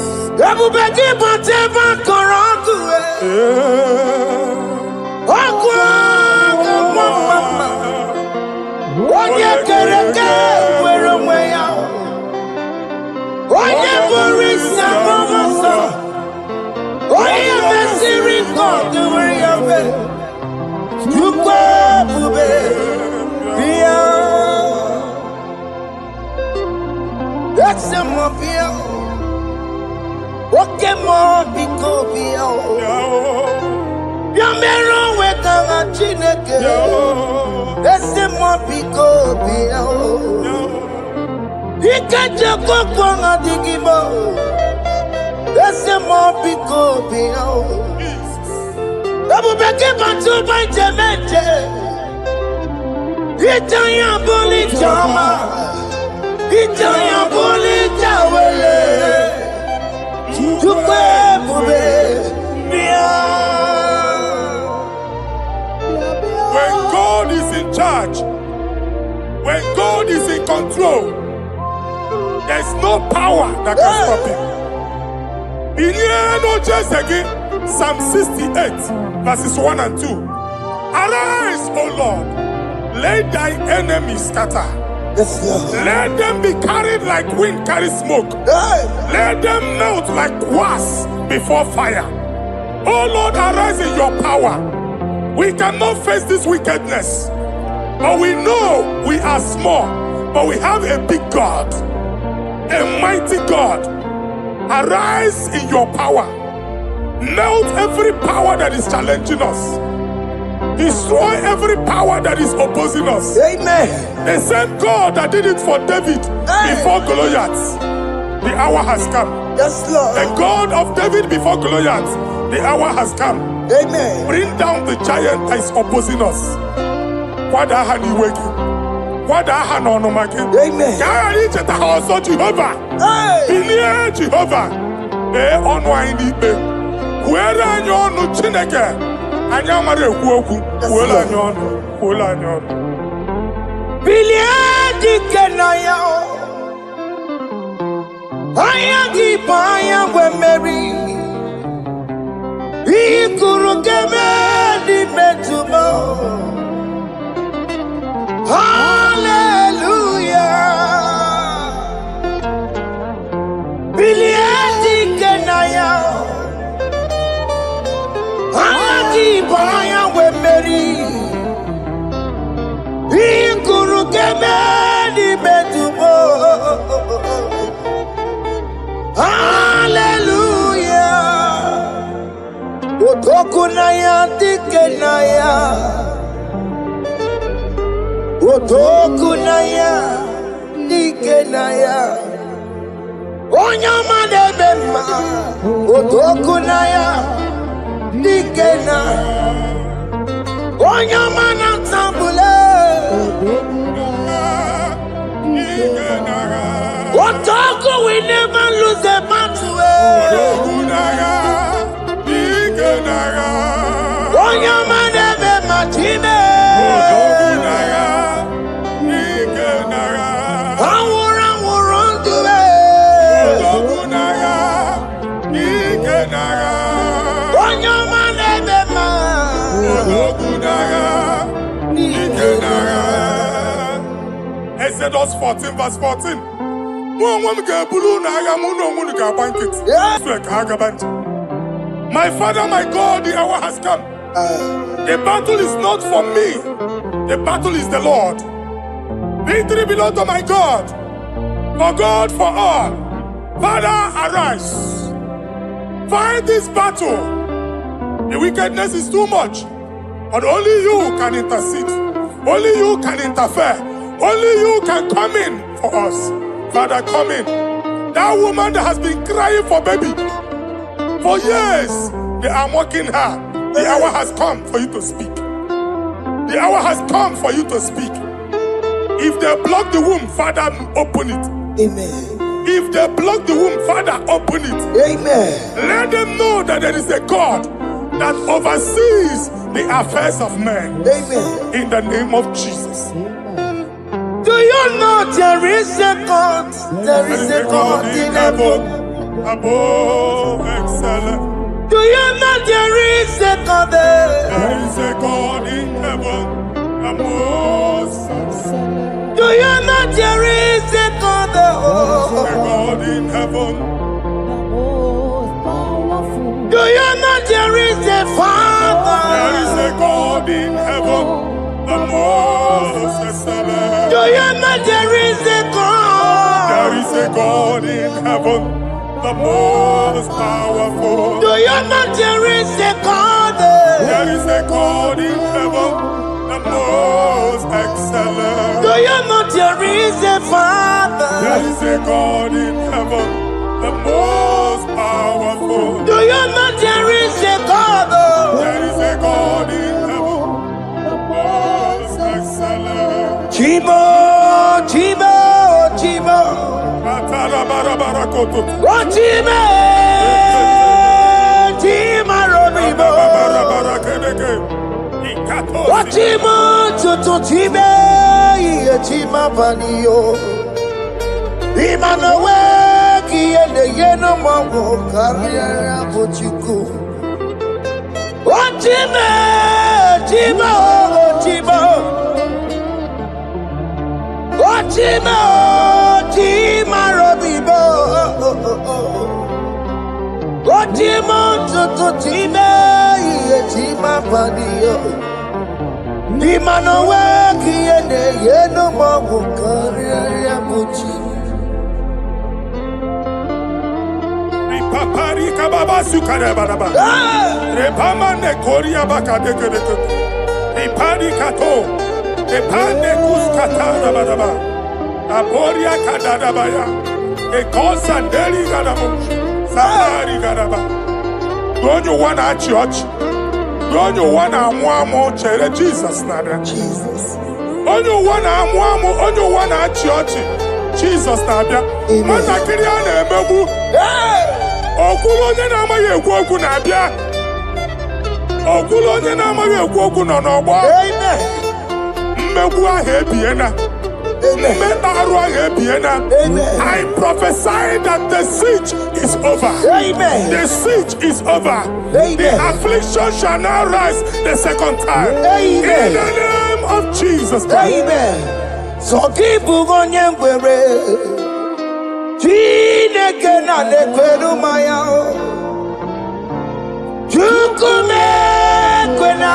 Speaker 2: When God is in charge, when God is in control, there's no power that can stop him. Psalm 68, verses 1 and 2. Arise, O Lord, let thy enemies scatter. Let them be carried like wind carries smoke. Let them melt like wax before fire. Oh Lord, arise in your power. We cannot face this wickedness, but we know we are small, but we have a big God, a mighty God. Arise in your power. Melt every power that is challenging us. Destroy every power that is opposing us.
Speaker 1: Amen.
Speaker 2: The same God that did it for David before Goliath. The hour has come.
Speaker 1: Yes, Lord.
Speaker 2: The God of David before Goliath. The hour has come.
Speaker 1: Amen.
Speaker 2: Bring down the giant that is opposing us. What are you working? What are you no making?
Speaker 1: Amen.
Speaker 2: Jehovah. Hey. Jehovah. Where are you no chineke? Anyamare kuoku. Where are you no? Where are you no?
Speaker 1: Biliadi kenaya. Ayagi paya we Mary. Ikuru kemedi metumo. Hallelujah. Biliadi kenaya. Ayagi paya we Mary. Ikuru kemedi metumo. Hallelujah. Otokunaya dikenaya. Otokunaya dikenaya. Onyama debema. Otokunaya Nikena Onyamana Tambule Otoku, we never lose a battle. Onyamana be Martine Awura to Onyamana be
Speaker 2: Exodus 14 verse 14. My Father, my God, the hour has come. The battle is not for me. The battle is the Lord. Victory belongs to my God. For God, for all. Father, arise. Fight this battle. The wickedness is too much. But only you can intercede. Only you can interfere. Only you can come in for us. Father, come in. That woman that has been crying for baby for years, they are mocking her. The hour has come for you to speak. The hour has come for you to speak. If they block the womb, Father, open it.
Speaker 1: Amen.
Speaker 2: If they block the womb, Father, open it.
Speaker 1: Amen.
Speaker 2: Let them know that there is a God that oversees the affairs of men.
Speaker 1: Amen.
Speaker 2: In the name of Jesus.
Speaker 1: Do you know there is a God? There is a God in heaven.
Speaker 2: Above excellent.
Speaker 1: Do you know there is a God there?
Speaker 2: There is a God in heaven. Above excellent.
Speaker 1: Do you know there is a God there?
Speaker 2: There is a God in heaven.
Speaker 1: Do you know there is a Father?
Speaker 2: There is a God in heaven. The most excellent.
Speaker 1: Do you know there is a God?
Speaker 2: There is a God in heaven, the most powerful.
Speaker 1: Do you know there is a God?
Speaker 2: There is a God in heaven, the most excellent.
Speaker 1: Do you know there is a Father?
Speaker 2: There is a God in heaven, the most powerful.
Speaker 1: Do you know there is a God?
Speaker 2: There is a God in heaven, the most excellent.
Speaker 1: Chimo, Chimo, Chimo. Oh, Chimo, Chimo, Robibo. Oh, Chimo, Chutu, Chimo, Chimo, Panio. Imanowe, Kiene, Yeno, Mongo, Carriera, Pochuku. Oh, Chimo, Chimo, Chimo. Chimo, Chimo, Robibo. Chimo, Chutu, Chimo, Chimo, Panio. Imanowe, Kiene, Yeno, Mongo, Carriera, Pochuku.
Speaker 2: Papari kababa sukare baraba. Repama ne koria baka deke deke. Ipari kato. Epane kuskata baraba. Aboria kadada baya. Ekosa ndeli gadabo. Samari gadaba. Don't you wanna church? Don't you wanna amu chere Jesus nada?
Speaker 1: Jesus.
Speaker 2: Don't you wanna amu? Don't you wanna church? Jesus nada. Mana kiri ana emebu. Okulo onye na-amaghị ekwu okwu na-abịa. Okulo onye na-amaghị ekwu okwu nọ n'ọgbọ. Mmegbu ahụ ebiena. Mmeta arụ ahụ ebiena. I prophesy that the siege is over.
Speaker 1: Amen.
Speaker 2: The siege is over.
Speaker 1: Amen.
Speaker 2: The affliction shall now rise the second time.
Speaker 1: Amen.
Speaker 2: In the name of Jesus Christ.
Speaker 1: Amen. So keep onye ngwere. Chineke na lekweru maya o. Chukume kwena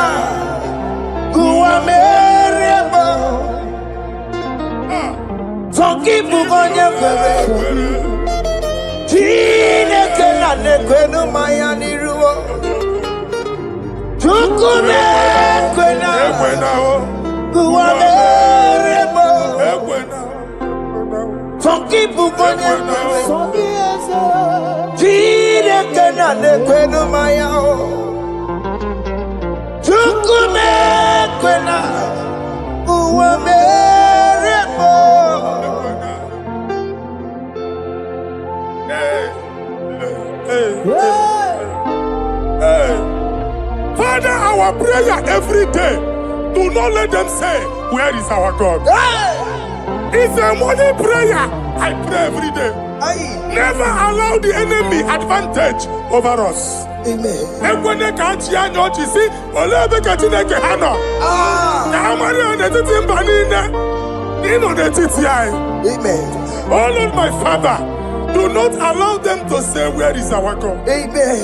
Speaker 1: kuwa merebo. Zonkipu konye kwere. Chineke na lekweru maya niruo. Chukume kwena kuwa merebo. Zonkipu konye kwere. Chineke na nekwenu maya o. Chukume kwena uwa meremo.
Speaker 2: Father, our prayer every day, do not let them say, where is our God? It's a morning prayer. I pray every day. Never allow the enemy advantage over us.
Speaker 1: Amen.
Speaker 2: Amen. Oh Lord, my Father, do not allow them to say, where is our God?
Speaker 1: Amen.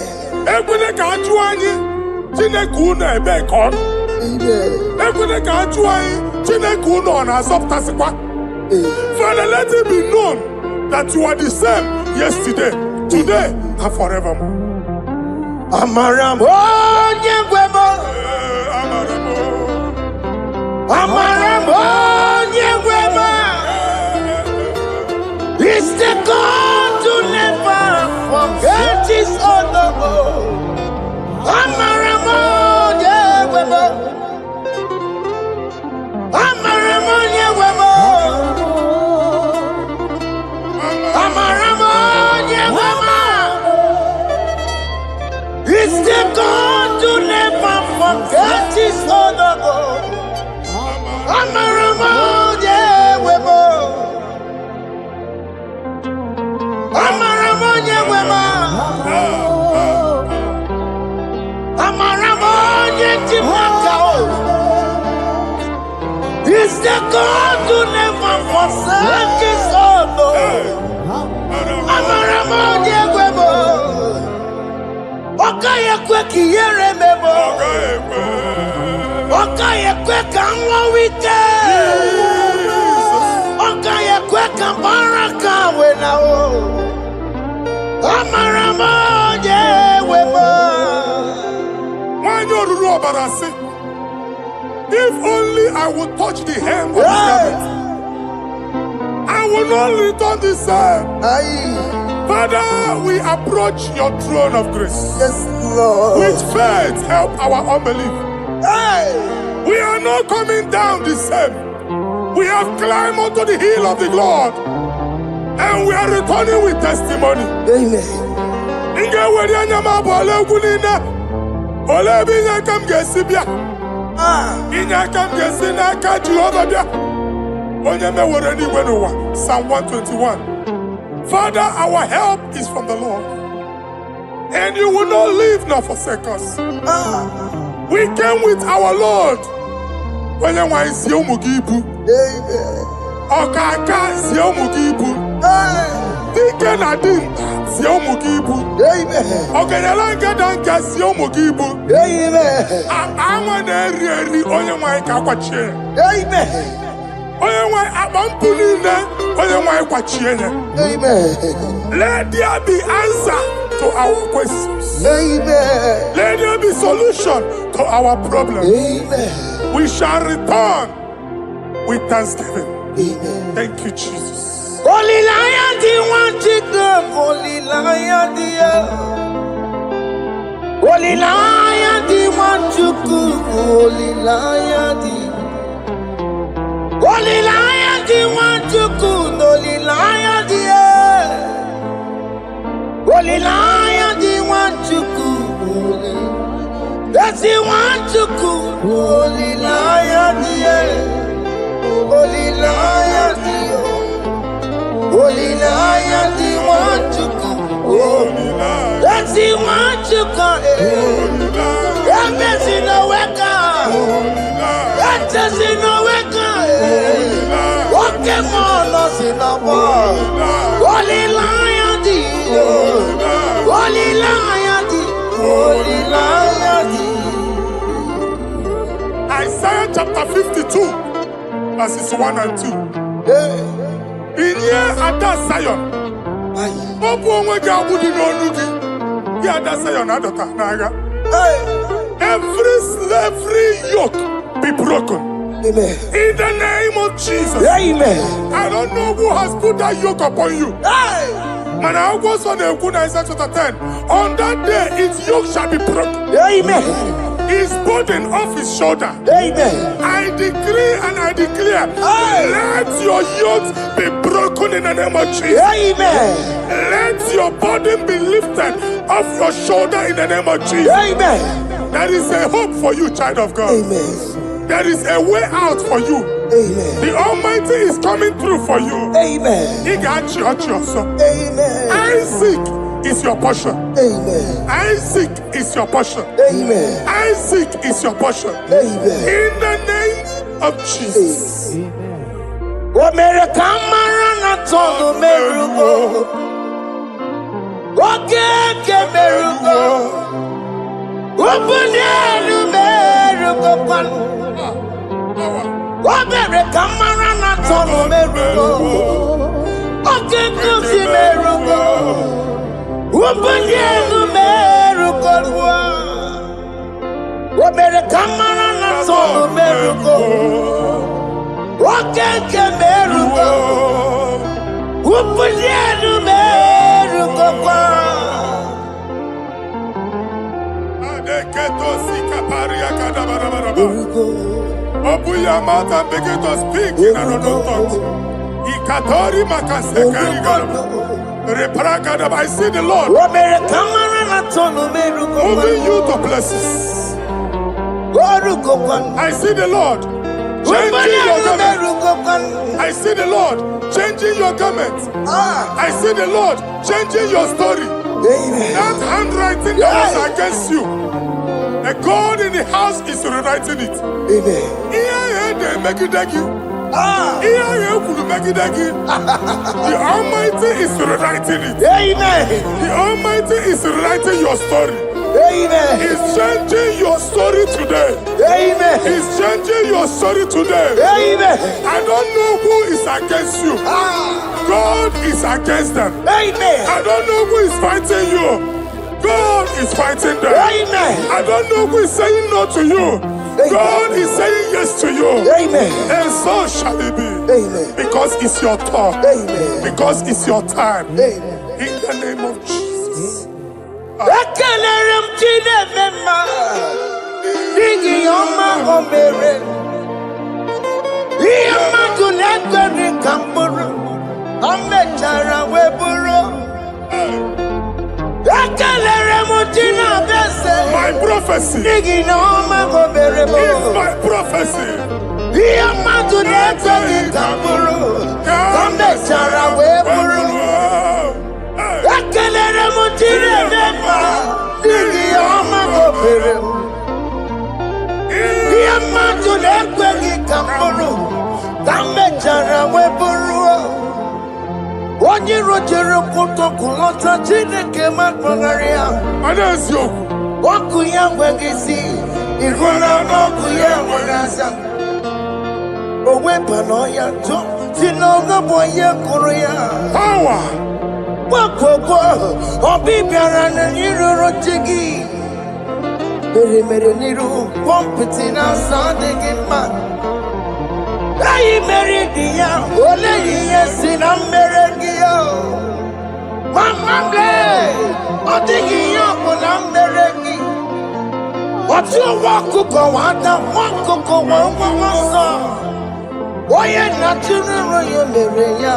Speaker 2: Father, let it be known that you are the same yesterday, today, and forevermore.
Speaker 1: Amaramo nyegwemo. Amaramo nyegwemo. It's the God to never forget his honor. Amaramo nyegwemo. Amaramo nyegwemo. Amaramo nyegwemo. It's the God to never forget his honor. Amaramo nyegwemo. Amaramo nyegwemo. Amaramo nyegwemo. It's the God to never forsake his honor. Amaramo nyegwemo. Okaye kwe kiyere mebo. Okaye kwe kanwa wite. Okaye kwe kambaraka wenao. Amaramo nyegwemo.
Speaker 2: If only I would touch the hem of his garment, I will not return the same. Father, we approach your throne of grace.
Speaker 1: Yes, Lord.
Speaker 2: With faith, help our unbelief. We are not coming down the same. We have climbed onto the hill of the Lord, and we are returning with testimony.
Speaker 1: Amen.
Speaker 2: Psalm 121. Father, our help is from the Lord, and you will not leave nor forsake us. We came with our Lord. Amen. Let there be answer to our questions.
Speaker 1: Amen.
Speaker 2: Let there be solution to our problems.
Speaker 1: Amen.
Speaker 2: We shall return with thanksgiving.
Speaker 1: Amen.
Speaker 2: Thank you, Jesus.
Speaker 1: Holy Lion, the one to go. Holy Lion, the Holy Lion, the one to go. Holy Lion, the Holy Lion, the one to go. Holy Lion, the Holy Lion, the one to go. That's the one to go. Holy Lion, the Holy Lion, the Holy Lion, the one to go. That's the one to go. That's in the weka. That's in the weka. Okay, more lost in the world. Holy Lion, the Holy Lion, the Holy Lion, the
Speaker 2: Isaiah chapter 52, verses 1 and 2. In here at that Zion, every slavery yoke be broken.
Speaker 1: Amen.
Speaker 2: In the name of Jesus.
Speaker 1: Amen.
Speaker 2: I don't know who has put that yoke upon you. Man, I was on the Naija chapter 10. On that day, its yoke shall be broken.
Speaker 1: Amen.
Speaker 2: His burden off his shoulder.
Speaker 1: Amen.
Speaker 2: I decree and I declare, let your yokes be broken in the name of Jesus.
Speaker 1: Amen.
Speaker 2: Let your burden be lifted off your shoulder in the name of Jesus.
Speaker 1: Amen.
Speaker 2: There is a hope for you, child of God.
Speaker 1: Amen.
Speaker 2: There is a way out for you.
Speaker 1: Amen.
Speaker 2: The Almighty is coming through for you.
Speaker 1: Amen.
Speaker 2: He got you, son.
Speaker 1: Amen.
Speaker 2: Isaac is your portion.
Speaker 1: Amen.
Speaker 2: Isaac is your portion.
Speaker 1: Amen.
Speaker 2: Isaac is your portion.
Speaker 1: Amen.
Speaker 2: In the name of Jesus. Open your mouth and begin to speak in another tongue. I see the Lord moving you to places. I see the Lord changing your garment. I see the Lord changing your garment. I see the Lord changing your story. That handwriting that was against you, the God in the house is rewriting it. They make it like you. The Almighty is rewriting it. The Almighty is rewriting your story. He's changing your story today. He's changing your story today. I don't know who is against you. God is against them. I don't know who is fighting you. God is fighting them. I don't know who is saying no to you. God is saying yes to you. And so shall it be. Because it's your turn. Because it's your time. In the name of Jesus. My prophecy is my prophecy.
Speaker 1: Onye rojere kutokulota Chineke makpagaria.
Speaker 2: Anazio.
Speaker 1: Waku ya nwegisi, iruna n'ọkụ ya nwegasa. Owepa n'ọya jọ, si n'ọgọbọ ya kụrụ ya.
Speaker 2: Power.
Speaker 1: Wakwokwo, obi bịara na n'iruru chi gị. Mere n'iru, kpọmpụtị na asa adịghị mma. Ayi mere di ya, ole ihe si na mmere gị ya. Mama ble, ọ dịghị ihe ọ bụ na mmere gị. Ọtụ ụwa ọkụkọ nwata, nwa ọkụkọ nwa nwa nsọ. Onye na-atụrụ ya mere ya,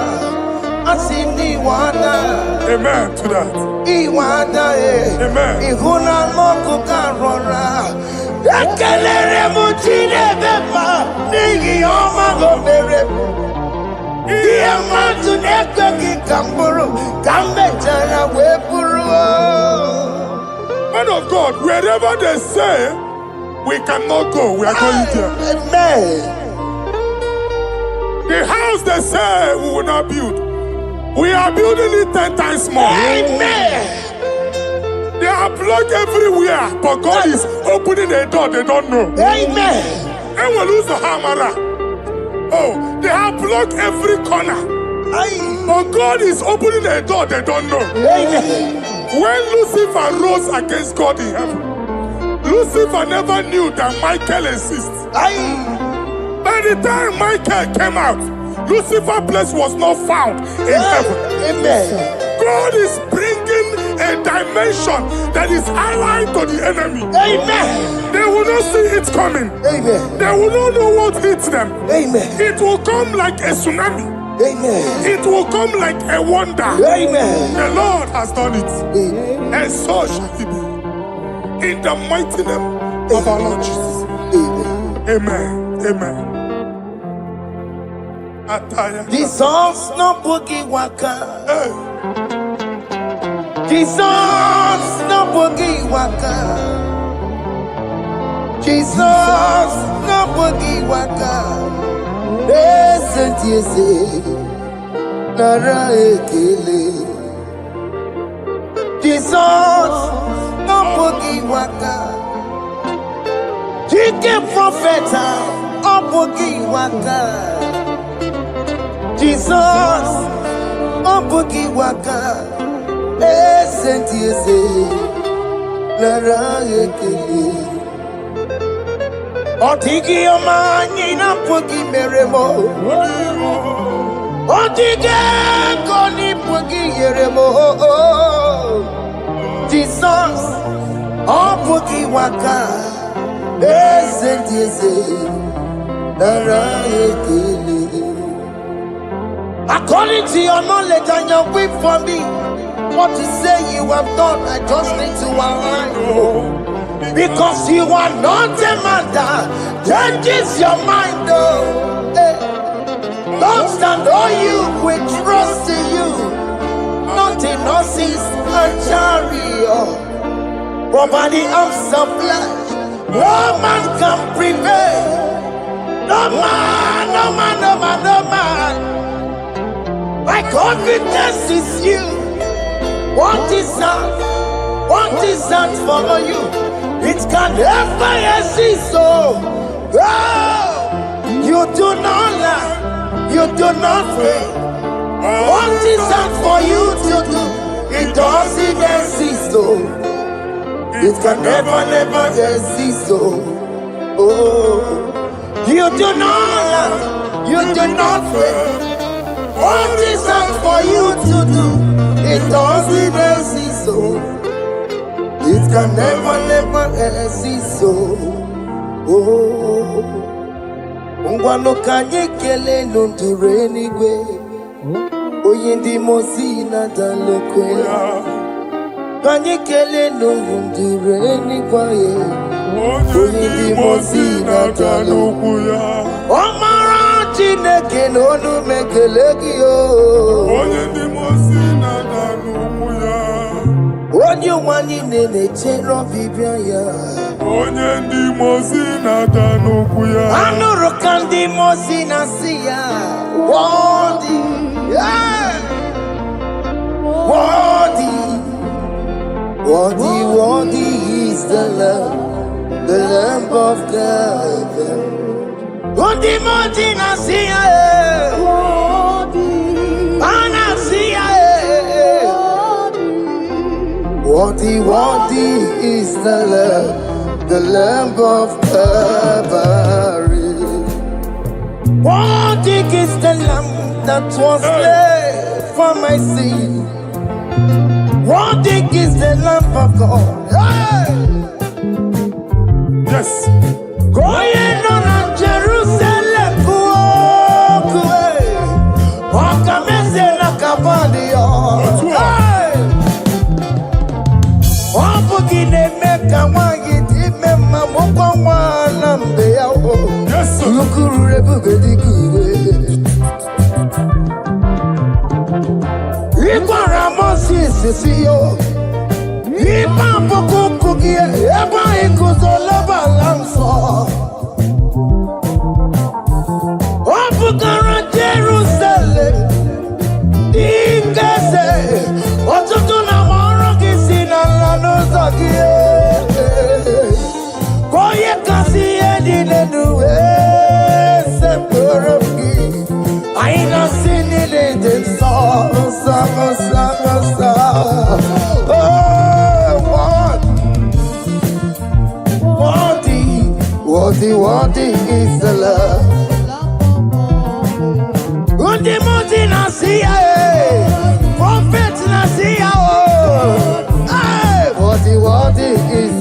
Speaker 1: asị n'iwe ada.
Speaker 2: Amen to that.
Speaker 1: Iwe ada
Speaker 2: Amen.
Speaker 1: Ihu na anụ ọkụkọ arọra. Ekelere m Chineke ma n'ihi ọma o mere m. Ihe mmadụ na-ekweghị ka m bụrụ ka m mechara wee bụrụ.
Speaker 2: Man of God, wherever they say we cannot go, we are going there.
Speaker 1: Amen.
Speaker 2: The house they say we will not build, we are building it 10 times more.
Speaker 1: Amen.
Speaker 2: They are blocked everywhere, but God is opening a door they don't know.
Speaker 1: Amen.
Speaker 2: And we lose the hammer. Oh, they have blocked every corner, but God is opening a door they don't know.
Speaker 1: Amen.
Speaker 2: When Lucifer rose against God in heaven, Lucifer never knew that Michael exists. By the time Michael came out, Lucifer's place was not found in heaven.
Speaker 1: Amen.
Speaker 2: God is bringing a dimension that is allied to the enemy.
Speaker 1: Amen.
Speaker 2: They will not see it coming.
Speaker 1: Amen.
Speaker 2: They will not know what hits them.
Speaker 1: Amen.
Speaker 2: It will come like a tsunami.
Speaker 1: Amen.
Speaker 2: It will come like a wonder.
Speaker 1: Amen.
Speaker 2: The Lord has done it.
Speaker 1: Amen.
Speaker 2: And so shall it be. In the mighty name of our Lord Jesus.
Speaker 1: Amen.
Speaker 2: Amen. Amen. Ataya.
Speaker 1: Jesus no boogie waka.
Speaker 2: Hey.
Speaker 1: Jesus no boogie waka. Jesus no boogie waka. Listen to you say, Nara ekele. Jesus no boogie waka. Jike profeta no boogie waka. Jesus no boogie waka. Listen to you say, Nara ekele. Otigi omani na pogi meremo. Otige koni pogi yeremo. Jesus, oh pogi waka. Esentiese, nara ekele. According to your knowledge and your will for me, what you say you have done, I just need to align. Because you are not a man that changes your mind, oh. Hey. Don't stand on you, we trust in you. Not in horses and chariot, but by the arms of flesh, no man can prevail. No man, no man, no man, no man. My confidence is you. What is that? What is that for you? It can never exist, so you do not lie, you do not fail. What is that for you to do? It doesn't exist, so it can never, never exist, so you do not lie, you do not fail. What is that for you to do? It doesn't exist, so it can never, never exist, so Ngwano kanye kele nundure anyway. Oyindi mozi na dalokwe. Kanye kele nundure anyway. Oyindi mozi na dalokwe. Omara chineke nonu mekeleki yo.
Speaker 2: Oyindi mozi na dalokwe.
Speaker 1: Onye wani nene chero bibia ya.
Speaker 2: Onye ndi mozi na danukwu ya.
Speaker 1: Anuru kandi mozi na siya. Worthy, yeah. Worthy, worthy, worthy is the Lamb of God. Worthy mozi na siya. Ana siya. Worthy, worthy is the Lamb of Calvary. Worthy is the Lamb that was slain for my sin. Worthy is the Lamb of God. Hey!
Speaker 2: Yes.
Speaker 1: Going on Jerusalem,
Speaker 2: Yes, sir.
Speaker 1: Jerusalem, worthy is the love. Undi muti na siya, prophet na siya.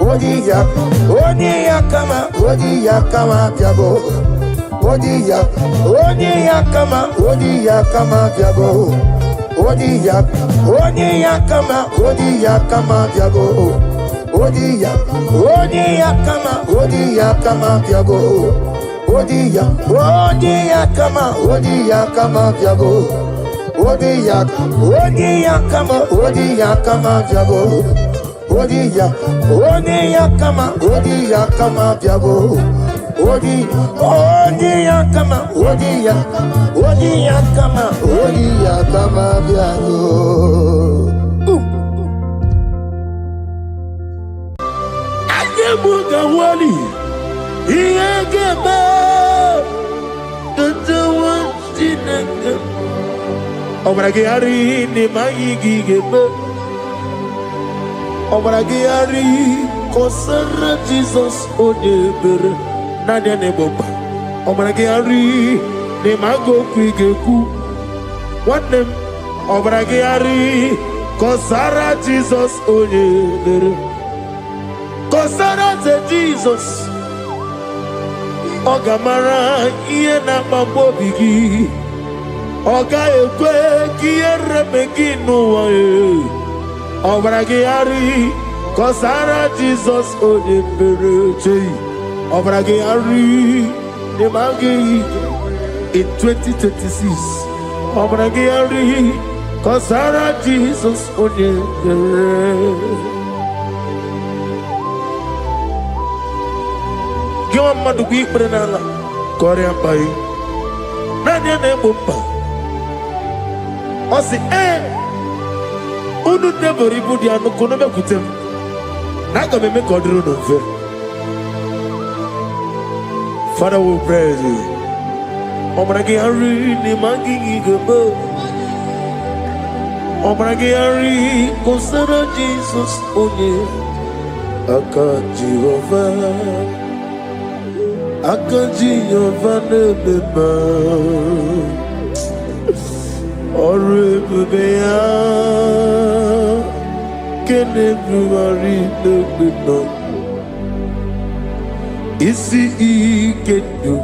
Speaker 1: Odiya, Odiya kama, Odiya kama biabo. Odiya, Odiya kama, Odiya kama biabo. Odiya, Odiya kama, Odiya kama biabo. Odiya, Odiya kama, Odiya kama biabo. Odiya, Odiya kama, Odiya kama biabo. Odiya, Odiya kama, Odiya kama biabo. Odiya, Odiya kama, Odiya kama biabo. Odiya kama, Odiya kama biabo. Ayebuga wali, iyegeba, katawa sinanga. Obragi hari ni mayigi geba. Obragi hari kosara Jesus odebere. Nadia ne bomba. Obragi hari ni mago kwigeku. Wanem. Obragi hari kosara Jesus odebere. Kosara te Jesus. Ogamara iye na mambobigi. Oga ekwe kiere meginu wae. Obragi hari kosara Jesus odebere. Obragi hari ne magi in 2026. Obragi hari kosara Jesus odebere. Gwa madu gwi prenala Korea pai Nadia ne bomba Osi Unu nebori budi anu kono me kutem Naga me kodro no fe Father we praise you Obragi hari ni mangi gebo Obragi hari kosara Jesus onye Aka Jehovah Akanji yovane beba Ore bebeya Kene bruari nebino Isi ikenyo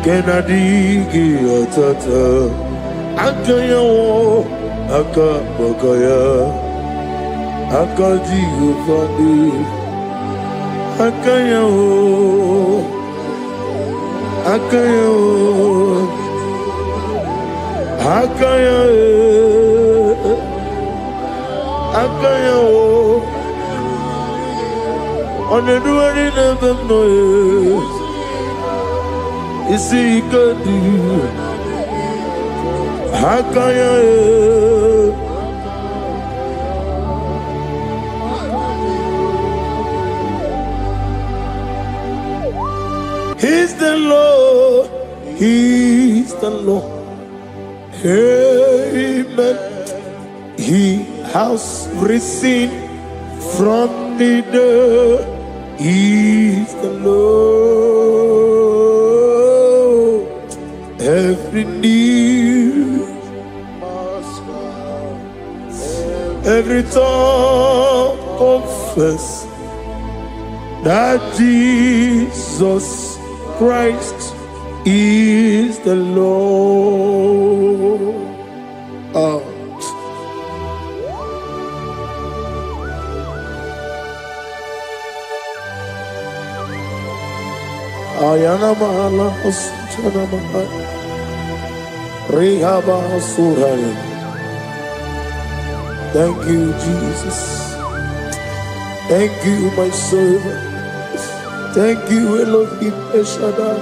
Speaker 1: Kenadigi atata Akanya wo Akabakaya Akanji yovane Akanya wo Akaya Akaya Akaya Oneduari nebem no Isi ikadi Akaya He's the Lord, He's the Lord. Amen. He has risen from the dead. He's the Lord. Every knee, every tongue confess that Jesus Christ is the Lord. Ayana mala osana mala Rehaba suraya. Thank you, Jesus. Thank you, my servant. Thank you, Elohim Eshadai.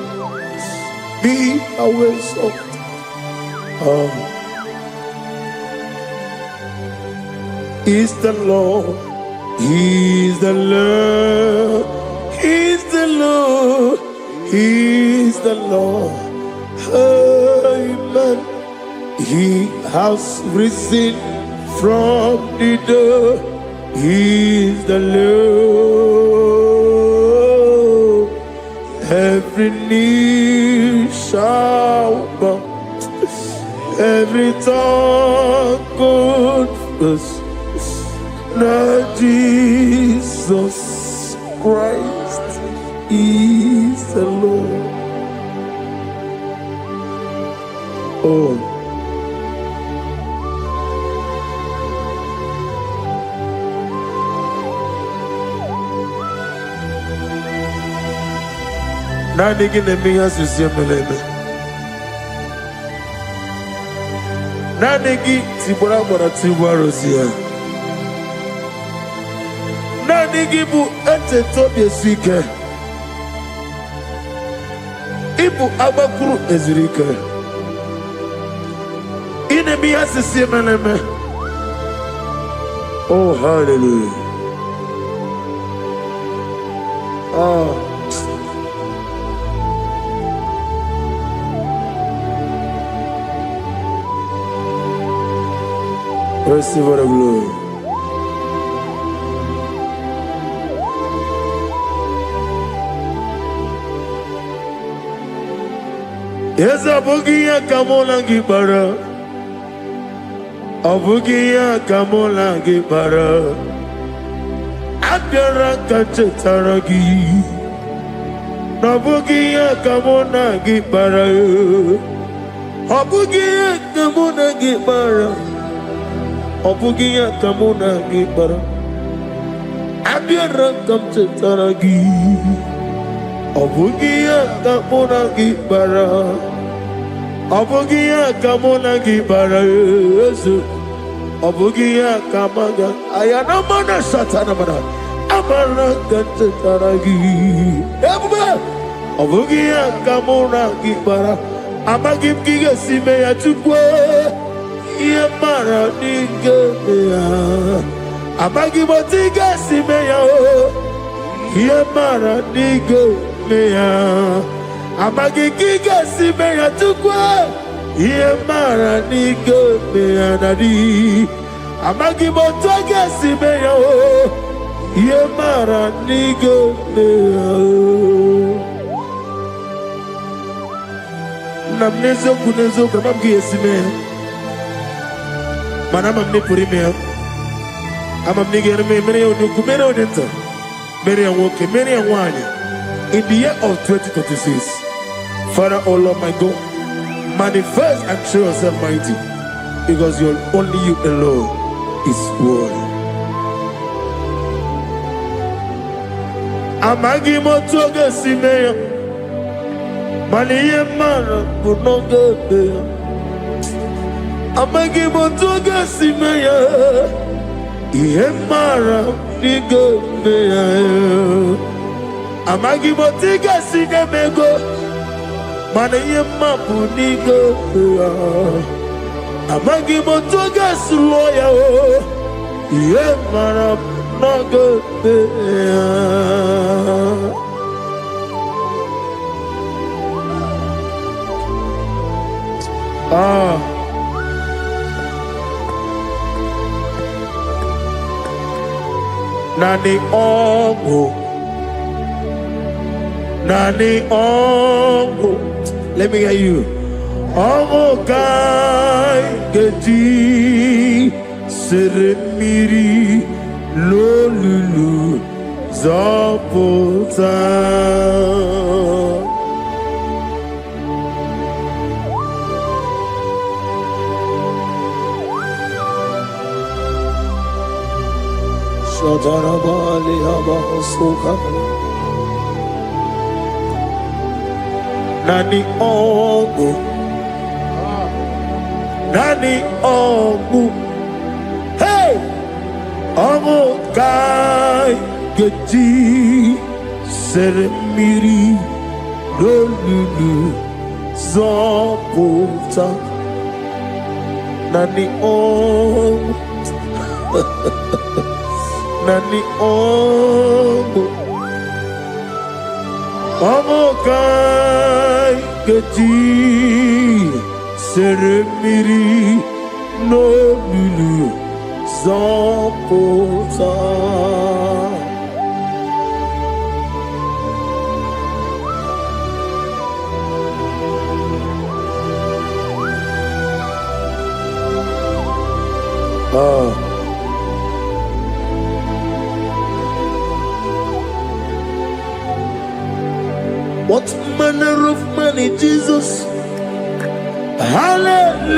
Speaker 1: Be our salt. Is the Lord. He's the Lord. He's the Lord. He's the Lord. Amen. He has risen from the dead. He's the Lord. Every knee shall bow, every tongue confess that Jesus Jesus Christ is the Lord. Oh. Nani gine miya susiyemeleme. Nani gi tibora bora tibora siya. Nani gi bu ete tobi esike. Ibu abakuru ezirike. Ine miya susiyemeleme. Oh, hallelujah. Oh. Receive the glory. Yes, Abugia Kamola Gibara. Abugia Kamola Gibara. Abdara Kachetaragi. Nabugia Kamona Gibara. Abugia Kamona Gibara. Obugia kamuna gibara, abiyara kamche taragi. Obugia kamuna gibara, obugia kamuna gibara. Obugia kamaga, ayana mana satana mana, amara kamche taragi. Obugia kamuna gibara, amagim giga sime ya chukwe. Yemara nigeya, amagi motiga simeya o. Yemara nigeya, amagi giga simeya tukwa. Yemara nigeya nadi, amagi motiga simeya o. Yemara nigeya. Namnezo kunezo kamamgi esimeya. Manam amne puri me amam ni gere me mere onu kumere odenta mere anwoke mere anwanya in the year of 2026. Father, oh Lord my God, manifest and show yourself mighty, because only you alone is worthy. Amagi motoga simeya maniye mara bunoga beya. Amagi motoga simeya, Yemara nigo meya. Amagi motiga sinemego, mana yemapu nigo meya. Amagi motoga suloya o, Yemara nago meya. Ah. Nani ongo, nani ongo. Let me hear you. Ongo kai geti seremiri lolulu zapota. Nani ongu, nani ongu, hey, ongu kai geti seremiri lolulu zapota. Nani ongu. Nani ongo, ongo kai geti seremiri no lulu zapota. What manner of man is Jesus? Hallelujah.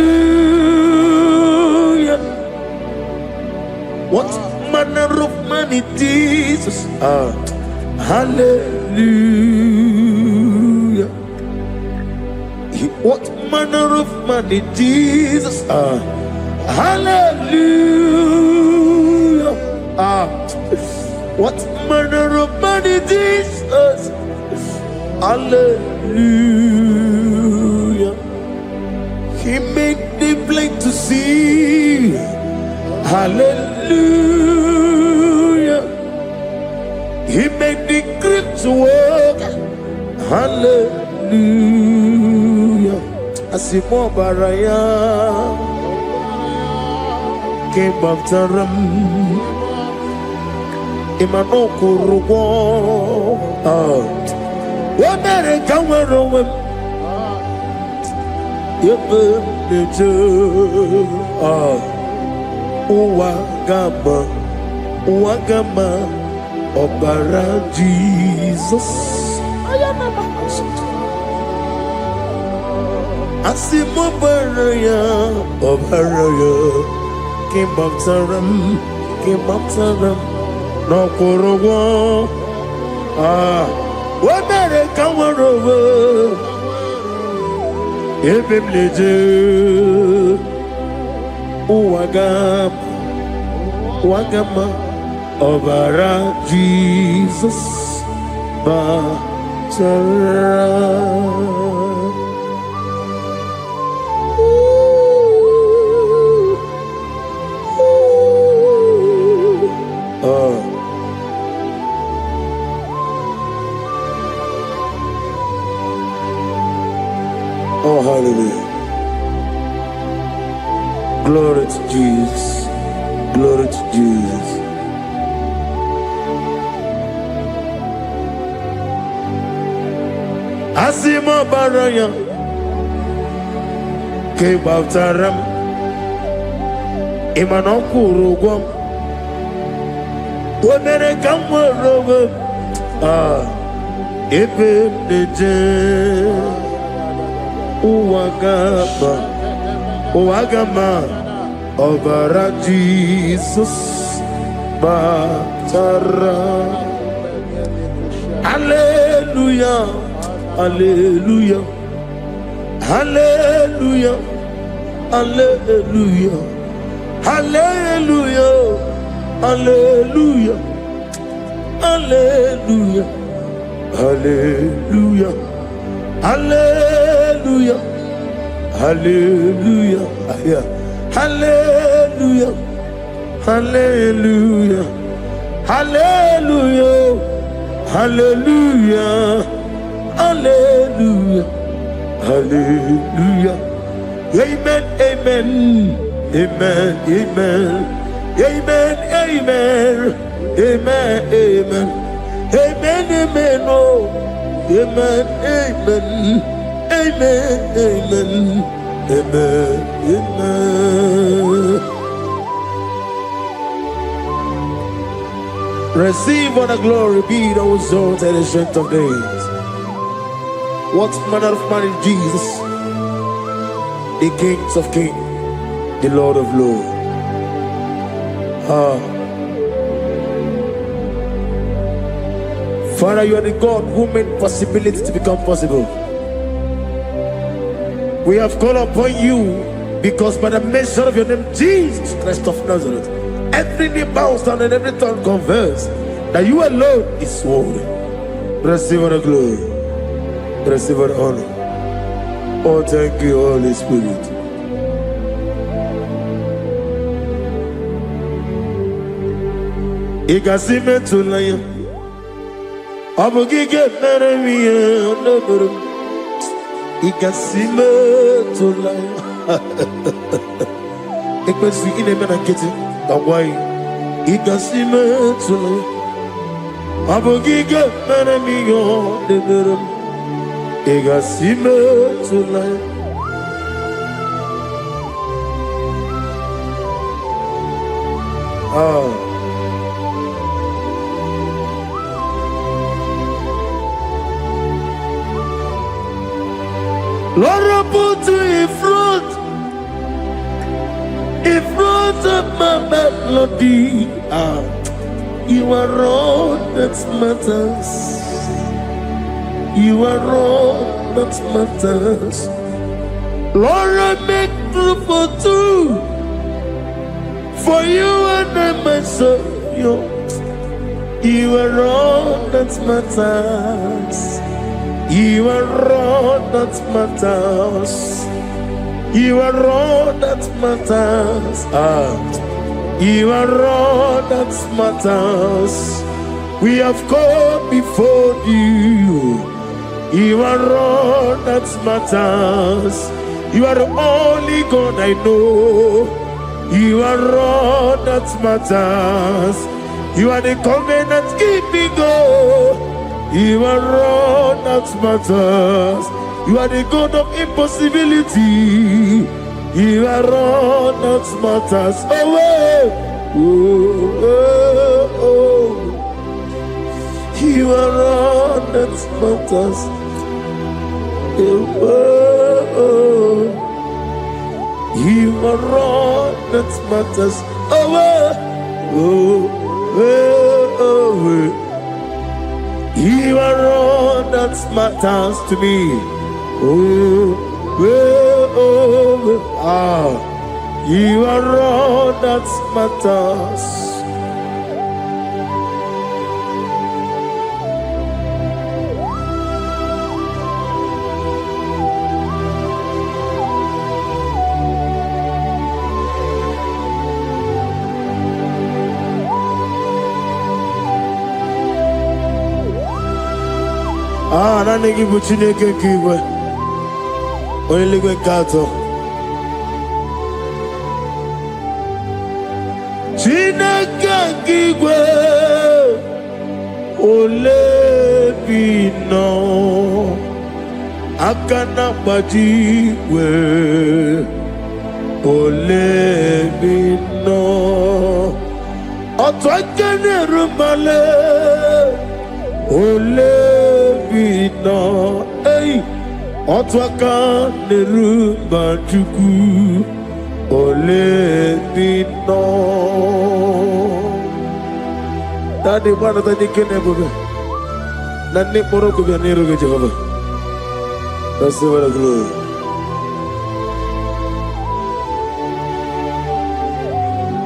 Speaker 1: What manner of man is Jesus? Hallelujah. What manner of man is Jesus? Hallelujah. What manner of man is Jesus? Hallelujah. He made the blind to see. Hallelujah. He made the crippled to walk. Hallelujah. Asimo baraya came after him. Imano kurugo. What better come around? Wagama, Obara Jesus. Asimo baraya, Obaraya, came after him, no kurugo. What better come over? Ebim leje, wagama, Obara Jesus, Batara. Oh, hallelujah. Glory to Jesus. Glory to Jesus. Asimo baraya ke baftaram imano kurugom wonere kamorobe ebe neje Wagama, Obara Jesus, Batara. Hallelujah, Hallelujah, Hallelujah, Hallelujah, Hallelujah, Hallelujah, Hallelujah, Hallelujah, Hallelujah, Hallelujah, Hallelujah, Hallelujah, Hallelujah, Hallelujah, Hallelujah, Hallelujah. Amen, amen, amen, amen, amen, amen, amen, amen, amen, amen, oh, amen, amen. Amen, amen, amen, amen. Receive all the glory, be thou exalted and strength of days. What manner of man is Jesus? The Kings of Kings, the Lord of Lords. Father, you are the God who made possibility to become possible. We have called upon you because by the mention of your name, Jesus Christ of Nazareth, every knee bows down and every tongue confesses that you alone is worthy. Receive the glory, receive the honor. Oh, thank you, Holy Spirit. Igasime tulaya, abugige meremiye onoburum. Igasime tulaya. Ekwensu ineme na kiti kawai. Igasime tulaya, abugige meremiye onoburum. Igasime tulaya. Lord, I put you in front of my melody. You are all that matters. You are all that matters. Lord, I make room for two. For you and I myself, you are all that matters. You are all that matters. You are all that matters. You are all that matters. We have come before you. You are all that matters. You are the only God I know. You are all that matters. You are the covenant keeping God. You are all that matters. You are the God of impossibility. You are all that matters. You are all that matters. You are all that matters. You are all that matters to me. You are all that matters. Nani gibu Chineke kigwe. Oyeligwe kato. Chineke kigwe. Olebino. Akana bajiwe. Olebino. Otwakene rumale. Olebino, hey, Otwaka nerumba chuku. Olebino. Tadi mana tadi kene boga. Nani poro kubya niru ke Jehovah. That's the word of glory.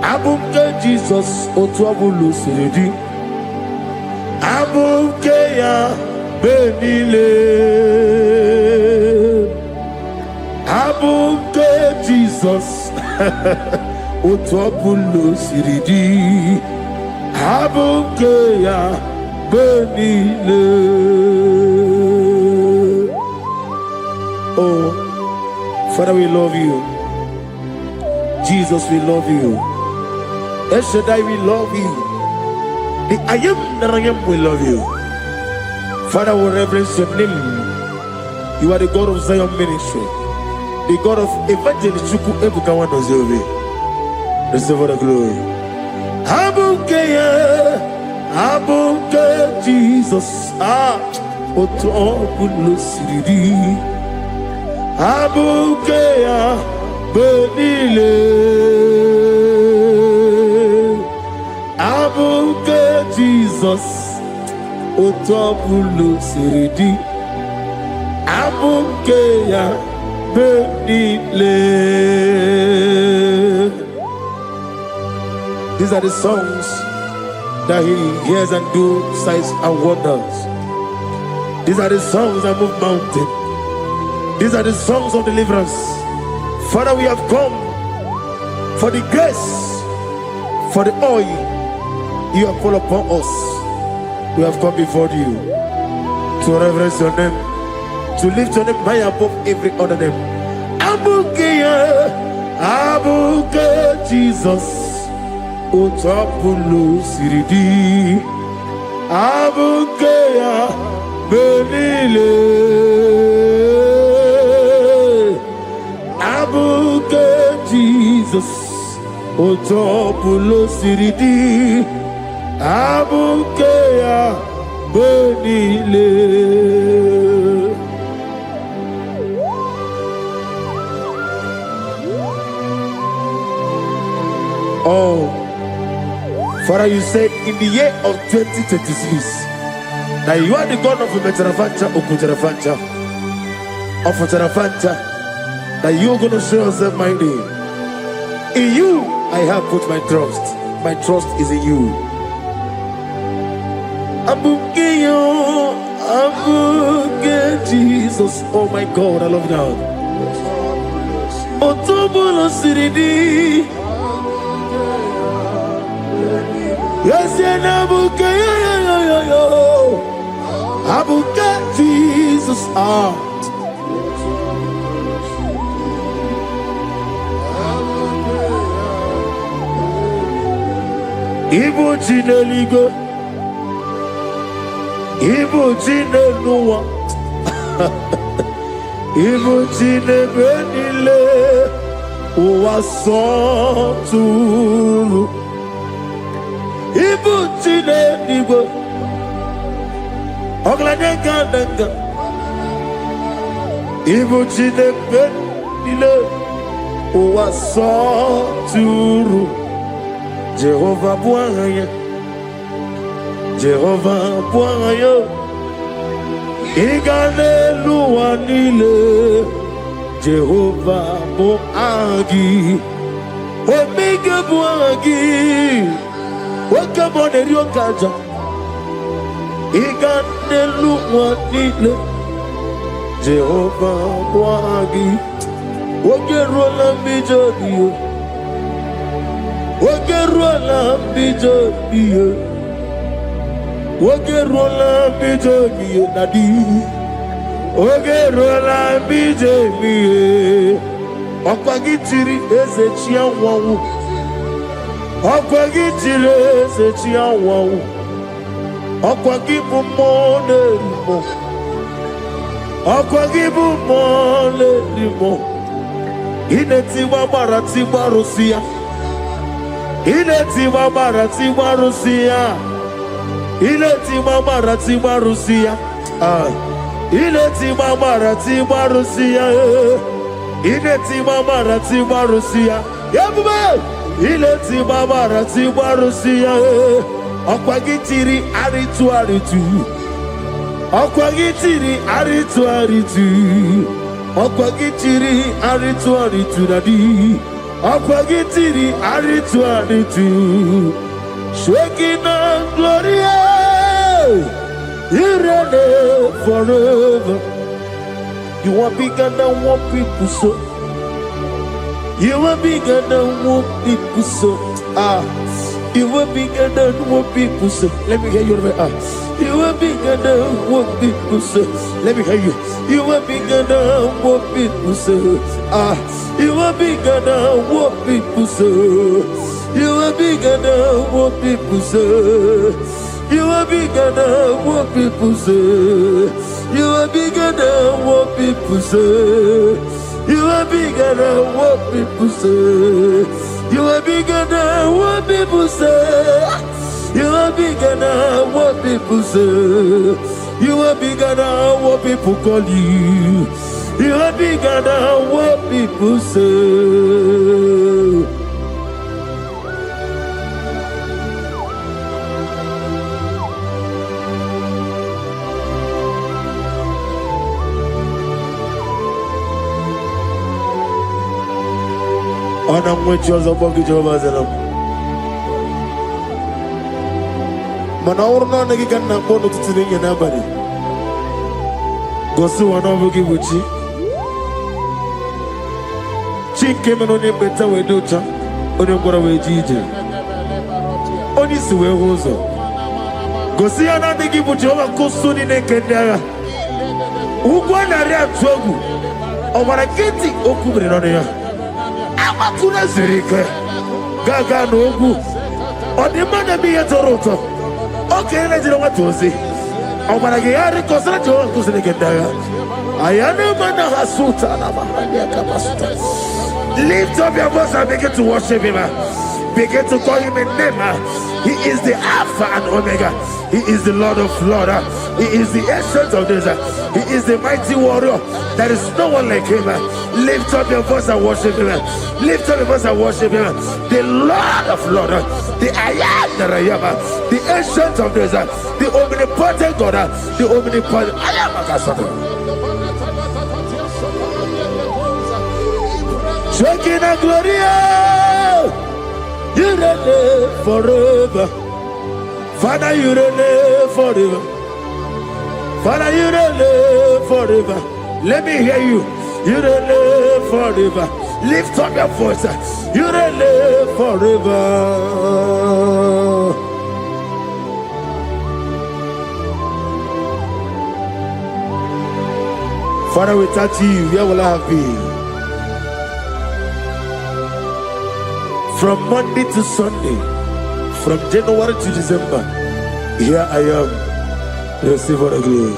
Speaker 1: Abunke Jesus otwabulu siridi. Abukeya benile. Abuke Jesus Utwapulu siridi. Abukeya benile. Oh, Father, we love you. Jesus, we love you. El Shaddai, we love you. The I am that I am, we love you. Father, we reverence your name. You are the God of Zion ministry, the God of Evangelist Chuku Ebukawan Ozobe. Receive all the glory. Abuke Jesus. Otobulu siridi. Abuke benile. Abuke Jesus, Otobulu siridi. Abuke ya benile. These are the songs that he hears and do signs and wonders. These are the songs that move mountain. These are the songs of deliverance. Father, we have come for the grace, for the oil you have poured upon us. We have come before you to reverence your name, to lift your name high above every other name. Abuke Jesus, Otapulu siridi. Abuke benile. Abuke Jesus, Otapulu siridi. Abuke benile. Father, you said in the year of 2026 that you are the God of Metarafanta, Okutarafanta, of Tarafanta, that you're going to show yourself mighty. In you, I have put my trust. My trust is in you. Abukeyo, Abuke, Jesus. Oh my God, I love you now. Otobulo Siridi. Yes, Abukeyo, Abuke, Jesus. Ibu Chineligo, Ibu Chineluwa, Ibu Chinebenile, Uwasoturu, Ibu Chineligo, Oglanenga, Ibu Chinebenile, Uwasoturu. Jehovah Bwaya, Jehovah Bwaya, Igane Luanile, Jehovah Boagi, Omega Boagi, Wakabone Ryokaja, Igane Luanile, Jehovah Boagi, Wakerola Mijodio. Wakerola bijobiye, Wakerola bijobiye nadi, Wakerola bijobiye. Okwagitiri ezechia wawu, Okwagitiri ezechia wawu, Okwagibu monerimo, Okwagibu monerimo. Ineti wabarati barusia. Ileti mamarati marusia, Ileti mamarati marusia, Ileti mamarati marusia, Ileti mamarati marusia, Yabuba, Ileti mamarati marusia, Okwagitiri aritu aritu, Okwagitiri aritu aritu, Okwagitiri aritu aritu nadi. Akwagitiri aritu aritu, Shekina Gloria, you reign forever. You are bigger than what people so. You are bigger than what people so. You are bigger than what people say. Let me hear you. You are bigger than what people say. Let me hear you. You are bigger than what people say. You are bigger than what people say. You are bigger than what people say. You are bigger than what people say. You are bigger than what people say. You are bigger than what people say. You are bigger than what people say. You are bigger than what people say. You are bigger than what people call you. You are bigger than what people say. Ana mwecho za bogi Jehovah zanam. Mana urna nagi kanna bono tutuni yana bari. Gosu wana bogi buchi. Chike meno ne beta wedocha. Oni ngora wejije. Oni siwe hozo. Gosi ana nagi buchi oba kosuni ne kendaya. Ugwa na ria twogu. Obara kiti okubre no ya. Amakuna zirike gaga n'ogwu ọdịmma bi ya toroto oke na jiri nwata ozi ọgbara gị ya rịkọsara Jehova kụziri gị ndagha ayana mana hasuta na mahali akapasuta. Lift up your voice and begin to worship him. Begin to call him a name. He is the Alpha and Omega. He is the Lord of Lords. He is the Ancient of Days. He is the mighty warrior. There is no one like him. Lift up your voice and worship him. Lift up your voice and worship him. The Lord of Lords, the I am that I am, the Ancient of Days, the omnipotent God, the omnipotent I am. Shaking a gloria, you live forever. Father, you live forever. Father, you live forever. Let me hear you. You live forever. Lift up your voice. You live forever. Father, without you, where will I have been? From Monday to Sunday, from January to December, here I am. Receive all the glory.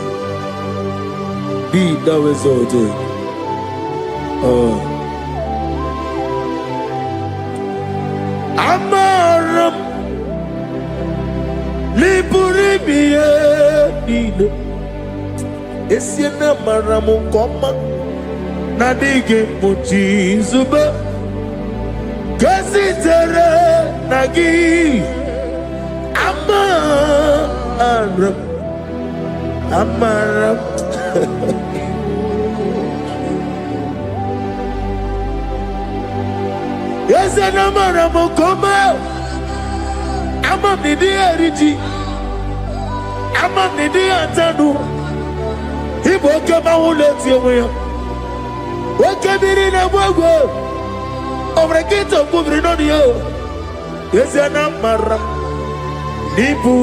Speaker 1: Be thou exalted. Amaram Liburibie Nino Esiena Maramu Koma Nadige Muchizuba Kasitere Nagi Amaram Yes, and Amaram Koma Amam Nidi Ariji Amam Nidi Antanu He woke up my own left your way. Woke up in a wago over a gate of moving on you. Yes, and Amaram Nibu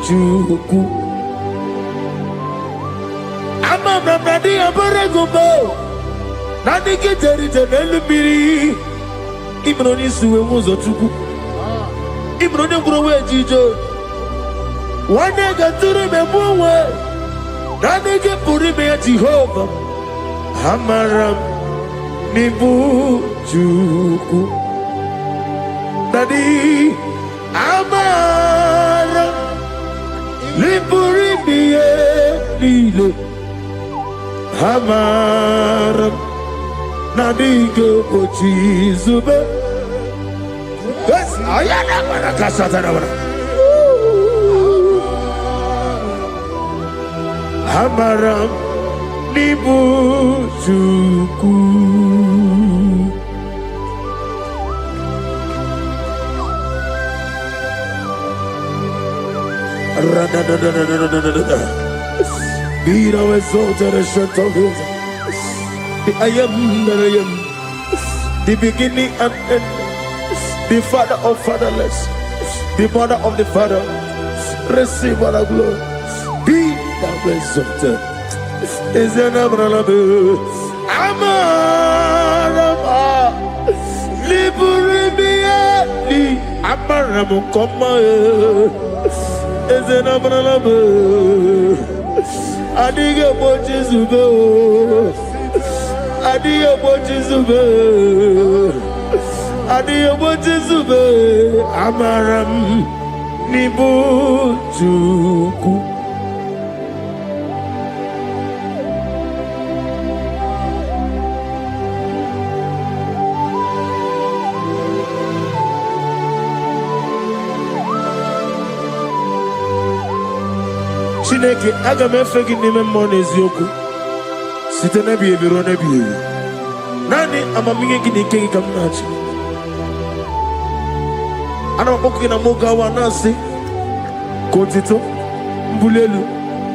Speaker 1: Juku Amam Nadi Abaragubo Nadi Kitari Telebiri Ibroni Sue was a tuku Ibroni Browe Jijo one day got to remember Nadi get Purime Jehovah Amaram Nibu Juku Nadi Amaram Liburibie Lilo Amaram Nadige Pochizube Yes, I am Marakasatana Amaram Nibu Juku Be thou exalted and strength of his. The I am that I am, the beginning and end, the father of fatherless, the mother of the father. Receive all the glory. Be thou exalted. Is an Abraham, Amarama, Liburibia, Abraham, come. Is an Abraham. Adiga Bochizube, Adiga Bochizube, Adiga Bochizube, Amaram Nibu Juku. Chineke aga m efe gị n'ime mmụọ na eziokwu site n'ebi ebi ruo n'ebi ebi. Naanị amamihe gị na ike gị ka m na-achị. Ana m akpọku gị na mụ gawa na-asị ka otito mbuli elu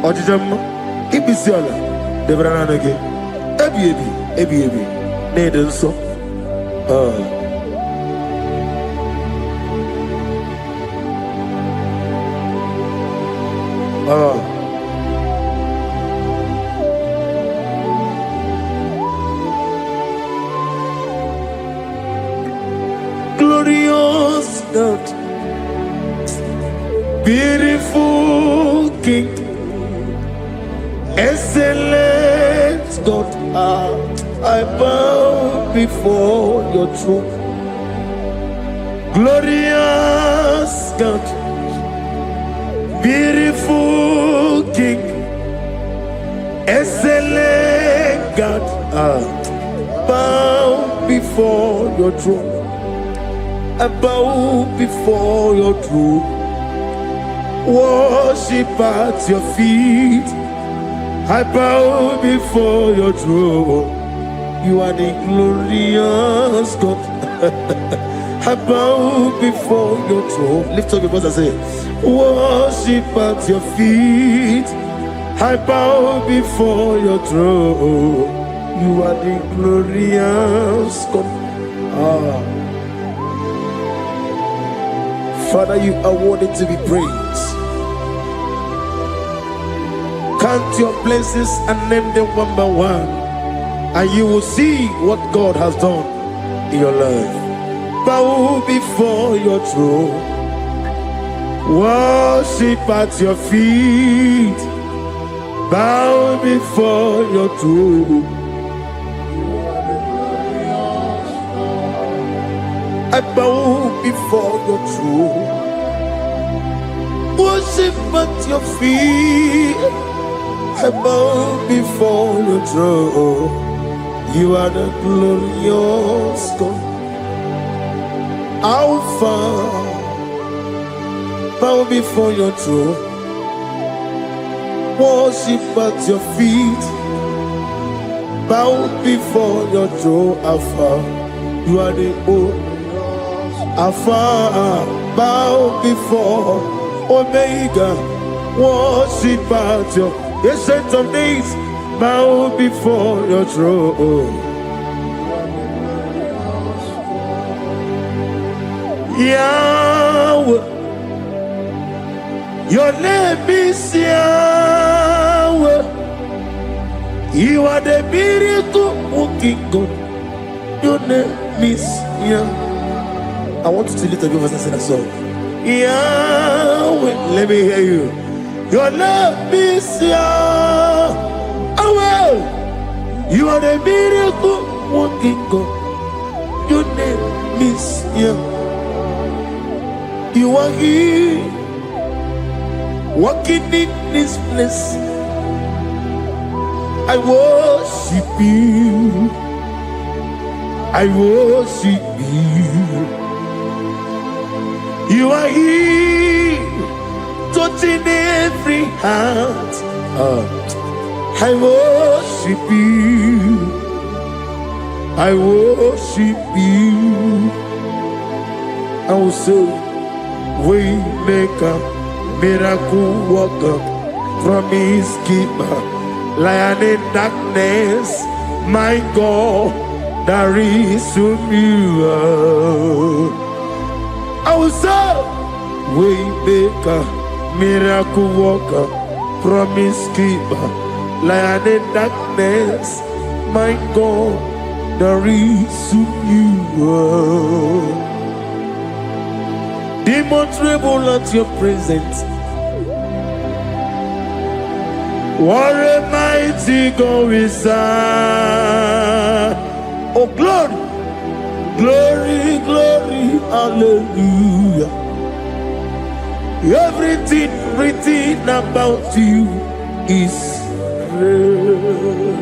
Speaker 1: ọjịja mma ikpisi ala debere naanị gị ebi ebi ebi ebi na-ede nsọ. Glorious God, beautiful King, excellent God, I bow before your throne. Glorious God, Beautiful King, excellent God, bow before your throne. I bow before your throne, worship at your feet. I bow before your throne. You are the glorious God. I bow before your throne. Lift up your voice and say, worship at your feet. I bow before your throne. You are the glorious God. Father, you are worthy to be praised. Count your blessings and name them one by one, and you will see what God has done in your life. Bow before your throne, worship at your feet. Bow before your throne. I bow before your throne, worship at your feet. I bow before your throne. You are the glorious God. Alpha, bow before your throne, worship at your feet. Bow before your throne, Alpha. You are the old Alpha, bow before Omega, worship at your ancient of days, bow before your throne. Yahweh, your name is Yahweh. You are the miracle working God. Your name is Yahweh. I want you to lift up your voice and sing a song. Yahweh, let me hear you. Your name is Yahweh. You are the miracle working God. Your name is Yahweh. You are here, walking in this place. I worship you. I worship you. You are here, touching every heart. I worship you. I worship you. I will say, Waymaker, miracle worker, promise keeper, lion in darkness, my God, there is to you. I will say, Waymaker, miracle worker, promise keeper, lion in darkness, my God, there is to you. Demons tremble at your presence. What a mighty God is that? Oh, glory, glory, glory, hallelujah. Everything written about you is real.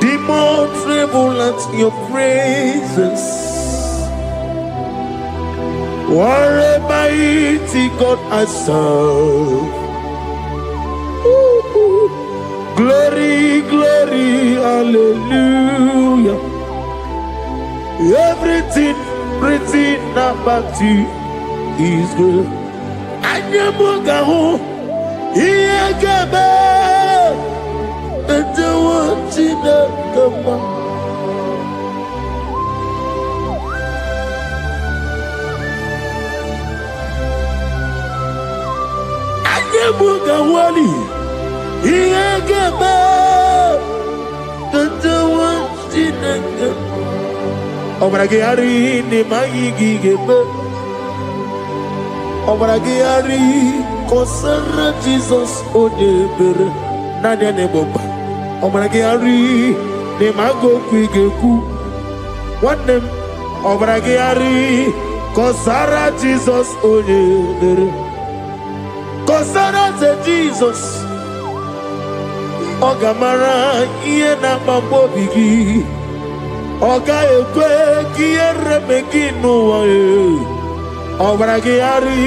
Speaker 1: Demons tremble at your presence. What a mighty God I serve. Glory, glory, hallelujah. Everything written about you is good. Anyamugaho, Iyagaba, and the watching of the Mugawali, Iyagaba, Tantawasinaga, Obragiari, Nimayigigaba, Obragiari, Kosara Jesus, Odeber, Nadia Neboba, Obragiari, Nimago Quigeku, what name, Obragiari, Kosara Jesus onye. Kosara te Jesus. Ogamara iye na mambobi gi. Oga ekwe ki ereme gi nuwa e. Obragi ari.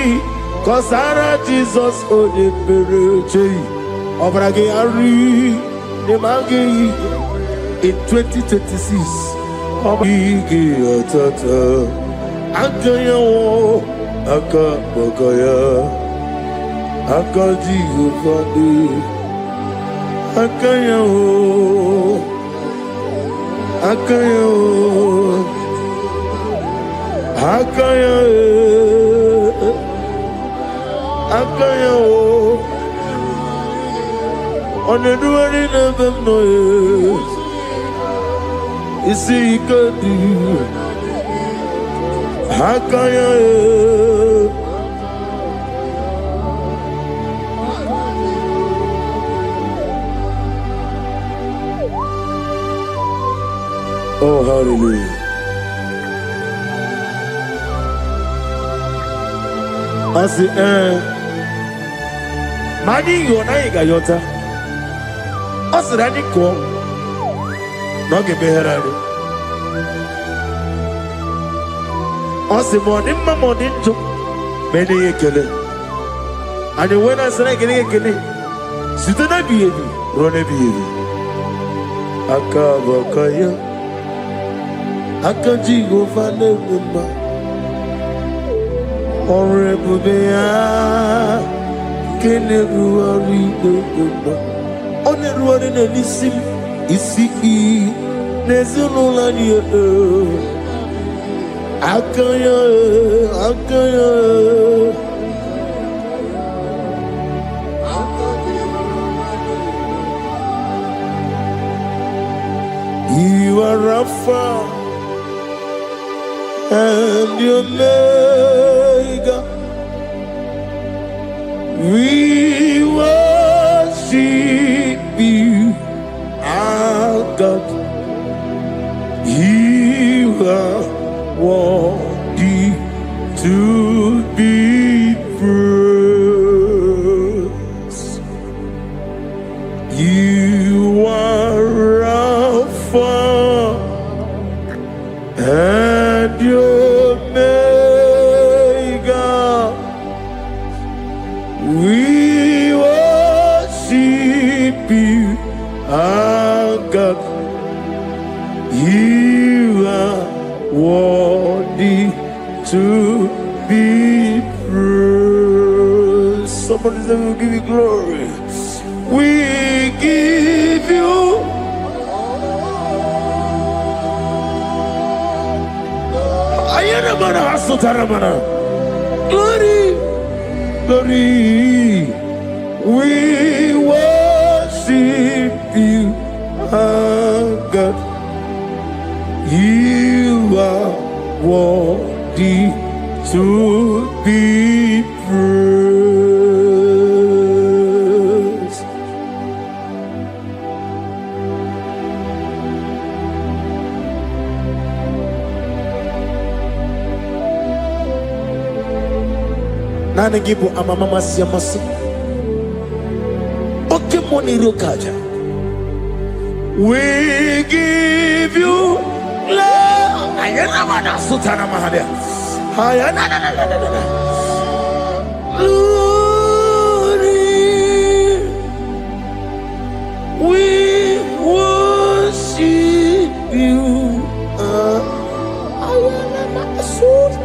Speaker 1: Kosara Jesus onye pereche. Obragi ari. Nemagi in 2026. Obragi atata. Akaya wo. Akabakaya. Akaji ufadi. Akaya wo. Akaya wo. Akaya Akaya wo. Oneduari nebem noye. Isi ikadi. Akaya Oh, hallelujah. I say, Mani Naija Yota. I said, I need to not get me here. I said, morning, my morning, to many a killer. And when I said, I get a killer, sit on a baby, run a baby. Akabakaya. Akaji go fale mma Honorable Bea Kene ruari mma Oneruari ne nisim isi Nezunola ni Akaya You are Rafa and your Omega, we worship you, our God. You are worthy to be praised. You are Alpha and your Omega, we worship you, our God. You are worthy to be praised. Somebody say, we'll give you glory. We give you glory, glory. We worship you, our God. You are worthy to be praised. Nana gibu amamama siyamasi. Oke moni rokaja. We give you love. Ayana mana sutana mahadia. Ayana na. Glory. We worship you. Ayana mana sutana.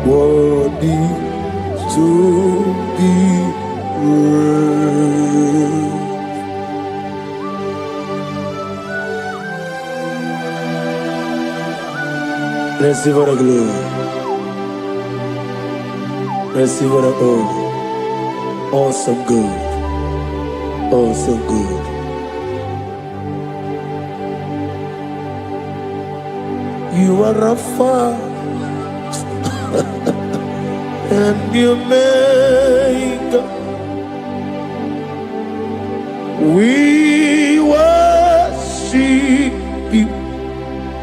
Speaker 1: Worthy to be praised. Receive the glory. Receive the honor. Awesome God. Awesome God. You are Rafa. And you make we worship you,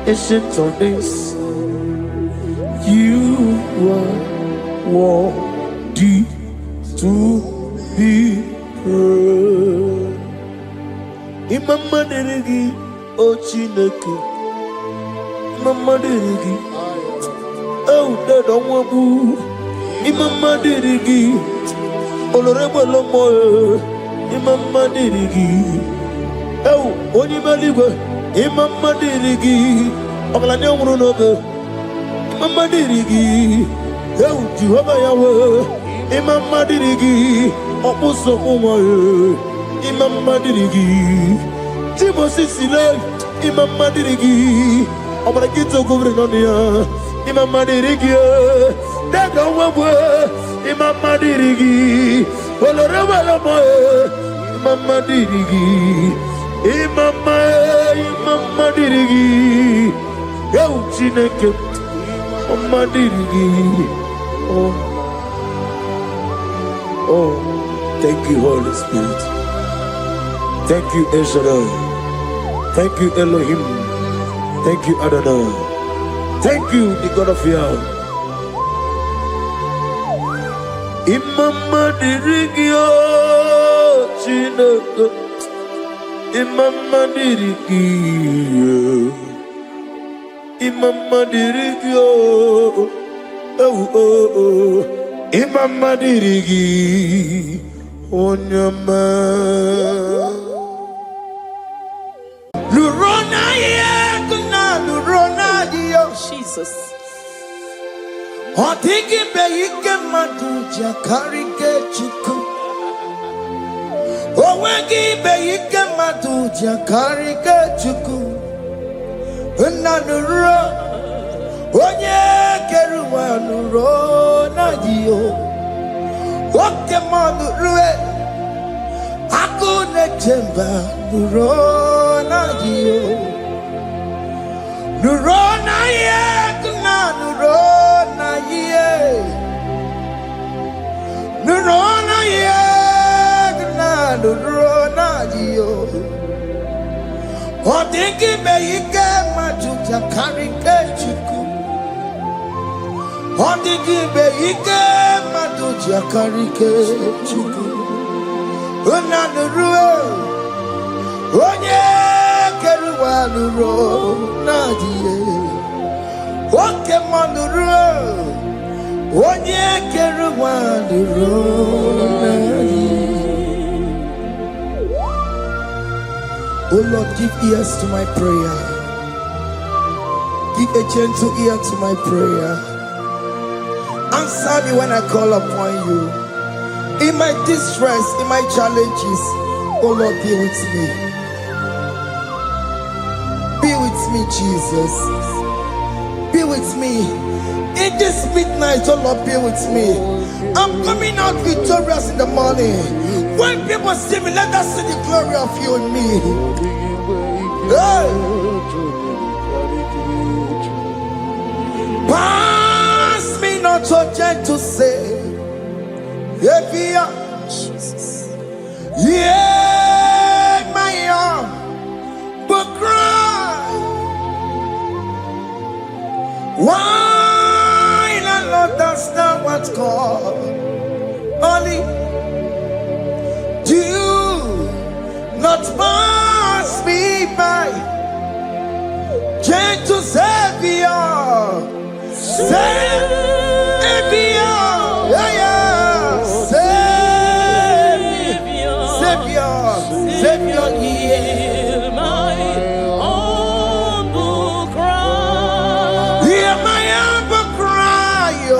Speaker 1: ancient of days. worthy to be praised. Imama derigi o Chineke, Imama derigi o Dadonwabu, Imama derigi olorebo lomo, Imama derigi o Onimaligwe, Imama derigi oglanya umurunobe, Imama derigi o Jehovah Yahweh, Imama derigi opuso umaye, Imama dirigi, Timosi Sile, Imama dirigi, Omarakito Governonia, Imama dirigi, Dagawabwe, Imama dirigi, Olorama, Imama dirigi, Imama dirigi, Yo Chineke, Imama dirigi, oh, thank you, Holy Spirit. Thank you, El Shaddai. Thank you, Elohim. Thank you, Adonai. Thank you, the God of Yah. Imama dirigio, Chineke. Imama dirigio. Imama dirigio. Oh. Imama dirigi. Onyama.
Speaker 6: Jesus.
Speaker 1: Otigi beike maduja karike chuku. Owegi beike maduja karike chuku. Unanuro. Onye keruwa nuro na dio. Oke manurue. Akune chemba nuro na dio. Nurona ye, nurona ye, nurona ye, nurona yo. Odingi beike majuja karike chuku. Odingi beike majuja karike chuku. Una nurue, onye. Keruwanuro nadie, oke manuro, onye keruwanuro nadie. Oh Lord, give ears to my prayer. Give a gentle ear to my prayer. Answer me when I call upon you. In my distress, in my challenges, oh Lord, be with me. Be with me, Jesus. Be with me. In this midnight, oh Lord, be with me. I'm coming out victorious in the morning. When people see me, let us see the glory of you in me. Hey. Pass me not so gentle say, Jesus. Yeah, my arm, but cry. Why not understand what's called? Only do not pass me by. Gentle Savior, Savior, yeah, Savior, hear my humble cry. Hear my humble cry, oh.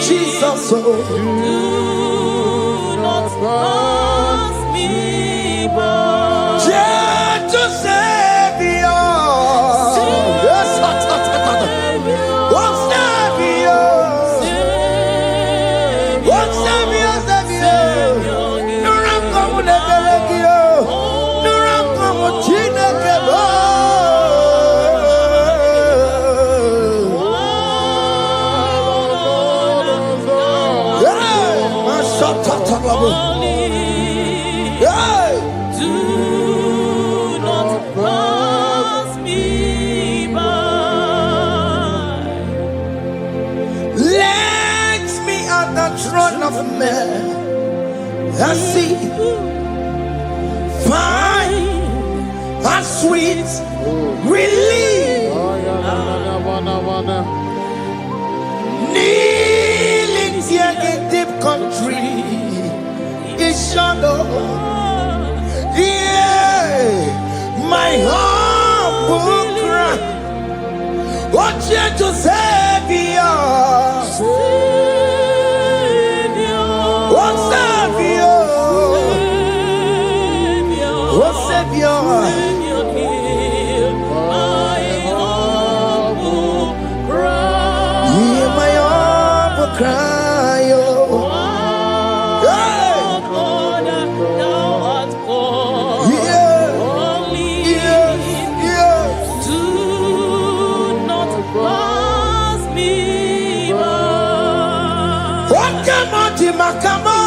Speaker 1: Jesus, oh. Do not pass me by. Gentle Savior, of men. I see fine and sweet relief. Kneeling here in deep country is shadow. Yeah, my humble cry. What you to Savior? What Savior? What Savior? Hear my humble cry. Makamo,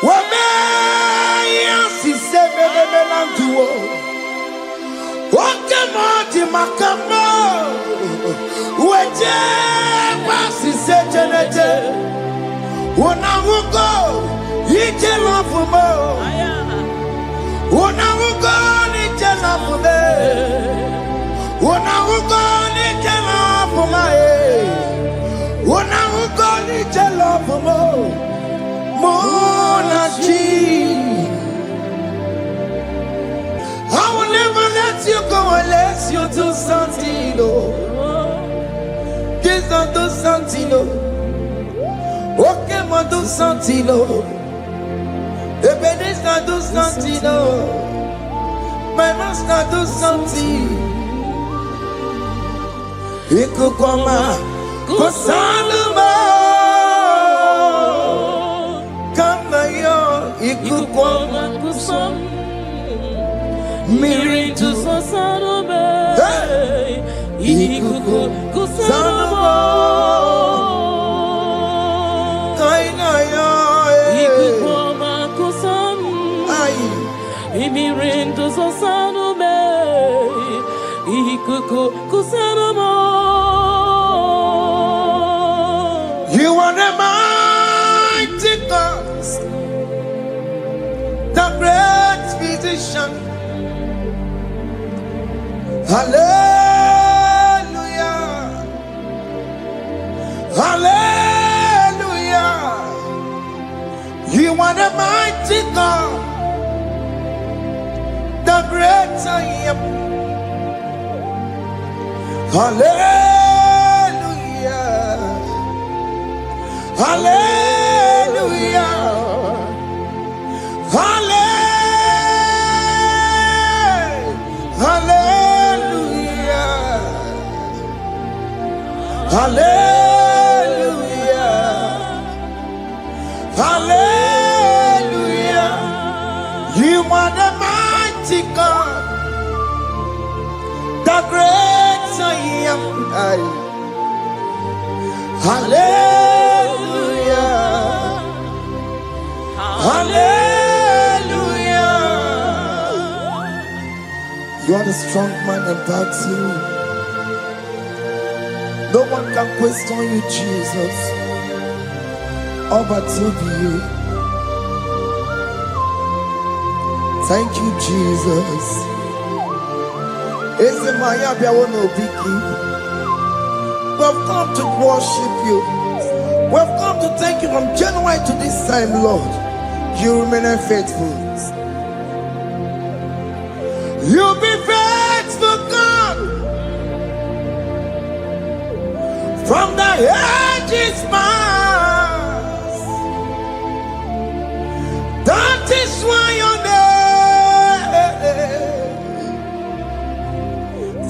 Speaker 1: Wamea, si seven and duo. Wakamo, Makamo, Waje, Pasi, Sejanete, Wanamugo, Yitelafumo, Wanamugo, Yitelafume, Wanamugo, Yitelafume. When I will go to love Monachi, I will never let you go unless you do something. This not do something. Okay, ma do something. The babies not do something. My master do something. He could come out. Kosanuma, kama yo ikukoma kusam, miritu sasanuma, ikukusanuma, kaina yo ikukoma kusam, miritu sasanuma, ikukusanuma. You are the mighty God, the great physician. Hallelujah, hallelujah. You are the mighty God, the great I am. Hallelujah. Hallelujah. Hallelujah. Hallelujah. Hallelujah. Hallelujah. You are the mighty God, the great I am. Hallelujah. Hallelujah. You are the strong man in battle. No one can question you, Jesus. All but to be you. Thank you, Jesus. We've come to worship you. We've come to thank you from January to this time, Lord. You remain faithful. You be faithful, God. From the ages past. That is why your name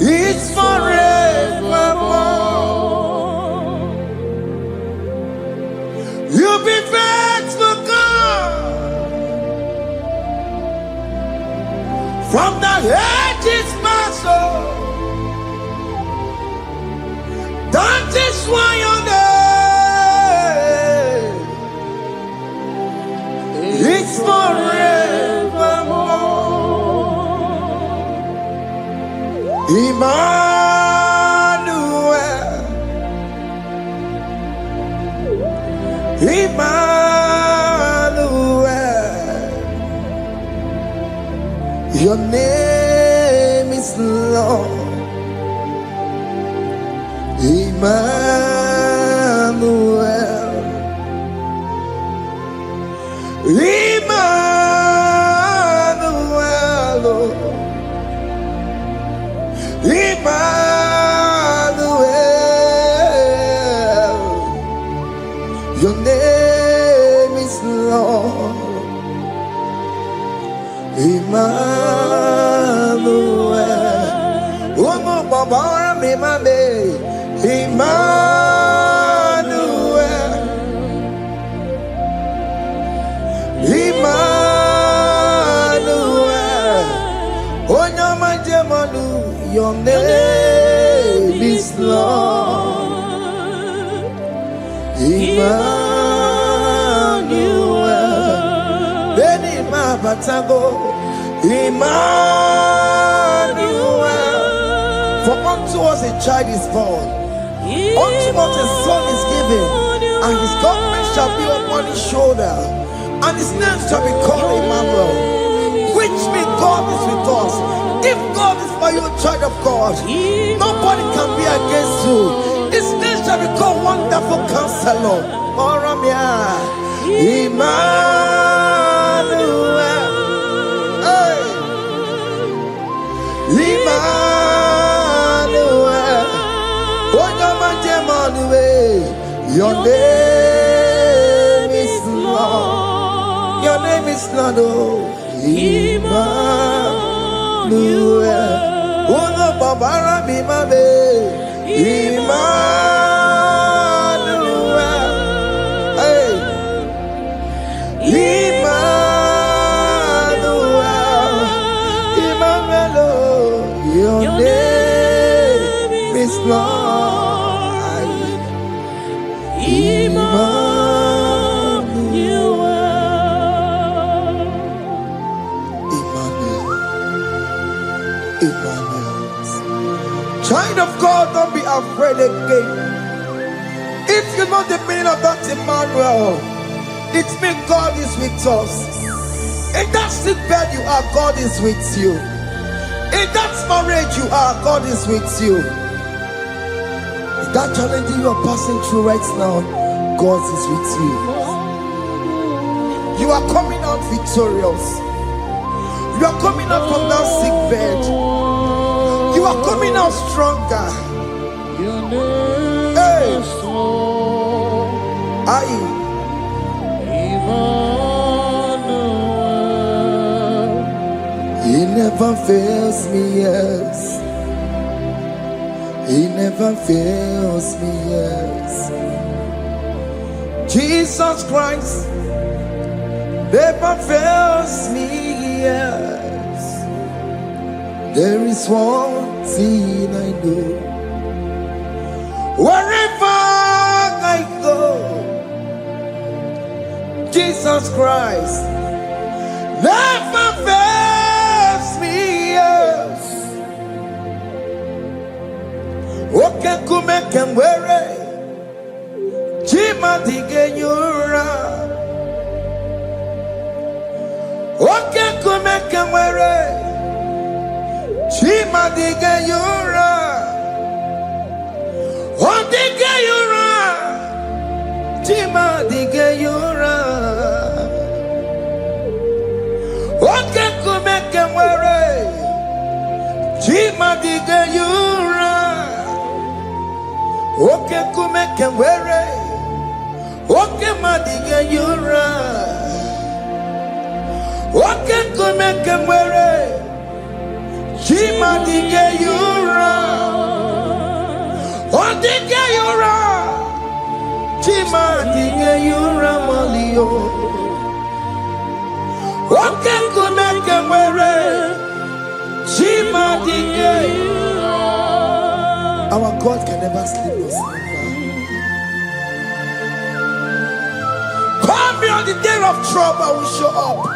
Speaker 1: is forevermore. You be faithful, God. From the ages past, that is why your name is forevermore. Emmanuel. Emmanuel. Your name is Lord. Emmanuel. Emmanuel. Emmanuel. Your name is Lord. Emmanuel. Umu babara mi mame. Emmanuel. Emmanuel. Onyama jemanu. Your name is Lord. Emmanuel. Beni Mabatago. Emmanuel. For unto us a child is born, unto us a son is given, and his government shall be upon his shoulder, and his name shall be called Emmanuel, which means God is with us. If God is for you, child of God, nobody can be against you. His name shall be called Wonderful Counselor. Emmanuel. Hey. Emmanuel. Your name is Lord. Your name is Lord. Emmanuel. Uno babara mi mabe. Emmanuel. Hey. Emmanuel. Emmanuel. Your name is Lord. Emmanuel. Emmanuel. Child of God, don't be afraid again. If you know the meaning of that Emmanuel, it means God is with us. In that sick bed you are, God is with you. In that marriage you are, God is with you. In that challenge you are passing through right now, God is with you. You are coming out victorious. You are coming out from that sick bed. You are coming out stronger. Hey. Aye. He never fails me, yes. He never fails me, yes. Jesus Christ never fails me, yes. There is one thing I know. Wherever I go, Jesus Christ never fails me, yes. Oke kume kemwere, Jima digenyura. Oke kume kemwere, Jima digenyura. Odigeyura, Jima digenyura. Oke kume kemwere, Jima digenyura. Oke kume kemwere, oke madigenyura. Oke kume kemwere, Jima digenyura. Odigeyura, Jima digenyura malio. Oke kume kemwere, Jima digenyura. Our God can never sleep nor slumber. Come me on the day of trouble, will show up.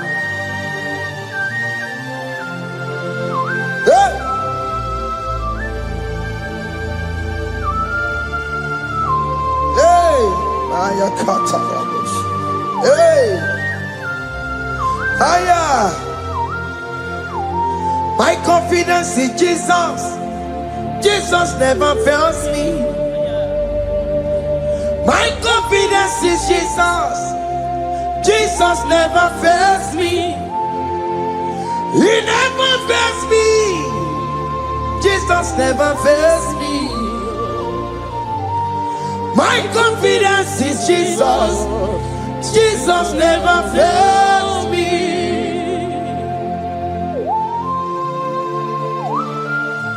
Speaker 1: Hey. Hey, Maya Katarabush. Hey, higher. My confidence in Jesus. Jesus never fails me. My confidence is Jesus. Jesus never fails me. He never fails me. Jesus never fails me. My confidence is Jesus. Jesus never fails me.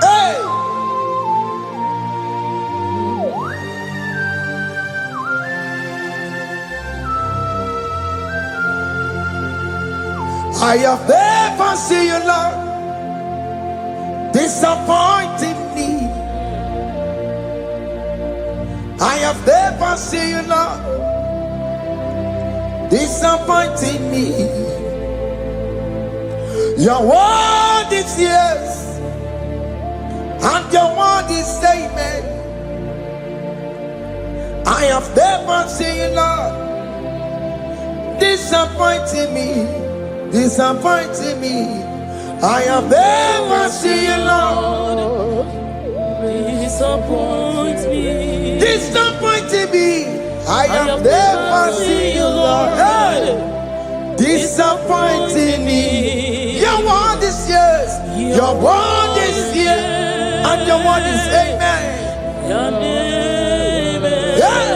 Speaker 1: Hey! I have never seen you, Lord, disappointing me. I have never seen you, Lord, disappointing me. Your word is yes, and your word is amen. I have never seen you, Lord, disappointing me. Disappointing me. I have never seen you, Lord.
Speaker 7: Disappoint me.
Speaker 1: Disappointing me. I have never seen you, Lord. Hey. Disappointing me. Your word is yes. Your word is yes. And your word is amen. Yeah.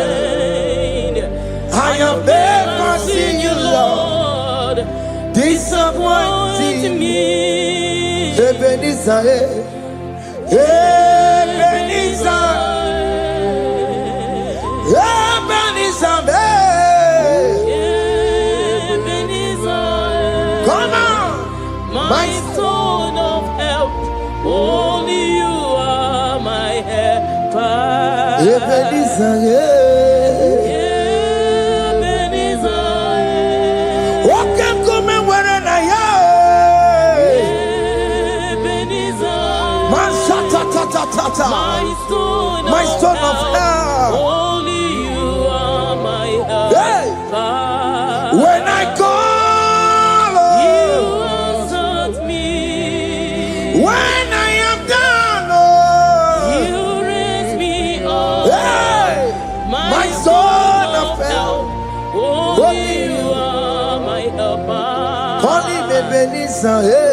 Speaker 1: I have never seen you, Lord. Disappointing me. Ebenezer, Ebenezer, Ebenezer, Ebenezer. Come on,
Speaker 7: my stone of help. Only you are my helper.
Speaker 1: Ebenezer,
Speaker 7: my stone of help. Only you are my help.
Speaker 1: Hey. When I call,
Speaker 7: you answered me.
Speaker 1: When I am down,
Speaker 7: you raise me up.
Speaker 1: Hey. My stone of help.
Speaker 7: Only you are my helper.
Speaker 1: Call him Ebenezer.
Speaker 7: Yeah.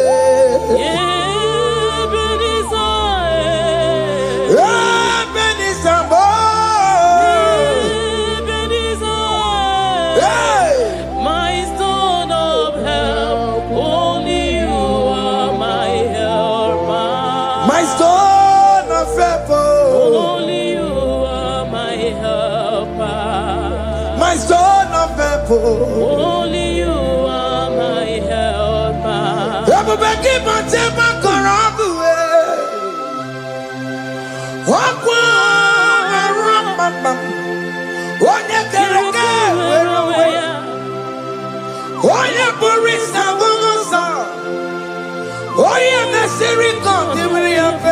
Speaker 1: Only you are my helper. Everybody but take my corrupt away. Walk one around my mouth. One you can get away. One you Boris and Bogosa. One you the Siri come to me up.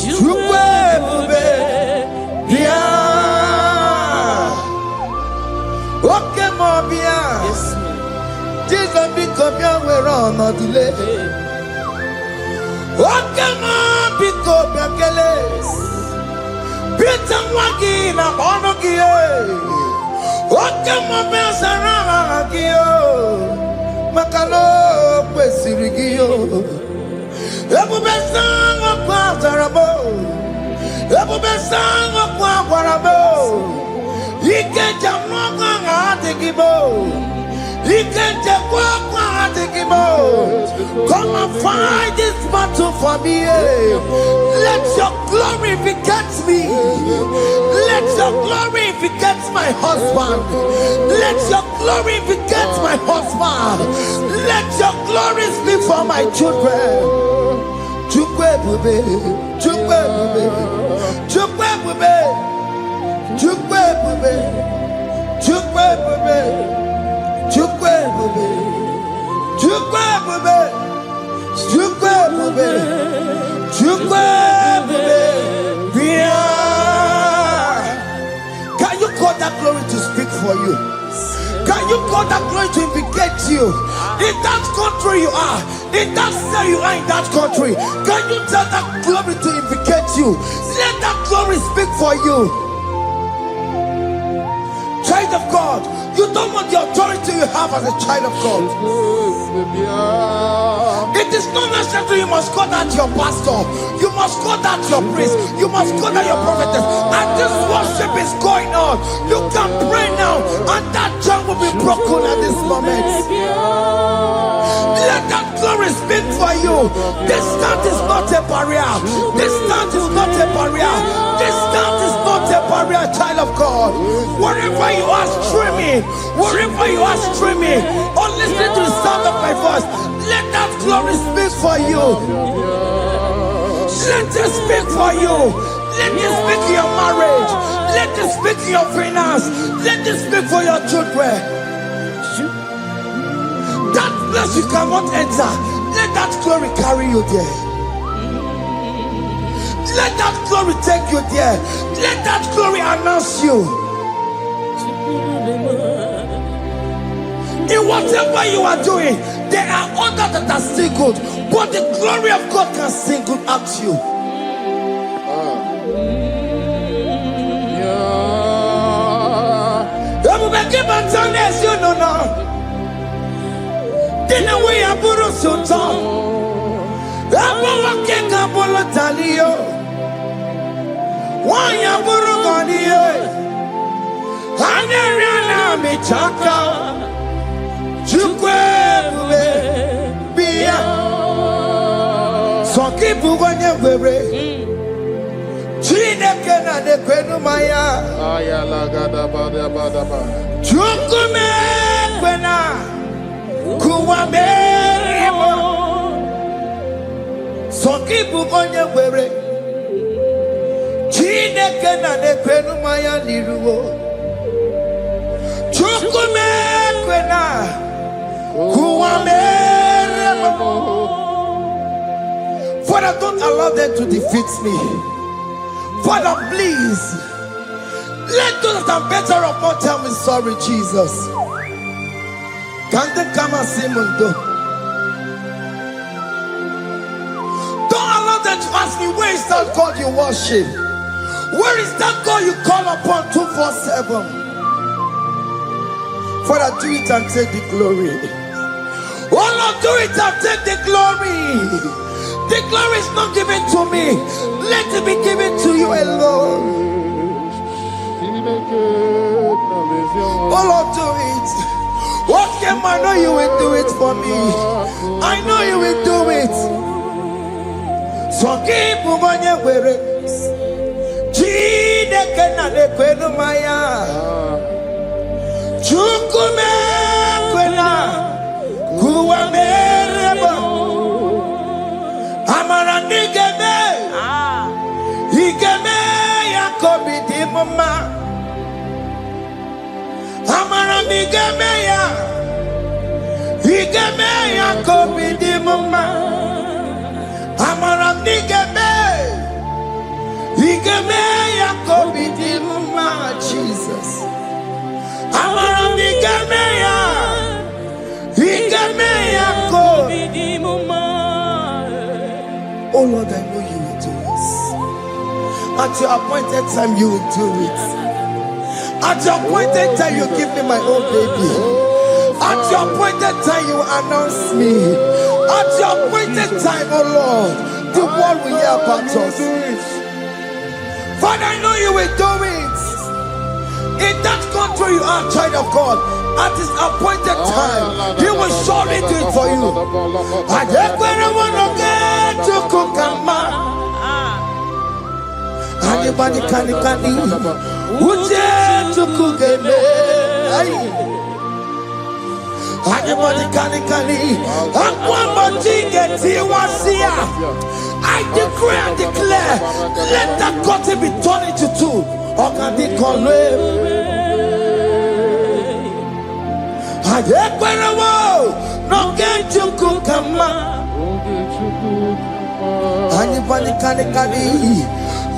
Speaker 1: You will be. Yes, Jesus become your way on the delay. What come on, pick up your keles. Beat and waggy, I'm on a gear. What come on, bells around a gear. Macalo, Pessirigio. Every best song of Quatarabo. Every best song of Quatarabo. He can't jump on the gibo. He can't jump on the gibo. Come and fight this battle for me. Let your glory beget me. Let your glory beget my husband. Let your glory beget my husband. Let your glory speak for my children. Chukwe bube, chukwe bube, chukwe bube. Chukwe bube, chukwe bube, chukwe bube, chukwe bube, chukwe bube, chukwe bube. Can you call that glory to speak for you? want that glory to vindicate you. In that country you are, in that cell you are in that country, can you tell that glory to vindicate you? Let that glory speak for you. Child of God, you don't want the authority you have as a child of God. It is not necessary you must call that your pastor, you must call that your priest, you must call that your prophetess. And this worship is going on. You can pray now, and that chain will be broken at this moment. Let that glory speak for you. Distance is not a barrier. Distance is not a barrier. Distance is not a barrier, child of God. Wherever you are streaming, wherever you are streaming, or listening to the sound of my voice, let that glory speak for you. Let it speak for you. Let it speak in your marriage. Let it speak in your finance. Let it speak for your children. That place you cannot enter, let that glory carry you there. Let that glory take you there. Let that glory announce you. In whatever you are doing, there are others that are still good, but the glory of God can single out you. You know now. Dina we aburu sultan. Abo wake kabolo talio. Wan aburu goniye. Aneriana michaka. Chukwe bube biya. Soki bugonye bebe. Chineke na de kwenu maya.
Speaker 3: Ayala gada bada bada ba.
Speaker 1: Chukume kwena. Kuwa merimo Soki bugonye were Chineke na nekwenu maya niruwo Chukume kwena Kuwa merimo. Father, don't allow them to defeat me. Father, please let those that are better off not tell me sorry, Jesus. Can't they come and see Mundo? Don't allow them to ask me, where is that God you worship? Where is that God you call upon 247? Father, do it and take the glory. Oh Lord, do it and take the glory. The glory is not given to me. Let it be given to you alone. Oh Lord, do it. What can I know you will do it for me? I know you will do it. So keep on your way. Chineke na de kwenu maya. Chukume kwena kuwa merebo. Amara nigeme. Igeme yakobi di mama. Amara migeme ya. Igeme yakobi di mama. Amara migeme. Igeme yakobi di mama. Jesus. Amara migeme ya. Igeme yakobi di mama. Oh Lord, I know you will do this. At your appointed time, you will do it. At your appointed time, you give me my own baby. At your appointed time, you announce me. At your appointed time, oh Lord, the world will hear about us. Father, I know you will do it. In that country you are, child of God, at his appointed time, he will surely do it for you. I just want to get to Kukama. Anybody can Uje to Kugeme. Anybody can I decree and declare, let that curtain be torn into two. Anybody can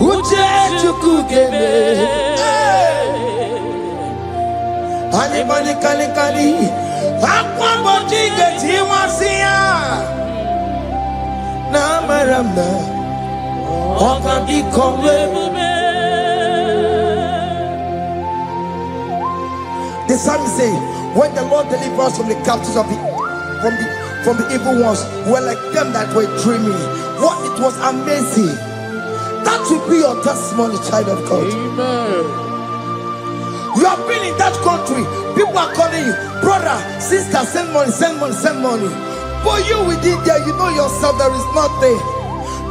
Speaker 1: Uje to Kugeme. Anybody kali. Akwa bojiga tiwasia. Na maramna. Oka di komwe. The psalmist say, when the Lord delivers us from the captives of from the evil ones, we're like them that were dreaming. What it was amazing. That will be your testimony, child of God.
Speaker 3: Amen.
Speaker 1: You have been in that country. People are calling you, brother, sister, send money, send money, send money. But you within there, you know yourself, there is nothing.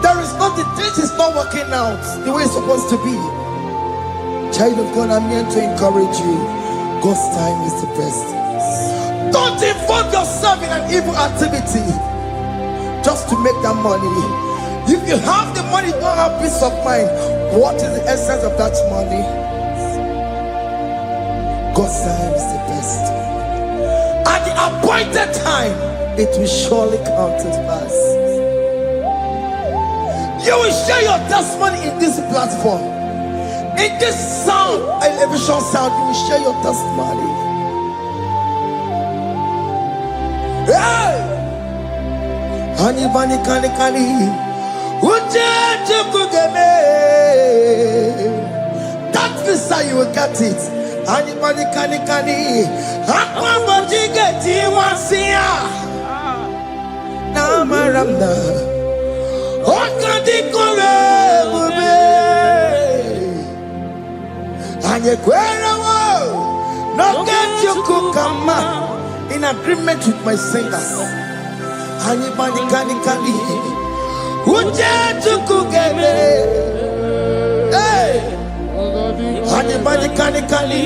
Speaker 1: There is nothing. This is not working out the way it's supposed to be. Child of God, I'm here to encourage you. God's time is the best. Don't involve yourself in an evil activity just to make that money. If you have the money, you don't have peace of mind. What is the essence of that money? God's time is the best. At the appointed time, it will surely come to pass. You will share your testimony in this platform. In this sound, elevation sound, you will share your testimony. Hey! Anybody kali. That visa you will get it. Anybody kali. Akwa bojiga tiwasia. Na maramna. Oka di komwe. No get you come in agreement with my singers. Anybody kali. Uje tukugeme. Hey. Anybody kali.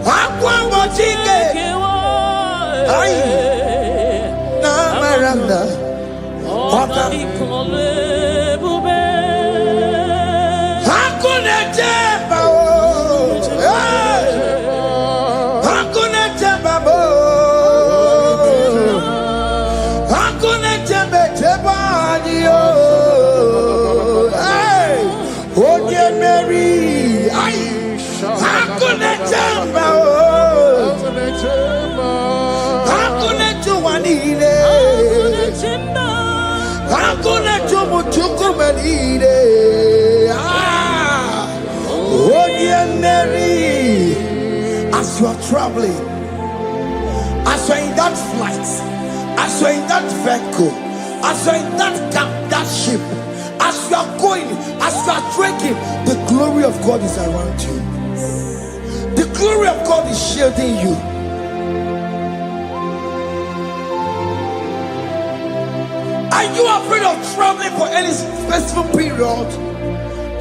Speaker 1: Akwa bojiga. Ay. Na maranda. Oka. Hakuna jeba. As you are traveling, as you are in that flight, as you are in that vehicle, as you are in that camp, that ship, as you are going, as you are trekking, the glory of God is around you. The glory of God is shielding you. Are you afraid of traveling for any specific period?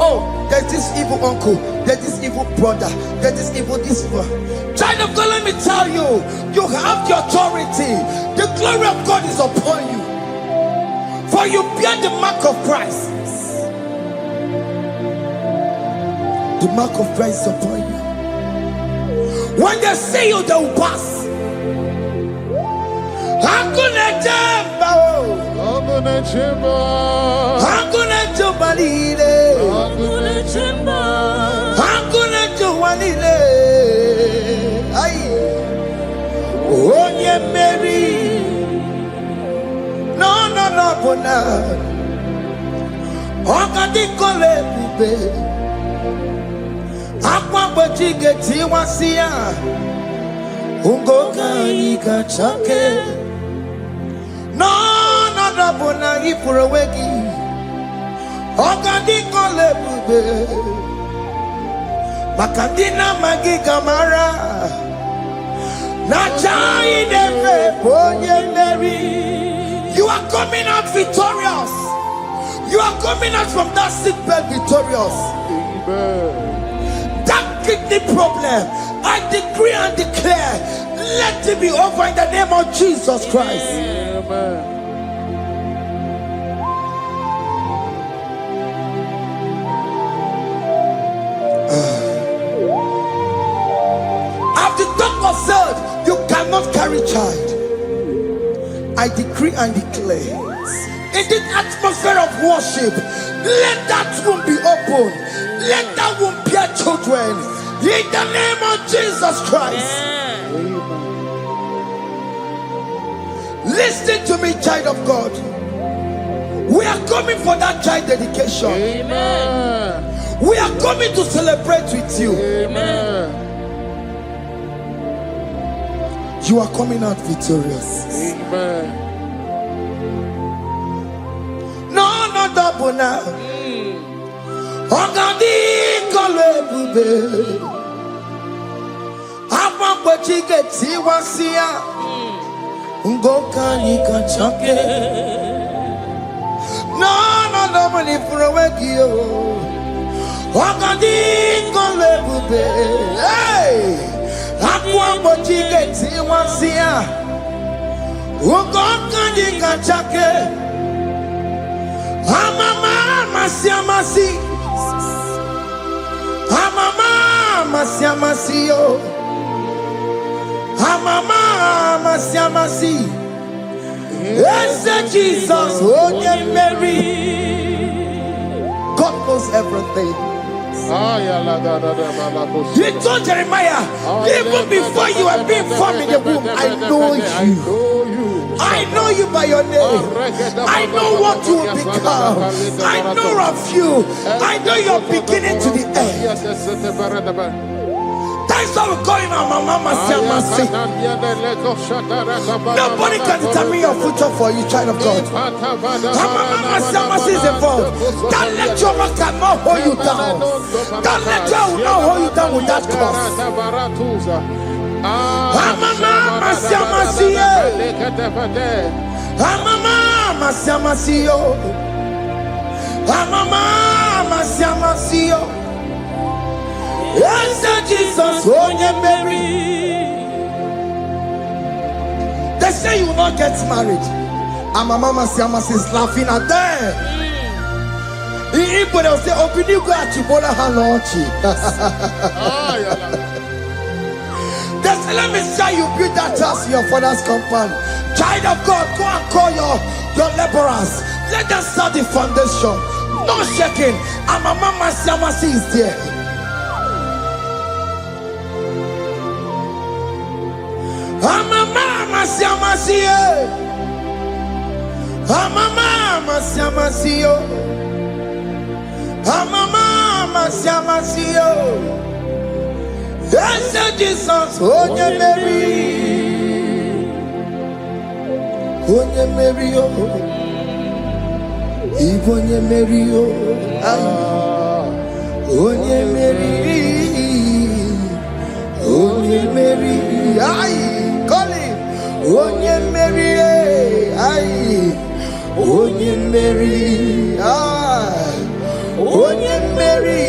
Speaker 1: Oh, there's this evil uncle, there's this evil brother, there's this evil this one. Child of God, let me tell you, you have the authority. The glory of God is upon you. For you bear the mark of Christ. The mark of Christ is upon you. When they see you, they will pass. Hakuna jamba, hakuna jamba, hakuna jubalile, hakuna jamba, hakuna jubalile. Ay, onye Mary, no, bona. Okadi kole bube, akwa bojige tiwasia, ungoka ika chake. No, bona ipurowegi. Okadi kole bube, makadina magiga mara. Nachai deve ponye Mary. You are coming out victorious. You are coming out from that sick bed victorious. Amen. That kidney problem, I decree and declare, let it be over in the name of Jesus Christ. Amen. After the doctor said you cannot carry child, I decree and declare, in this atmosphere of worship, let that womb be open. Let that womb bear children. In the name of Jesus Christ. Listen to me, child of God. We are coming for that child dedication.
Speaker 6: Amen.
Speaker 1: We are coming to celebrate with you.
Speaker 6: Amen.
Speaker 1: You are coming out victorious.
Speaker 6: Amen.
Speaker 1: No, not double now. Ogadi kolebube. Apa pochike tiwasia. Ngoka nikachake. No, not double if you Ogadi kolebube. Hey! Akwa pochike tiwasia. Ngoka nikachake. Amama masiamasi. Amama masiamasio. Amama masiamasi. Yes, Jesus, oh yeah, Mary. God knows everything. You told Jeremiah, even before you were being formed in the womb, I know you. I know you by your name. I know what you will become. I know of you. I know your beginning to the end. That's why we call him Mama Siamasi. Nobody can determine your future for you, child of God. Mama Siamasi is involved. Don't let your man cannot hold you down. Don't let your will not hold you down with that cause. Mama Siamasi. Mama Siamasi. Mama Siamasi. Yes, Jesus, oh yeah, Mary. They say you will not get married. And my mama Siamasi is laughing at them. People will say, open you go at Chibola Hanochi. They say, let me say you build that house in your father's compound. Child of God, go and call your laborers. Let them start the foundation. No shaking. And my mama Siamasi is there. Mama Siamasi. Mama Siamasi. Mama Siamasi. Yes, Jesus, oh yeah, Mary. Oh yeah, Mary, oh. Even yeah, Mary, oh. Oh yeah, Mary. Oh yeah, Mary. Aye. Call him. Onye Mary, aye. Onye Mary, aye. Onye Mary,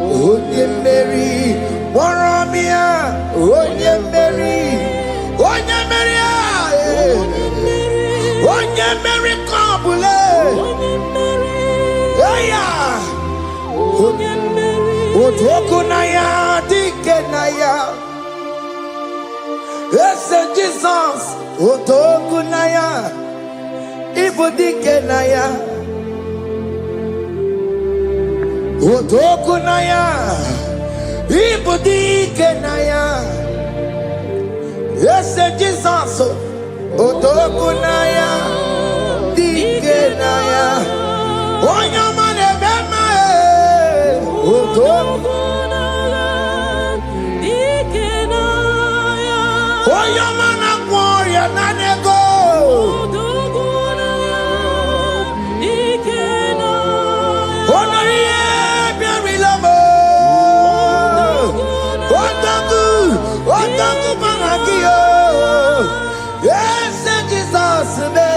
Speaker 1: Onye Mary, Waramia, Onye Mary, Onye Mary, aye. Onye Mary, Kabule, Aya, Onye Mary, Otokunaya, Dikenaya. Yes, Jesus, Otokunaya, Ibudikenaya, Otokunaya, Ibudikenaya. Yes, Jesus, Otokunaya, Dikenaya. Onyamane bema, Otokunaya, Dikenaya. Oyamana gloria nanego. Onorie biarilamo. Otaku managio. Yes, Jesus me.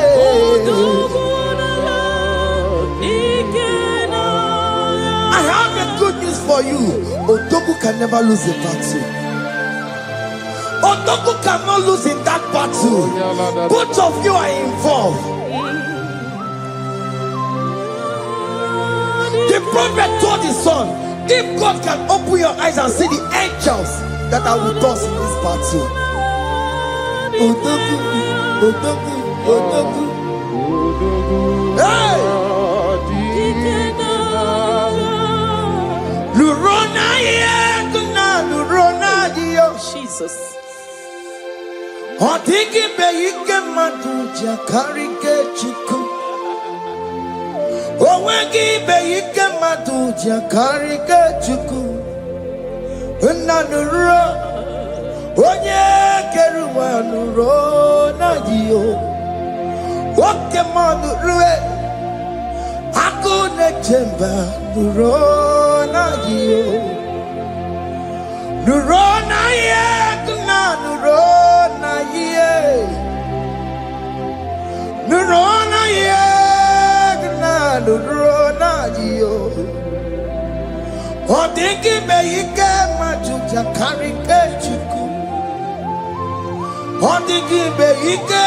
Speaker 1: I have a good news for you. Otaku can never lose a battle. Otaku cannot lose in that battle. Both of you are involved. The prophet told his son, if God can open your eyes and see the angels that are with us in this battle. Otaku, Otaku, Otaku. Hey! Luro
Speaker 7: Jesus.
Speaker 1: Odigi beyike maduja karike chuku. Owegi beyike maduja karike chuku. Unanuro onye keruwa nuro na yo. Oke manurue akune chemba nuro na yo. Nuro na ye kuna nuro na ye. Nuro na ye kuna nuro na yo. Odigi beyike majuja karike chuku. Odigi beyike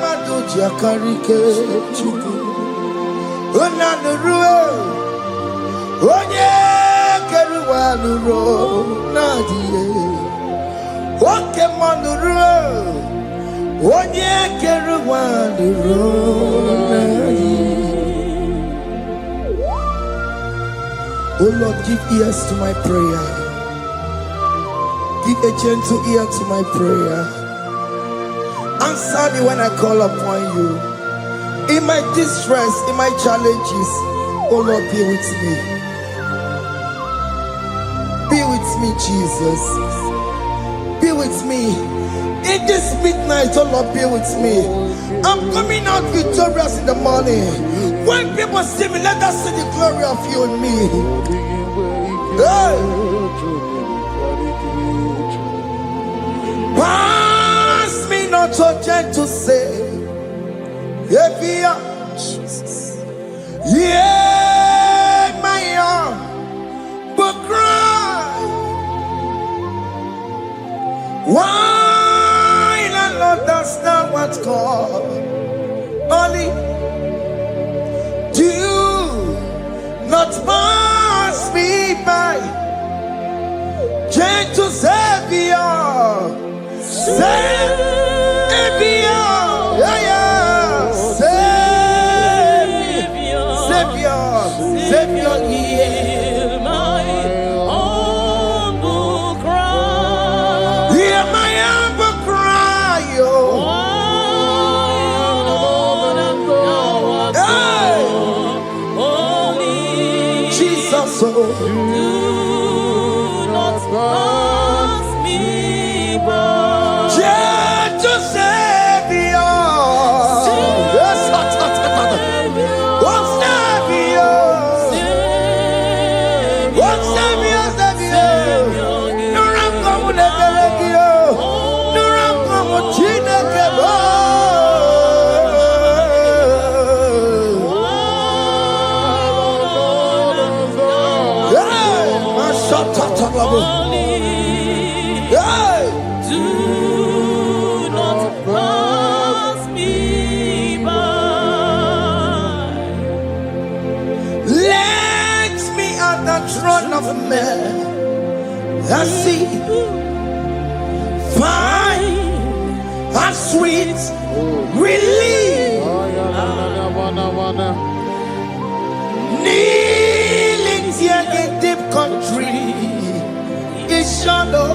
Speaker 1: majuja karike chuku. Unanurue onye keruwa nuro nadie. Oke manurue onye keruwa nuro nadie. Oh Lord, give ears to my prayer. Give a gentle ear to my prayer. Answer me when I call upon you. In my distress, in my challenges, oh Lord, be with me. Be with me, Jesus. Be with me. In this midnight, oh Lord, be with me. I'm coming out victorious in the morning. When people see me, let us see the glory of you in me. Hey. Pass me not so gentle say. Jesus. Yeah, my arm, but cry. Why the Lord does not what's called? Only do not pass me by. Gentle Savior, Savior, yeah, yeah. Savior, hear
Speaker 7: my humble cry.
Speaker 1: Hear my humble cry, oh.
Speaker 7: Holy
Speaker 1: Jesus, oh.
Speaker 7: Do not pass me by.
Speaker 1: Gentle Savior.
Speaker 7: Do not pass me by.
Speaker 1: Let me at the throne of men. I see, find a sweet relief. Kneeling here in deep country is shadow.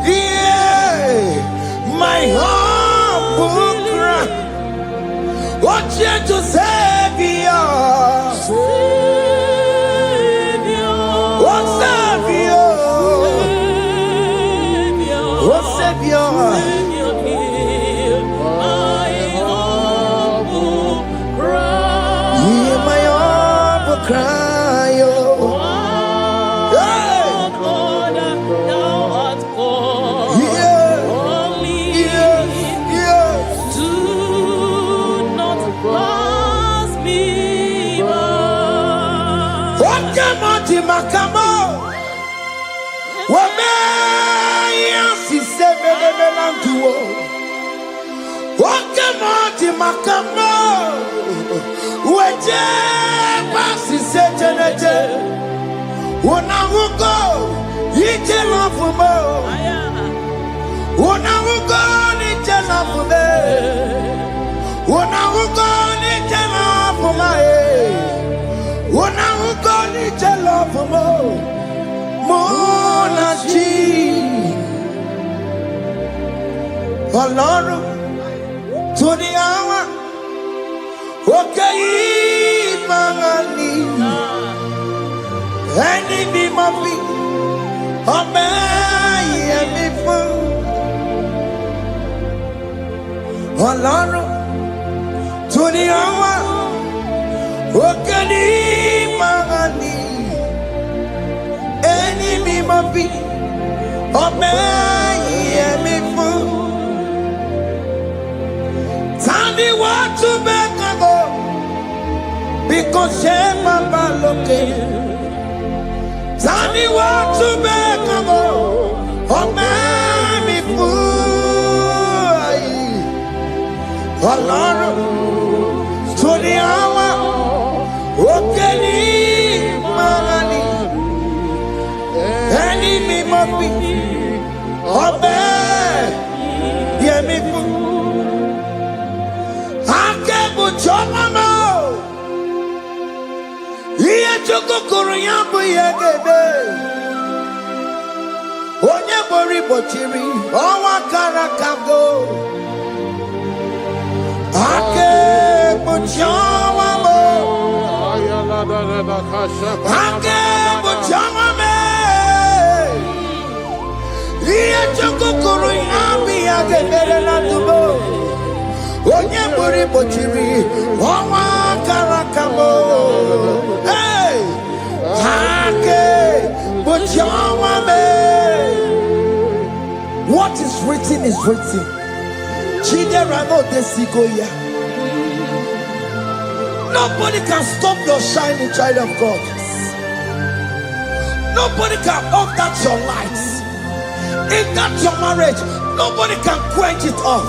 Speaker 1: Yeah, my humble cry. What you to Savior? What Savior? What Savior? Hear my humble cry, oh. Makamo, Wamea, si seven and duo. Wakamati Makamo, Waje, Passi Setanete, Wanamuko, Yitela Fumo, Wanamuko, Nitela Fume, Wanamuko, Nitela Fumae. Wanamuko, Nitela Fumo, Monachi. Ọlọ́run tó ní àwa òkè yìí máa ní ẹni bí mo fi ọmọ ẹ̀yẹ mi fún. Ọlọ́run tó ní àwa òkè yìí máa ní ẹni bí mo fi ọmọ ẹ̀yẹ mi fún. Tani wọ́n tún bẹ́ẹ̀ kan bọ̀ bí kò ṣe bàbá lókè. Tani wọ́n tún bẹ́ẹ̀ kan bọ̀ ọmọ mi fún ayé. Ọlọ́run tó ní àwa òkè ní máa ní ẹni mi mọ̀ bí ọmọ yẹ mi fún. Chomamo Iye chukukuru yambu yegebe Onye bori bochiri Owa karakago Ake buchomamo Ake buchomame Iye chukukuru yambu yegebe na tubo Onye bori bochiri Owa karakamo Hey Hake Bochawame. What is written is written. Chidera no desigoya. Nobody can stop your shining, child of God. Nobody can off that your light. If that's your marriage, nobody can quench it off.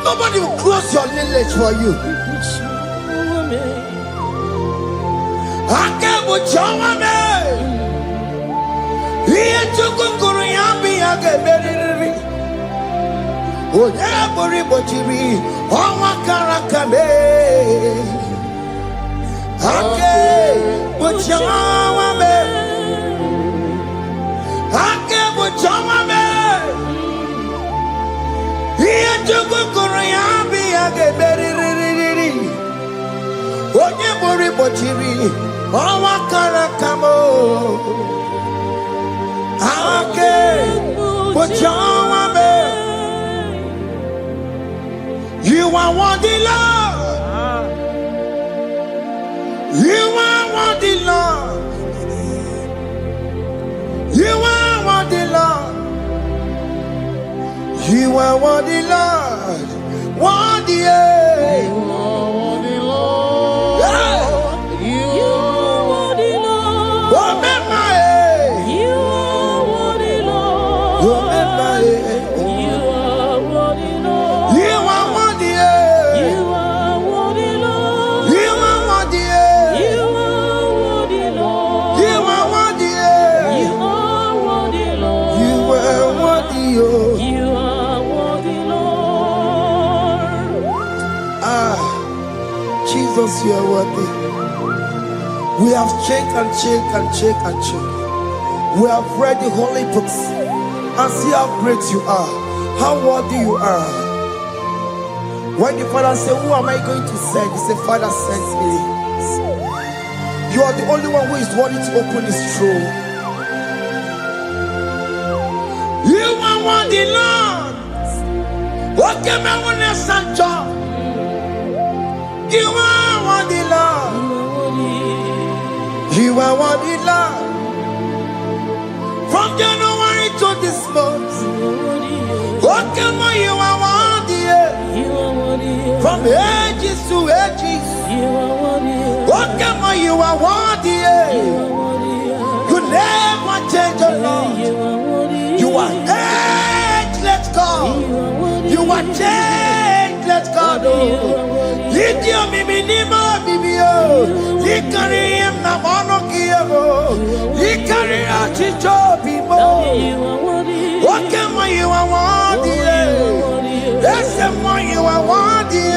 Speaker 1: Nobody will close your lineage for you. Akebuchawame. Iye chukukuru yambi ageberiri. Onye bori bochiri owa karakame. Akebuchawame. Akebuchawame. Iye chukukuru yambi ageberiri. Onye bori bochiri owa karakamo. Akebuchawame. You are worthy, Lord. You are worthy, Lord. You are worthy, Lord. You are worthy, Lord. Worthy, yeah. You are worthy, Lord. Yeah. You are worthy, Lord. Remember, you are worthy, Lord. Remember, you are worthy, Lord. You are worthy, you are worthy, Lord. You are worthy, you are worthy, Lord. You are worthy, you are worthy, Lord. You are worthy, you are worthy, Lord. Ah, Jesus, you are worthy. We have checked and checked and checked and checked. We have read the holy books and see how great you are, how worthy you are. When the Father said, who am I going to send? He said, Father, send me. You are the only one who is worthy to open this throne. You are worthy, Lord. Okay, my one is Sancho. You are worthy, Lord. You are worthy, Lord. From January to this month. Okay, my you are worthy. From ages to ages. Okay, my you are worthy. You never change, oh Lord. You are ageless God. You are changeless God. Litio miminimo bibio. Likari him na mono kiyo. Likari achicho bibo. Okay, my you are worthy. That's the more you are worthy.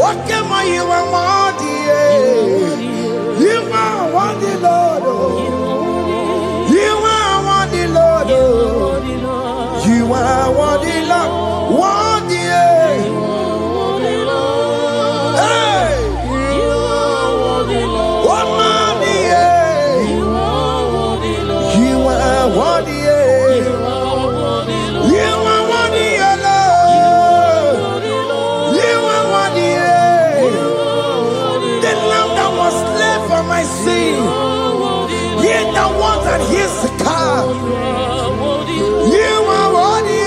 Speaker 1: Okay, my you are worthy. You are worthy, Lord. You are worthy, Lord. You are worthy, Lord. from my sin. He the one that hears the call. You are worthy.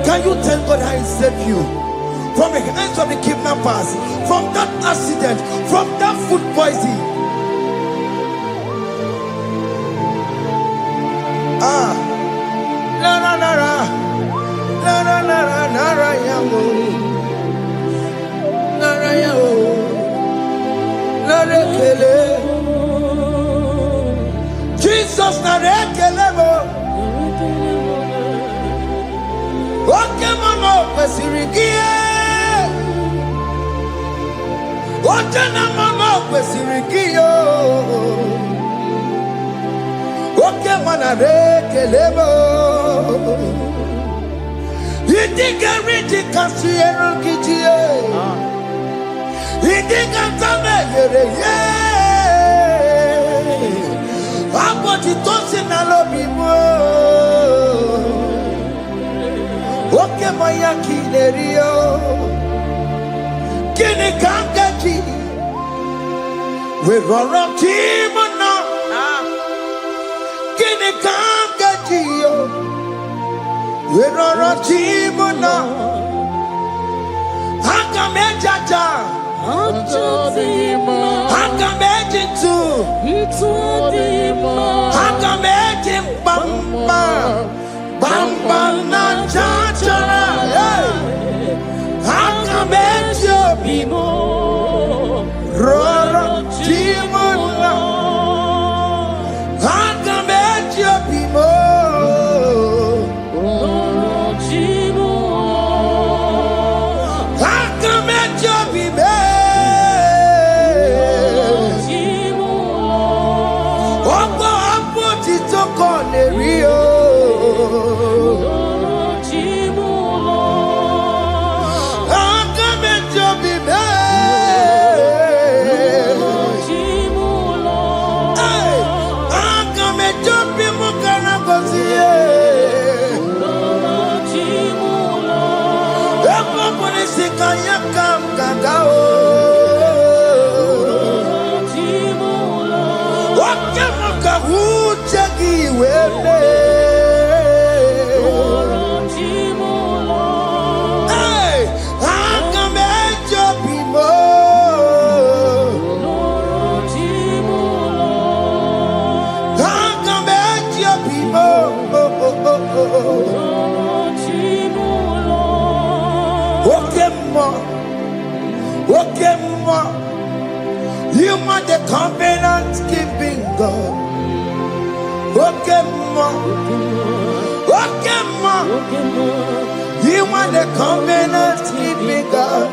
Speaker 1: Can you tell God I saved you from the hands of the kidnappers, from that accident, from that food poisoning? Jesus we run up Timona. Kini Kangaji. We run up Timona. Hakamejaja. Hakamejitu. Hakamejim Bamba. Bamba na chachara. Hakamejo bimo. Rora Timona. Hakamejo bimo. Hakamejo bimo. Opo apo titoko le rio. You are the covenant keeping God. You are the covenant keeping God.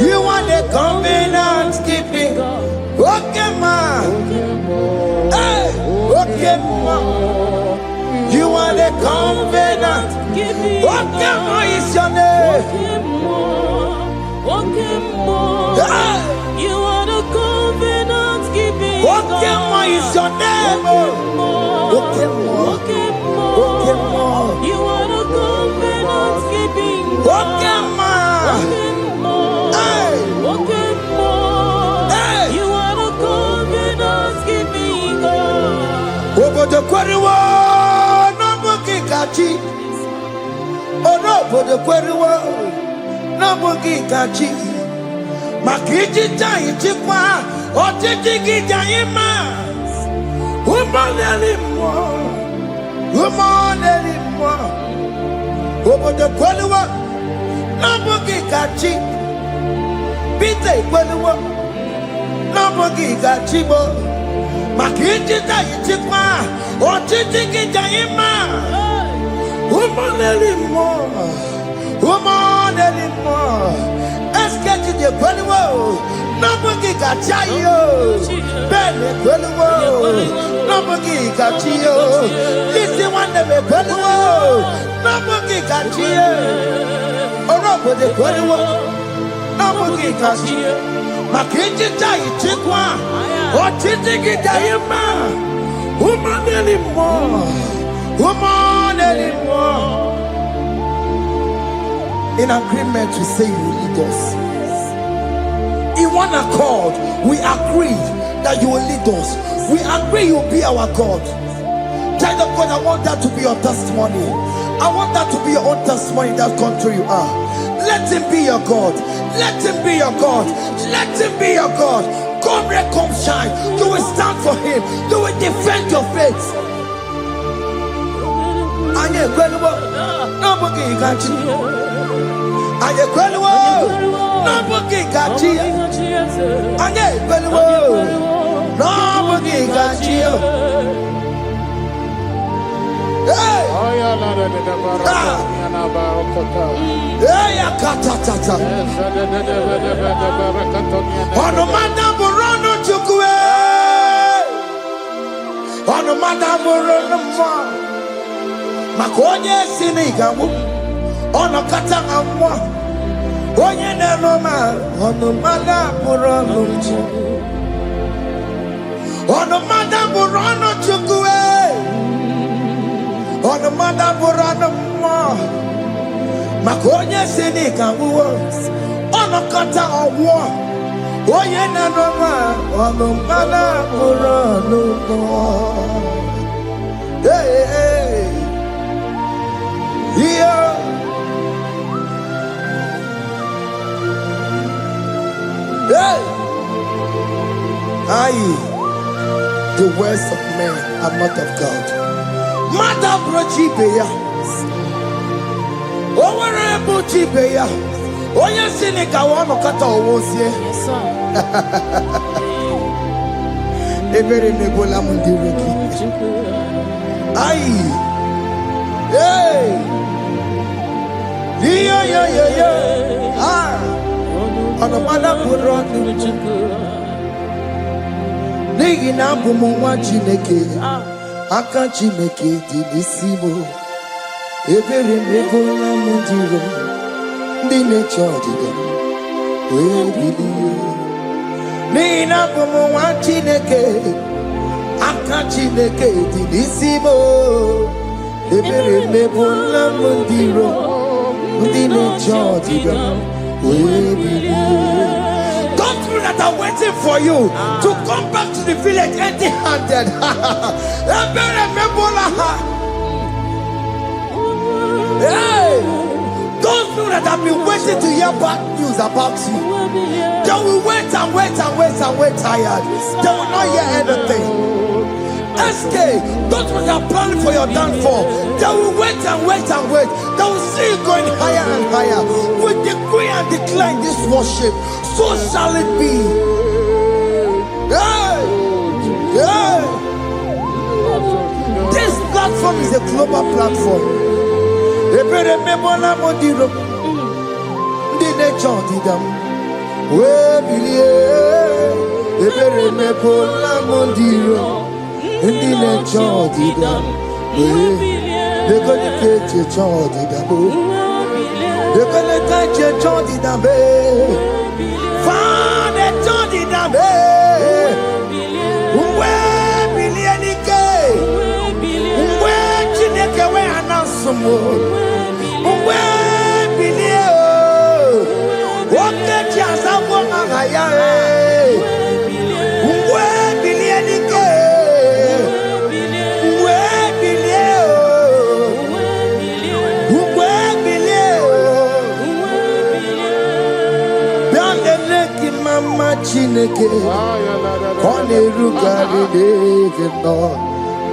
Speaker 1: You are the covenant keeping God. You are the covenant. What is your name?
Speaker 7: You are the covenant keeping.
Speaker 1: What is your name?
Speaker 7: You are the covenant keeping God. You are the covenant keeping God.
Speaker 1: Over the Quariwa, no bookie kachi. Oh no, for the Quariwa, no bookie kachi. Makiji Jai Chikwa, or Tiki Jaima. Woman anymore. Woman anymore. Over the Quariwa, no bookie kachi. Pite Quariwa, no bookie kachi. Makiji Jai Chikwa, or Tiki Jaima. Woman anymore. Woman anymore. Escape the Quariwa. Nobody got you, Benny Quillo, nobody got you. Listen, one of the Quillo, nobody got you. Or up with the Quillo, nobody got you. Makinji Jai Chikwa, or Titiki Diama, woman anymore, woman anymore. In agreement to say you lead us. In one accord, we agreed that you will lead us. We agree you will be our God. Child of God, I want that to be your testimony. I want that to be your own testimony in that country you are. Let him be your God. Let him be your God. Let him be your God. Come red, come shine. You will stand for him. You will defend your faith. And you're incredible. Nobody got you. And you're incredible. Nobody got you. And you're incredible. Nobody got you. Hey! Hey, katatata. Ono madam Rono chukwe. Ono madam Rono ma. Makonye sinigamu. Ono kata amwa. Onye nenoma. Ono madam Rono chukwe. Ono madam Rono chukwe. Ono madam Rono ma. Makonye sinigamu. Ono kata amwa. Onye nenoma. Ono madam Rono ma. Hey, hey. Yeah. Hey. Aye. The words of men are not of God. Mother Brochibeya. Overable Chibeya. Oya Sinica one kata owosie.
Speaker 7: Yes, sir.
Speaker 1: Every nebola mundireki. Aye. Hey. Yeah. Ah. Ono mala buroni. Nigi na bumu Chineke. Aka Chineke di nisimo. Ebere nebola mundiro. Ndine chodiga. We believe. Nigi na bumu Chineke. Aka Chineke di nisimo. Ebere nebola mundiro. Ndine chodiga. We believe. Come through that are waiting for you to come back to the village empty-handed. Hey, those people that have been waiting to hear bad news about you, they will wait and wait tired. They will not hear anything. SK, those ones are planning for your downfall. They will wait and wait. They will see you going higher and higher. We decree and declare this worship. So shall it be. Hey! This platform is a global platform. yo. Uwe bilie o. Woke chiasa wonga ngaya e. Uwe bilie nike. Uwe bilie o. Uwe bilie o. Bianele ki mama chineke. Kone rugari deke no.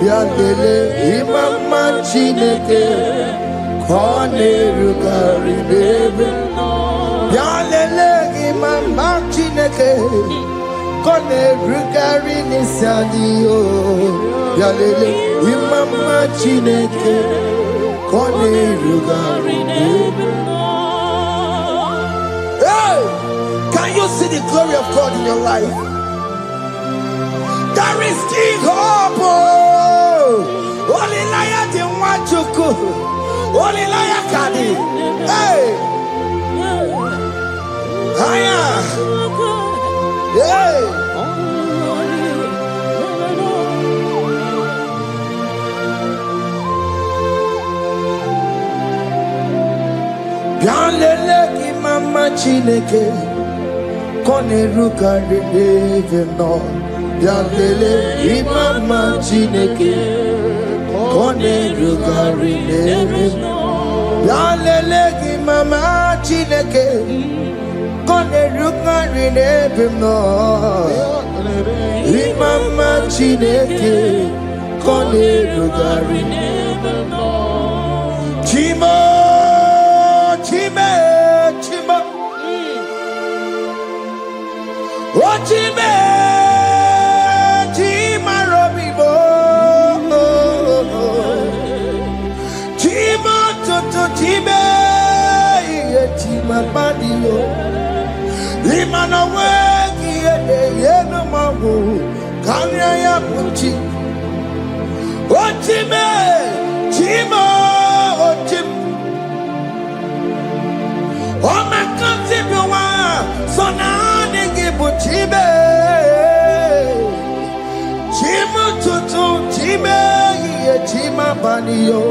Speaker 1: Bianele imama chineke. Kone rugari deke no. Bianele imama chineke. Kone rugari nisani yo. Bianele imama chineke. Kone rugari deke no. Hey! Can you see the glory of God in your life? There is King Hope. Only liar didn't want to go. Only liar can. Hey! Higher! Hey! Bianlele ki mama chineke. Kone rugari deve no. Bianlele imama chineke. Kone rugari deve no. Bianlele imama chineke. Kone rugari deve no. Imama chineke. Kone rugari deve no. Chimo, chime, chimo. Ochime, chima robibo, chima toto chime, chima badio, imana wegi yeno mawu, kanya ya puchi. Ochime, chima, ochim, omakanti biwa, sona. Chibe, Chima tutu, Chibe, Chima banio,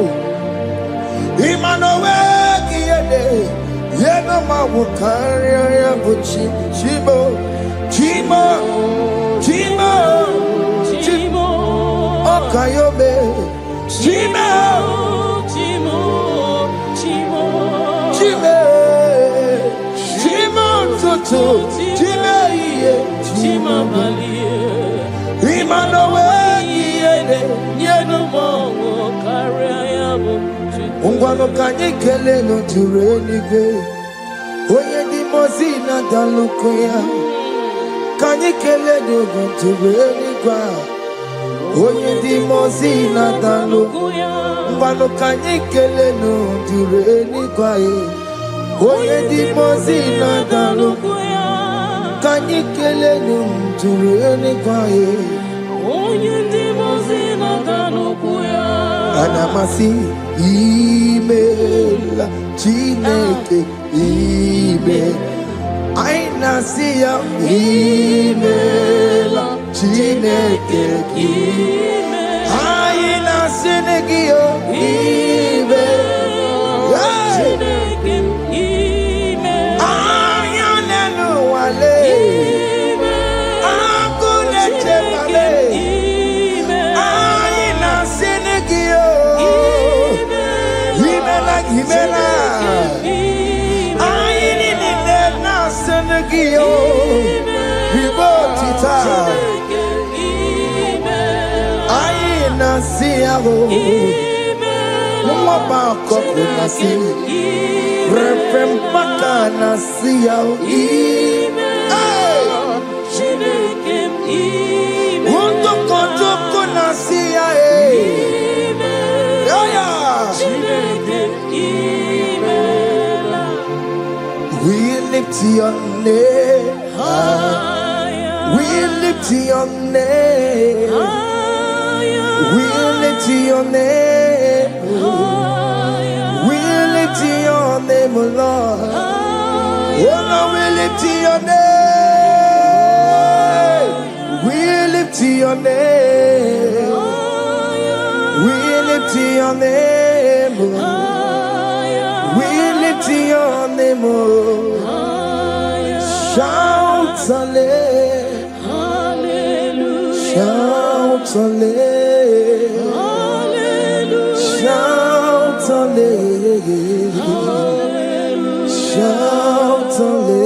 Speaker 1: Imanowe, Yena Mawukaria, Chibo, Chima, Chima, Chimo, Okayobe, Chima, Chimo, Chimo, Chime, Chima tutu, Chime. Chima balie, imanowe yede, yeno mongo karia yabo. Ungwano kanye kele no turenige, oye di mozina dalukoya. Kanye kele no turenigwa, oye di mozina dalukoya. Ungwano kanye kele no turenigwa, oye di mozina dalukoya. Kanye kele numturene kwae onye ndi mozina danukuya anamasi imela chineke ime aina siya imela chineke ime aina sinegio ime chineke ime ayanenu wale Himela, aini ni na senegio, ribotita, aina siago, mwaba koko nasi, repempaka nasiao, Unto koto nasia We lift your name higher. We lift your name higher. We lift your name higher. We lift your name, Lord. Oh no, we lift your name. We lift your name. We lift your name We lift your name, shout hallelujah, shout hallelujah, shout hallelujah, shout hallelujah,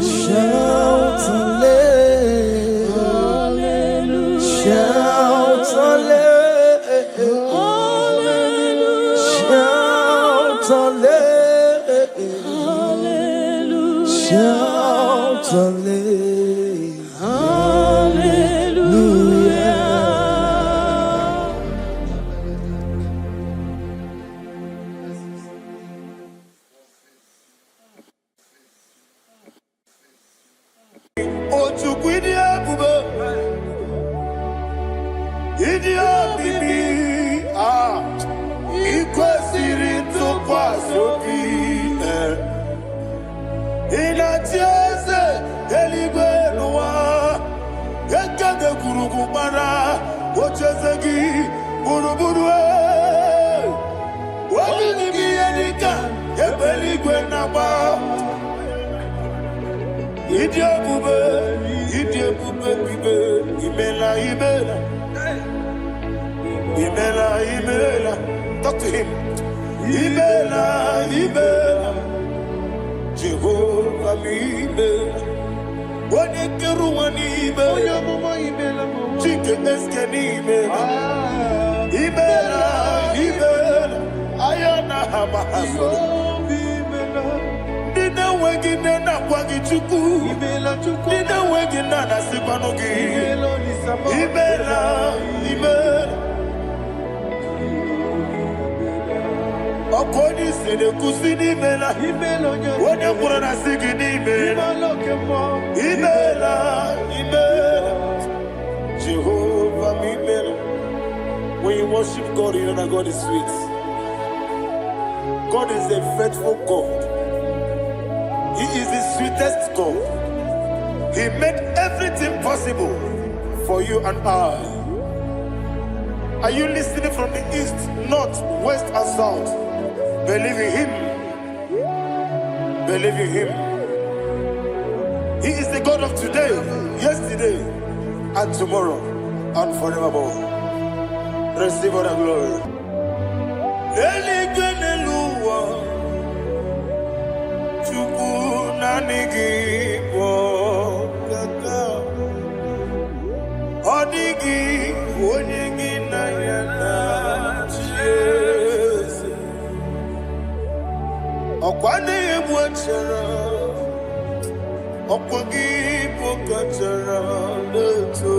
Speaker 1: shout hallelujah, shout shout hallelujah.
Speaker 2: Talk to him. Ibela, Jehovah Ibela. Wanikeru wanibela, chike eskeni ibela, ibela, ayana hamahaso. Nina wegina na kwagi chuku, nina wegina na sipanogi. Ibela, ibela. Okoni sede kusini mela, wone kurana sigini mela. Ibela, ibela, Jehovah ibela. When you worship God, you know that God is sweet. God is a faithful God. He is the sweetest God. He made everything possible for you and I. Are you listening from the east, north, west, and south? Believe in him. Believe in him. He is the God of today, yesterday, and tomorrow, and forevermore. Receive all the glory. Okwane yemwachara, okwagi pokachara leto.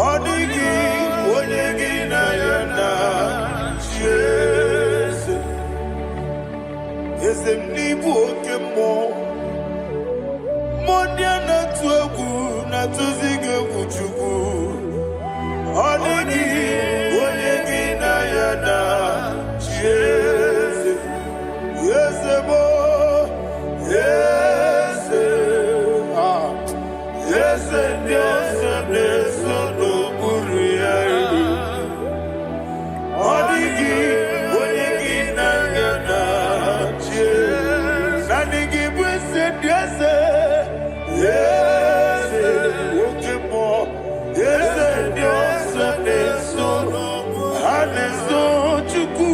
Speaker 2: Odigi onyegi na yana Jesus. Ezemnibu okemo, modia na tuegu na tuzige kuchugu. Odigi onyegi na yana Jesus. Yes, boy. Yes, yes, Dios bless no buria. Odigi, odigi na yana Jesus. Odigi bless Dios. Yes, okay more. Yes, Dios bless no. Haneso chuku.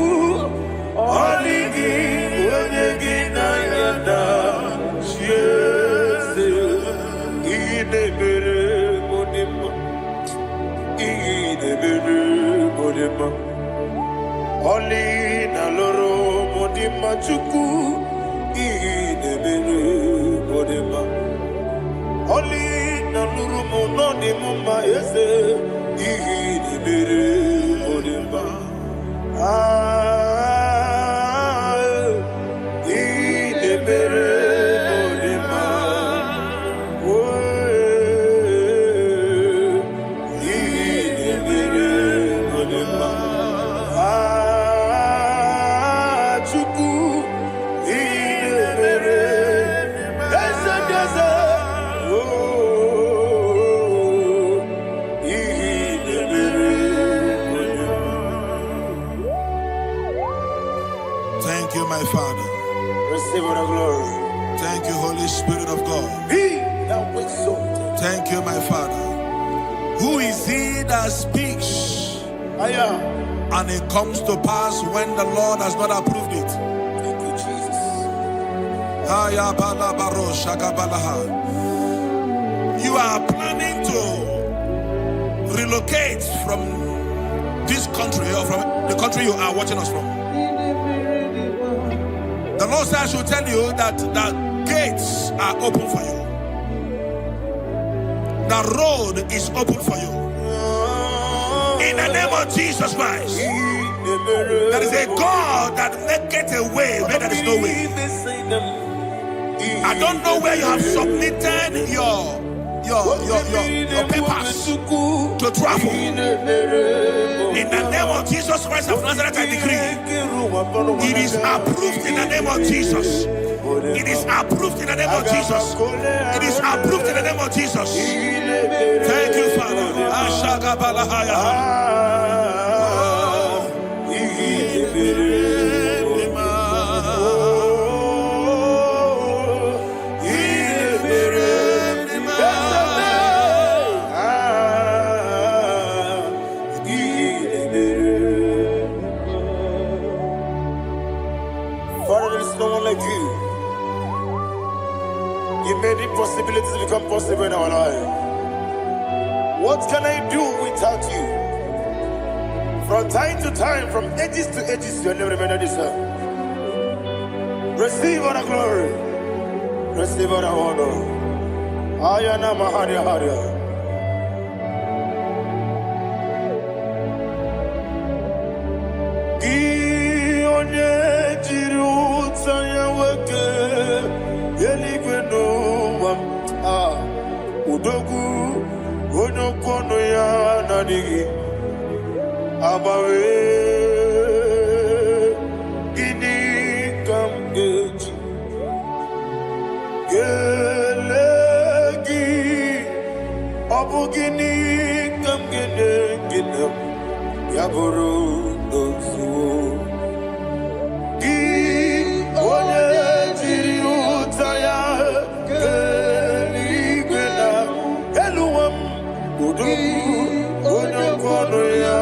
Speaker 2: Odigi. Oli na loro modima chuku idebere modima. Oli na loro monodi mama ese idebere modima. Idebere modima. Idebere modima.
Speaker 4: my Father.
Speaker 1: Receive all the glory.
Speaker 4: Thank you, Holy Spirit of God.
Speaker 1: He that wakes up.
Speaker 4: Thank you, my Father. Who is he that speaks and it comes to pass when the Lord has not approved it?
Speaker 1: Thank you, Jesus.
Speaker 4: You are planning to relocate from this country or from the country you are watching us from. The Lord says I should tell you that the gates are open for you. The road is open for you. In the name of Jesus Christ. There is a God that maketh a way where there is no way. I don't know where you have submitted your papers to travel. In the name of Jesus Christ of Nazareth, I decree it is approved in the name of Jesus. It is approved in the name of Jesus. It is approved in the name of Jesus. Thank you, Father.
Speaker 1: Father, there is no one like you. You made impossibilities become possible in our life. What can I do without you? From time to time, from ages to ages, you never remain the same. Receive all the glory. Receive all the honor. Ayana Maharia Haria. Udogu onokono ya nadigi abawe gini kamgeji gelegi abu gini kamgene ginem yaburu dosu gi onye jiri utaya onokono ya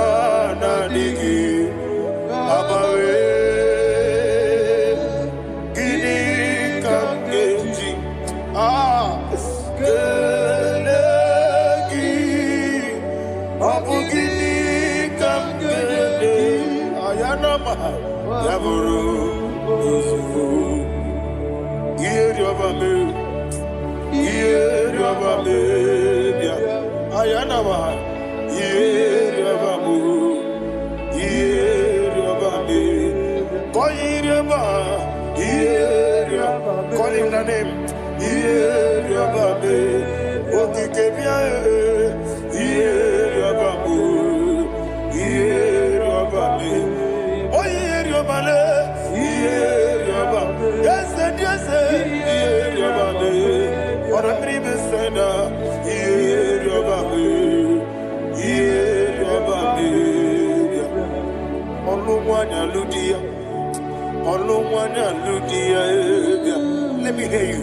Speaker 1: nadigi abawe gini kamgeji gelegi abu gini kamgene ayanama yaburu usufu iyeriobame ayanama yeriabamu yeriabame koyiriaba yeriaba call him the name yeriabame okikebia yeriabamu yeriabame oyeriabale yeriaba yes yeriabame ora tribe senda yeriabame let me hear you.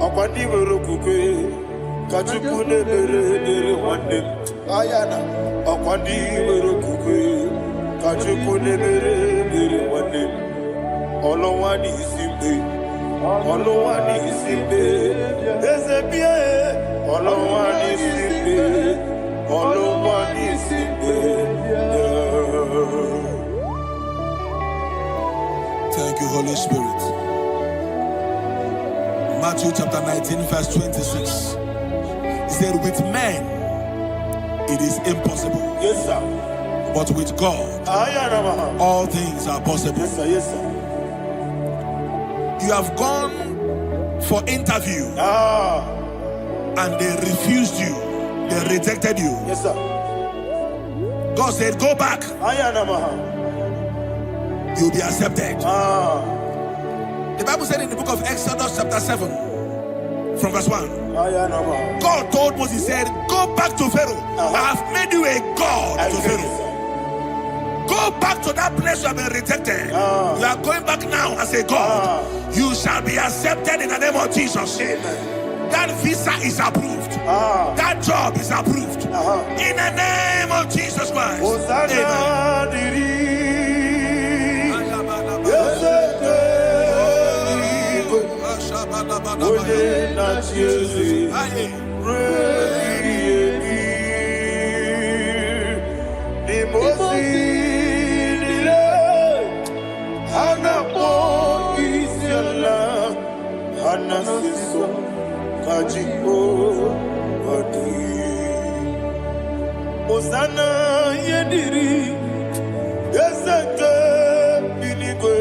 Speaker 1: Akwandi werokukwe kachuku nebere wande ayana akwandi werokukwe kachuku nebere wande olowani isimbe ezebie olowani isimbe
Speaker 4: Thank you, Holy Spirit. Matthew chapter 19, verse 26. He said, with men it is impossible.
Speaker 1: Yes, sir.
Speaker 4: But with God, all things are possible.
Speaker 1: Yes, sir. Yes, sir.
Speaker 4: You have gone for interview and they refused you. They rejected you.
Speaker 1: Yes, sir.
Speaker 4: God said, go back. You'll be accepted. The Bible said in the book of Exodus chapter 7 from verse 1, God told Moses, he said, go back to Pharaoh. I have made you a God to Pharaoh. Go back to that place you have been rejected. You are going back now as a God. You shall be accepted in the name of Jesus. That visa is approved. That job is approved. In the name of Jesus Christ.
Speaker 1: Osana yediri yeseke binigwe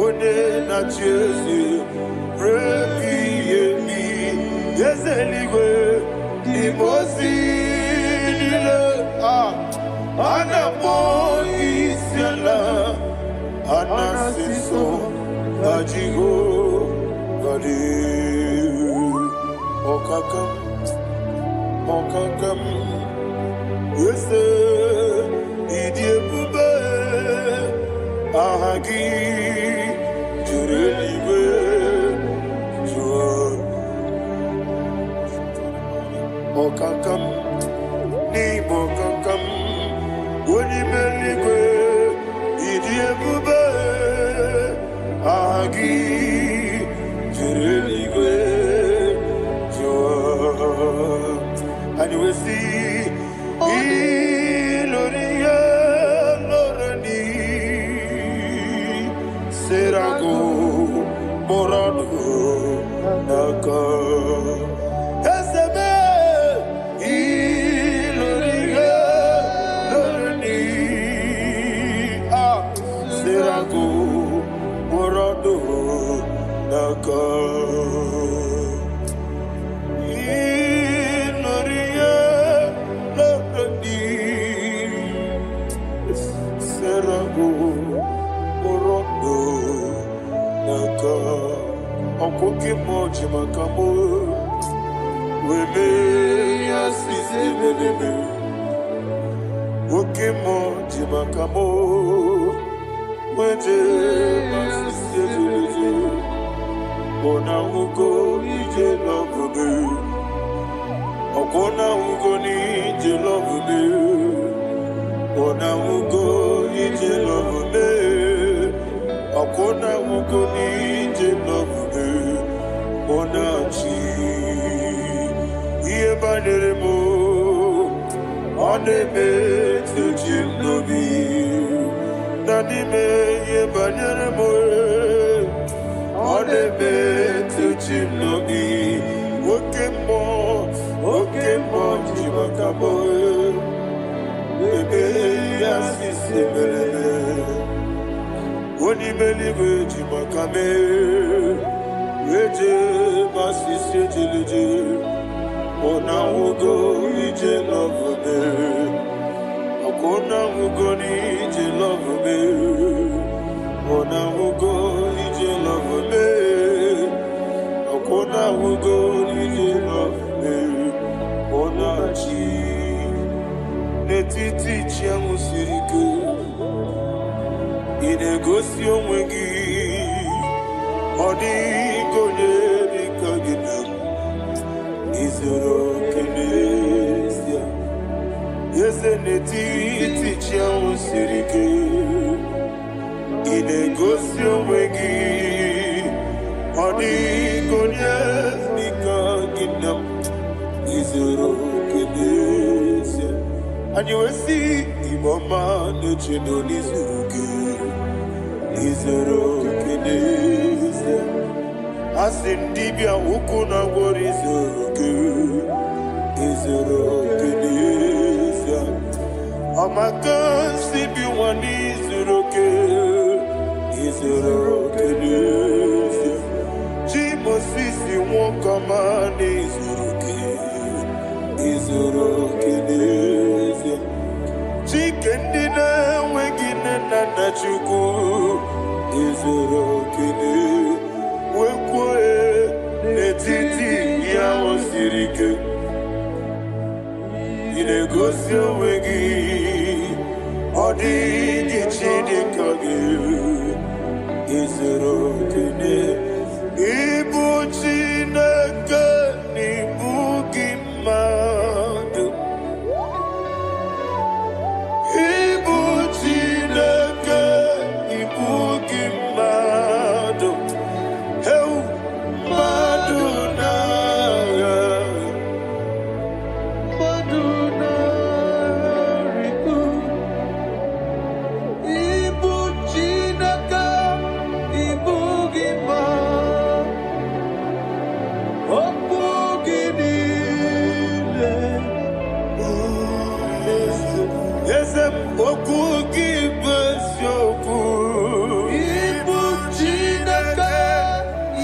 Speaker 1: ode na chezi rebi yemi yeseligwe imosi nile anamo isiala anasiso ajigo gadi okakam Yese idie bube ahagi jurelibe jua okakam ni bokakam woni meligwe idie bube ahagi jurelibe jua. And you will see Iloria Lorani Serago Morado Naka Esebe Iloria Lorani Serago Morado Naka Okoke moji makamo weme yasise bebe oke moji makamo weje masise bebe ona ugo ije love me okona ugo ni ije love me ona ugo ije love me okona ugo ni ije love me Onachi Iye banderemo Oneme Tujim Nobi Nanime Iye banderemo Oneme Tujim Nobi Okemo Jimakabo Ebe Yasisi Melele Onimeliwe Jimakame Weje masisi jiliji Ona ugo ije love me Okona ugo ni ije love me Ona ugo ije love me Okona ugo ije love me Ona chi Netiti chiamu sirike Inegosi omwegi Odi gonye dikagina Izoro kenesia Yese neti tichia usirike Inegosio wegi Odi gonye dikagina Izoro kenesia And you will see Imama nechino nizuruke Izoro kenesia Asindibia ukuna gori Izoro kenesia Amakansi biwani Izoro kenesia Jimosisi wakamani Izoro kenesia Chukwu izuru kene wekwe n'etiti ya osiri ike ị na-egosi onwe gị ọ dịghị chi dị ka gị izuru kene ịbụ Chineke n'ịbụ gị mmadụ ịbụ Chineke ịbụ gị mmadụ heu mmadụ n'agha mmadụ n'arịkụ ịbụ Chineke ịbụ gị mmadụ okwu gị niile eze m okwu gị bụ eziokwu ịbụ Chineke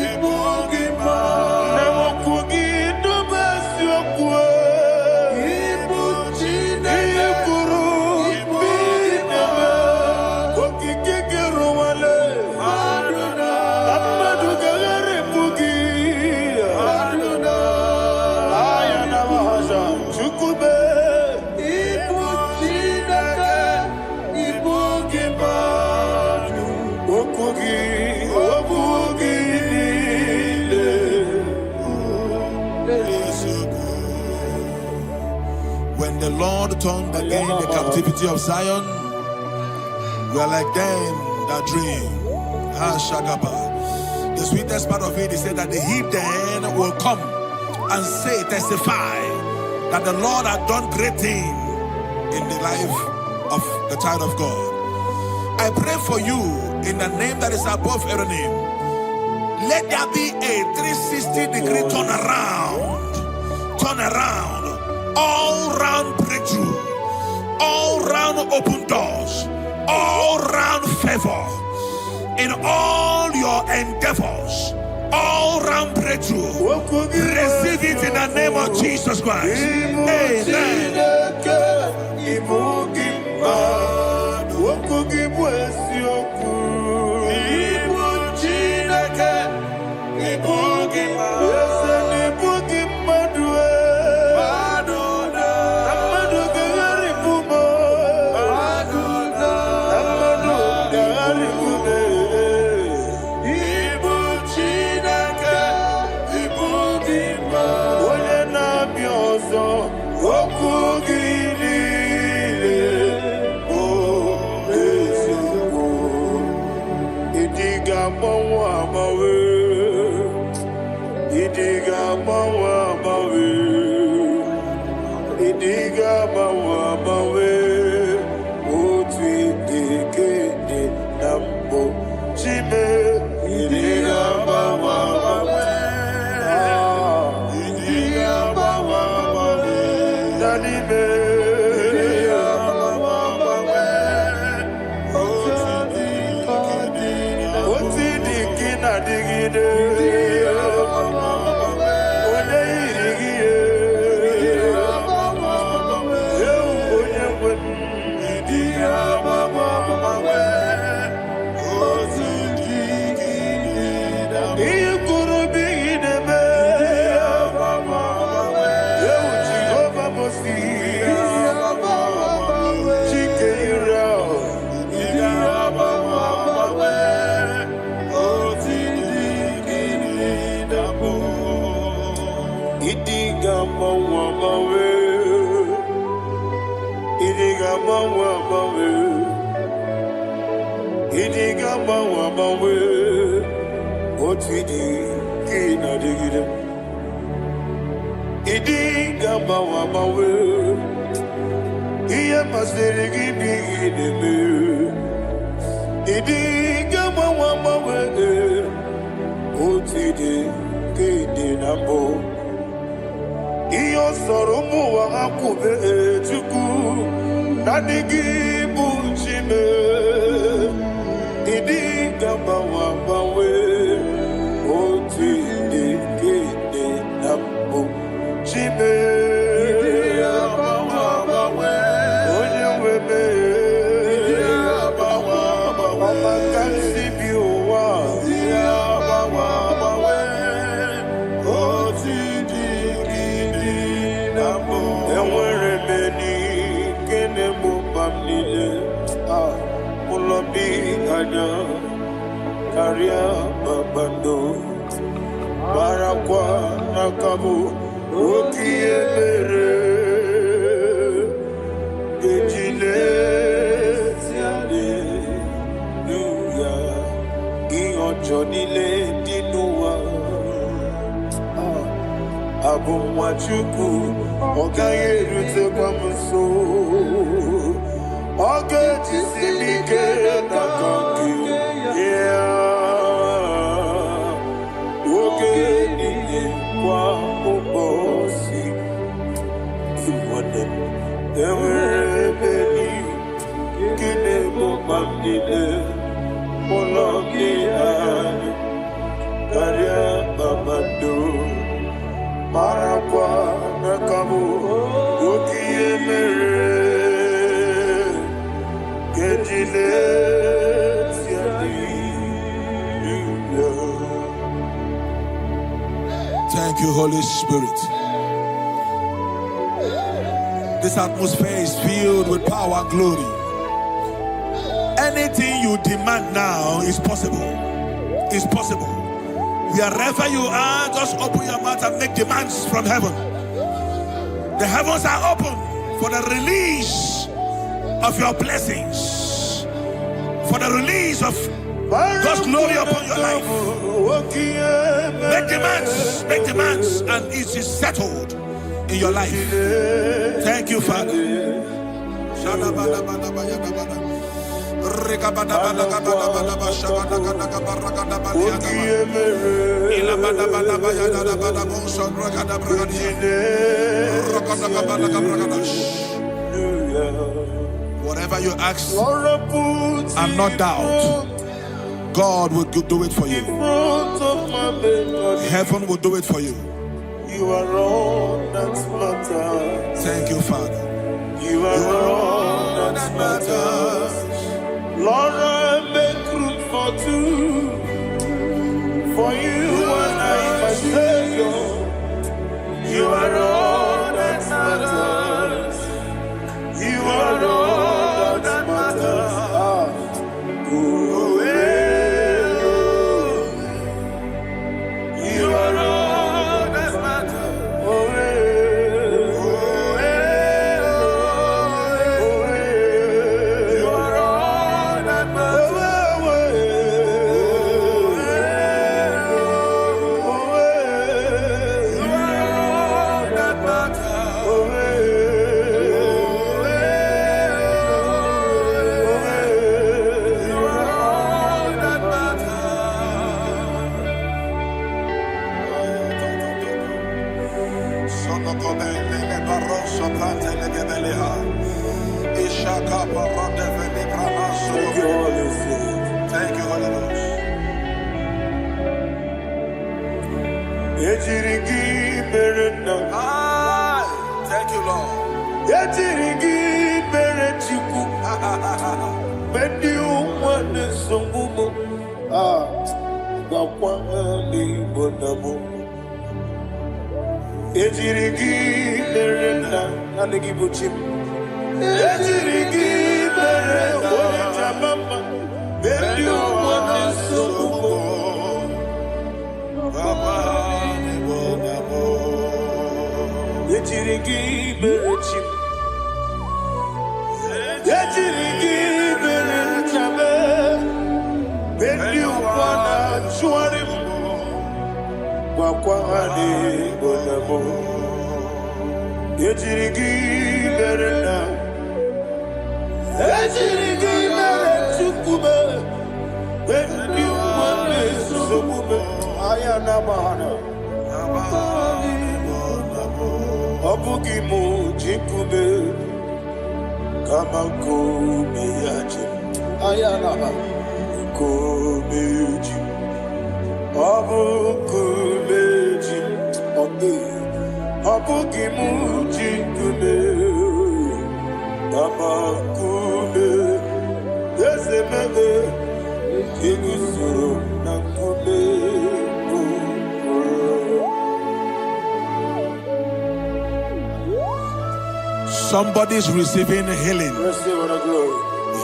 Speaker 1: ịbụ gị mmadụ na okwu gị dube eziokwu ịbụ Chineke kwuru ịbụ gị mmadụ okike gị rụwale mmadụ gaghara ebu gị aya na mahaja chukwube ịbụ Chineke ịbụ gị mmadụ okwu gị niile
Speaker 4: When the Lord turned again the captivity of Zion, we are like them that dream. The sweetest part of it is said that the heathen will come and say, testify that the Lord had done great things in the life of the child of God. I pray for you in the name that is above every name. Let there be a 360-degree turn around, all round breakthrough, all round open doors, all round favor in all your endeavors, all round breakthrough. Receive it in the name of Jesus Christ. Amen.
Speaker 1: Karia babando Barakwa nakabu Okiemere Gejile Siale Nuya Iyo Jonile Dinuwa Abu Mwachuku Okaye Rute Kwamuso Oge Tisimike Nakanki Oge Nini Kwa Obosi Suwane Ewerebeli Kine Bobamdine Olongi Ani Karia Babando Marakwa Nakabu Okiemere Gejile
Speaker 4: Thank you, Holy Spirit. This atmosphere is filled with power and glory. Anything you demand now is possible. It's possible. Wherever you are, just open your mouth and make demands from heaven. The heavens are open for the release of your blessings, for the release of God's glory upon your life. Make demands, and it is settled in your life. Thank you, Father. Whatever you ask and not doubt, God will do it for you. Heaven will do it for you.
Speaker 1: You are all that matters.
Speaker 4: Thank you, Father.
Speaker 1: You are all that matters. Lord, I make room for two. For you and I, my Savior. You are all that matters. You are all that matters. You are all that matters. You are all that
Speaker 4: Thank you, Holy Ghost. Thank you, Lord. Somebody's receiving healing.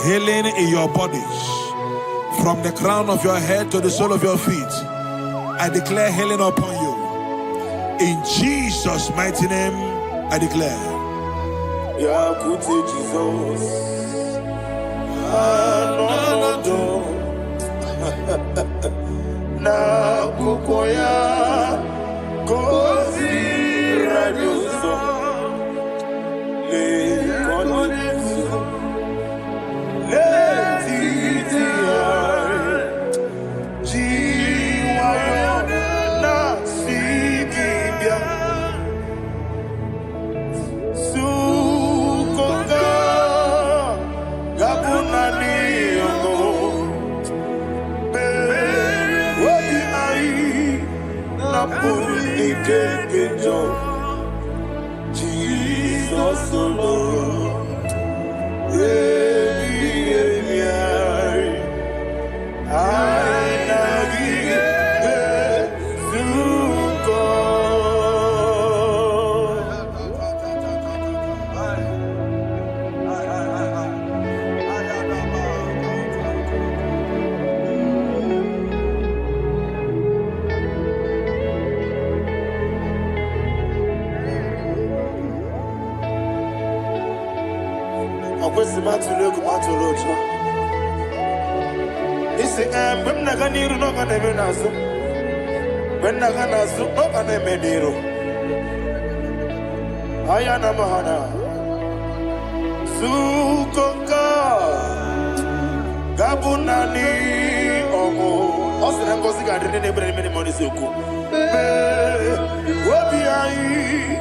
Speaker 4: Healing in your bodies. From the crown of your head to the sole of your feet, I declare healing upon you. In Jesus' mighty name, I declare.
Speaker 1: Jesus. Na kukoya kozi radioso le konesu le titiare jiwayo na sigibia sukoka gabunani yono Jesus alone. Isi when Naganiru no can even answer. When Naganasu no can even do. Ayana Mahana Sukoka Gabunani Omo. Also, I'm going to get any money. Suku. What be I?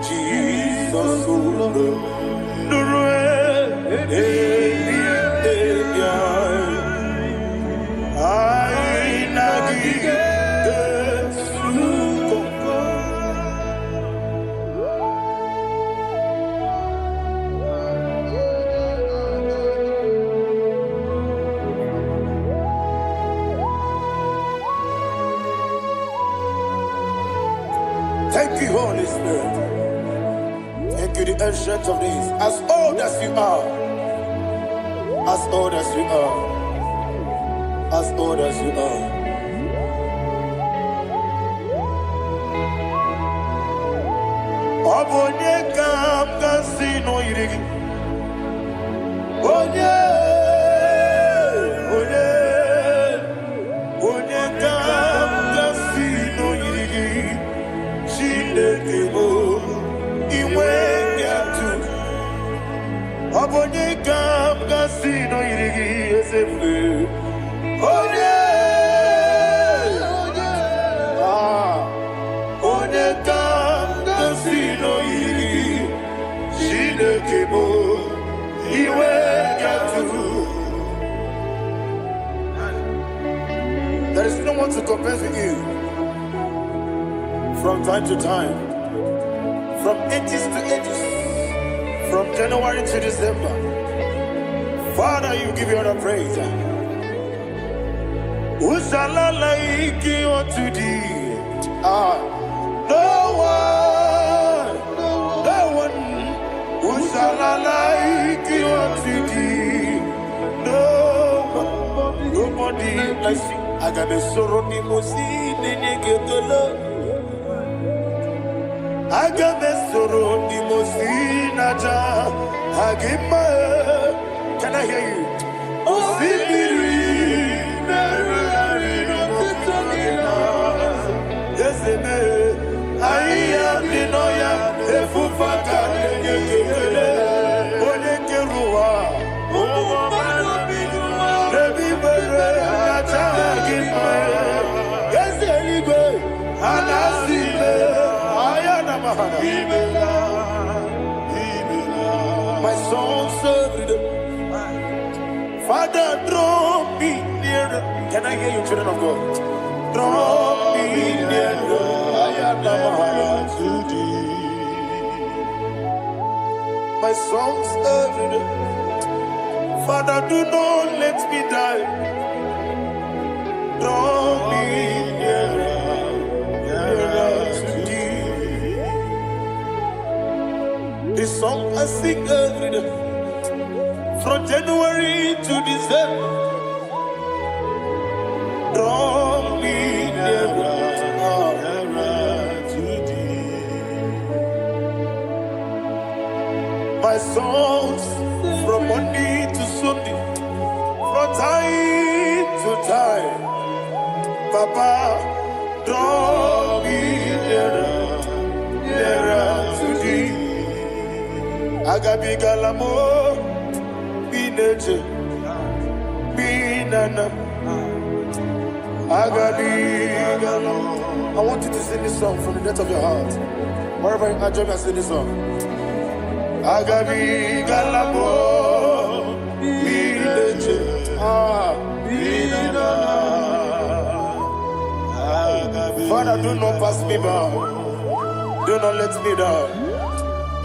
Speaker 1: Jesus, thank you, Holy Spirit. Thank you, the ancient of days. As old as you are. As old as you are. As old as you are. Obonye kam kasino yirigi. Onye kam kasino yirigi. Shindekimo iwe yatu. Obonye kam kasino yirigi esefu. Onye kam kasino yirigi. Shindekimo iwe yatu. There is no one to compare with you. From time to time, from ages to ages, from January to December, Father, you give you all the praise. Who shall I like you unto thee? No one. Who shall I like you unto thee? Nobody. I see. I got a sorrow, Agamesoro di Mosinaja Hagima. Can I hear you? Osibiri Yes, I am the Noya, the Fufaka, Onekerua, yes, anyway, and I see. My soul served. Father, draw me nearer. Can I hear you, children of God? Draw me nearer. I am to thee. My soul served. Father, do not let me die. Draw me nearer. This song I sing every day. From January to December, draw me nearer to thee. My songs from Monday to Sunday, from time to time, Papa, draw me nearer to thee. Agabi galamo, be nature, be nana. Agabi galamo. I want you to sing this song from the depth of your heart. Wherever you are, join me and sing this song. Agabi galamo, be nature, be nana. Father, do not pass me by. Do not let me down.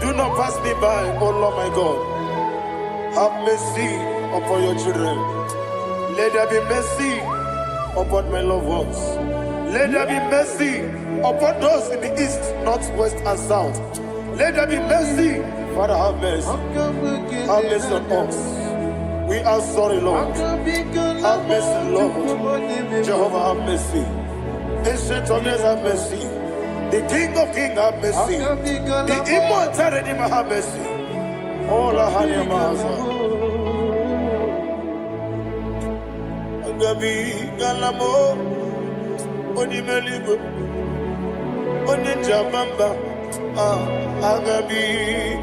Speaker 1: Do not pass me by, oh Lord my God. Have mercy upon your children. Let there be mercy upon my loved ones. Let there be mercy upon those in the east, north, west, and south. Let there be mercy. Father, have mercy. Have mercy on us. We are sorry, Lord. Have mercy, Lord. Jehovah, have mercy. Ancient of days, have mercy. The King of Kings, have mercy. The immortal Redeemer, have mercy. Oh, la Hanyamaza. Agabi Galamo, Onimeligo, Onijabamba, Agabi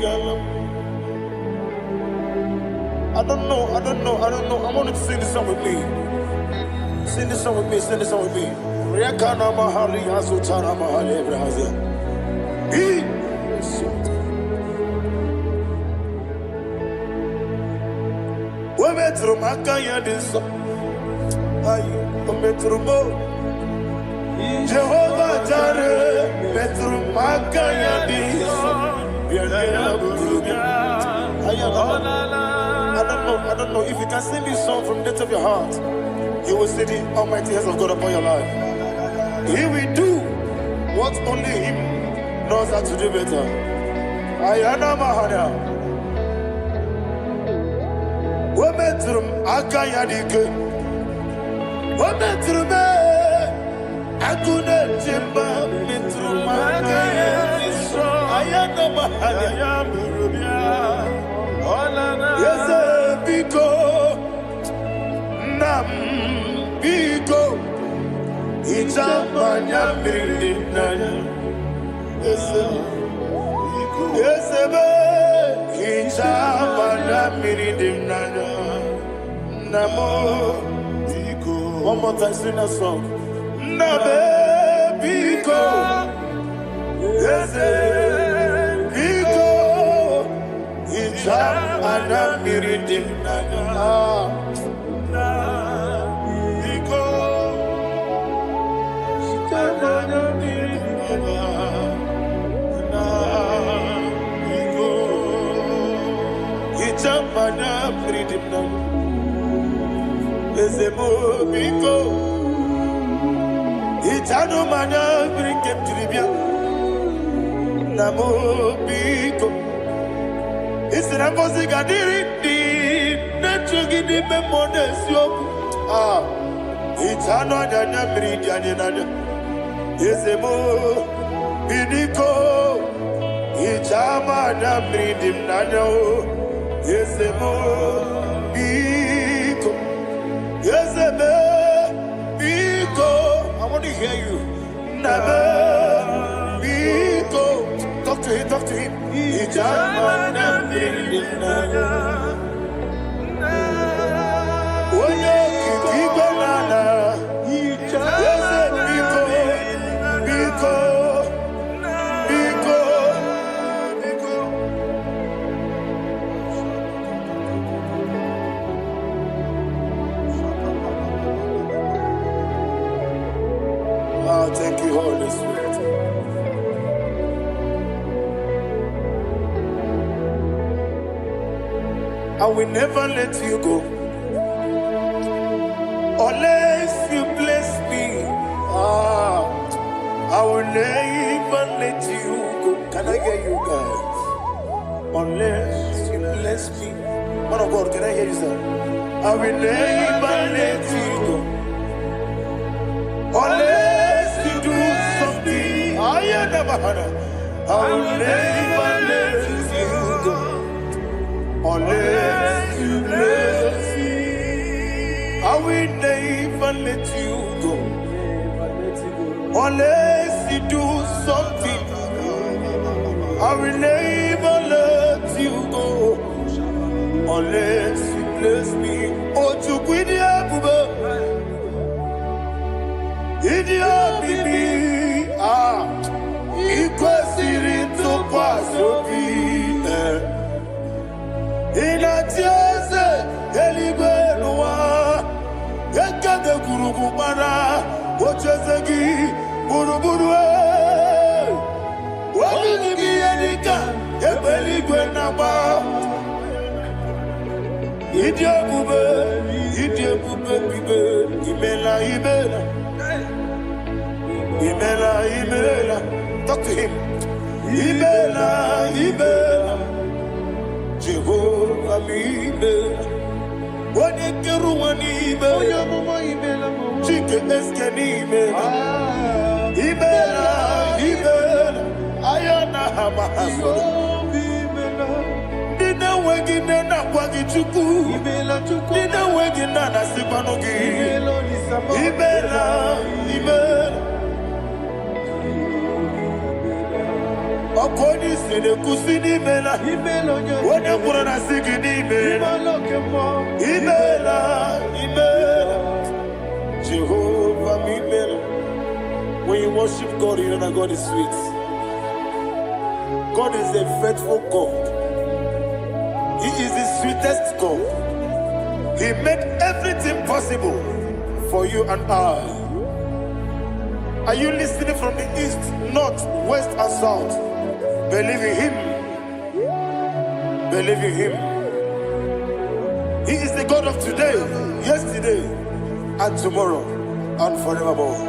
Speaker 1: Galamo. I don't know. I want you to sing this song with me. Sing this song with me. Riakana mahali azutana mahali Brazil. We metro makaya diso. Ayo, we metro mo. Jehovah Jireh, metro makaya diso. I don't know if you can sing this song from the depth of your heart. You will see the almighty hands of God upon your life. He will do what only Him knows how to do better. Ayana Mahana. Wometrum Akayadike. Wometrum Akuna Jimba Metrum Akayadike. Ayana Mahana. Yes, Biko Nam Biko. Ichamanya mirinaya, yesebe. Ichamanya mirinaya, namo. One more time, sing that song. Nabe biko, yese biko. Ichamanya mirinaya. Mana freedom now. Ezemo biko. Itano mana bring him to Libya. Namo biko. Isra bosi gadiri di. Nechugi di memones yoku. Itano dana bring yanina. Ezemo biko. Ichama na bring him nano. Yes, Biko. Yes, Biko. I want to hear you. Nabe Biko. Talk to him. Ijamana Biko. Oye Kibanana. Yes, Biko. Biko. Thank you, Holy Spirit. I will never let you go unless you bless me. I will never let you go. Can I get you guys? Unless you bless me. Man of God, can I hear you, sir? I will never let you go unless you do something. I never had I will never let you go unless you bless me. I will never let you go unless you do something. I will never let you go unless you bless me. Oh, to quit the idiot baby. Equal series to pass your feet. In a chance, Eligenoa, Yakada Gurubara, Ochazagi, Buruburu. What will you be Edika? Ebeligwenaba. Idia Bube, Imela, Imela. Talk to him. Imela. Jehovah, Imela. What a Keruani, Imela. Chicken Escani, Imela. Ayana Hamahaso. Dina wegina na kwagi chuku. Dina wegina na sipanogi. Imela. Akoni sene kusini mela. Wone kurana sigini mela. Imela. Jehovah Imela. When you worship God, you know that God is sweet. God is a faithful God. He is the sweetest God. He made everything possible for you and I. Are you listening from the east, north, west, and south? Believe in Him. Believe in Him. He is the God of today, yesterday, and tomorrow, and forevermore.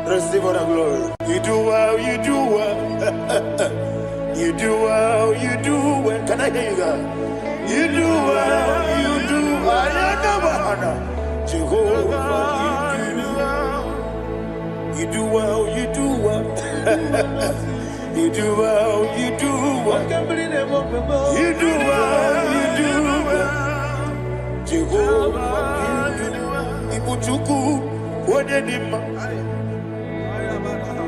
Speaker 1: Receive all the glory. You do well, you do well. You do well, you do well. Can I hear you guys? You do well, you do well. Jehovah, you do well. You do well, you do well. You do well, you do well. You do well. Jehovah, you do well. Ibuchuku, Wodedima.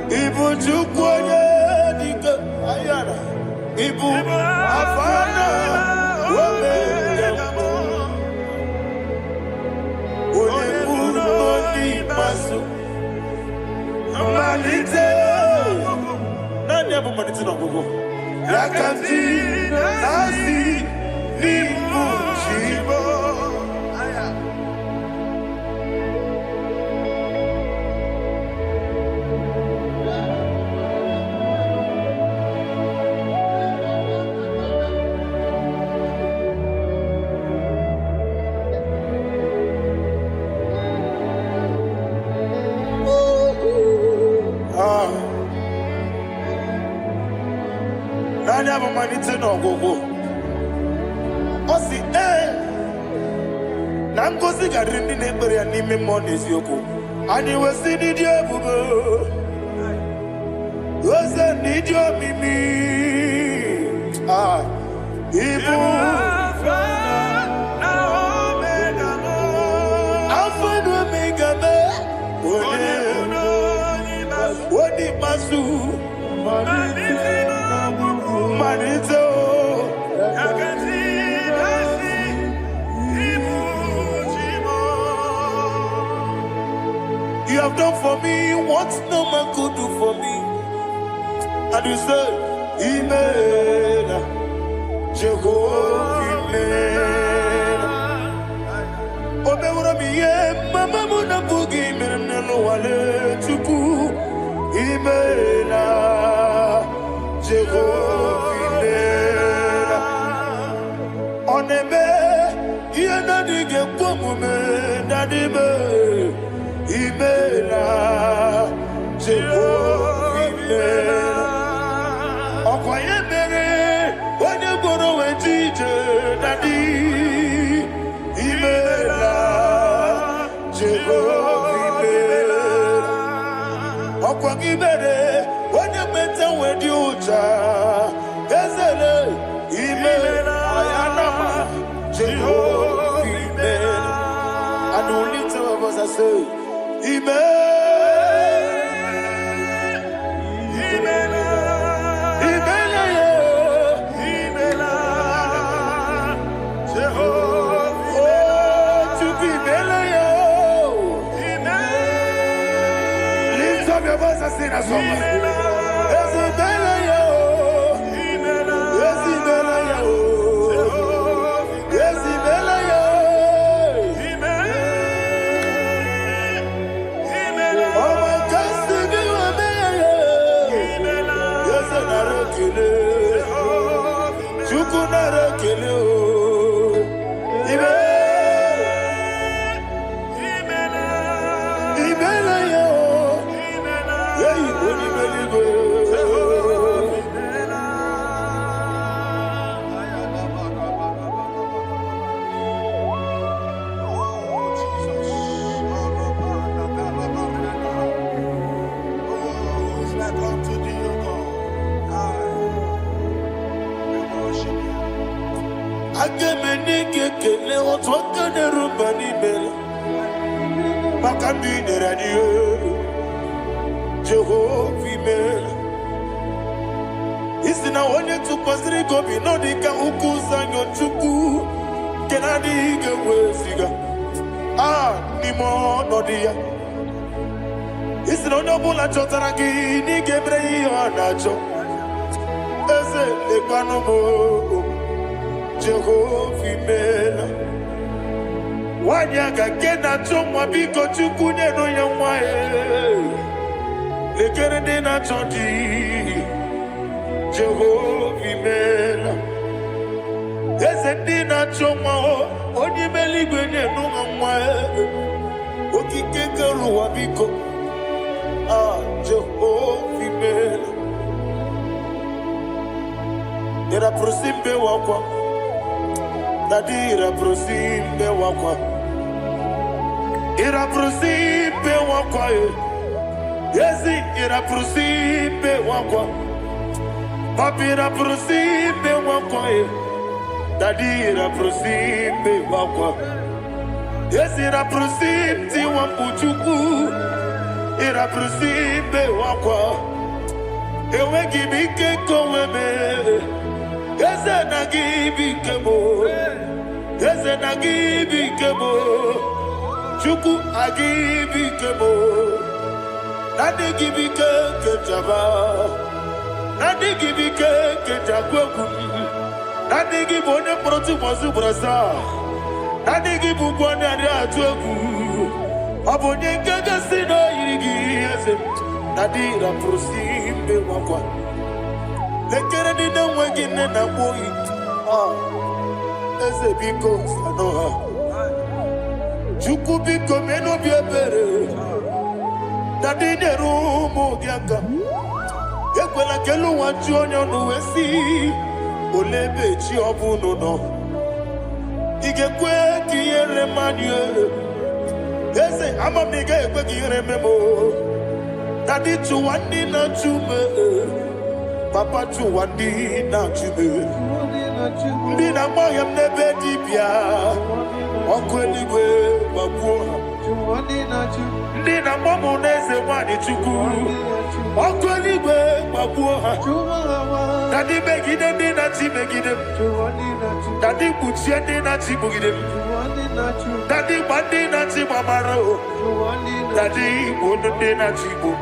Speaker 1: Ibuchuku, Wodedika. Ayana. Ibu, Afana. Wodedima. Wodedima. Masu. Manite, nani hapo manite na gogo? Yakati, nasi, nimu, shibo. Nani hapo manite na gogo? Osi, na ngozi garindi nebere ya nime monezi yoko. Ani wesi nidio bubo. Wese nidio mimi. Ibu. Alpha and Omega me. Wodi masu. Manito. You have done for me what no man could do for me. And you said, Imela, Jehovah, Imela. Omeura miye, mama muna bugi, meneno wale chuku. Imela, Jehovah, Imela. Oneme, yena dige pomume, nadime. Imela, Jehovah, Imela. Okoye mere, onye goro we jije, nadi. ibere onye meta wedi ucha ezele imela ayanama Jehovah imela and only two of us are say imela Sing a song. Jehovah imela isina onye tụkwasịrị gị obi n'ọdị ka ukwu zanyo chukwu nke na-adịghị ga-eweziga n'ime ọnọdụ ya isina onye ọbụla chọtara gị n'ịga emere ihe ọ na-achọ eze lekwanụ m Jehovah imela nwanyị aga nke na-achọ nwa biko chukwu nyenụ ya nwa ya lekere ndị na-achọ di Jehovah imela eze ndị na-achọ nwa onye ime eluigwe nyenụ ha nwa ya okike kere ụwa biko Jehovah imela iraprosimbe wakwa dadi iraprosimbe wakwa iraprosimbe wakwa Yesi iraprosimbe wakwa papi iraprosimbe wakwa dadi iraprosimbe wakwa Yesi iraprosimti wambuchuku iraprosimbe wakwa ewe gibike koweme Yese nagibike mo Yese nagibike mo Chuku agibike mo Nadi gibike kejaba Nadi gibike kejakwegu Nadi gibone proti wazu brasa Nadi gibugwane adi atwegu Abonye kega sino irigi eze Nadi raprosimbe wakwa Lekere nina wegine na mwoyi Eze biko sanoha Chuku biko meno biebere Nadi nerumu diaka Ekwela kelu wanchu onyo nuwesi Olebe chi obuno no Igekwe kiyere manye Eze amamiga ekwe kiyere memo Nadi chuwandi na chume Papa chuwandi na chume Ndi na moyam nebe dibia Okweligwe babuha Ndi na momo neze wani chuku Okweligwe babuha Dadi begide ndi na chi begide Dadi kuchie ndi na chi bugide Dadi bandi na chi mamaro Dadi bono ndi na chi bo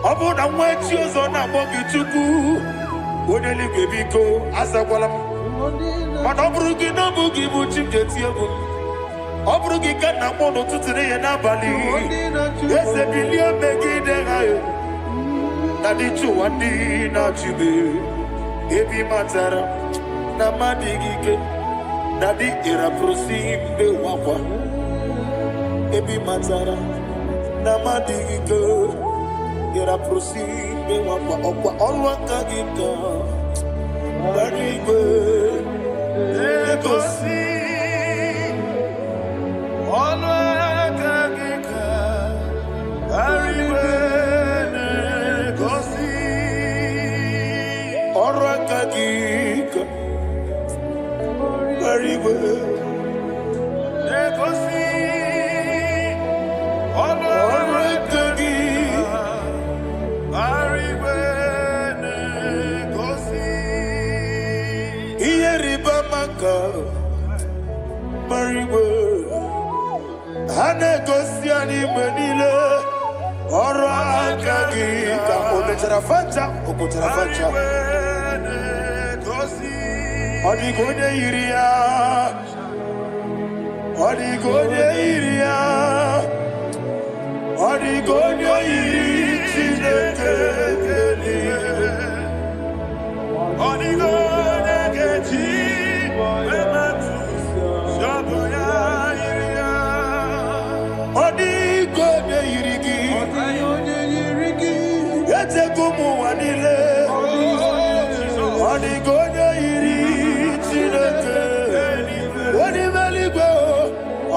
Speaker 1: Obu na mwechi ozo na mogi chuku Oneligwe biko asakwala Mana oburu gị n'obu gị bụ chi m ga-eti egwu ọ bụrụ gị ka nna mụ n'ụtụtụ n'ihe n'abalị eze bilie megide ha na dị chụwa ndị na-achụbe ebe ị matara na mmadụ gị ike na dị ịrapụrụsi mbe wakwa ebe ị matara na mmadụ gị ike ịrapụrụsi mbe wakwa ọkwa ọrụ aka gị ka Dari igwe egosi ọnụ aka gị ka dari igwe kagika Mariwe Negosi Ọrụ kagika Mariwe Negosi Ihe riba maka Mariwe Ha negosi anime niile Ọrụ aka gị ka o mechara facha okwuchara facha ọ dịghị onye yiri ya ọ dịghị onye yiri ya ọ dịghị onye yiri Chineke eluigwe ọ dịghị onye ga-eji emetụ shọbụ ya yiri ya ọ dịghị onye yiri gị Etego ụwa niile ọ dịghị onye yiri Chineke onye eluigwe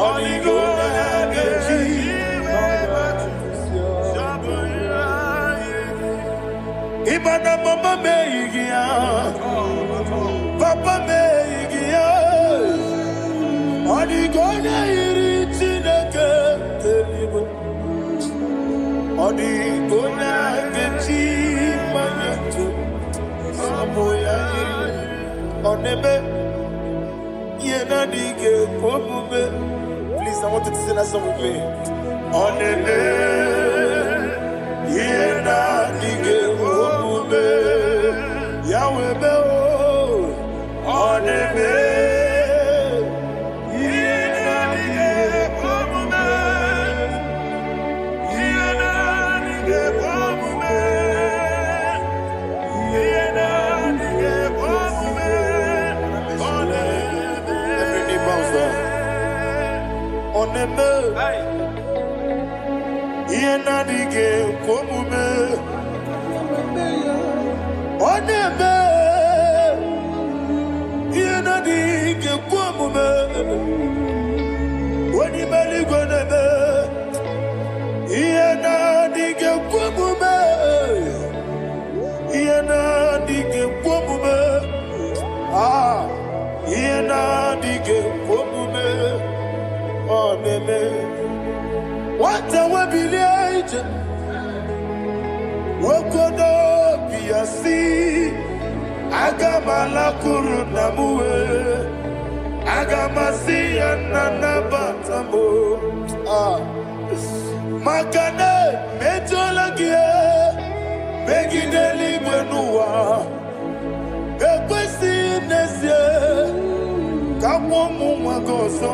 Speaker 1: ọ dịghị onye ga-eji ịma na mama meghị ya papa meghị ya ọ dịghị onye yiri Chineke eluigwe ọ dịghị onye ga-eji mmanya ntụ sabụ ya ọ na-eme ihe na-adịghị ekwe omume. Please, I want you to sing that song with me. Ọ na-eme ihe na-adịghị ekwe omume ya wee mee ọ na-eme ihe na-adịghị ekwe omume ihe na-adịghị ekwe omume ihe na-adịghị ekwe omume ọ na-eme every knee bows down ọ na-eme ihe na-adịghị ekwe omume ọ na-eme ihe na-adịghị ekwe omume onye eluigwe na-eme ihe na-adịghị ekwe omume ihe na-adịghị ekwe omume ihe na-adịghị ekwe omume ọ na-eme nwata webilie ije nwokodo obi ya si aga m alakụrụ nna m wee aga m asị ya nna nnabata m maka na emejuola gị megide eluigwe n'ụwa ekwesịghị n'ezie ka mụọ ụmụ nwa gị ọzọ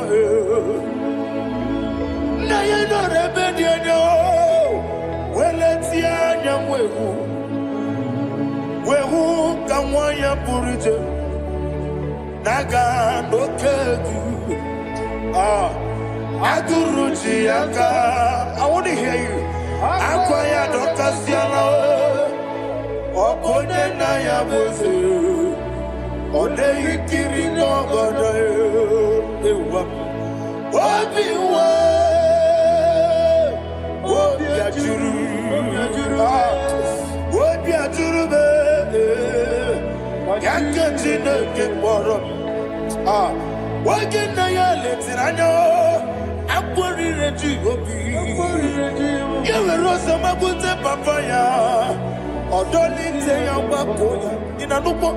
Speaker 1: nna ya nọrọ ebe dị anya weletie anya m wehu ka nwa ya pụrụ ije na-aga n'oke egwu agụrụ ji ya ka I want to hear you akwa ya dọkasịala ọkụ onye nna ya bụ eze ọ na-eyikiri n'ọgọdọ ewa obi nwa obi ajụrụ m ya nke Chineke kpọrọ m oge nna ya letiri anya akpọrire ji obi ya were ọsọ magbute papa ya ọdọlite ya gbapụ ya dị na nnukwu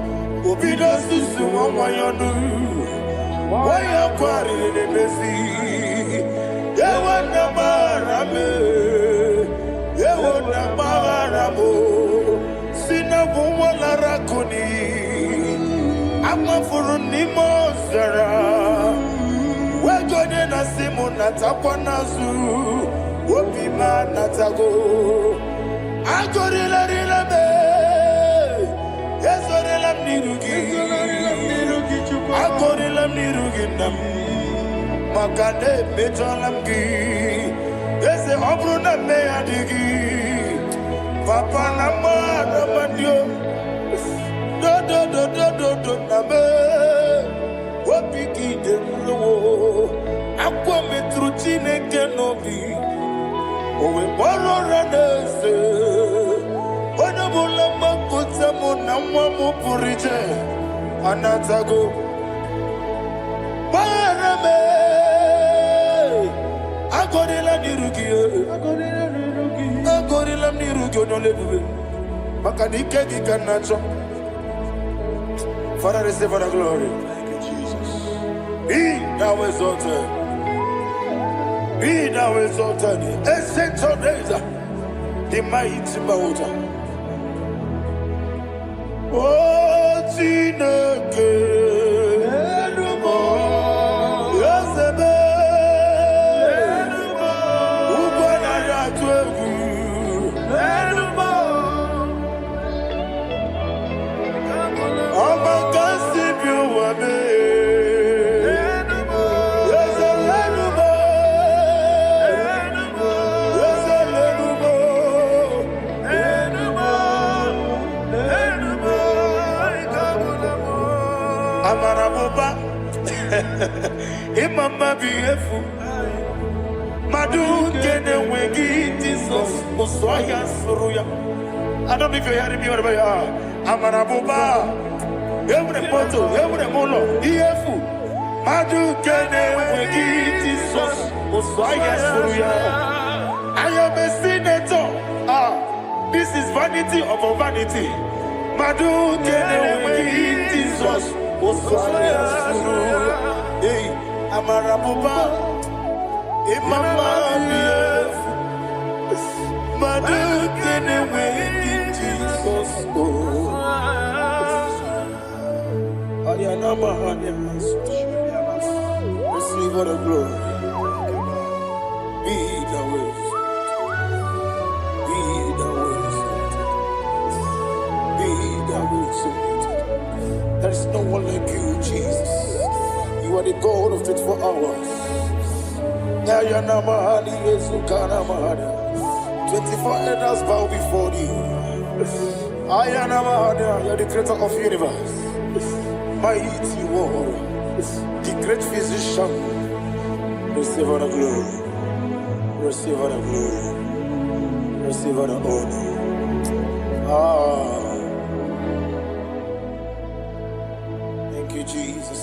Speaker 1: obido susu nwa ya ọnụ nwaya kwarịrị n'emezi ewe na gbara m ewe na gbara m si na bụ nwa lara kuni agbafuru n'ime ọzara wego onye na-asị m natakwa n'azụ obi m anatago agọrịlarịla m ezorela m n'iru gị agọrịla m n'iru gị nna m maka na emejọla m gị eze ọ bụrụ na mme ya dị gị papa na mmadụ amadio dodododododo na me obi gị dị nlewo akwa metụrụ Chineke n'obi o wee kpọrọ ụra n'eze onye ọbụla mgbapụta m na nwa mu purije anatago barame agorila nirugi onolebube maka na ike gị ka nnacho. Father, receive the glory. Thank you, Jesus. Be thou exalted. Be thou exalted. Ancient of days, the mighty mountain. Oh, Chineke, Enumo, Yosebe, Enumo, Ubana Yatwegu, Enumo, Amakasibu Wame, Enumo, Yosele Enumo, Enumo, Yosele Enumo, Enumo, Enumo, Ikabulamo, Amarabuba, Imama Biefu, Madu Kene Wegi, Jesus, Muswaya Suruya. I don't know if you're hearing me wherever you are. Amarabuba, Every Poto, every Molo, Iefu, Madu Kene Wegi, Jesus, Muswaya Suruya. I am a senator. This is vanity of a vanity. Madu Kene Wegi, Jesus, Muswaya Suruya. Hey, Amarabuba, Imama Biefu, Madu Kene Wegi, Jesus. Receive all the glory. Be thou exalted. Be thou exalted. Be thou exalted. There is no one like you, Jesus. You are the God of 24 hours. 24 elders bow before you. You're the creator of the universe. Mighty warrior, the great physician. Receive all the glory. Receive all the glory. Receive all the honor. Thank you, Jesus.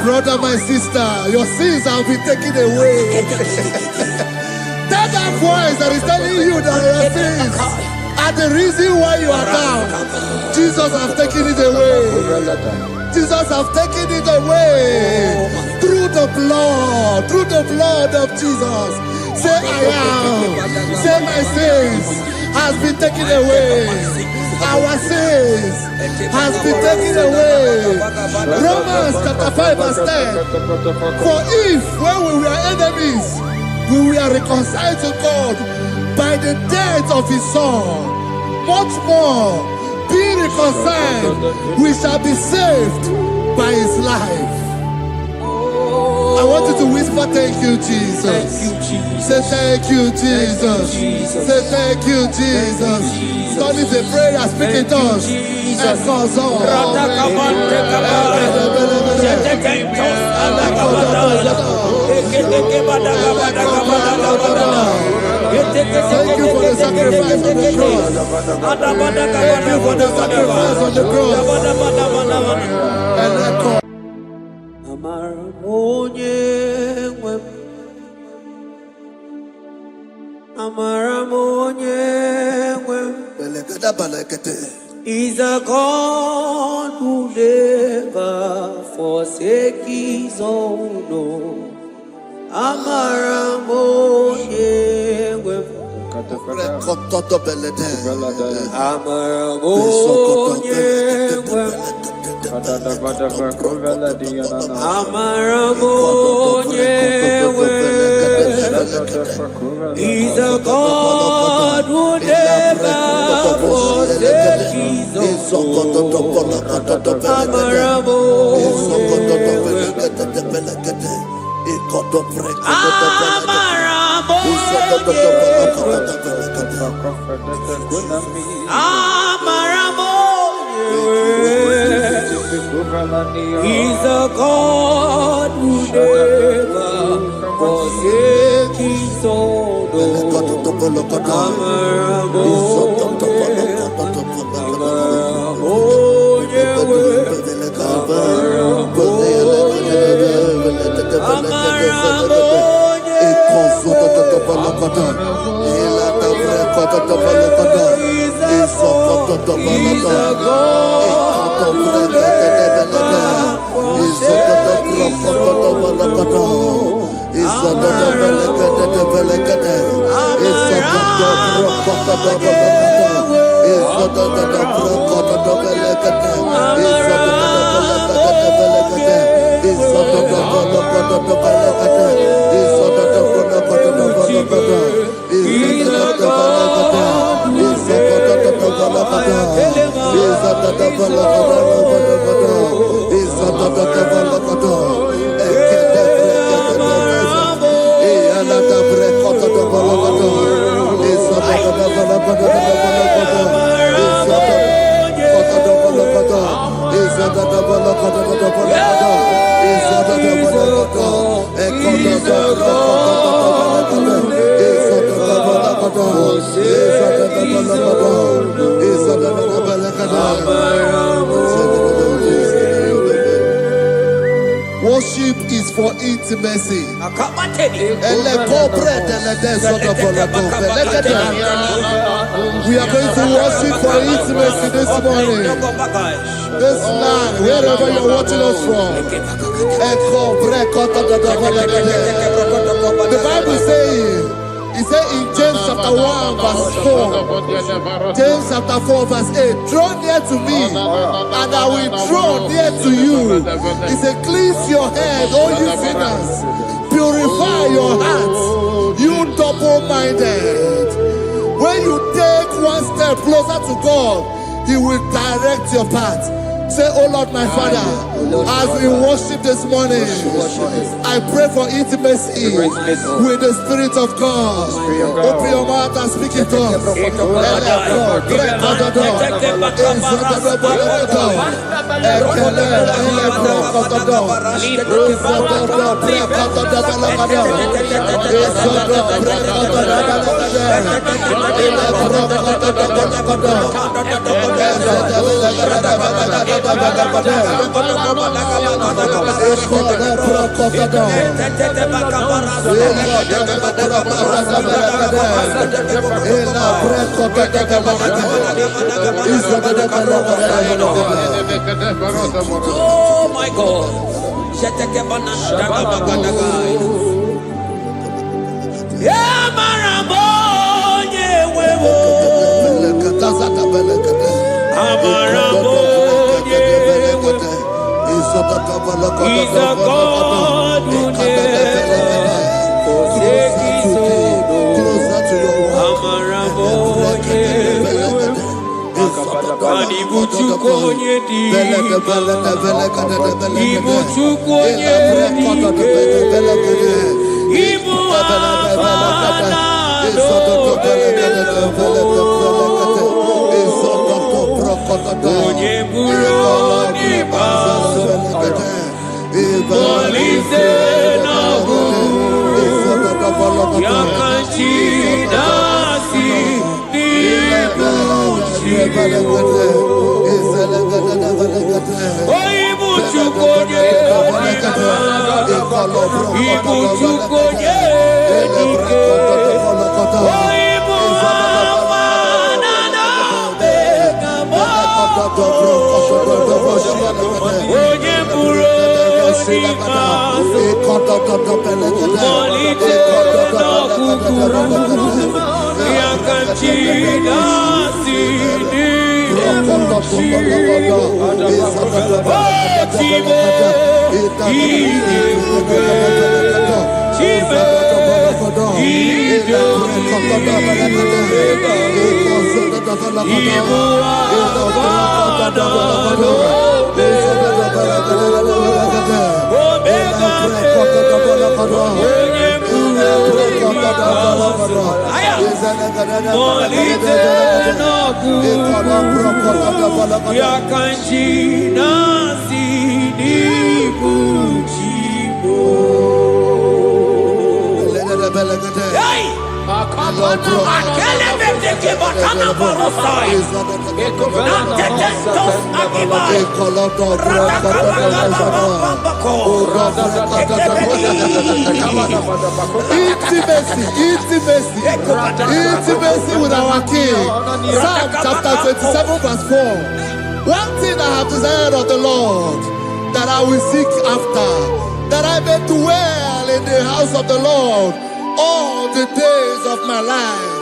Speaker 5: Brother, my sister, your sins have been taken away. That voice that is telling you that your sins are the reason why you are down. Jesus has taken it away. Jesus has taken it away. Through the blood of Jesus. Say I am. Say my sins has been taken away. Our sins has been taken away. Romans chapter 5 verse 10. For if when we were enemies, we were reconciled to God by the death of his son, much more, being reconciled, we shall be saved by his life. I want you to whisper, thank you, Jesus.
Speaker 7: Thank you, Jesus.
Speaker 5: Say thank you, Jesus. Say thank you, Jesus. Turn it a prayer, speak in tongues. Thank you for the sacrifice on the cross. Thank you for the sacrifice on the cross. And echo.
Speaker 7: He's a God who never forsake his own. No. He's a God who never forsake his He's a God who never forsake his own.
Speaker 5: Worship is for intimacy. We are going to worship for intimacy this morning. This land, wherever you're watching us from. The Bible says, it says in James chapter 1 verse 4, James chapter 4 verse 8, draw near to me and I will draw near to you. It says, cleanse your head, all you sinners, purify your hearts, you double-minded. When you take one step closer to God, He will direct your path. Say, oh Lord, my Father, as we worship this morning, I pray for intimacy with the Spirit of God. Open your mouth and speak in tongues.
Speaker 7: Oh my God. He's a God who never forsakes his own.
Speaker 5: Intimacy with our King. Psalm chapter 27 verse 4. One thing I have desired of the Lord, that I will seek after, that I may dwell in the house of the Lord all the days of my life,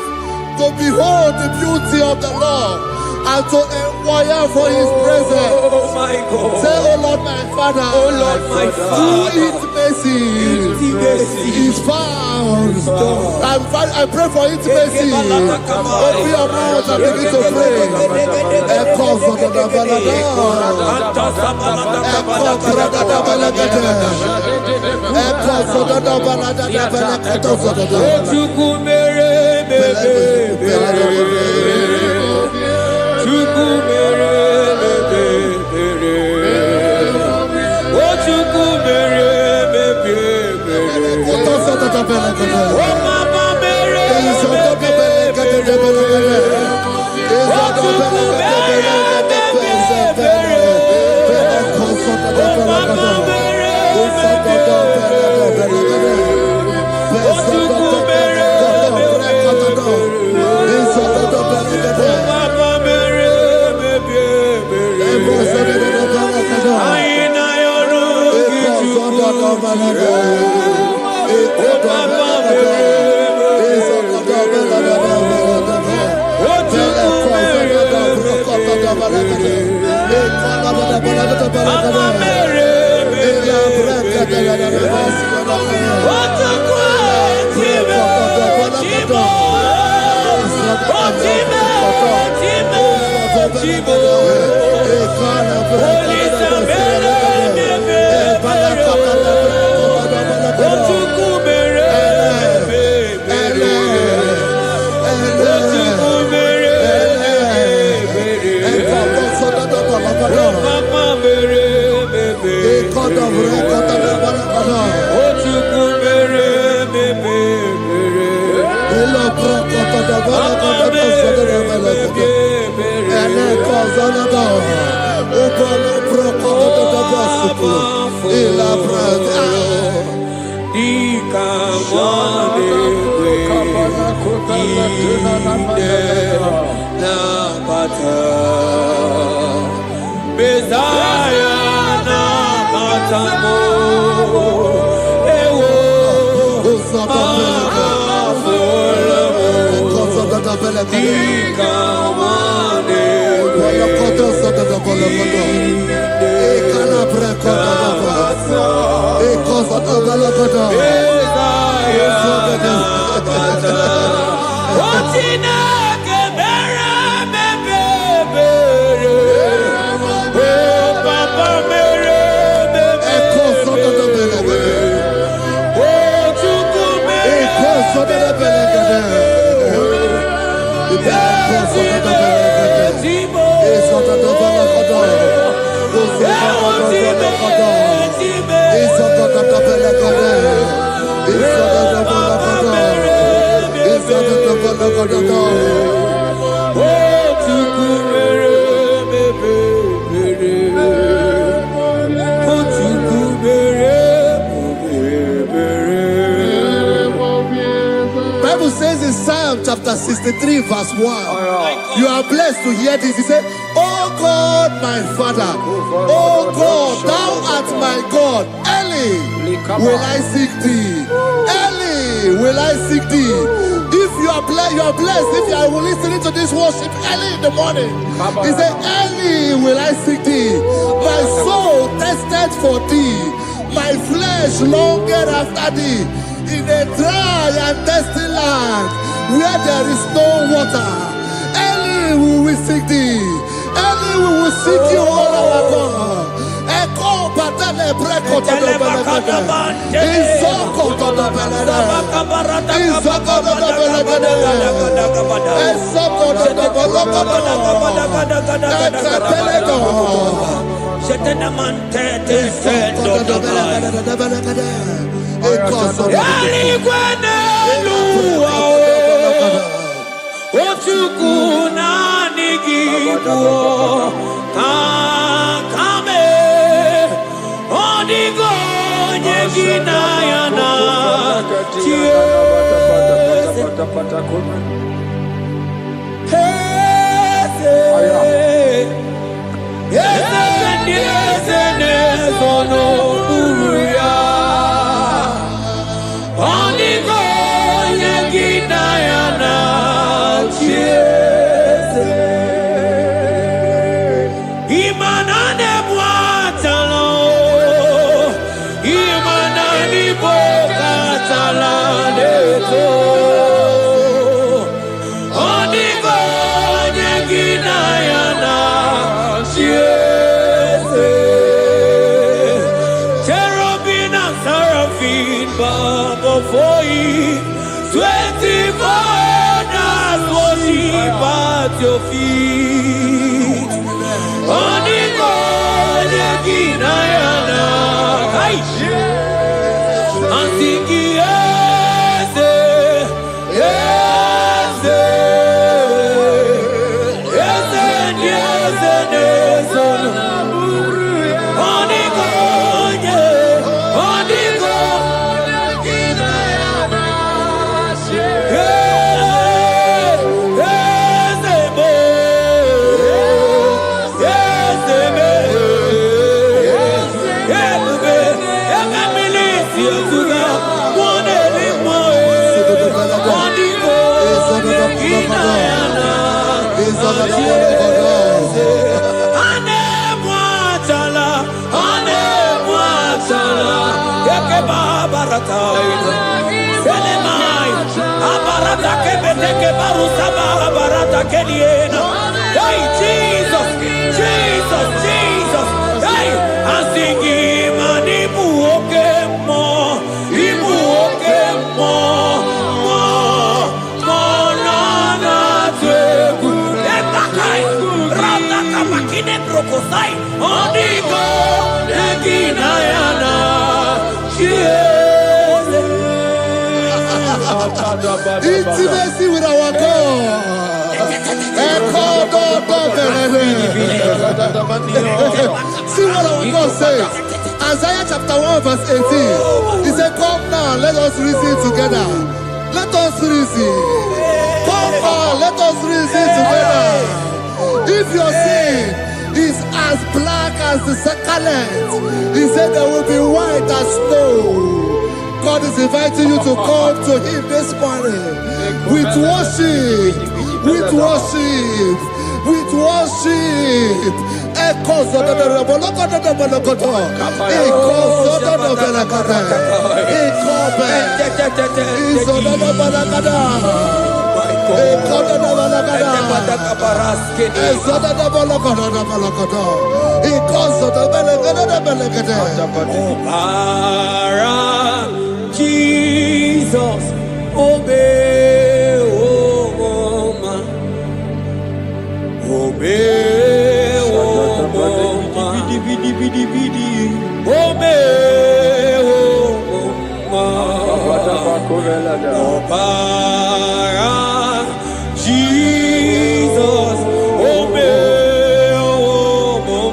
Speaker 5: to behold the beauty of the Lord and to inquire for his presence.
Speaker 7: Oh my God.
Speaker 5: Say, oh Lord my Father,
Speaker 7: Oh Lord my Father,
Speaker 5: through intimacy is found. I pray for intimacy. Open your mouth and begin to pray. chapter 63, verse 1. You are blessed to hear this. He said, Oh God, my Father, oh God, thou art my God. Early will I seek thee. Early will I seek thee. If you are blessed. If you are listening to this worship early in the morning, he said, early will I seek thee. My soul thirsted for thee. My flesh longed after thee. In a dry and thirsty land where there is no water. Early will we seek thee. Early we will seek you, all our God. Echo patele breko to the belagada. Izoko to the belagada. Izoko to the belagada. Izoko to the belagada. Ekateledo.
Speaker 7: Shetenamante te sendo doblai. Ochukuna nigibo kame onigo nyegina yana for you, 24 hours worship at your feet. Onigo Yeginayana, and singing yes, yes, yes, yes, yes, Onigo, Onigo. Hey, Jesus, Jesus, Jesus. Hey, I'm singing, man, Ibu more, na teku. Ekakai, rata kamakine brokosai. Onigo, Yeginayana,
Speaker 5: Intimacy with our God. See what our God says. Isaiah chapter 1 verse 18. He said, come now, let us reason together. Let us reason. Come on, let us reason together. If your sin is as black as the scarlet, he said there will be white as snow. God is inviting you to come to him this morning with worship, with worship, with worship. Echoes of the
Speaker 7: Jesus, obey, oh man, obey, oh man, obey, oh man, Jesus, obey, oh man.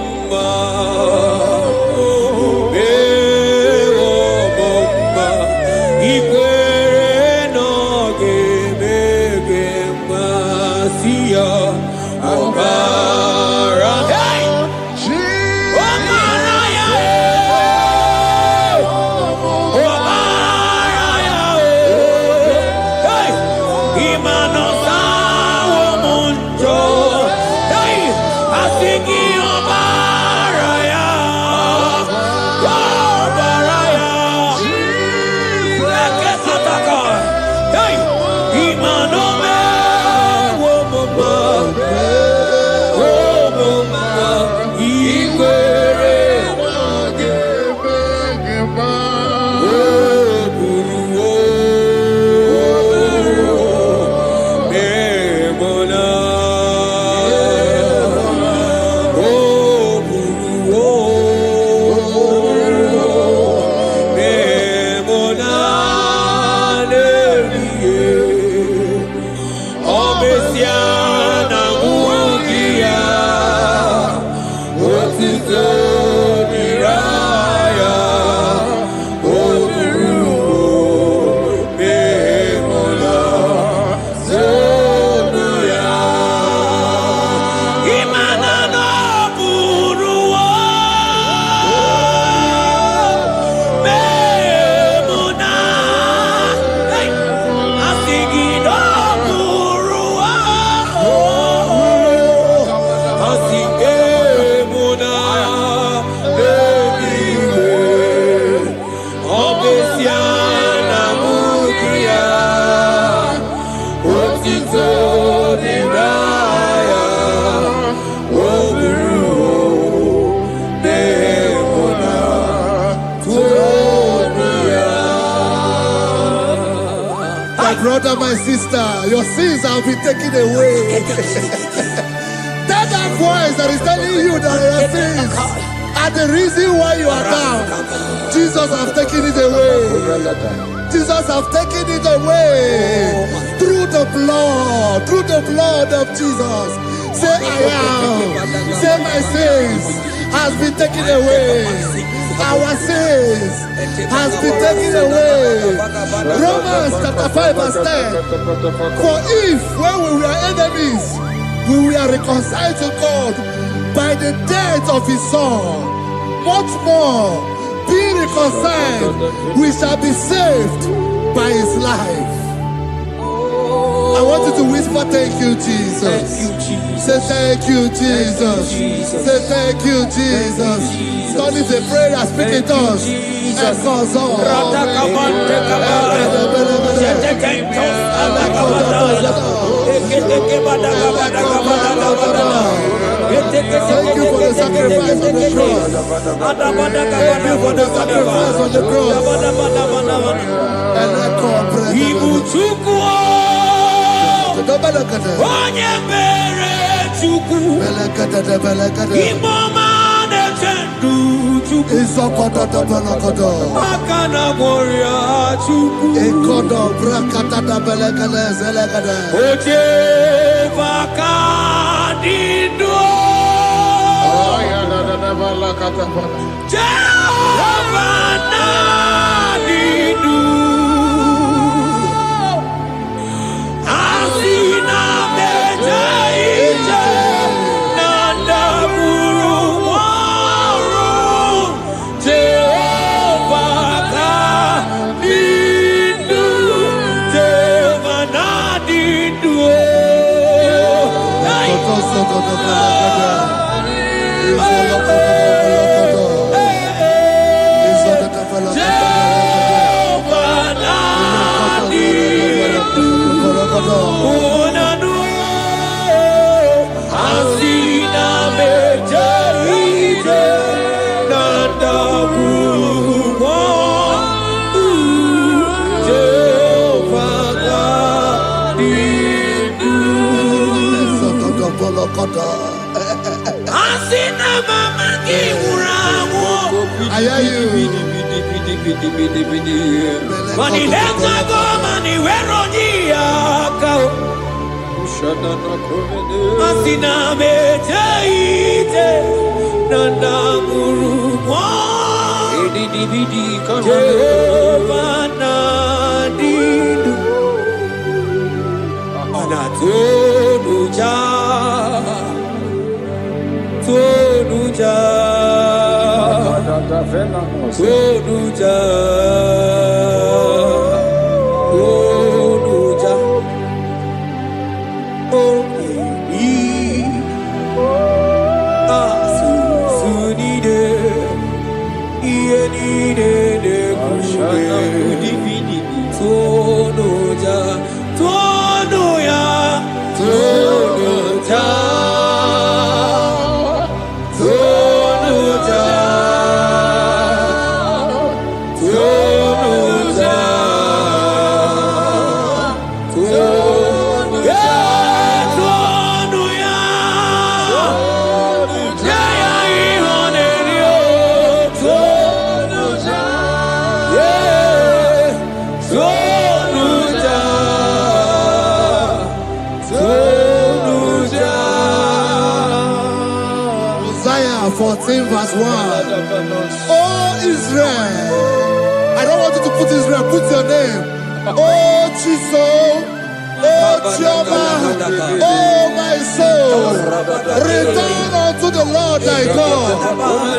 Speaker 5: brother, my sister, your sins have been taken away. That voice that is telling you that your sins are the reason why you are down. Jesus has taken it away. Jesus has taken it away. Through the blood of Jesus. Say I am. Say my sins has been taken away. Our sins has been taken away. Romans chapter 5 verse 10. For if when we were enemies, we were reconciled to God by the death of his son, much more, being reconciled, we shall be saved by his life. I want you to whisper, thank you, Jesus.
Speaker 7: Thank you, Jesus.
Speaker 5: Say thank you, Jesus. Say thank you, Jesus. Don't need a prayer, speak in tongues. Thank you for the sacrifice on the cross. Thank you for the sacrifice on the cross. I hear you. Isaiah 14 verse 1. Oh Israel, I don't want you to put Israel, put your name. Oh Chiso, oh Chioma, oh my soul, return unto the Lord thy God,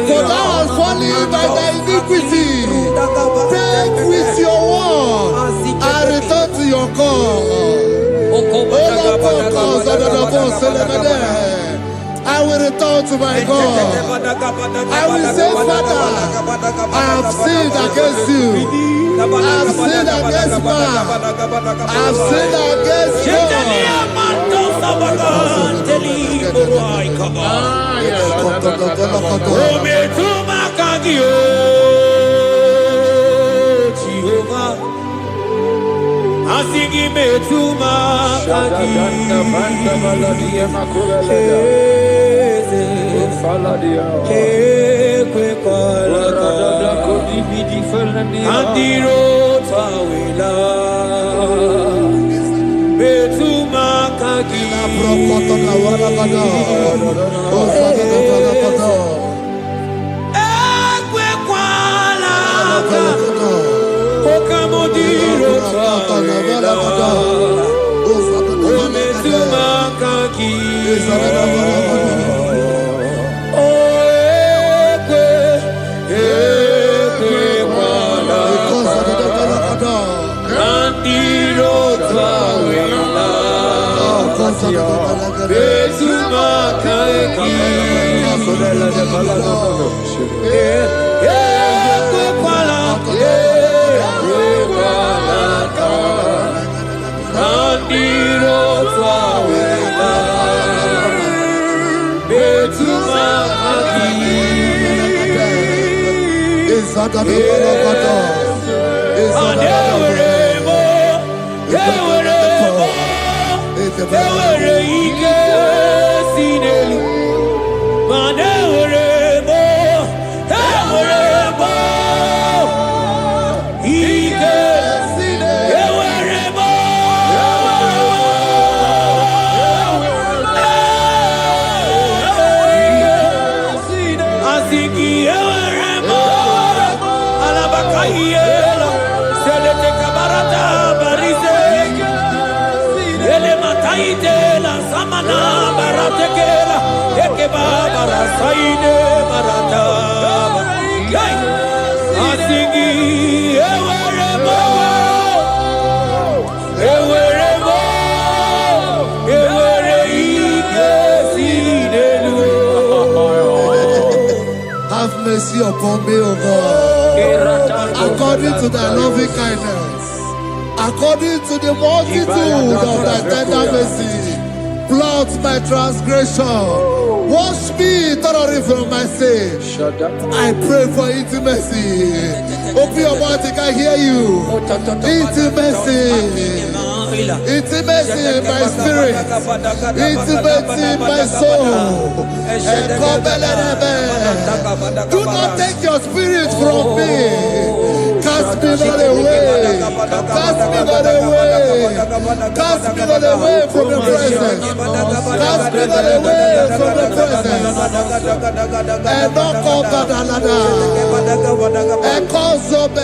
Speaker 5: for thou hast fallen by thy iniquity. Take with your word and return to your God. I will return to my God. I will say, Father, I have sinned against you. I have sinned against man. I have sinned against
Speaker 7: God. Imetuma kaki. Andiro tawila Betuma kaki Ekwe kwala Okamodiro tawila Betuma kaki
Speaker 5: Have mercy upon me, O God, according to thy loving kindness, according to the multitude of thy tender mercy. Blot my transgression, wash me thoroughly from my sin. I pray for intimacy. Open your mouth, I can hear you. Intimacy. Intimacy in my spirit, intimacy in my soul. Do not take your spirit from me. Cast me not away. Cast me not away. Cast me not away from the presence. Cast me not away from the presence. And not come back another. And cause of the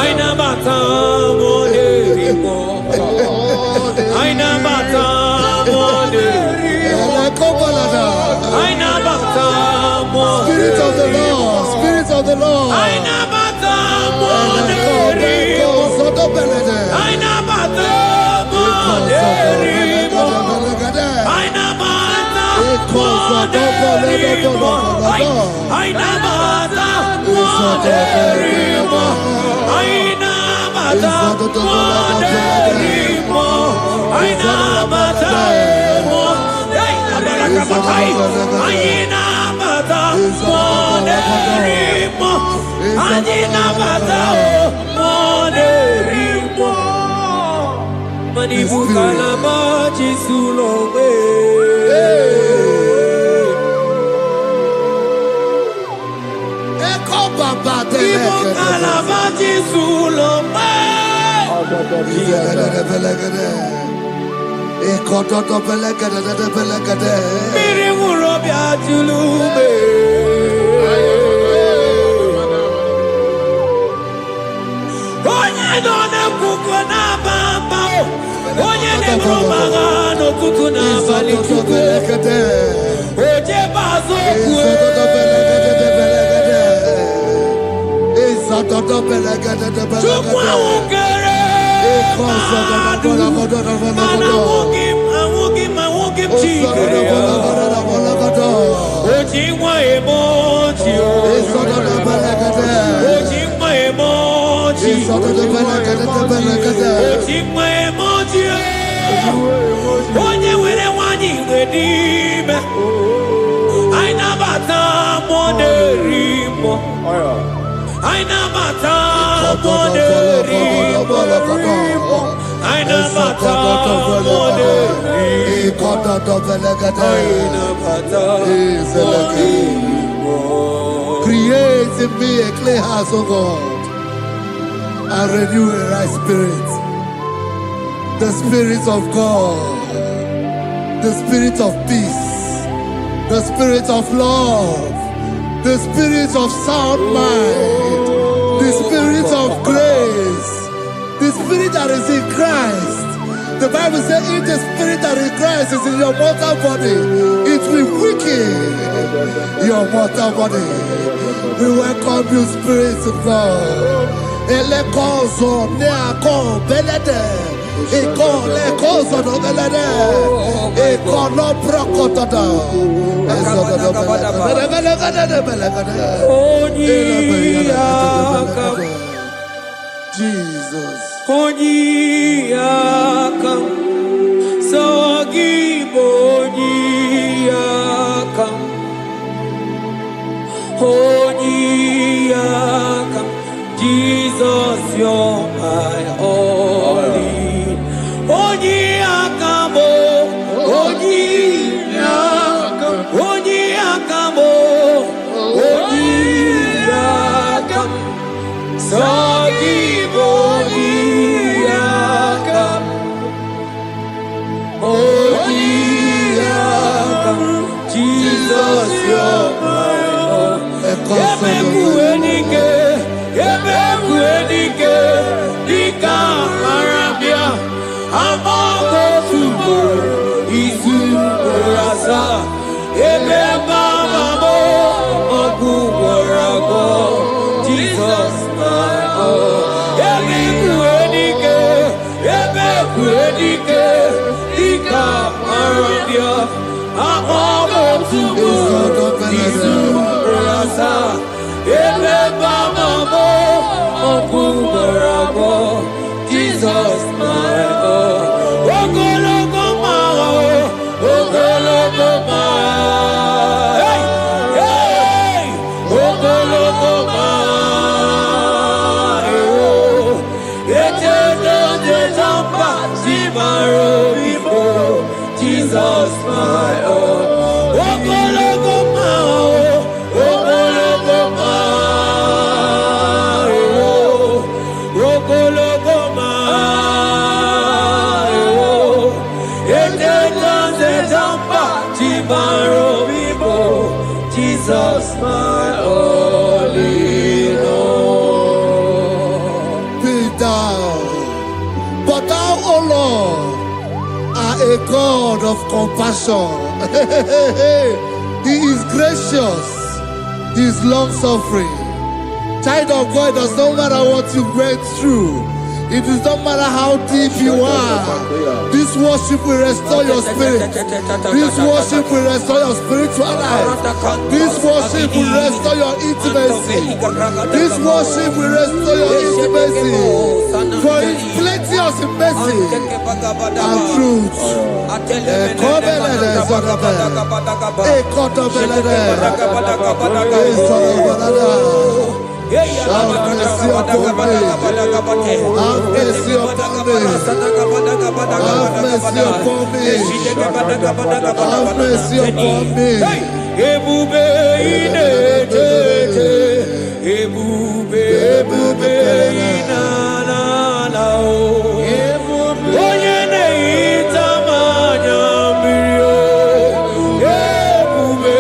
Speaker 7: Aina bata moderimo. Aina bata moderimo. Aina bata
Speaker 5: Spirit of the Lord, Spirit of the Lord.
Speaker 7: Aina bata moderimo. Aina bata moderimo. Aina bata moderimo. Aina bata moderimo. Aina bata moderimo. Aina bata Aina bata moderimo. Aina bata moderimo. Manibu kalama chisulongwe. Manibu kalama chisulongwe. Miri urobia julube. Onye dona kuko na bamba. Onye nebromaga no tutu na bali chuko. Oje bazo kue. Chukwa ukere. Mana wugim chikere. Ojimwa emoji. Ojimwa emoji. Ojimwa emoji. Onye were wani wedime. Aina bata moderimo. Aina bata moderimo. Aina bata moderimo.
Speaker 5: Create in me a clean house, O God, and renew a right spirit. The Spirit of God, the Spirit of peace, the Spirit of love, the Spirit of sound mind, the Spirit of grace, the Spirit that is in Christ. The Bible says, if the Spirit that is in Christ is in your mortal body, it will weaken your mortal body. We welcome you, Spirit of God. Elekozo neako belede, elekozo no belede, ekono brokotada, Jesus.
Speaker 7: Onyiyakam, Sogibonyiyakam, Onyiyakam, Jesus, you're my only. Onyiyakam, Onyiyakam, Onyiyakam, Onyiyakam, Sogibonyiyakam, Onyiyakam, Jesus, you're my own. Ebekuenike, Dika Arabia, Amago Tubo, Izu Rasa, Ebebamamo, Oguwarago, Jesus, my own. Ebekuenike, Dika Arabia, Amago Tubo, Izu Rasa, Ebebamamo, Oguwarago, Jesus, my own. Ogologoma, Ogologoma, hey, hey, Ogologoma, oh, Echedo de Jampa, Zimaro, Jesus, my own.
Speaker 5: of compassion. He is gracious. He is long-suffering. Child of God, it does not matter what you went through. It does not matter how deep you are. This worship will restore your spirit. This worship will restore your spiritual life. This worship will restore your intimacy. This worship will restore your intimacy. For it's plenty of mercy and truth. Have mercy upon me. Have mercy upon me. Have mercy upon me. Have mercy upon me.
Speaker 7: Ebube inetete, ebube inalala o. Onye na-ehita mmanya mmiri o. Ebube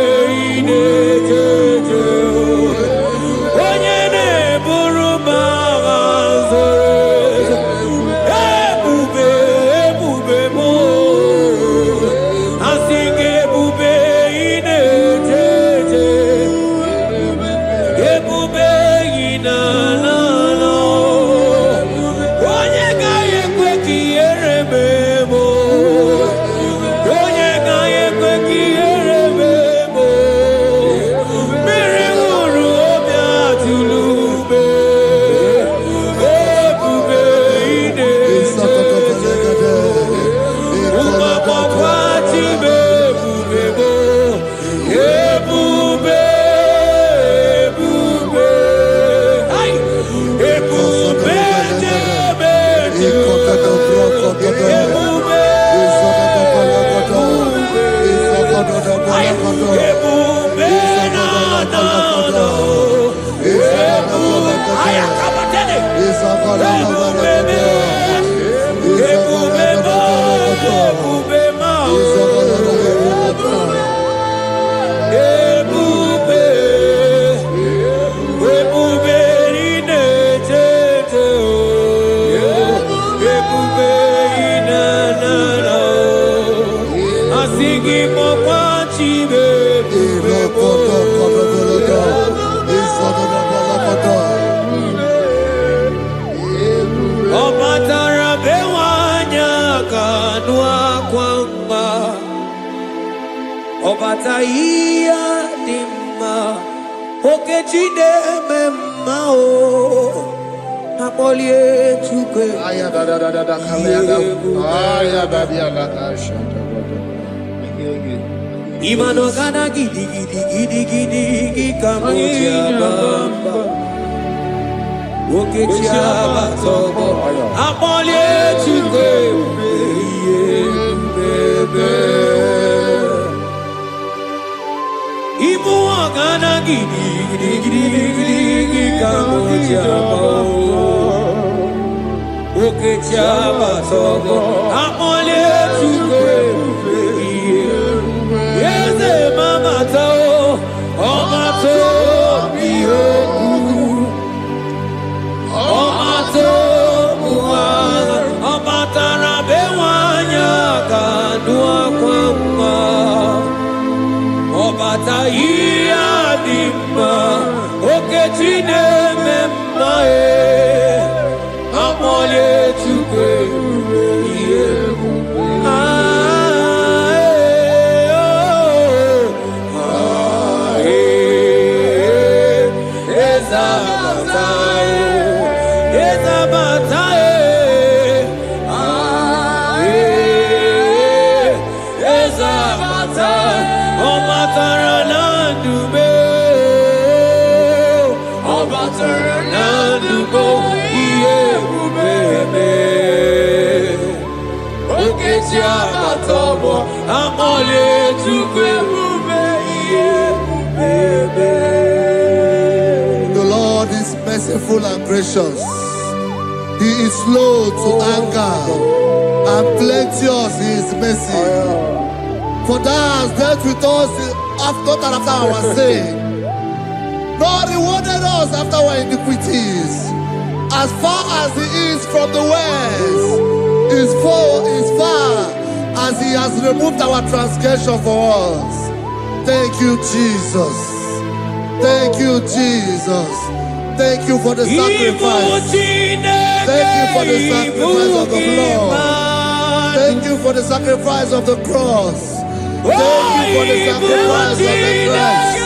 Speaker 7: inetete o. Onye na-eburu m agha zoro. Ebube m o. Asị gị ebube inetete. Ebube inalala o. Onye gaghị ekwe ka ihere mee m o. Onye gaghị ekwe ka ihere mee m o. Mmiri ṅụrụ obi atụrụ ume. Ebube inetete. Ụmụagbọghọ atibe ebube m o. Ebube. Ai! Ebube jebe ebube. Ai! Ebube na-adọrọ. Ebube. Ai, akabatele. Ebube me. Ebube mo. Ebube ma. Ebube. Ebube inetete o. Ebube inanana o. Asị gị mọkwa chibe ebube mo. Ọ batara be nwanyị aka nụ akwa mma. Ọ bata ihe dị mma. Okechi na-eme mma o. Akpọlie Chukwu. Imanogana gidi gidi gidi gidi gidi kamoji abamba. Okechi abatobo. Akpọlie Chukwu ebube. Ibu ogana gidi gidi gidi gidi kamoji abamba. Okechi abatobo. Akpọlie Chukwu ebube. Yeze mama to, omato bihoku, omato muana, omatara bewanya kanua kwamba, obata iadima, okechine memae, amole tukwe.
Speaker 5: The Lord is merciful and gracious. He is slow to anger and plenteous in his mercy. For thou hast dealt with us not after our sin, nor rewarded us after our iniquities. As far as the east from the west is far as he has removed our transgression for us. Thank you, Jesus. Thank you, Jesus. Thank you for the sacrifice. Thank you for the sacrifice of the blood. Thank you for the sacrifice of the cross. Thank you for the sacrifice of the cross.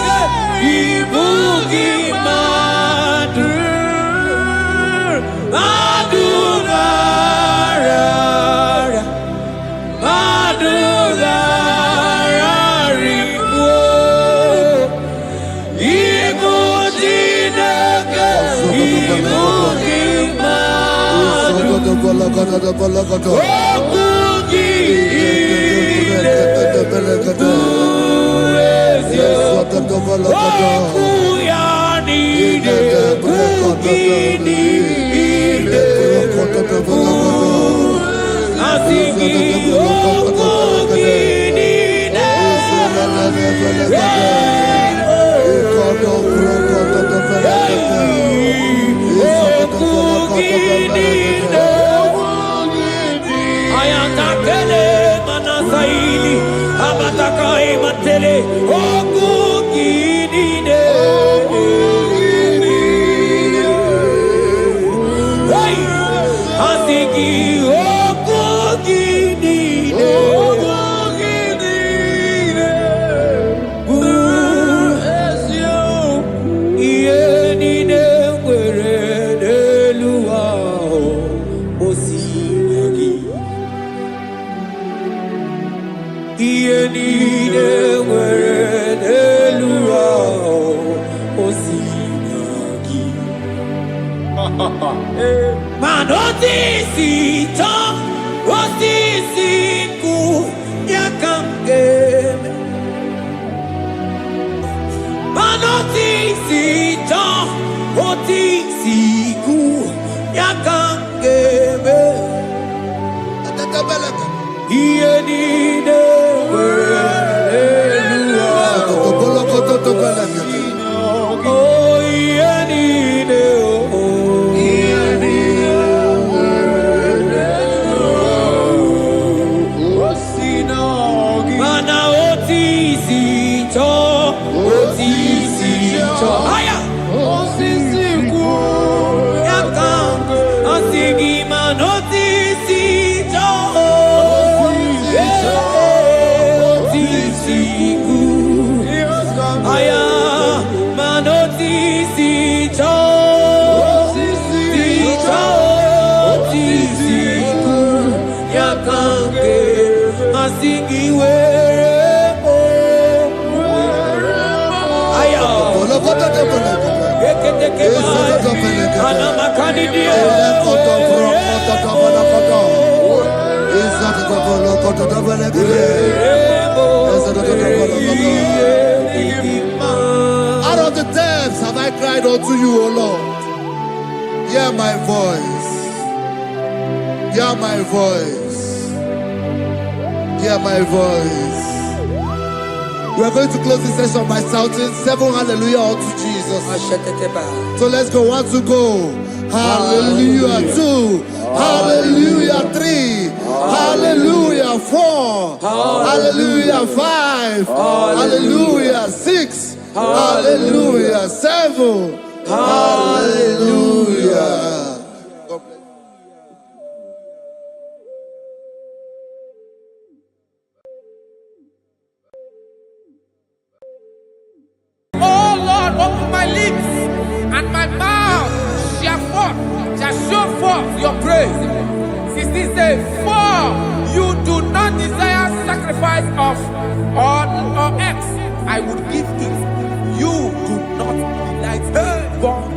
Speaker 5: Out of the depths have I cried unto you, O Lord. Hear my voice. Hear my voice. Hear my voice. We are going to close this session by shouting 7 hallelujah unto Jesus. So let's go. 1, 2, go. Hallelujah. 2. Hallelujah. 3. Hallelujah. 4. Hallelujah. 5. Hallelujah. 6. Hallelujah. 7. Hallelujah.
Speaker 6: Open my lips, and my mouth shall show forth your praise. 16 says, for you do not desire sacrifice of or X, I would give it. You do not delight in burnt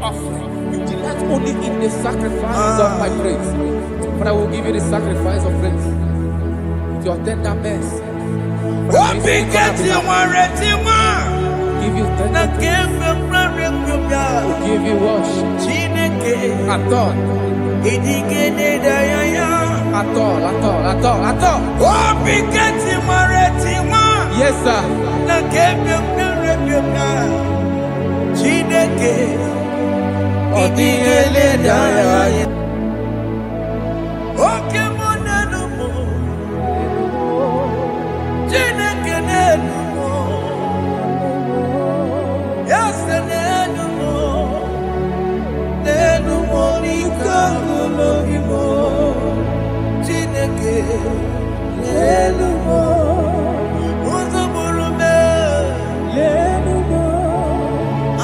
Speaker 6: offering. You delight only in the sacrifice of my praise. But I will give you the sacrifice of praise. With your tender mercy. Give you tender will give you worship. At all. Yes, sir.
Speaker 7: golobimo Chineke lelumo Uzoburume lelumo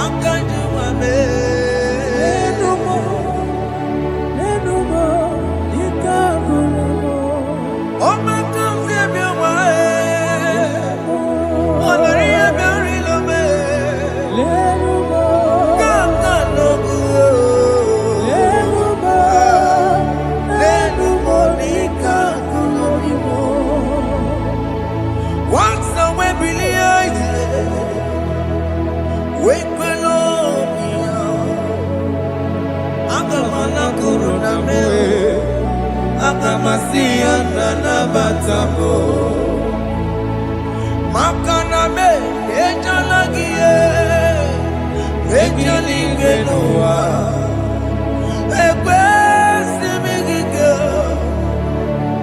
Speaker 7: Akanjuwame lelumo lelumo Ikagulomo Omakamze biwae Onariya biwarilome lelumo Kakalogu lelumo lelumo Ikagulomo Once I went brilliant Wake Melomia Agamana Kuruname Agamasia Nanabatamo Makaname Ejalagie Ejalingenoa Ebesimigige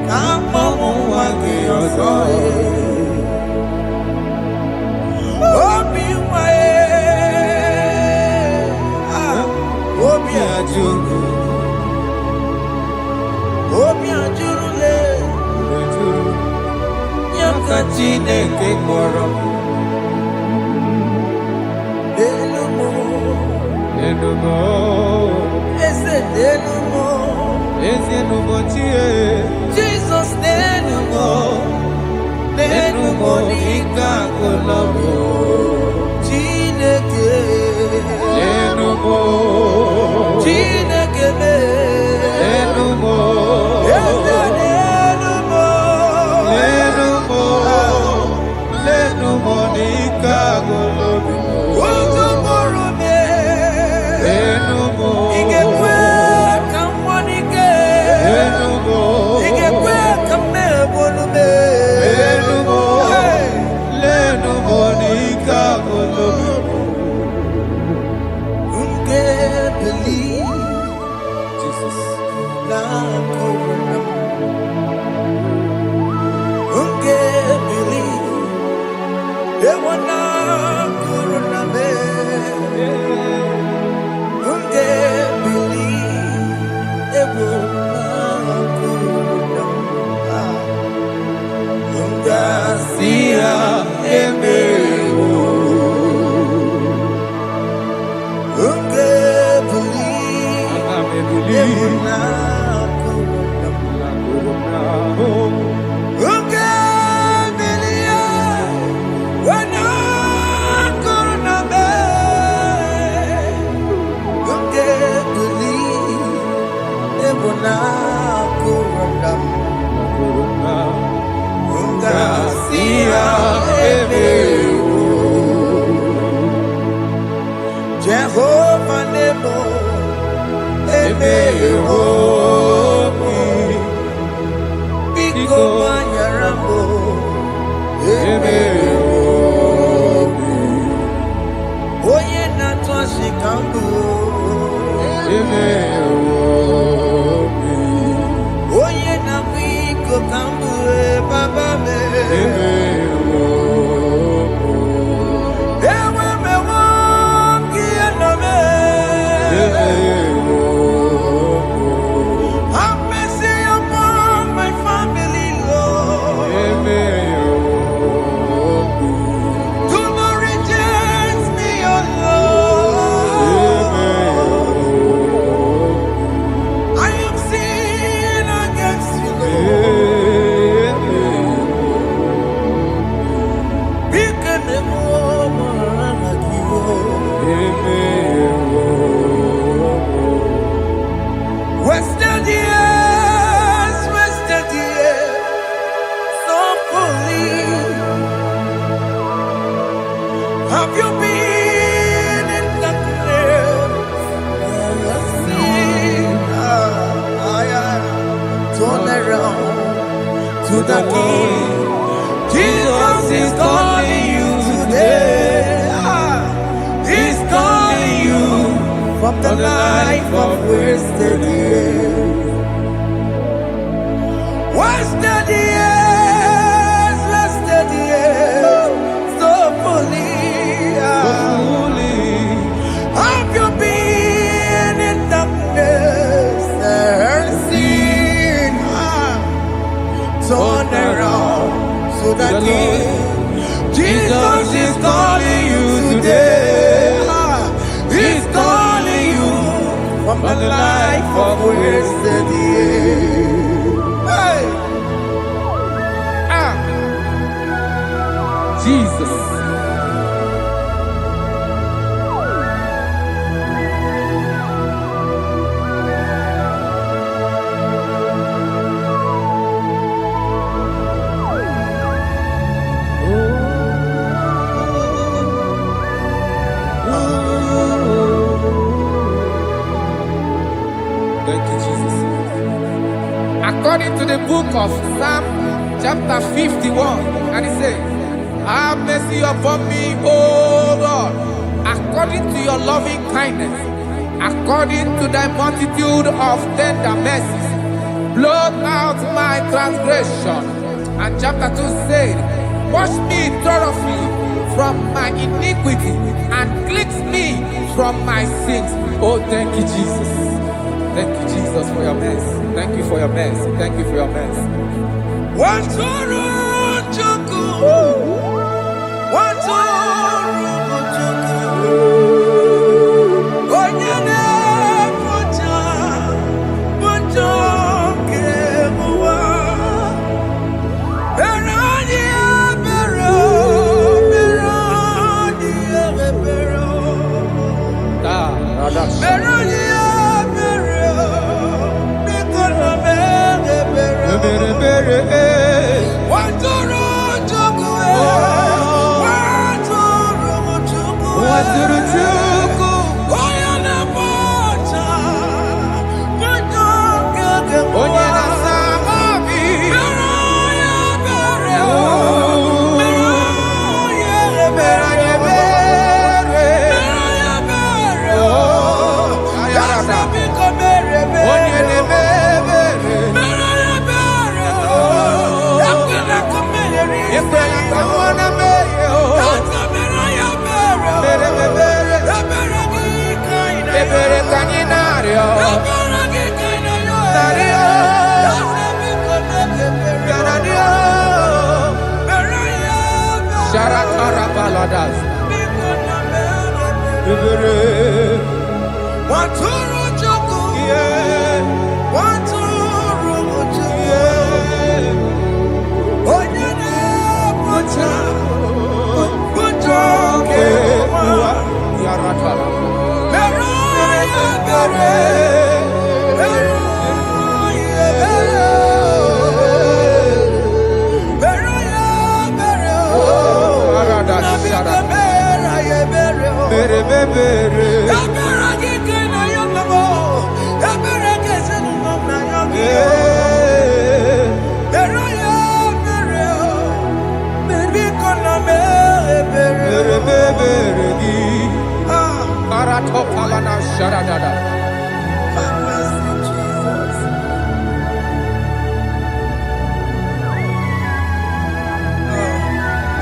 Speaker 7: Kamomu Wagi Osoe Obi wae Obi ajuru Obi ajuru le Yaka Chineke kpọrọ Lelumo Lelumo Eze lelumo Eze lumo chie Jesus lelumo Lelumo Ikagulomo Chineke lelumo Chineke lelumo Eze lelumo lelumo lelumo Ikagulomo Uzoburume lelumo Igekwe kamwanike lelumo Igekwe kamebolume lelumo lelumo Ikagulomo Unge believe Jesus na corona Unge believe they wanna corona me Unge believe they wanna corona Unga sia emeo Unge believe they wanna corona Unge believe wanna corona me Unge believe they wanna corona Unga sia emeo Jehovah Nebo Emeo Biko Manyarambo Emeo Oye Natwa Shikambu Emeo Oye Namiko Kambu Baba me Emeo Ewe me wangi anome Have mercy upon my family, Lord. Do not reject me, oh Lord. I am sin against you, Lord. Become a woman like you. Wasted years, so fully. Have you been in darkness? Turn around to the King. Jesus is calling you today. He's calling you from the life of wasted years. Wasted years, so fully. Have you been in darkness? a life of wasted years.
Speaker 3: Hey! Ah! Jesus. Thank you, Jesus. According to the book of Psalm, chapter 51, and it says, have mercy upon me, O Lord, according to your loving kindness, according to thy multitude of tender mercies, blot out my transgression. And chapter 2 said, wash me thoroughly from my iniquity and cleanse me from my sins. Oh, thank you, Jesus. Thank you, Jesus, for your mercy. Thank you for your mercy. Thank you for your mercy.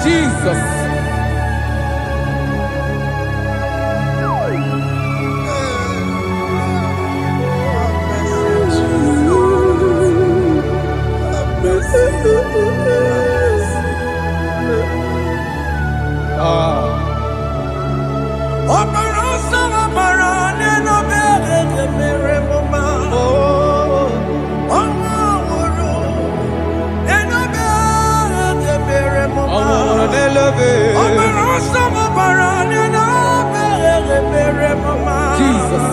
Speaker 3: Jesus. Jesus.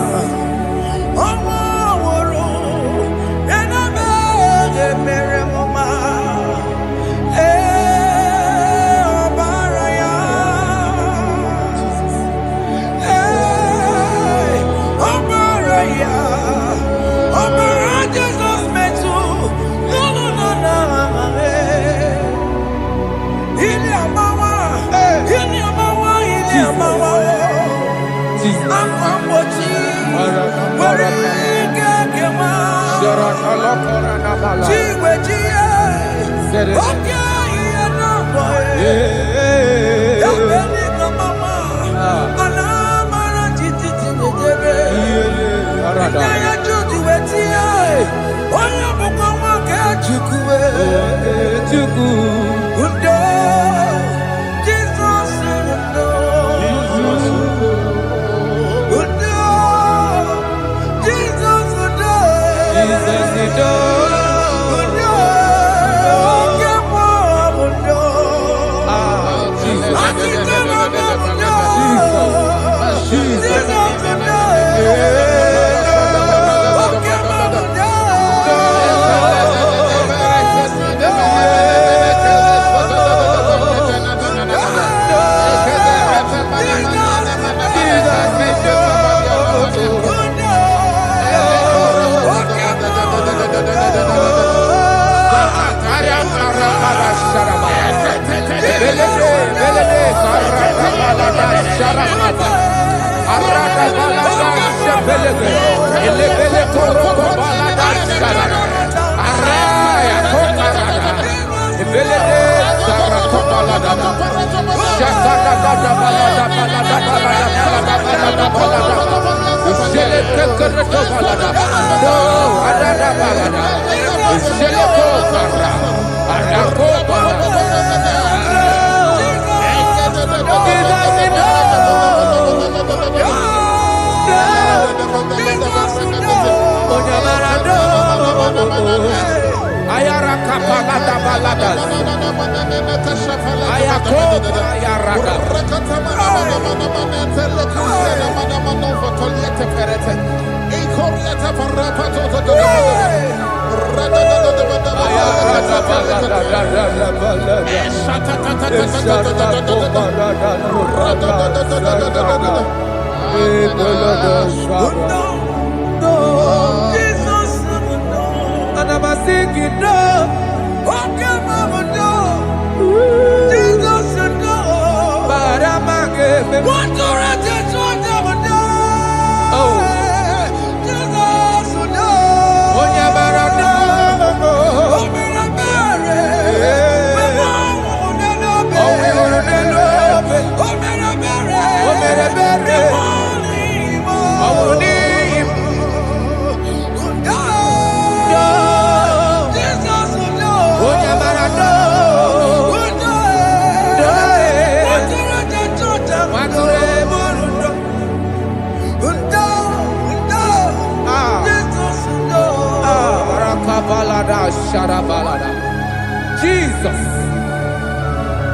Speaker 6: Jesus.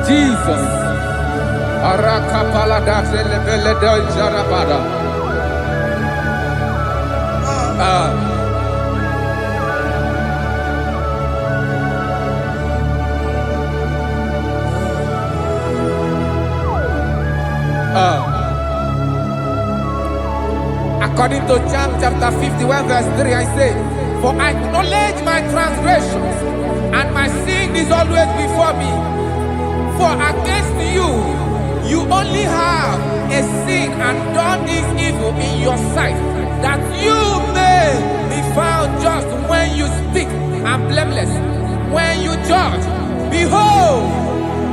Speaker 6: Jesus. Arakapalada zelebeleda jarabada. According to John chapter 51 verse 3, I say, for I acknowledge my transgressions, and my sin is always before me. For against you, you only have a sin and done this evil in your sight, that you may be found just when you speak, and blameless when you judge. Behold,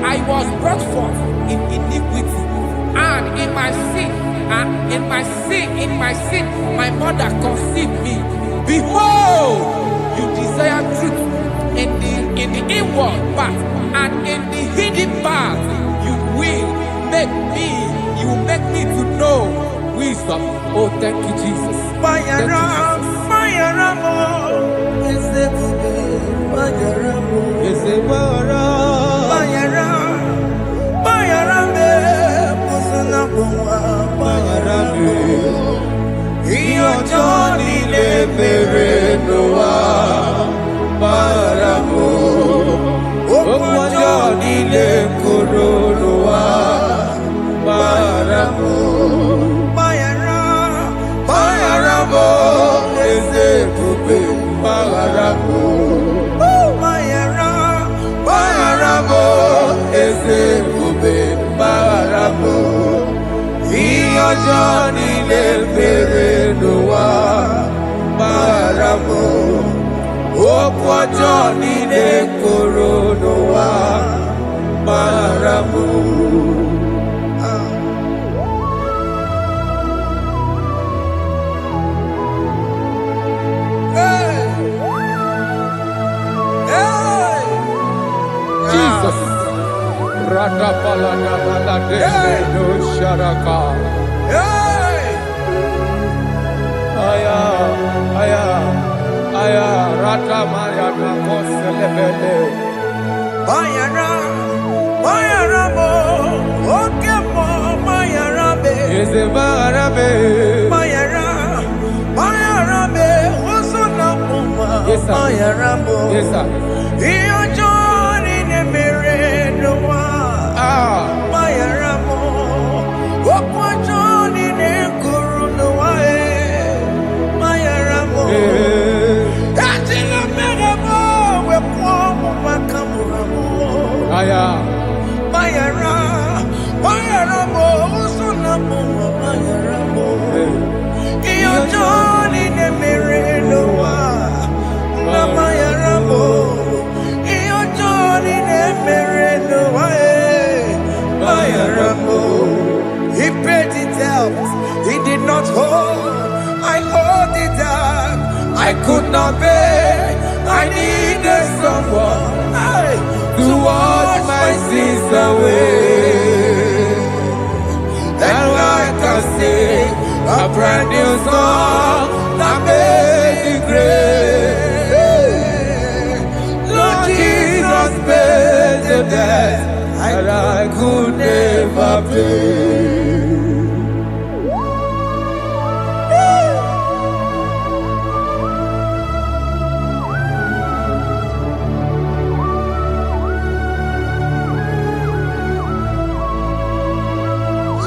Speaker 6: I was brought forth in iniquity, and in my sin, my mother conceived me. Behold, you desire truth in the inward part, and in the hidden part, you will make me to know wisdom. Oh, thank you, Jesus. Thank
Speaker 7: Johnny le bere noa baramo okwa Johnny le koro noa baramo
Speaker 6: Jesus. Rada balada balade no sharaka. Aya, aya,
Speaker 1: Mayara, Mayara mo, okay mo, Mayara be.
Speaker 3: Is it Marabe?
Speaker 1: Mayara, Mayara be, also na puma.
Speaker 3: Yes, sir.
Speaker 1: Mayara mo.
Speaker 3: Yes, sir.
Speaker 1: Iyo John in the mirror, no
Speaker 3: Ah.
Speaker 1: Mayara mo, okwa John in the guru no Mayara mo. Atila mera mo, we pomo makamura mo.
Speaker 3: Aya.
Speaker 1: Mayara, Mayara mo, usuna mo, Mayara mo. Iyo John in the mirror, no na Mayara mo. Iyo John in the mirror, no Mayara mo. He paid it out, he did not hold. I hold it down, I could not bear. I needed someone
Speaker 3: To wash my sins away.
Speaker 1: and I can sing
Speaker 3: A brand new song that made me great. Lord Jesus paid the debt that I could never pay.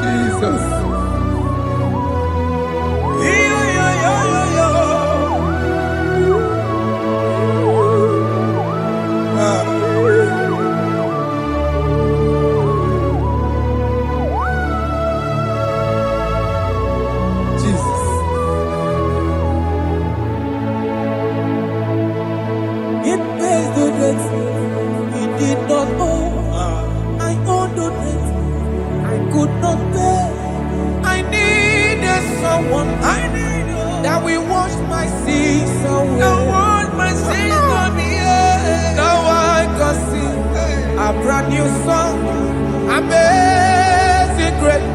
Speaker 3: Jesus. Jesus. It pays the debt he did not owe. I owed the debt I could not pay. I needed someone that will wash my sins away. Now I can sing a brand new song, amazing grace.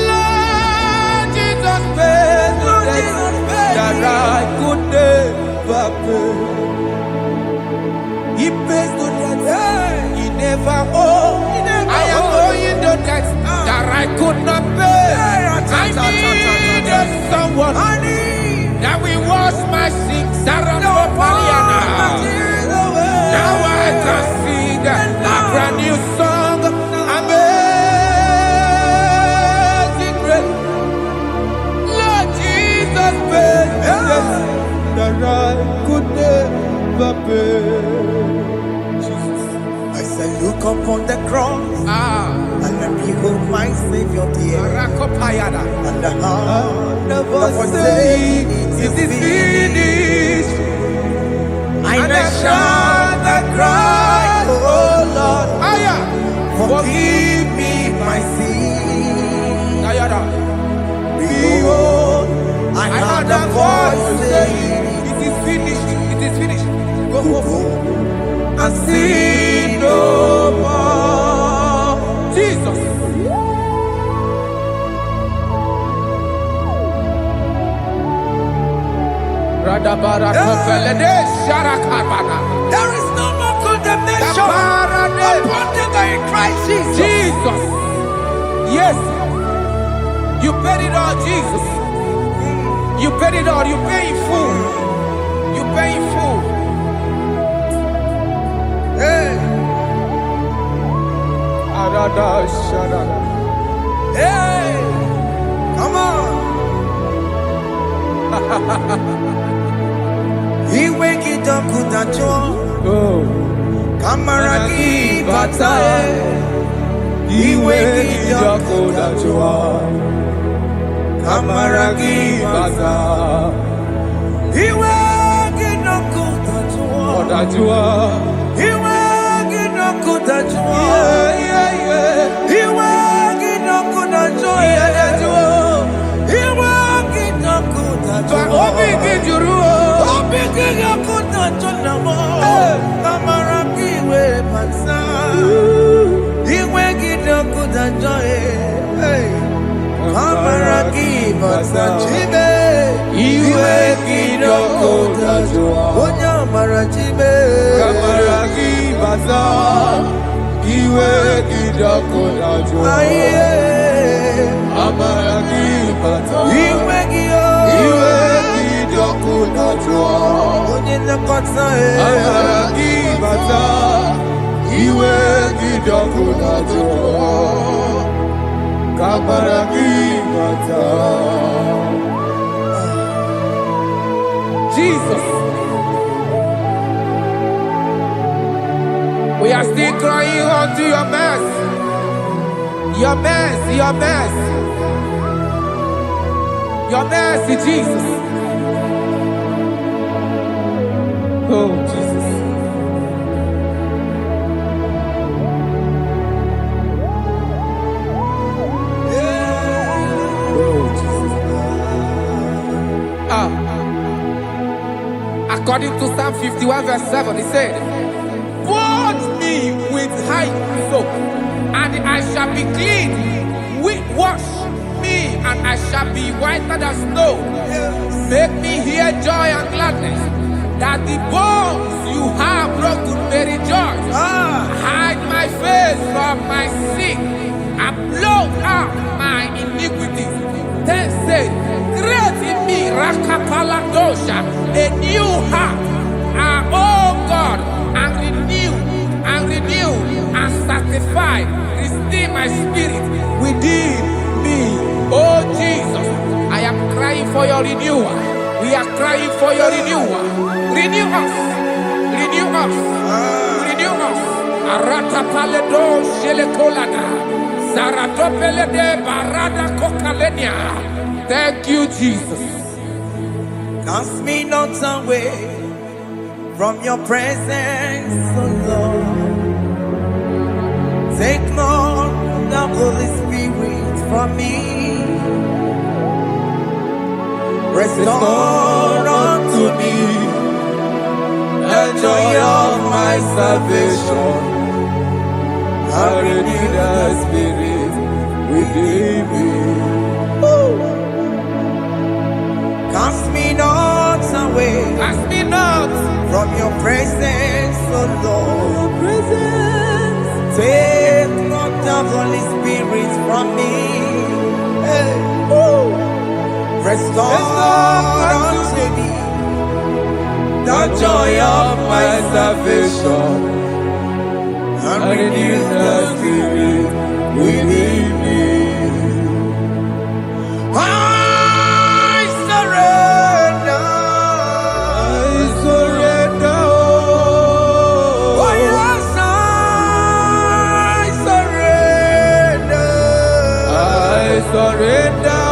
Speaker 3: Lord Jesus paid the debt that I could never pay. He pays the debt he never owed. I am owing the debt that I could not pay. I needed someone that will wash my sins. Now I can sing a brand new song, amazing grace. Lord Jesus paid the debt that I could never pay. Jesus.
Speaker 1: I say, look upon the cross and let behold my Savior dear.
Speaker 3: Rakopayada.
Speaker 1: And the heart
Speaker 3: Never
Speaker 1: that was
Speaker 3: say
Speaker 1: saying
Speaker 3: it is finished.
Speaker 1: And I shout and cry, oh Lord,
Speaker 3: Aya.
Speaker 1: forgive me my sin.
Speaker 3: Nayada.
Speaker 1: Behold, I heard a voice saying,
Speaker 3: it is finished. It is finished. Go
Speaker 1: go
Speaker 3: home
Speaker 1: and sin no more.
Speaker 3: Jesus. Radabara kopelede sharakabana.
Speaker 1: There is no more condemnation
Speaker 3: Dabarade.
Speaker 1: upon them that in Christ Jesus.
Speaker 3: Jesus. Yes. You paid it all, Jesus. You paid it all. You pay in full. You pay in full.
Speaker 1: Hey,
Speaker 3: Arada sharada.
Speaker 1: hey, come on. He wake it up with a joy.
Speaker 3: Oh.
Speaker 1: Kamaragi batae. He wake it up with a joy. Kamaragi batae. He wake it up with a joy.
Speaker 3: Odajua.
Speaker 1: He wake it up with a joy.
Speaker 3: Yeah.
Speaker 1: He wake it up with a joy. He wake it up with a joy.
Speaker 3: Obi kijuru.
Speaker 1: Obi kijuru chonamo. Kamaragi we pansa. He wake it up with a joy. Kamaragi pansa chibe.
Speaker 3: He wake it up with a
Speaker 7: najua.
Speaker 1: Onya marachime.
Speaker 7: Kamaragi bata. Iwe kidoko najua.
Speaker 1: Aye.
Speaker 7: Amaragi bata.
Speaker 1: Iwe giyo.
Speaker 7: Iwe kidoko najua.
Speaker 1: Onye nakota
Speaker 7: Amaragi bata. Iwe kidoko najua. Kamaragi bata.
Speaker 3: Jesus. We are still crying unto your mercy. Your mercy, your mercy. Your mercy, Jesus. Oh, Jesus. Oh, Jesus. According to Psalm 51 verse 7, he said, "Wash me with hyssop, and I shall be clean. Wash me, and I shall be whiter than snow. Make me hear joy and gladness, that the bones you have broken may rejoice. Hide my face from my sin, and blot out my iniquities. Then say, create in me Rakapaladosha, a new heart, oh God, and renew, and sanctify, restore my spirit within me." Oh Jesus, I am crying for your renewal. We are crying for your renewal. Renew us, renew us, renew us. Arata paledo shelekolada, zaratopele de barada kokalenia. Thank you, Jesus.
Speaker 1: Cast me not away from your presence, oh Lord. Take not the Holy Spirit from me. Restore unto me
Speaker 7: The joy of my salvation. I renew the spirit within me.
Speaker 1: Cast me not away
Speaker 3: Cast me not.
Speaker 1: from your presence, oh Lord. Take not the Holy Spirit from me. Hey. Restore unto me
Speaker 7: The joy of my salvation.
Speaker 1: and
Speaker 7: I renew
Speaker 1: renew
Speaker 7: the spirit within me.
Speaker 1: I surrender.
Speaker 7: I surrender.
Speaker 1: Oh yes, I surrender.
Speaker 7: I surrender.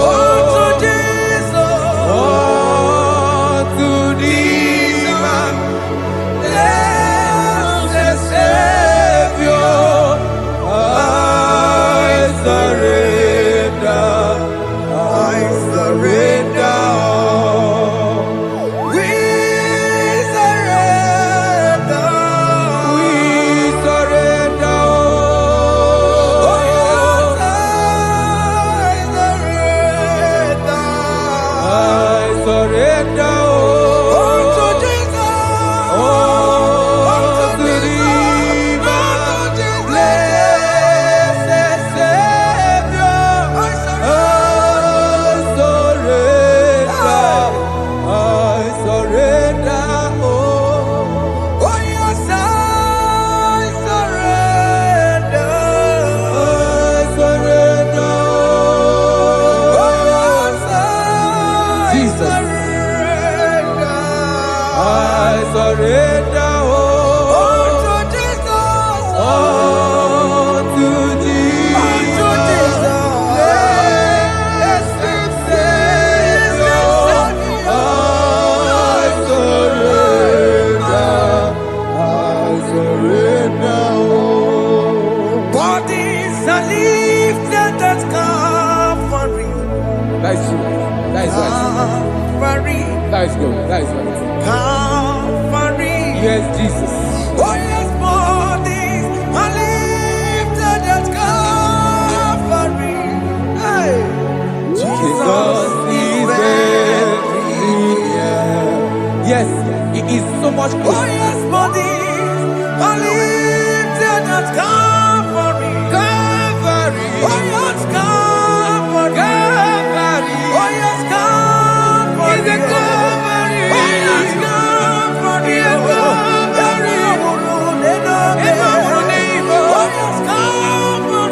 Speaker 1: Oh, to Jesus.
Speaker 7: Oh, to thee, my blessed Savior. I surrender.
Speaker 1: I surrender. We surrender.
Speaker 7: We surrender.
Speaker 1: Oh yes, I surrender.
Speaker 7: I surrender.
Speaker 1: Oh, to Jesus.
Speaker 7: Oh, to thee, my blessed Savior. I surrender. Oh,
Speaker 1: Oh yes, I surrender.
Speaker 7: I surrender.
Speaker 1: Oh yes, I
Speaker 3: Jesus.
Speaker 1: surrender.
Speaker 7: I surrender.
Speaker 1: Oh, to Jesus.
Speaker 7: Oh, to thee,
Speaker 1: To Jesus.
Speaker 7: blessed Savior. I surrender.
Speaker 1: Bodies are lifted at Calvary.
Speaker 3: That is true. That is right.
Speaker 1: Calvary.
Speaker 3: That is good. That is right.
Speaker 1: Calvary.
Speaker 3: Yes, Jesus.
Speaker 1: Oh yes, bodies are lifted at Calvary. Hey.
Speaker 7: Jesus is everywhere.
Speaker 3: is so much closer.
Speaker 1: Oh yes, bodies are lifted at Calvary.
Speaker 3: Calvary.
Speaker 1: Oh yes, Calvary.
Speaker 3: Calvary.
Speaker 1: Oh yes, Calvary.
Speaker 3: Is a Calvary.
Speaker 1: Oh yes, Calvary.
Speaker 3: Is a Calvary.
Speaker 1: Oh yes, Calvary.
Speaker 3: Oh yes, Calvary.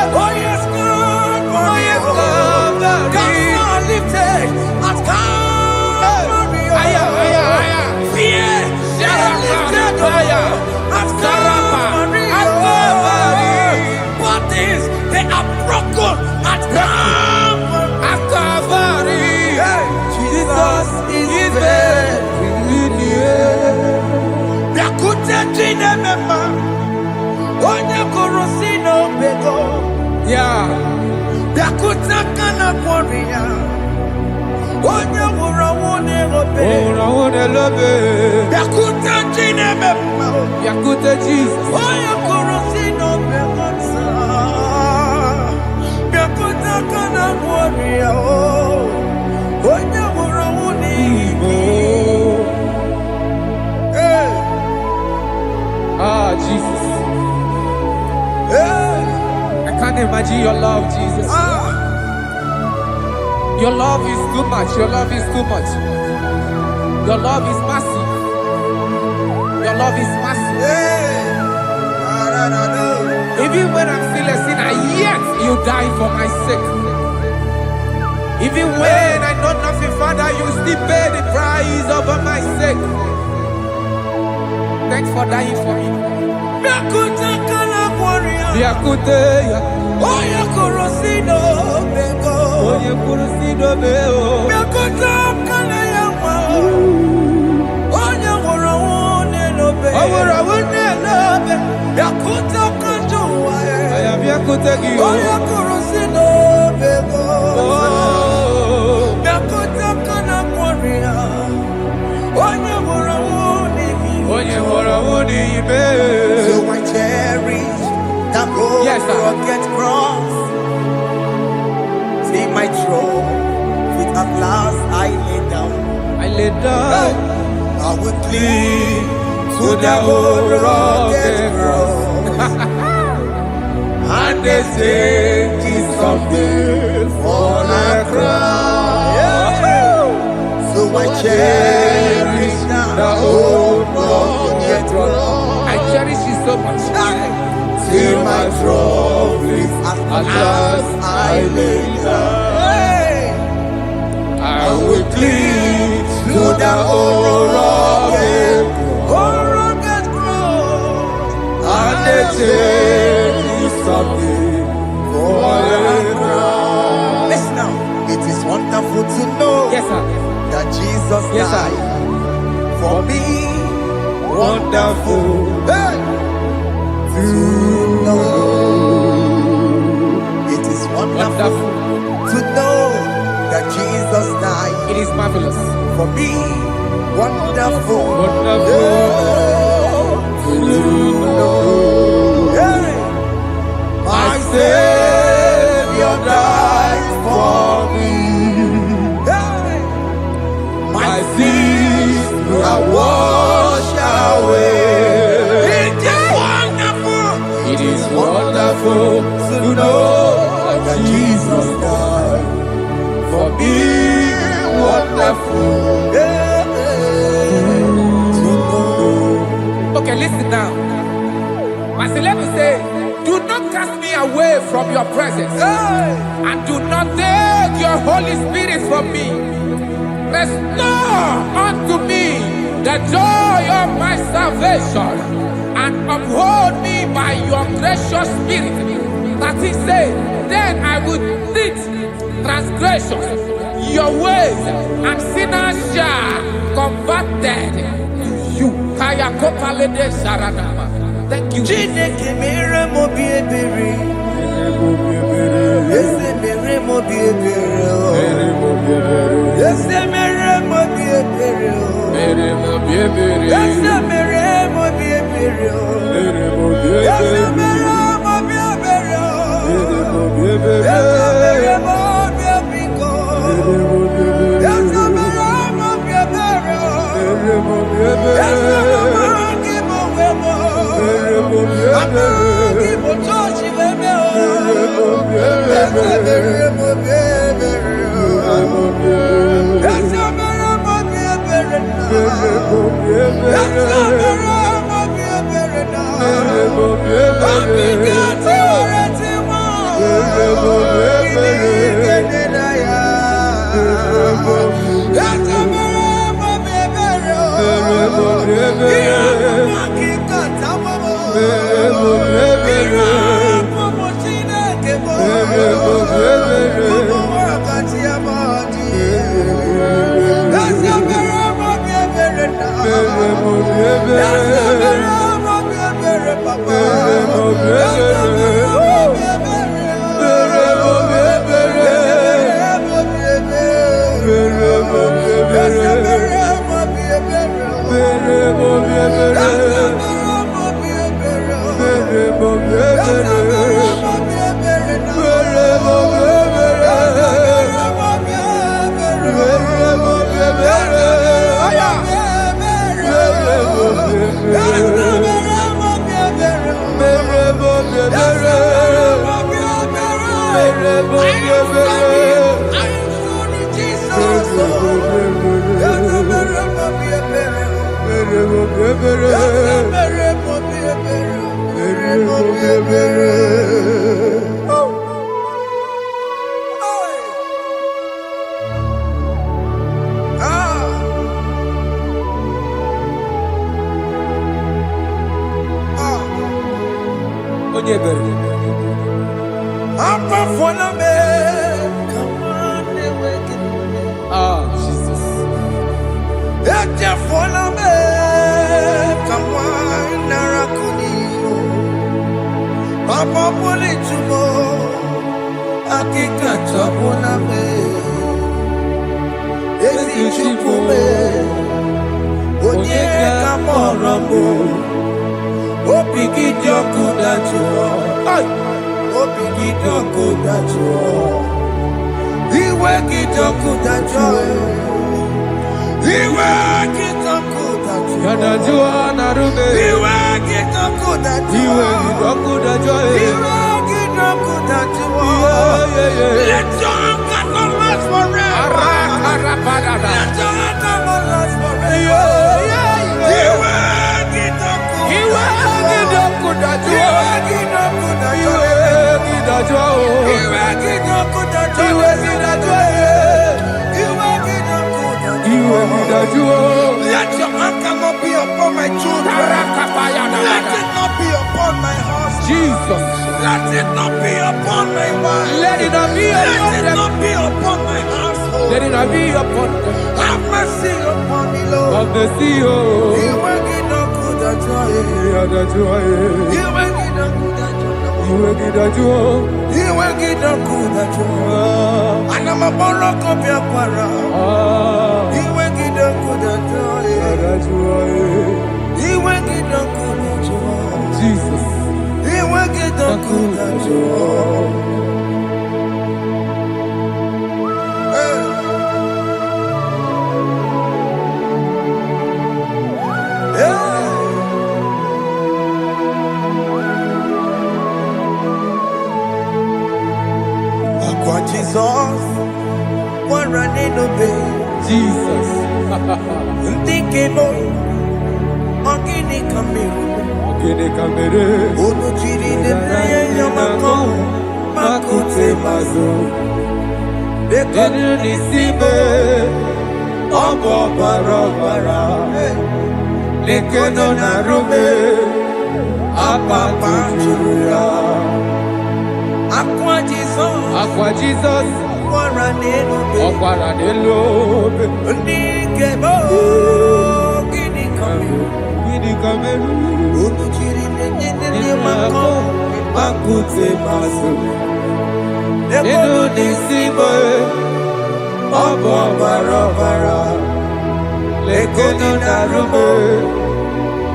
Speaker 1: Oh yes, Calvary.
Speaker 3: Oh yes, Calvary.
Speaker 1: Gods are lifted at Calvary.
Speaker 3: Aya, aya, aya.
Speaker 1: Fear is lifted at Calvary.
Speaker 3: At Calvary.
Speaker 1: Bodies, they are broken at Calvary.
Speaker 3: At Calvary.
Speaker 1: Jesus is there. Biakute jine mema, onye korosi no bego.
Speaker 3: Yeah.
Speaker 1: Biakute kana kworiya, onye wura wone obe.
Speaker 3: Oh, I love it.
Speaker 1: Biakute jine mema,
Speaker 3: Yakute Jesus.
Speaker 1: onye korosi no bego sa. Biakute kana kworiya, onye wura wone
Speaker 3: Oh.
Speaker 1: Hey,
Speaker 3: Ah, Jesus.
Speaker 1: hey,
Speaker 3: I can't imagine your love, Jesus.
Speaker 1: ah.
Speaker 3: Your love is too much. Your love is too much. Your love is massive. Your love is massive.
Speaker 1: Hey,
Speaker 3: Even when I'm still a sinner, yet you die for my sake. Even when I know nothing, Father, you still pay the price over my sake. Thanks for dying for me.
Speaker 1: Biakute kana kworiya,
Speaker 3: Biakute ya.
Speaker 1: onye korosi no bego.
Speaker 3: Oye kurusido beo.
Speaker 1: Biakute kana yama, onye wura wone no be.
Speaker 3: Awura wune lobe.
Speaker 1: Biakute kanjuwa,
Speaker 3: Aya biakute gi.
Speaker 1: onye korosi no bego.
Speaker 3: Oh.
Speaker 1: Biakute kana kworiya, onye wura wone mi.
Speaker 3: Oye wura wune ibe.
Speaker 1: So I cherish that gold
Speaker 3: Yes, sir.
Speaker 1: rugged cross. See my throne, with at last I lay down.
Speaker 3: I lay down
Speaker 1: I will cling
Speaker 3: to
Speaker 1: to
Speaker 3: the
Speaker 1: that
Speaker 3: old
Speaker 1: gold rugged
Speaker 3: rugged
Speaker 1: cross.
Speaker 3: and they say
Speaker 1: Is something for a crown. So I cherish that old rugged cross.
Speaker 3: I cherish you so much.
Speaker 1: Till my trophies at last I lay down.
Speaker 3: I will cling
Speaker 1: To the old rugged cross,
Speaker 3: and they say
Speaker 1: something for a crown. Listen now, it is wonderful to know
Speaker 3: yes, sir.
Speaker 1: that Jesus
Speaker 3: Yes, sir.
Speaker 1: died for me.
Speaker 3: Wonderful.
Speaker 1: Hey! To know it is wonderful
Speaker 3: Wonderful.
Speaker 1: to know that Jesus died
Speaker 3: It is marvelous.
Speaker 1: for me. Wonderful.
Speaker 3: Wonderful.
Speaker 1: To know. Hey! My Savior died for me. Hey! My sins are washed away. It is wonderful.
Speaker 3: It is wonderful
Speaker 1: To know that Jesus died
Speaker 3: for me. Wonderful.
Speaker 1: to know.
Speaker 3: Okay, listen now. Verse 11 says, do not cast me away from your presence, and do not take your Holy Spirit from me. Restore unto me the joy of my salvation, and uphold me by your gracious spirit. That he said, then I would teach transgressions your ways, and sinners shall converted to you. Kaya kopalede sharanama. Thank you.
Speaker 1: Chineke mere mo bi ebere. Ese mere mo bi ebere. Ese mere mo bi ebere. Ese mere mo bi ebere. Ese mere mo bi ebere. Ese mere mo bi ebere. Ese mere mo bi ebere. Let your anger not be upon my children. Let it not be upon my husband.
Speaker 3: Jesus.
Speaker 1: Let it not be upon my wife.
Speaker 3: Let it not be upon
Speaker 1: Let it
Speaker 3: them.
Speaker 1: not be upon my household.
Speaker 3: Let it not be upon them.
Speaker 1: Have mercy upon me, Lord.
Speaker 3: Of the sea, oh.
Speaker 1: You will get no good at joy. You will get no good at joy. You will get no good at joy. And I'm a borrow of your para. You will get no good at joy. You will get no good at joy.
Speaker 3: Jesus.
Speaker 1: You will get no good at joy. Jesus, one running obey.
Speaker 3: Jesus.
Speaker 1: Thinking boy, Ogini Kamere, Onuchiri de Naya Yamako, Makute Mazo, the Kanu Sibe, Obo Barabara, the Kano Narume, Apapa Julia. Aqua Jesus,
Speaker 3: Okwaranelo,
Speaker 1: Ndikebo, Gini Kameru, Unuchiri Nene Mako, Makute Masu, Eno Nisibo, Obo Barabara, Lekono Narume,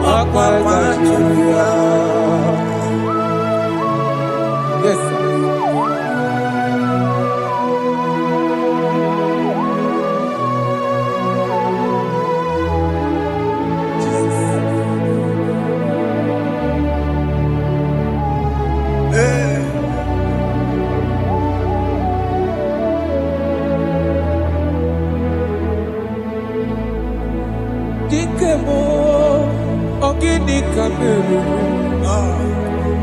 Speaker 1: Aqua Julia.
Speaker 3: yes, sir.
Speaker 7: Chinekemo, Ogini Kameru,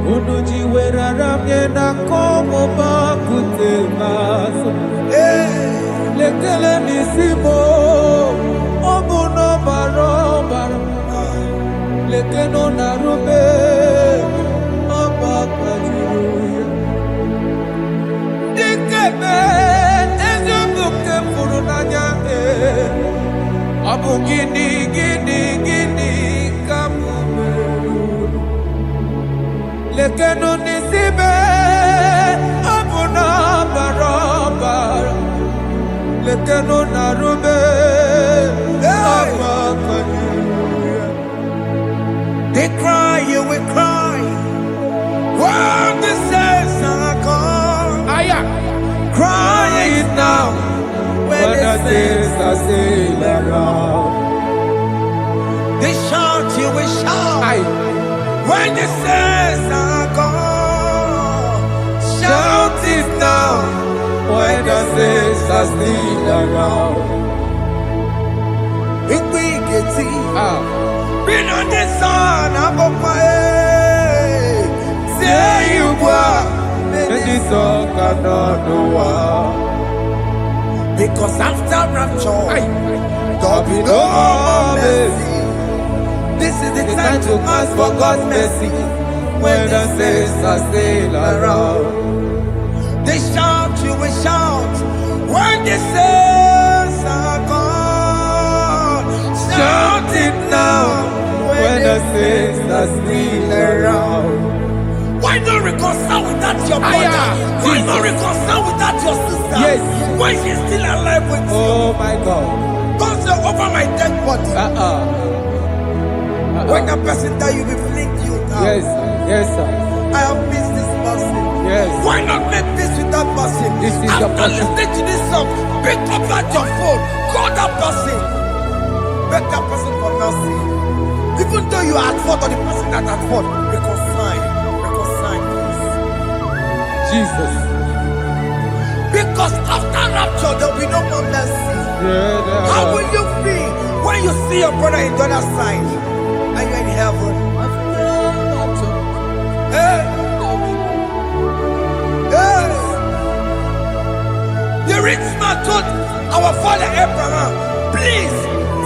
Speaker 7: Unuji Weraramye na Komo Bakute Maso, Lekele Nisimo, Obuno Barobara, Lekeno Narube, Abakajiruya, Dikeme, Ezubuke Furunanya, Abu gini kamumeru lekeno nisibe Abu na barabara lekeno narube Abakajiruya.
Speaker 1: They cry, you will cry. When the saints are gone, cry it now.
Speaker 7: When the saints are still around,
Speaker 1: They shout, you will shout. When the saints are gone,
Speaker 7: shout it now. When the saints are still around,
Speaker 1: if we get it, been on the sun, I'm up my head. Say you were,
Speaker 7: and this song cannot do what.
Speaker 1: because after rapture, there'll be no more mercy. This is the time to ask for God's mercy.
Speaker 7: When the saints are still around,
Speaker 1: They shout, you will shout. When the saints are gone,
Speaker 7: shout it now. When the saints are still around,
Speaker 1: Why not reconcile without your brother? Why not reconcile without your sister?
Speaker 7: Yes.
Speaker 1: Why she's still alive with you?
Speaker 7: oh my God.
Speaker 1: Don't say over my dead body. When the person die, you will fling you down.
Speaker 7: Yes, yes, sir.
Speaker 1: I have missed this person.
Speaker 7: Yes.
Speaker 1: Why not make peace with that person?
Speaker 7: This is the
Speaker 1: After
Speaker 7: person.
Speaker 1: listening to this song, pick up at your phone, call that person, beg that person for mercy. Even though you are at fault or the person that at fault, reconcile, please.
Speaker 7: Jesus.
Speaker 1: Because after rapture, there will be no more mercy.
Speaker 7: Yeah,
Speaker 1: How will you feel when you see your brother in the other side and you're in heaven? Hey. Hey. The rich man told our father Abraham, please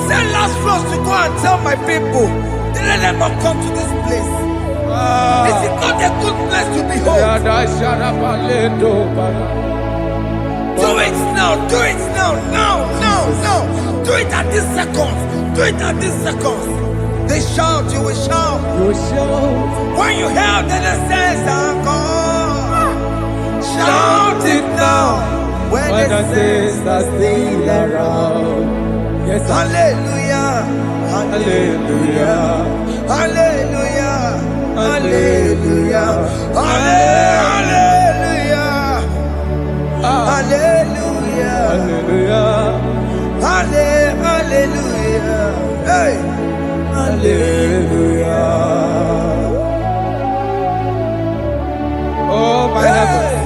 Speaker 1: send Lazarus to go and tell my people, they let them not come to this place. This is not a good place to behold. Do it now, do it now, now. Do it at this second. Do it at this second. They shout, you will shout. When you hear that the saints are gone, shout it now. When the saints are still around.
Speaker 7: Yes, sir.
Speaker 1: Hallelujah,
Speaker 7: Hallelujah.
Speaker 1: hallelujah, hallelujah, hallelujah, hallelujah,
Speaker 7: Hallelujah.
Speaker 1: hallelujah. Hey.
Speaker 7: Hallelujah. Oh, my heavens.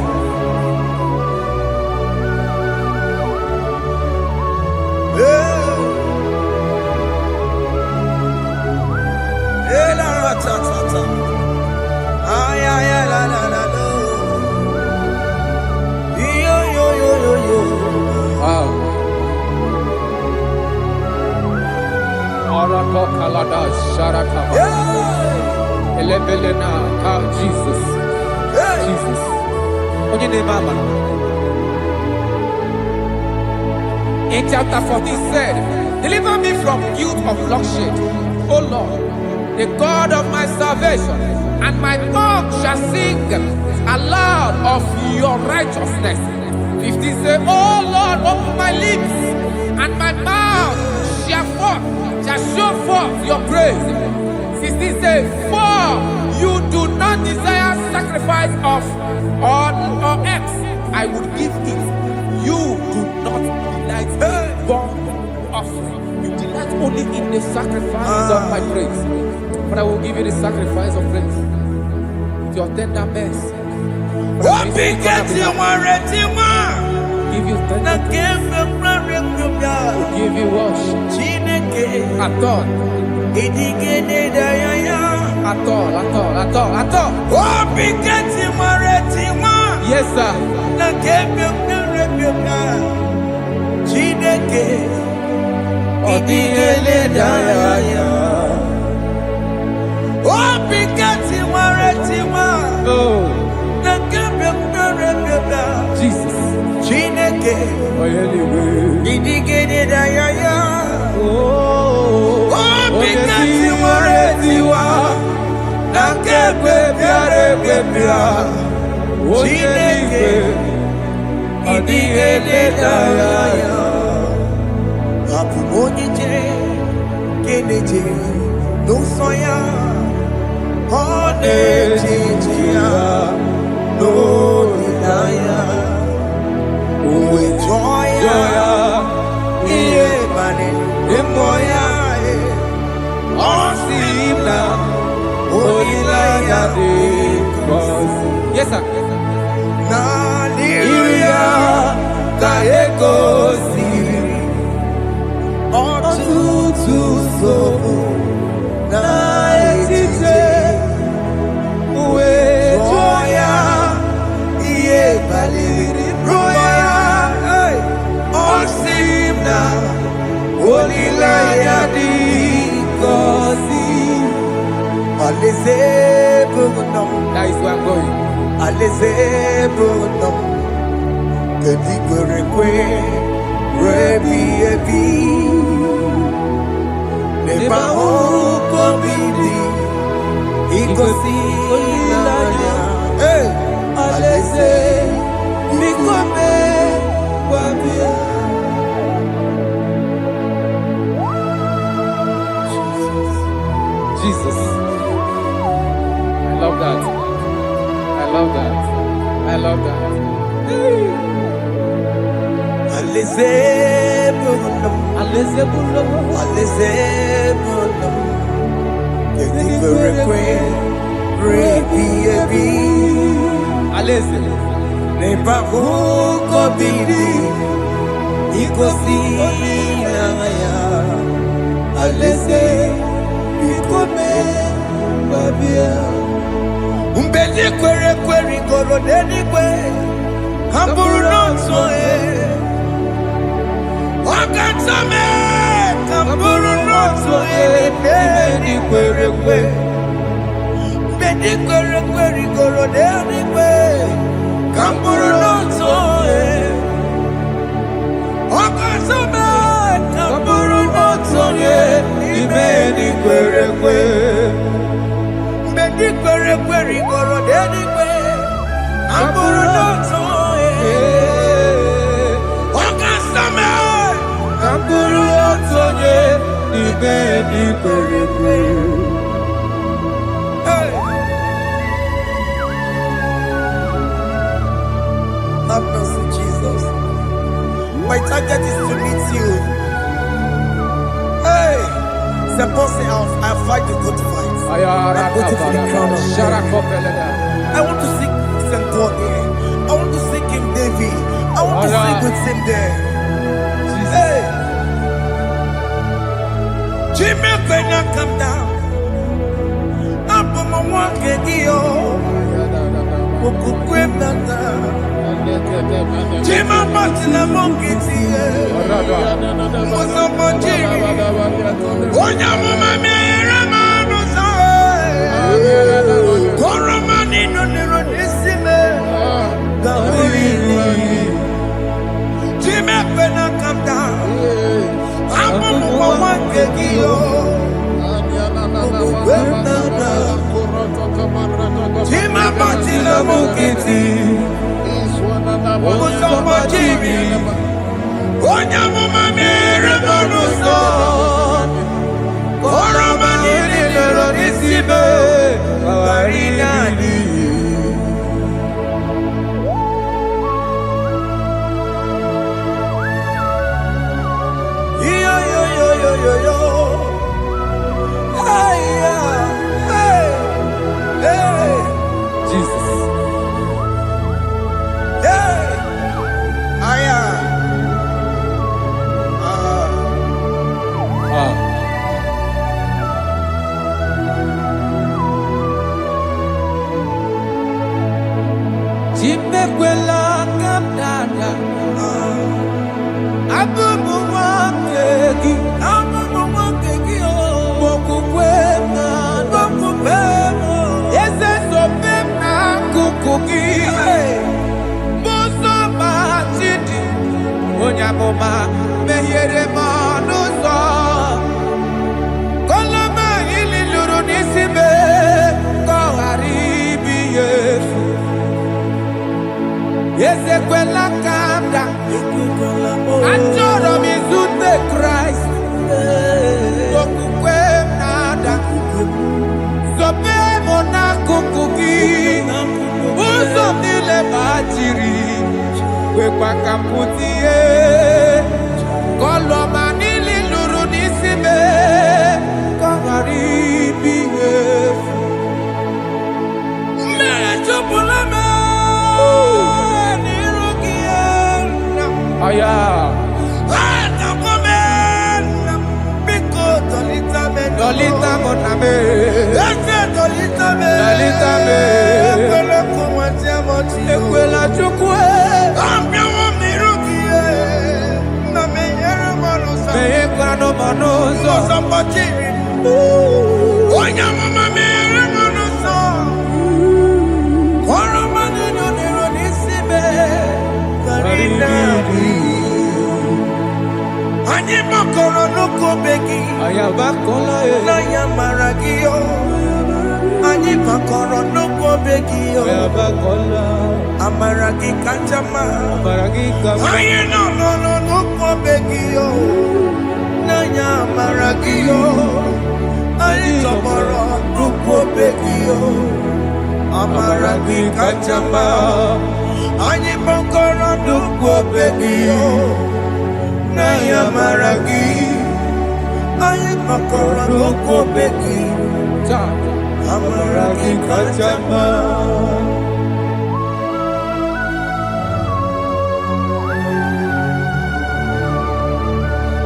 Speaker 7: Wow. Arako kalada sharakaba. Elebelena ka Jesus. Jesus. Onye name ama. In chapter 14 said, deliver me from guilt of bloodshed, O Lord, the God of my salvation, and my tongue shall sing aloud of your righteousness. 15 say, O Lord, open my lips, and my mouth shall show forth your praise. 16 say, for you do not desire sacrifice of or X, I would give it. You do not delight in burnt offering. You delight only in the sacrifice of my praise. But I will give you the sacrifice of praise. With your tender mercy. Give you tender mercy. Will give you worship.
Speaker 3: At all.
Speaker 1: Idigene dayaya.
Speaker 3: At all, at all, at all, at all.
Speaker 1: Obigeti maretiwa.
Speaker 3: Yes, sir.
Speaker 1: Na kebyoka. Chineke. Idigene dayaya. Obigeti maretiwa.
Speaker 3: Oh.
Speaker 1: Na kebyoka.
Speaker 3: Jesus.
Speaker 1: Chineke.
Speaker 3: Oh, yeah,
Speaker 1: Idigene dayaya.
Speaker 3: oh.
Speaker 1: Obigeti maretiwa. Na kebyoka. Chineke. Idigene dayaya. Apu onije keneje no soya onejia no daya uwe joya iye mane emoya osina onilaya de
Speaker 3: Yes, sir.
Speaker 1: na liria ka ego siri ọtụtụ nsogbu na etiti uwe jụọ ya ihe baliri rụọ ya ọ sị m na olileanya dị ngọzi alaeze bụ nọ
Speaker 3: That is where I'm going.
Speaker 1: alaeze bụ nọ kedu kwere kwe rebi ebi neba ụkọ bibi igosi olileanya alaeze biko mee gwabịa.
Speaker 3: Jesus. I love that. I love that. I love that.
Speaker 1: Alaeze bụ nọ
Speaker 3: Alaeze bụ nọ.
Speaker 1: alaeze bụ nọ kedu kwere kwe rebi ebi
Speaker 3: Alaeze.
Speaker 1: neba ụkọ bibi igosi olileanya alaeze biko mee gwabịa. Mgbe ndị kwere ekwe rigoro n'eluigwe ha bụrụ n'otu onye ọ kacha mee ka m bụrụ n'otu onye n'ime ndị kwere ekwe. Mgbe ndị kwere ekwe rigoro n'eluigwe ka m bụrụ n'otu onye ọ kacha mee ka m bụrụ n'otu onye n'ime ndị kwere ekwe. Mgbe ndị kwere ekwe rigoro n'eluigwe ha bụrụ n'otu onye ọ kacha mee ka m bụrụ n'otu onye n'ime ndị kwere ekwe. Hey! Have mercy, Jesus. My target is to meet you. Hey! C'est pensé I fight the good fight. I'm waiting for the crown of glory. I want to seek St. God there. I want to seek King David. I want to sing with him there. Hey! Jimmy cannot come down. Up on my one kedio. Kukukwem nata. Jimmy Martina Monkiti. Mosambo Jimmy. Onya mama mera manu sae. Koromani no nero nisime. Gawiri. Jimmy cannot come down. Up on my one kedio. Kukukwem nata. Jimmy Martina Monkiti. Mosambo Jimmy. Onya mama mera manu sae. Koromani no nero nisime. Gawiri. Yo. Hey, hey.
Speaker 3: Jesus.
Speaker 1: Hey.
Speaker 6: Koloma mehiere manuzo. Koloma ili luru nisibe koharibi yefu. Ezekwela kamda. Achoro mizute Christ. Okukwe nada. Zobe mona kukugi. Uzo nile bajiri. Wekwa kamputie. Koloma nili luru nisibe koharibi yefu. Mechopulame nirugiena. Aya. Dolita moname. Dolita me. Ekwela chukwe. Meye kwano manozo. Onya mama mere manozo. Koro manino nero nisibe. Ani makoro nuko begi. Ayabakola e. Naya maragio. Ani makoro nuko begi o. Ayabakola. Amaragi kanjama. Amaragi kama. Aye no nuko begi o. Naya maragio. Ani tomoro nuko begi o. Amaragi kanjama. Ani makoro nuko begi o. Naija maragi, aye makora loko beki, amaragi kachama.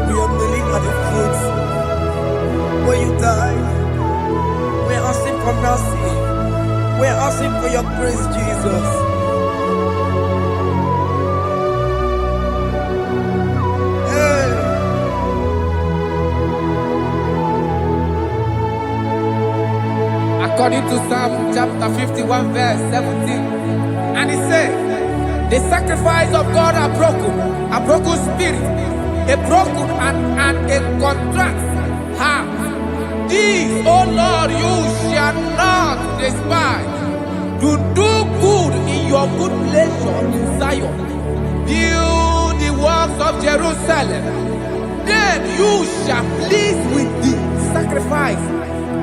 Speaker 6: We are kneeling at the foot where you died. We are asking for mercy. We are asking for your grace, Jesus. According to Psalm chapter 51 verse 17. And he said, the sacrifice of God are broken spirit, a broken and a contrite heart. These, O Lord, you shall not despise. To do good in your good pleasure in Zion. Build the works of Jerusalem. Then you shall please with the sacrifice.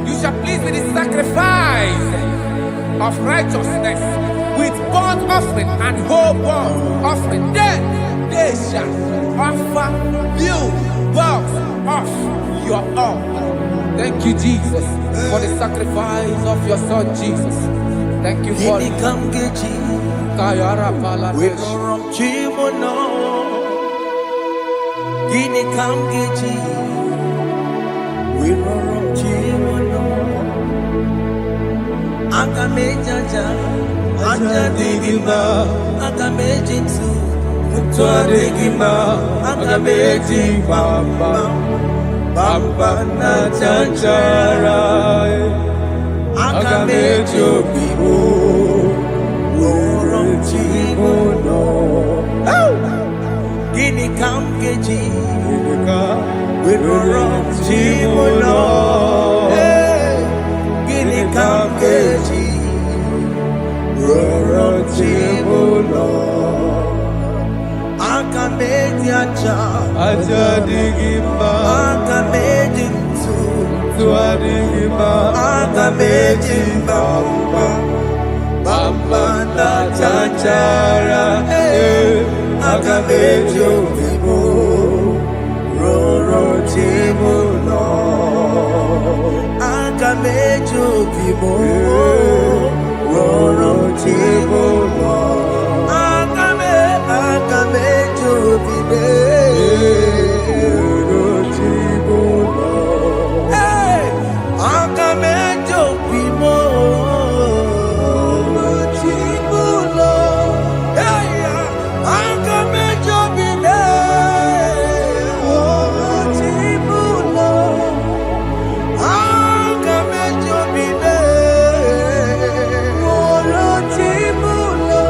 Speaker 6: You shall please with the sacrifice of righteousness, with burnt offering and whole burnt offering. Then they shall offer build works of your own. Thank you, Jesus, for the sacrifice of your Son, Jesus. Thank you for it. Kayara Paladesh.
Speaker 1: Akamejaja, ajadigima, akamejitu, mutuadigima, akamejibamba, bamba na chanchara, akamejobibo, roromchimono. Gini kamgeji, roromchimono. Kamgeji, Rorochibulo, Akamejiacha, Ajadigima, Akamejintu, Tuadigima, Akamejibamba, Bamba na chanchara, Akamejobibo, Rorochibulo. Akamejo bibo, roro chibo lo. Akamejo bibe, roro chibo lo. Akamejo bibo, roro chibo lo. Akamejo bibe, roro chibo lo. Akamejo bibe, roro chibo lo.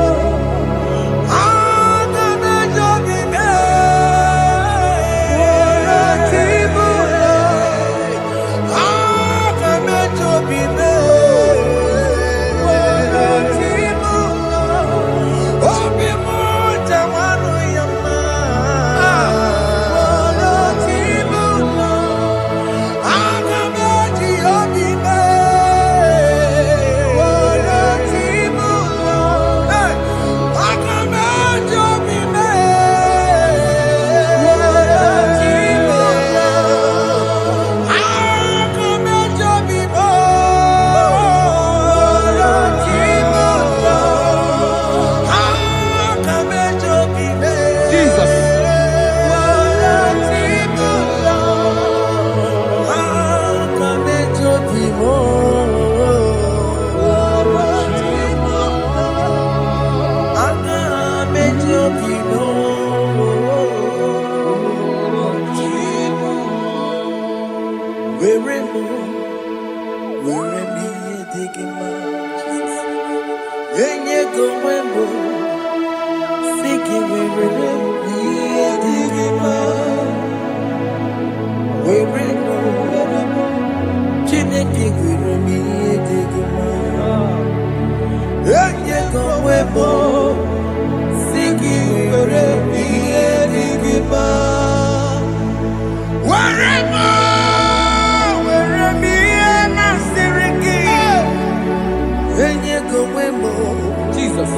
Speaker 7: Jesus.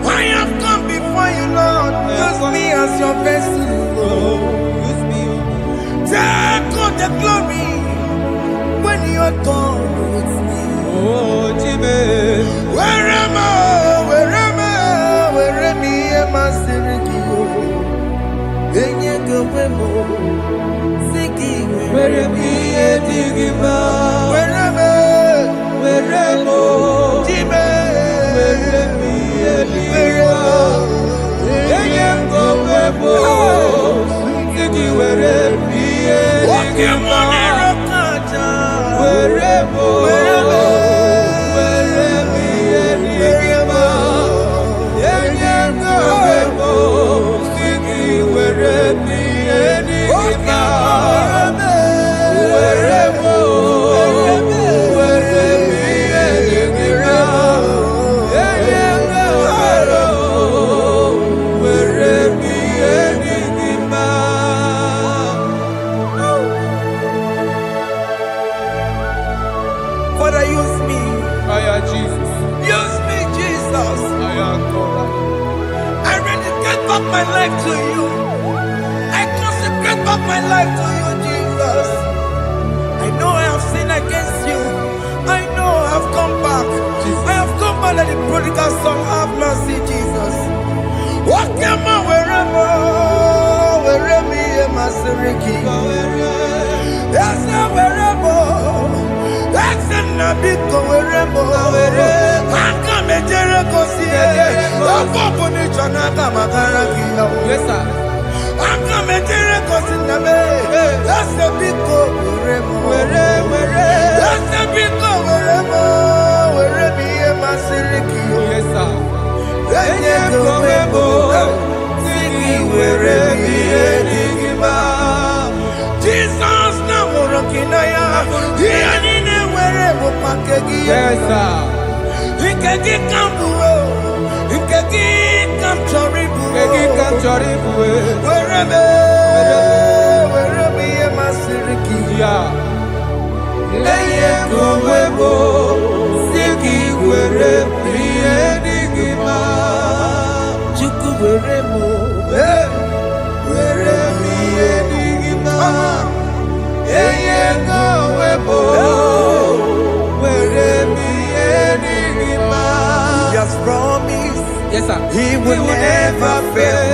Speaker 1: I have come before you, Lord. Use me as your vessel, Lord.
Speaker 7: Use me.
Speaker 1: Take all the glory when you are gone with me.
Speaker 7: Oh, Jimmy.
Speaker 1: Where am I? Where am I? Where am I? Maserikio. Enye gowemo. Siki.
Speaker 7: Where am I? Digima.
Speaker 1: Where am I?
Speaker 7: Where am I?
Speaker 1: Jimmy.
Speaker 7: Where am I? Digima. Enye gowemo. Siki. Where am I? Digima. Where am I?
Speaker 1: Father, use me.
Speaker 7: Jesus.
Speaker 1: Use me, Jesus. I rededicate back my life to you. I consecrate back my life to you, Jesus. I know I have sinned against you. I know I have come back. I have come back like the prodigal son. Have mercy, Jesus. Walk your man wherever me and my Seriki. Yes, wherever. That's a big wherever. I come and Jericho see it.
Speaker 7: Yes, sir.
Speaker 1: I'm coming to the that's the big wherever. That's the big wherever me and my Seriki.
Speaker 7: Yes, sir.
Speaker 1: Jesus now Morokinaya. He ain't wherever Pakegi.
Speaker 7: Yes, sir.
Speaker 1: He can get Cambuo. He can get Camchoribu. Wherever me and my Seriki.
Speaker 7: Yeah.
Speaker 1: He has promised
Speaker 7: Yes, sir.
Speaker 1: he will never fail.